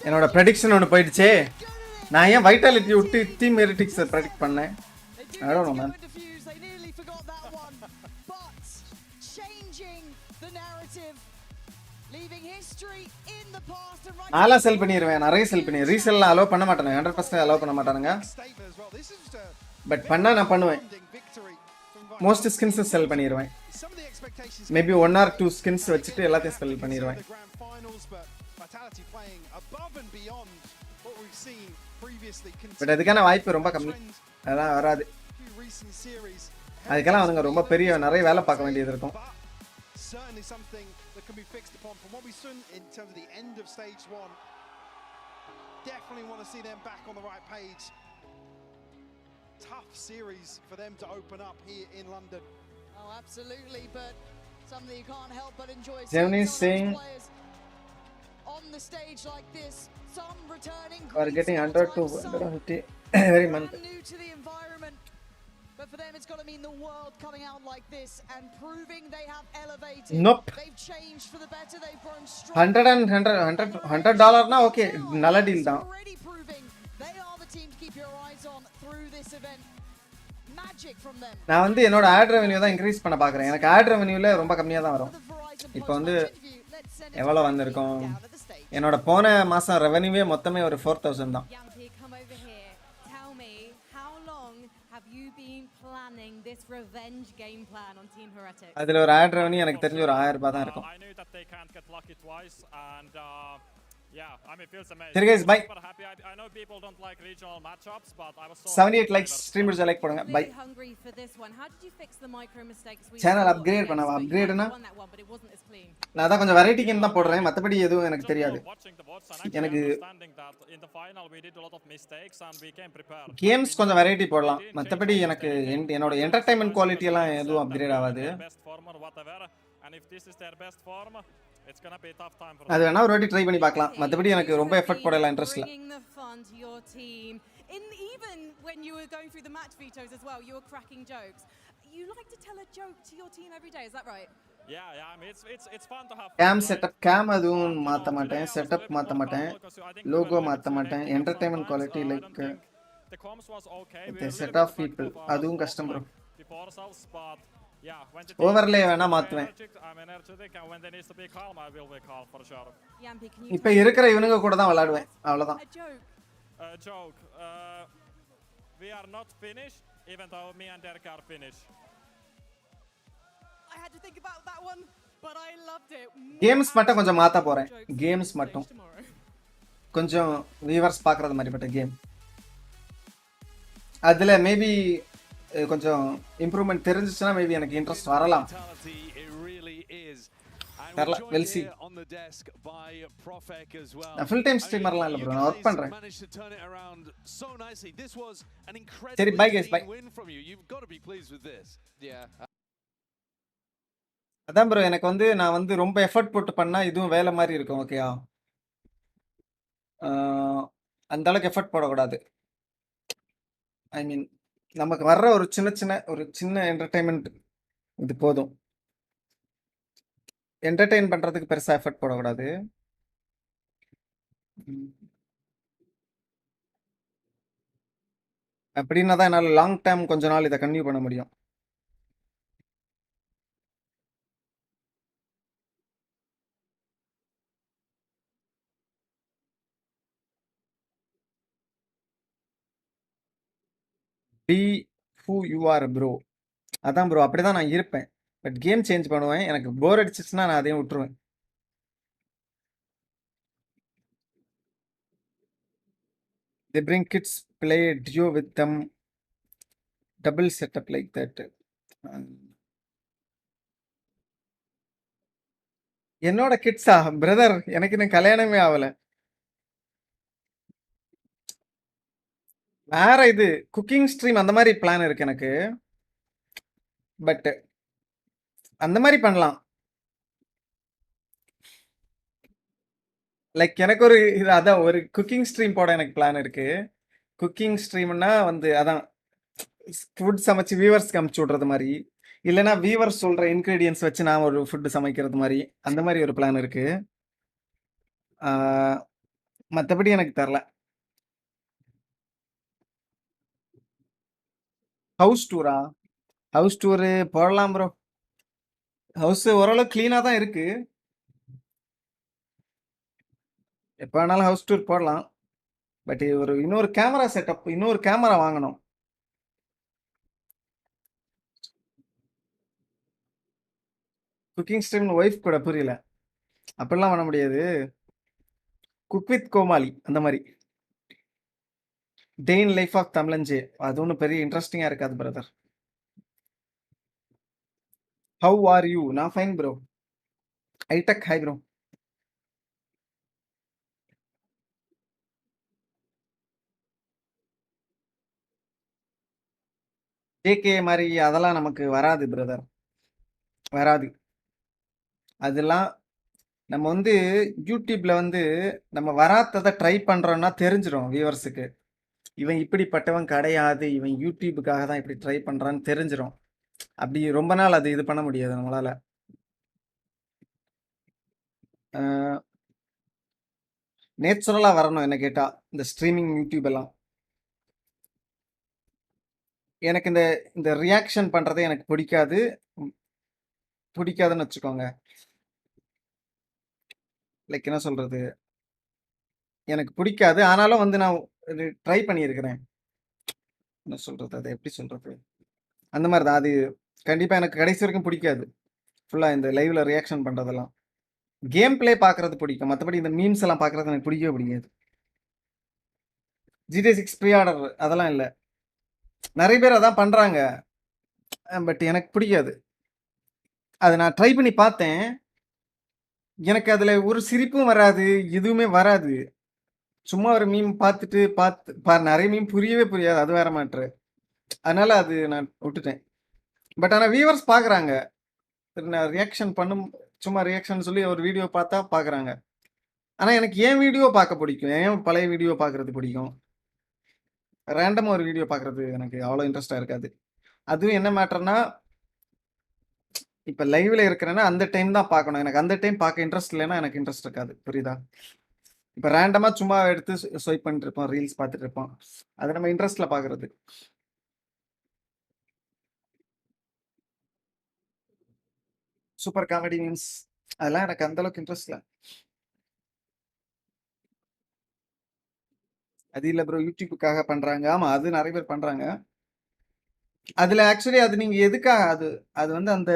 என்னோட prediction ஒன்னு போயிடுச்சே. நான் ஏன் வைட்டாலிட்டி விட்டு டீம் ஹெரிட்டிக்ஸ் predict பண்ணேன்? I don't know man. நான்லாம் செல் பண்ணிடுவேன், நிறைய செல் பண்ணி ரீசெல்லாம் அலோவ் பண்ண மாட்டானுங்க. 100% அலோவ் பண்ண மாட்டானுங்க. பட் பண்ணா நான் பண்ணுவேன். மோஸ்ட் ஸ்கின்ஸ் செல் பண்ணிடுவேன். மேபி 1 or 2 ஸ்கின்ஸ் வச்சுட்டு எல்லாத்தையும் செல் பண்ணிடுவேன். பட் அதுக்கான வாய்ப்பு ரொம்ப கம்மி. அதெல்லாம் வராது. few recent series. அதுக்கெல்லாம் அவனுங்க ரொம்ப பெரிய நிறைய வேலை பார்க்க வேண்டியது இருக்கும். Certainly something that can be fixed upon from what we've seen in terms of the end of stage 1. Definitely want to see them back on the right page. Tough series for them to open up here in London. Oh, absolutely, but something you can't help but enjoy. Germany Seeing some of saying those players on the stage like this, some returning are getting great under several times, 250 some every month. brand new to the environment. But for them, it's got to mean the world coming out like this and proving they have elevated. Nope. They've changed for the better. They've grown strong. $100 na okay, நல்ல deal தான். Already proving they are the team to keep your eyes on through this event. Magic from them. நான் வந்து என்னோட add revenue தான் increase பண்ண பார்க்குறேன். எனக்கு add ரெவென்யூல ரொம்ப கம்மியாக தான் வரும். இப்போ வந்து எவ்வளோ வந்திருக்கும்? என்னோட போன மாதம் ரெவென்யூவே மொத்தமே ஒரு 4000 தான். Yampy, come over here. Tell me, how long have you been planning this revenge game plan on Team Heretics? அதில் ஒரு ஆட் ரெவென்யூ எனக்கு தெரிஞ்சு ஒரு 1000 ரூபாய் தான் இருக்கும். I knew that they can't get lucky twice, and yeah, I mean, feels amazing. சரி guys, bye. Super happy. I know people don't like regional matchups, but I was so 78 likes, stream முடிச்ச like போடுங்க. By. Really hungry for this one. How did you fix the micro mistakes we channel saw upgrade against பண்ணவா? Sweet? அப்கிரேட்னா You won that one, but it wasn't as clean. நான் தான் கொஞ்சம் variety game தான் போடுறேன். மற்றபடி எதுவும் எனக்கு தெரியாது. எனக்கு understanding that in the final we did a lot of mistakes and we came prepared. Games கொஞ்சம் வெரைட்டி போடலாம். மற்றபடி எனக்கு என்னோட என்டர்டைன்மெண்ட் குவாலிட்டி எல்லாம் எதுவும் அப்கிரேட் ஆகாது. Best form or whatever, and if this is their best form, it's gonna be a tough time for அது வேணா ஒரு வாட்டி ட்ரை பண்ணி பார்க்கலாம். மற்றபடி எனக்கு ரொம்ப எஃபர்ட் போடல இன்ட்ரெஸ்ட் இல்ல. Bringing the fun to your team. Even when you were going through the match vetoes as well, you were cracking jokes. You like to tell a joke to your team every day, is that right? Yeah, I mean it's fun to have game setup game அதுவும் மாற்ற மாட்டேன். Setup மாற்ற மாட்டேன். Logo மாற்ற மாட்டேன். Entertainment quality like the comms was okay. the set of people அதுவும் கஷ்டம் bro. Before ourselves, but yeah, when the overlay வேணா மாத்துவேன். I'm energetic, and when there needs to be calm, I will be calm for sure. Yampy, can you இப்போ இருக்கிற இவனுங்க கூட தான் விளையாடுவேன். அவ்வளவுதான். a joke? Joke. We are not finished, even though me and Derek are finished. I had to think about that one, but I loved it. Games மட்டும் கொஞ்சம் மாத்த போறேன். கேம்ஸ் மட்டும் கொஞ்சம் வியூவர்ஸ் பார்க்குறது மாதிரிப்பட்ட கேம். அதில் மேபி கொஞ்சம் இம்ப்ரூவ்மெண்ட் தெரிஞ்சிச்சுன்னா மேபி எனக்கு இன்ட்ரெஸ்ட் வரலாம். தெரியல, வெல் சி. நான் ஃபுல் டைம் ஸ்ட்ரீமர்லாம் இல்லை ப்ரோ, நான் ஒர்க் பண்ணுறேன். சரி, பை கைஸ், பை. அதான் ப்ரோ, எனக்கு வந்து நான் வந்து ரொம்ப எஃபர்ட் போட்டு பண்ணால் இதுவும் வேலை மாதிரி இருக்கும். ஓகேயா, அந்த அளவுக்கு எஃபர்ட் போடக்கூடாது. ஐ மீன் நமக்கு வர்ற ஒரு சின்ன என்டர்டைன்மெண்ட் இது போதும். என்டர்டெயின் பண்ணுறதுக்கு பெருசாக எஃபர்ட் போடக்கூடாது. அப்படின்னா தான் என்னால் லாங் டைம் கொஞ்ச நாள் இதை கன்டினியூ பண்ண முடியும். Be who you are bro. அதான் ப்ரோ, அப்படி தான் நான் இருப்பேன். பட் கேம் சேஞ்ச் பண்ணுவேன். எனக்கு போர் அடிச்சிச்சுன்னா நான் அதையும் விட்டுருவேன். They bring kids, play duo with them, double setup like that. என்னோட கிட்ஸா பிரதர், எனக்கு இன்னும் கல்யாணமே ஆகல. வேற இது குக்கிங் ஸ்ட்ரீம் அந்த மாதிரி பிளான் இருக்கு எனக்கு. பட் அந்த மாதிரி பண்ணலாம். லைக் எனக்கு ஒரு இது அதான் ஒரு குக்கிங் ஸ்ட்ரீம் போட எனக்கு பிளான் இருக்கு. குக்கிங் ஸ்ட்ரீம்னா வந்து அதான் ஃபுட் சமைச்சு வியூவர்ஸ்க்கு அமுச்சு விட்றது மாதிரி, இல்லைன்னா வியூவர்ஸ் சொல்ற இன்க்ரீடியன்ஸ் வச்சு நான் ஒரு ஃபுட்டு சமைக்கிறது மாதிரி, அந்த மாதிரி ஒரு பிளான் இருக்கு. மற்றபடி எனக்கு தெரில. ஹவுஸ் டூரா? ஹவுஸ் டூரு போடலாம் ப்ரோ. ஹவுஸ் ஓரளவு க்ளீனாக தான் இருக்கு. எப்போ வேணாலும் ஹவுஸ் டூர் போடலாம். பட் இன்னொரு கேமரா செட்டப், இன்னொரு கேமரா வாங்கணும். குக்கிங் ஸ்ட்ரீம் ஒய்ஃப் கூட புரியல. அப்படிலாம் பண்ண முடியாது. குக் வித் கோமாளி அந்த மாதிரி. டே இன் லைஃப் ஆஃப் தமிழஞ்சே. அது ஒன்றும் பெரிய இன்ட்ரெஸ்டிங்காக இருக்காது பிரதர். How are you? நான் ஃபைன் ப்ரோ. ஐடெக் ஹை ப்ரோ. ஜேகே மாதிரி அதெல்லாம் நமக்கு வராது பிரதர், வராது. அதெல்லாம் நம்ம வந்து யூடியூப்ல வந்து நம்ம வராததை ட்ரை பண்றோம்னா தெரிஞ்சிடும் வியூவர்ஸுக்கு. இவன் இப்படிப்பட்டவன் கிடையாது, இவன் யூடியூபுக்காக தான் இப்படி ட்ரை பண்றான்னு தெரிஞ்சிடும். அப்படி ரொம்ப நாள் அது இது பண்ண முடியாது நம்மளால. நேச்சுரலா வரணும் என்ன கேட்டா இந்த ஸ்ட்ரீமிங் யூடியூப் எல்லாம். எனக்கு இந்த இந்த ரியாக்ஷன் பண்றதே எனக்கு பிடிக்காது. பிடிக்காதுன்னு வச்சுக்கோங்க. லைக் என்ன சொல்றது, எனக்கு பிடிக்காது. ஆனாலும் வந்து நான் ட்ரை பண்ணியிருக்கிறேன். என்ன சொல்றது, அதை எப்படி சொல்றது, அந்த மாதிரி தான். அது கண்டிப்பா எனக்கு கடைசி வரைக்கும் பிடிக்காது. ஃபுல்லா இந்த லைவ்ல ரியாக்ஷன் பண்றதெல்லாம். கேம் பிளே பார்க்கறது பிடிக்கும். மற்றபடி இந்த மீம்ஸ் எல்லாம் பார்க்கறது எனக்கு பிடிக்கவே பிடிக்காது. GTA 6 ப்ரீ ஆர்டர் அதெல்லாம் இல்லை. நிறைய பேர் அதான் பண்றாங்க. பட் எனக்கு பிடிக்காது. அதை நான் ட்ரை பண்ணி பார்த்தேன். எனக்கு அதுல ஒரு சிரிப்பும் வராது, எதுவுமே வராது. சும்மா ஒரு மீம் பார்த்துட்டு நிறைய மீம் புரியவே புரியாது. அது வேற மேட்ரு. அதனால அது நான் விட்டுட்டேன். பட் ஆனால் வியூவர்ஸ் பார்க்குறாங்க. நான் ரியாக்ஷன் பண்ணும், சும்மா ரியாக்ஷன் சொல்லி ஒரு வீடியோ பார்த்தா பார்க்குறாங்க. ஆனால் எனக்கு ஏன் வீடியோ பார்க்க பிடிக்கும், ஏன் பழைய வீடியோ பார்க்கறது பிடிக்கும். ரேண்டமாக ஒரு வீடியோ பார்க்கறது எனக்கு அவ்வளோ இன்ட்ரெஸ்டாக இருக்காது. அதுவும் என்ன மேட்டர்னா, இப்போ லைவ்ல இருக்கிறேன்னா அந்த டைம் தான் பார்க்கணும். எனக்கு அந்த டைம் பார்க்க இன்ட்ரெஸ்ட் இல்லைன்னா எனக்கு இன்ட்ரெஸ்ட் இருக்காது. புரியுதா? இப்போ ரேண்டமாக சும்மா எடுத்து ஸ்வைப் பண்ணிட்டு இருப்போம், ரீல்ஸ் பார்த்துட்டு இருப்போம். அது நம்ம இன்ட்ரெஸ்ட்ல பார்க்கறது. சூப்பர் காமெடி மீம்ஸ் அதெல்லாம் எனக்கு அந்த அளவுக்கு இன்ட்ரெஸ்ட் இல்லை. அது இல்லை ப்ரோ, யூடியூப்புக்காக பண்றாங்க. ஆமா, அது நிறைய பேர் பண்றாங்க. அதுல ஆக்சுவலி அது நீங்க எதுக்காக, அது அது வந்து அந்த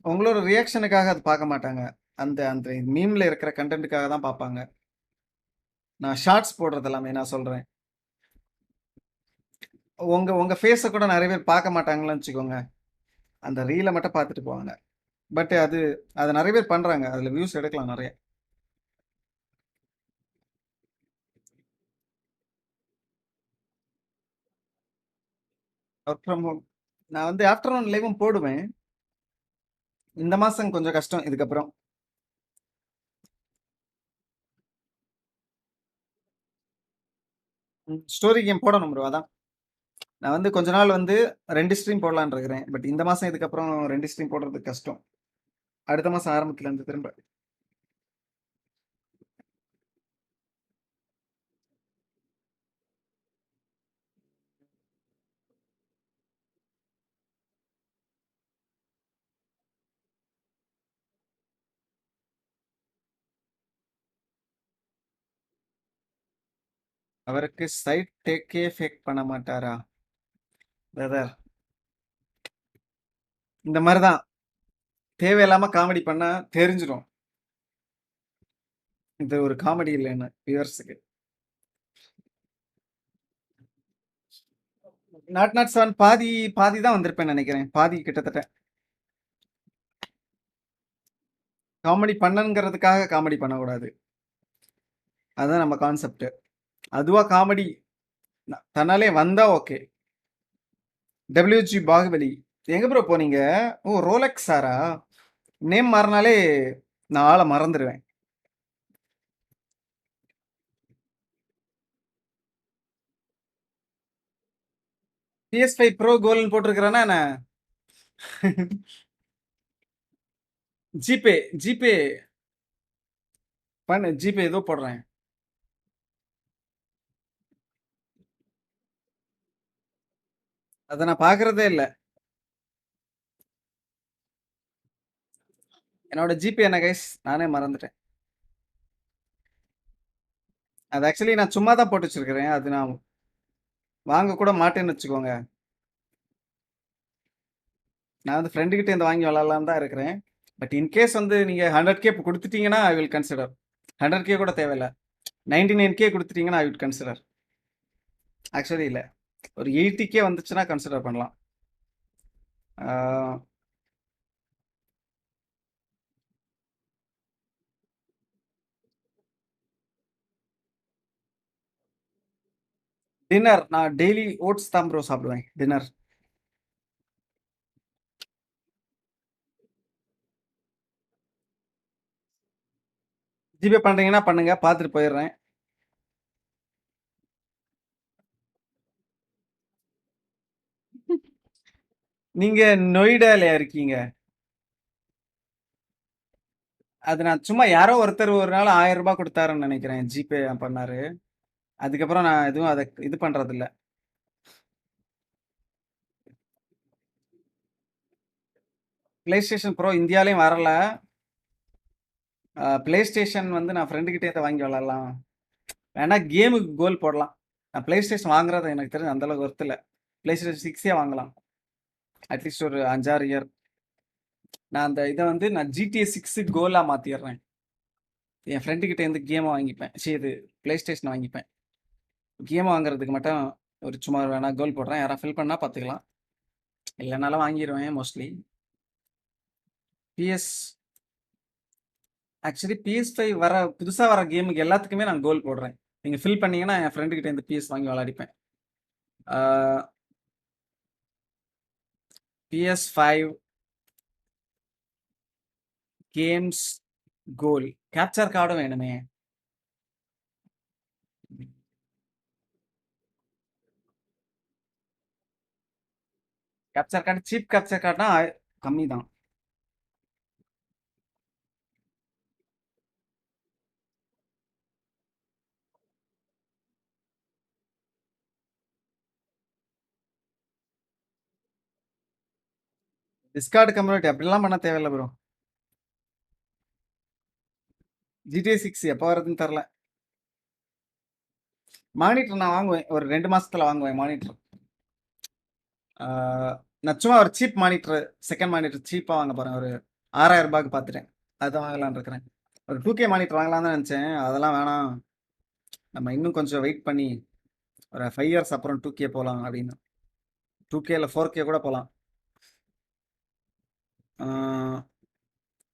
உங்களோட ரியாக்ஷனுக்காக அது பார்க்க மாட்டாங்க. அந்த அந்த மீம்ல இருக்கிற கண்டென்ட்டுக்காக தான் பார்ப்பாங்க. நான் ஷார்ட்ஸ் போடுறது எல்லாமே நான் சொல்றேன். உங்க உங்க ஃபேஸை கூட நிறைய பேர் பார்க்க மாட்டாங்கன்னு வச்சுக்கோங்க. அந்த ரீலை மட்டும் பார்த்துட்டு போவாங்க. பட் அது அது நிறைய பேர் பண்றாங்க. அதுல வியூஸ் எடுக்கலாம் நிறைய. ஒர்க் ஃப்ரம் ஹோம் நான் வந்து ஆஃப்டர்நூன் லைவும் போடுவேன். இந்த மாசம் கொஞ்சம் கஷ்டம். இதுக்கப்புறம் ஸ்டோரி கேம் போடணும் ப்ரோ. அதான் நான் வந்து கொஞ்ச நாள் வந்து 2 ஸ்ட்ரீம் போடலான்னு இருக்கிறேன். பட் இந்த மாசம் இதுக்கப்புறம் 2 ஸ்ட்ரீம் போடுறது கஷ்டம். அடுத்த மாசம் ஆரம்பத்துல இருந்து திரும்ப. அவருக்கு சைட் டேக்கே ஃபேக் பண்ண மாட்டாரா பிரதர்? இந்த மாதிரி தான் தேவையில்லாம காமெடி பண்ணா தெரிஞ்சிடும் இது ஒரு காமெடி இல்லைன்னு வியூவர்ஸுக்கு. நாட் நாட் செவன் பாதி பாதி தான் வந்திருப்பேன்னு நினைக்கிறேன். பாதி கிட்டத்தட்ட. காமெடி பண்ணணுங்கிறதுக்காக காமெடி பண்ணக்கூடாது. அதுதான் நம்ம கான்செப்ட். அதுவா காமெடி தன்னாலே வந்தா ஓகே. டபிள்யூஜி பாகுபலி எங்க ப்ரோ போனீங்க? ஓ, ரோலெக்ஸ் சாரா? நேம் மாறினாலே நான் ஆளை மறந்துடுவேன். PS5 ப்ரோ கோல்னு போட்டிருக்கிறேன்னா என்ன? ஜிபே ஜிபே பண்ணு, ஜிபே ஏதோ போடுறேன். அதை நான் பார்க்கறதே இல்லை. என்னோட ஜிபே என்ன கைஸ், நானே மறந்துட்டேன். அது ஆக்சுவலி நான் சும்மா தான் போட்டு வச்சிருக்கிறேன். அது நான் வாங்க கூட மாட்டேன்னு வச்சுக்கோங்க. நான் வந்து ஃப்ரெண்டுக்கிட்ட இருந்து வாங்கி விளாட்லான்னு தான் இருக்கிறேன். பட் இன்கேஸ் வந்து நீங்கள் 100K கொடுத்துட்டீங்கன்னா ஐ வில் கன்சிடர். 100K கூட தேவையில்லை, 99K கொடுத்துட்டீங்கன்னா ஐ வில் கன்சிடர். ஆக்சுவலி இல்லை, ஒரு 80K வந்துச்சுன்னா கன்சிடர் பண்ணலாம். டின்னர் நான் டெய்லி ஓட்ஸ் தான் ப்ரோ சாப்பிடுவேன் டின்னர். ஜிபே பண்ணுறீங்கன்னா பண்ணுங்க, பார்த்துட்டு போயிடுறேன். நீங்க நொய்டால இருக்கீங்க. அது நான் சும்மா யாரோ ஒருத்தர் ஒரு நாள் 1000 ரூபாய் கொடுத்தாருன்னு நினைக்கிறேன், ஜிபே பண்ணாரு. அதுக்கப்புறம் நான் எதுவும் அதை இது பண்றது இல்ல. பிளே ஸ்டேஷன் ப்ரோ இந்தியாலையும் வரல. பிளே ஸ்டேஷன் வந்து நான் ஃப்ரெண்டு கிட்டே வாங்கி விளாட்லாம். வேணா கேமுக்கு கோல் போடலாம். நான் பிளே ஸ்டேஷன் வாங்குறது எனக்கு தெரிஞ்சு அந்த அளவுக்கு ஒர்த்து இல்லை. பிளே ஸ்டேஷன் 6ஏ வாங்கலாம், அட்லீஸ்ட் ஒரு 5-6 இயர். நான் அந்த இதை வந்து நான் GTA 6 கோலாக மாற்றிடுறேன். என் ஃப்ரெண்டு கிட்ட இருந்து கேமை வாங்கிப்பேன். சரி, இது பிளே ஸ்டேஷன் வாங்கிப்பேன். கேம் வாங்குறதுக்கு மட்டும் ஒரு சும்மா வேணா கோல் போடுறேன், யாராவது ஃபில் பண்ணால் பார்த்துக்கலாம். இல்லைனாலும் வாங்கிடுவேன் மோஸ்ட்லி. பிஎஸ் ஆக்சுவலி PS5 வர புதுசாக வர கேமுக்கு எல்லாத்துக்குமே நான் கோல் போடுறேன். நீங்கள் ஃபில் பண்ணீங்கன்னா என் ஃப்ரெண்டு கிட்ட இருந்து PS வாங்கி விளையாடிப்பேன். PS5 கேம்ஸ் கோல் கேப்சர் கார்டும் வேணுமே. கேப்சர் கார்டு சீப் கேப்சர் கார்டுனா கம்மி தான். டிஸ்கார்டு கம்யூனிட்டி அப்படிலாம் பண்ண தேவையில்லை ப்ரோ. GTA 6 எப்போ வருதுன்னு தெரில. மானிட்டர் நான் வாங்குவேன், ஒரு 2 மாசத்துல வாங்குவேன் மானிட்டர். நான் சும்மா ஒரு சீப் மானிட்டர், செகண்ட் மானிட்டர் சீப்பாக வாங்க போகிறேன். ஒரு 6000 ரூபாய்க்கு பார்த்துட்டேன், அதுதான் வாங்கலான்னு இருக்கிறேன். ஒரு 2K மானிட்டர் வாங்கலாம் தான் நினச்சேன், அதெல்லாம் வேணாம், நம்ம இன்னும் கொஞ்சம் வெயிட் பண்ணி ஒரு 5 இயர்ஸ் அப்புறம் 2K போகலாம் அப்படின்னு. 2K இல்லை 4K கூட போகலாம்.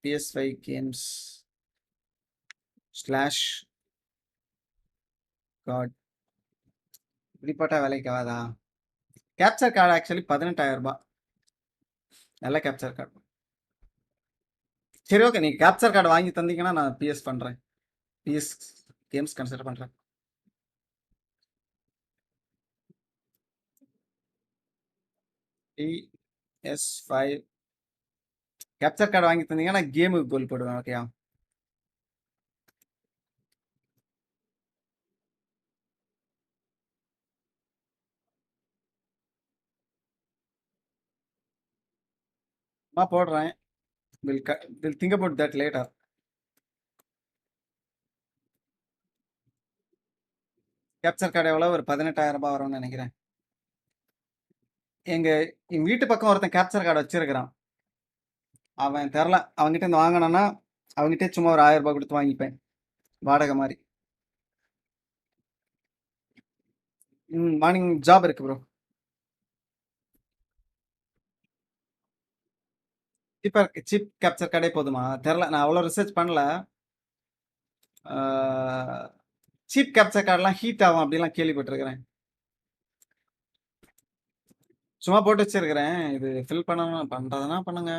PS5 கேம்ஸ் ஸ்லாஷ் கார்டு இப்படிப்பட்ட வேலைக்கு ஆகாதா? கேப்சர் கார்டு ஆக்சுவலி 18,000 ரூபாய், நல்ல கேப்சர் கார்டு. சரி ஓகே, நீங்கள் கேப்சர் கார்டு வாங்கி தந்தீங்கன்னா நான் பிஎஸ் பண்ணுறேன், பிஎஸ் கேம்ஸ் கன்சிடர் பண்ணுறேன். PS5 கேப்சர் கார்டு வாங்கி தந்தீங்கன்னா நான் கேமுக்கு கோல் போடுவேன். ஓகேயா? நான் போடுறேன். We'll think about that later. Capture card எவ்வளோ? ஒரு 18,000 ரூபாய் வரும்னு நினைக்கிறேன். எங்கள் வீட்டு பக்கம் ஒருத்தன் கேப்சர் கார்டு வச்சிருக்கிறான். அவன் தெரில, அவங்ககிட்ட இருந்து வாங்கினான்னா அவங்ககிட்ட சும்மா ஒரு 1000 ரூபாய் கொடுத்து வாங்கிப்பேன், வாடகை மாதிரி. மார்னிங் ஜாப் இருக்கு ப்ரோ. சீப் கேப்சர் கார்டே போதுமா? தெரில, நான் அவ்வளோ ரிசர்ச் பண்ணல. சீப் கேப்சர் கார்டெலாம் ஹீட் ஆகும் அப்படிலாம் கேள்விப்பட்டிருக்கிறேன். சும்மா போட்டு வச்சிருக்கிறேன், இது ஃபில் பண்ணணும், பண்ணுறதுனா பண்ணுங்க.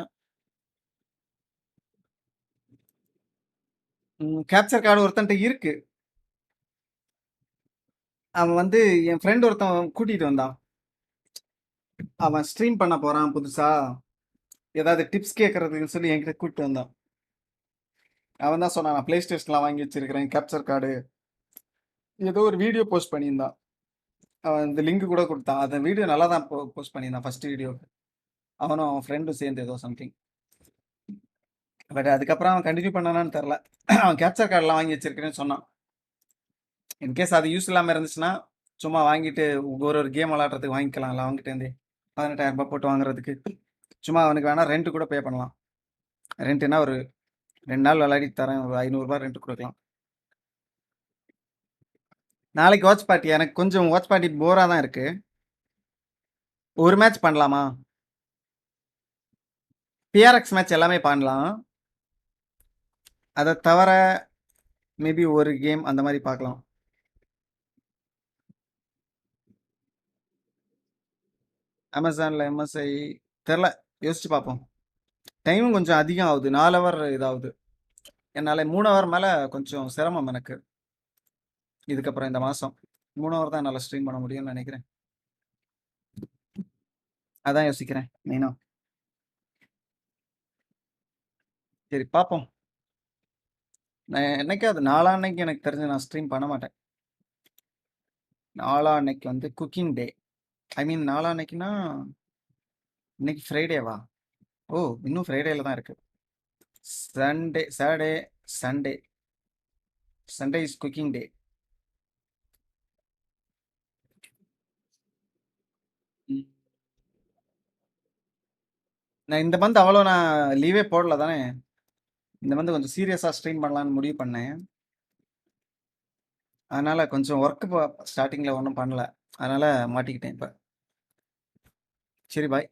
கேப்சர் கார்டு ஒருத்தன்ட்ட இருக்கு. அவன் வந்து என் ஃப்ரெண்ட் ஒருத்தன் கூட்டிகிட்டு வந்தான். அவன் ஸ்ட்ரீம் பண்ண போகிறான் புதுசா, ஏதாவது டிப்ஸ் கேட்கறதுக்குன்னு சொல்லி என்கிட்ட கூப்பிட்டு வந்தான். அவன் தான் சொன்னான், நான் பிளே ஸ்டேஷன்லாம் வாங்கி வச்சிருக்கிறேன், கேப்சர் கார்டு ஏதோ ஒரு வீடியோ போஸ்ட் பண்ணியிருந்தான். அவன் இந்த லிங்க் கூட கொடுத்தான், அந்த வீடியோ நல்லா தான் போஸ்ட் பண்ணியிருந்தான் ஃபர்ஸ்ட் வீடியோ. அவனும் அவன் ஃப்ரெண்டும் சேர்ந்து ஏதோ சம்திங். பட் அதுக்கப்புறம் அவன் கண்டினியூ பண்ணானான்னு தெரில. அவன் கேப்சர் கார்டெலாம் வாங்கி வச்சிருக்கிறேன்னு சொன்னான். இன்கேஸ் அது யூஸ் இல்லாமல் இருந்துச்சுன்னா சும்மா வாங்கிட்டு ஒரு கேம் விளாட்றதுக்கு வாங்கிக்கலாம்ல அவங்ககிட்டேருந்தே. 18,000 ரூபாய் போட்டு வாங்குறதுக்கு சும்மா அவனுக்கு வேணால் ரெண்ட்டு கூட பே பண்ணலாம். ரெண்ட்டுனா ஒரு 2 நாள் விளையாடி தரேன், ஒரு 500 ரூபாய் ரெண்ட் கொடுக்கலாம். நாளைக்கு வாட்ச் பார்ட்டி. எனக்கு கொஞ்சம் வாட்ச் பார்ட்டி போரா தான் இருக்கு. ஒரு மேட்ச் பண்ணலாமா? பிஆர்எக்ஸ் மேட்ச் எல்லாமே பண்ணலாம். அதை தவிர மேபி ஒரு கேம் அந்த மாதிரி பார்க்கலாம். அமேசானில் எம்எஸ்ஐ தெரில, யோசிச்சு பார்ப்போம். டைமும் கொஞ்சம் அதிகம் ஆகுது, 4 ஹவர் இதாகுது. என்னால் 3 ஹவர் மேலே கொஞ்சம் சிரமம் எனக்கு. இதுக்கப்புறம் இந்த மாதம் 3 ஹவர் தான் என்னால் ஸ்ட்ரீம் பண்ண முடியும்னு நினைக்கிறேன். அதான் யோசிக்கிறேன் மெயினாக. சரி பார்ப்போம். நான் என்னைக்காவது நாளான்னைக்கு எனக்கு தெரிஞ்சு நான் ஸ்ட்ரீம் பண்ண மாட்டேன். நாளான்னைக்கு வந்து குக்கிங் டே. ஐ மீன் நாளான்னைக்குன்னா இன்னைக்கு ஃப்ரைடேவா? ஓ, இன்னும் ஃப்ரைடேல தான் இருக்கு. Sunday, Saturday, Sunday. Sunday is cooking day. நான் இந்த மந்த் அவ்வளோ நான் லீவே போடல தானே. இந்த மந்த் கொஞ்சம் சீரியஸாக ஸ்ட்ரீம் பண்ணலான்னு முடிவு பண்ணேன். அதனால் கொஞ்சம் ஒர்க்கு ஸ்டார்டிங்கில் ஒன்றும் பண்ணல. அதனால் மாட்டிக்கிட்டேன் இப்போ. சரி பாய்.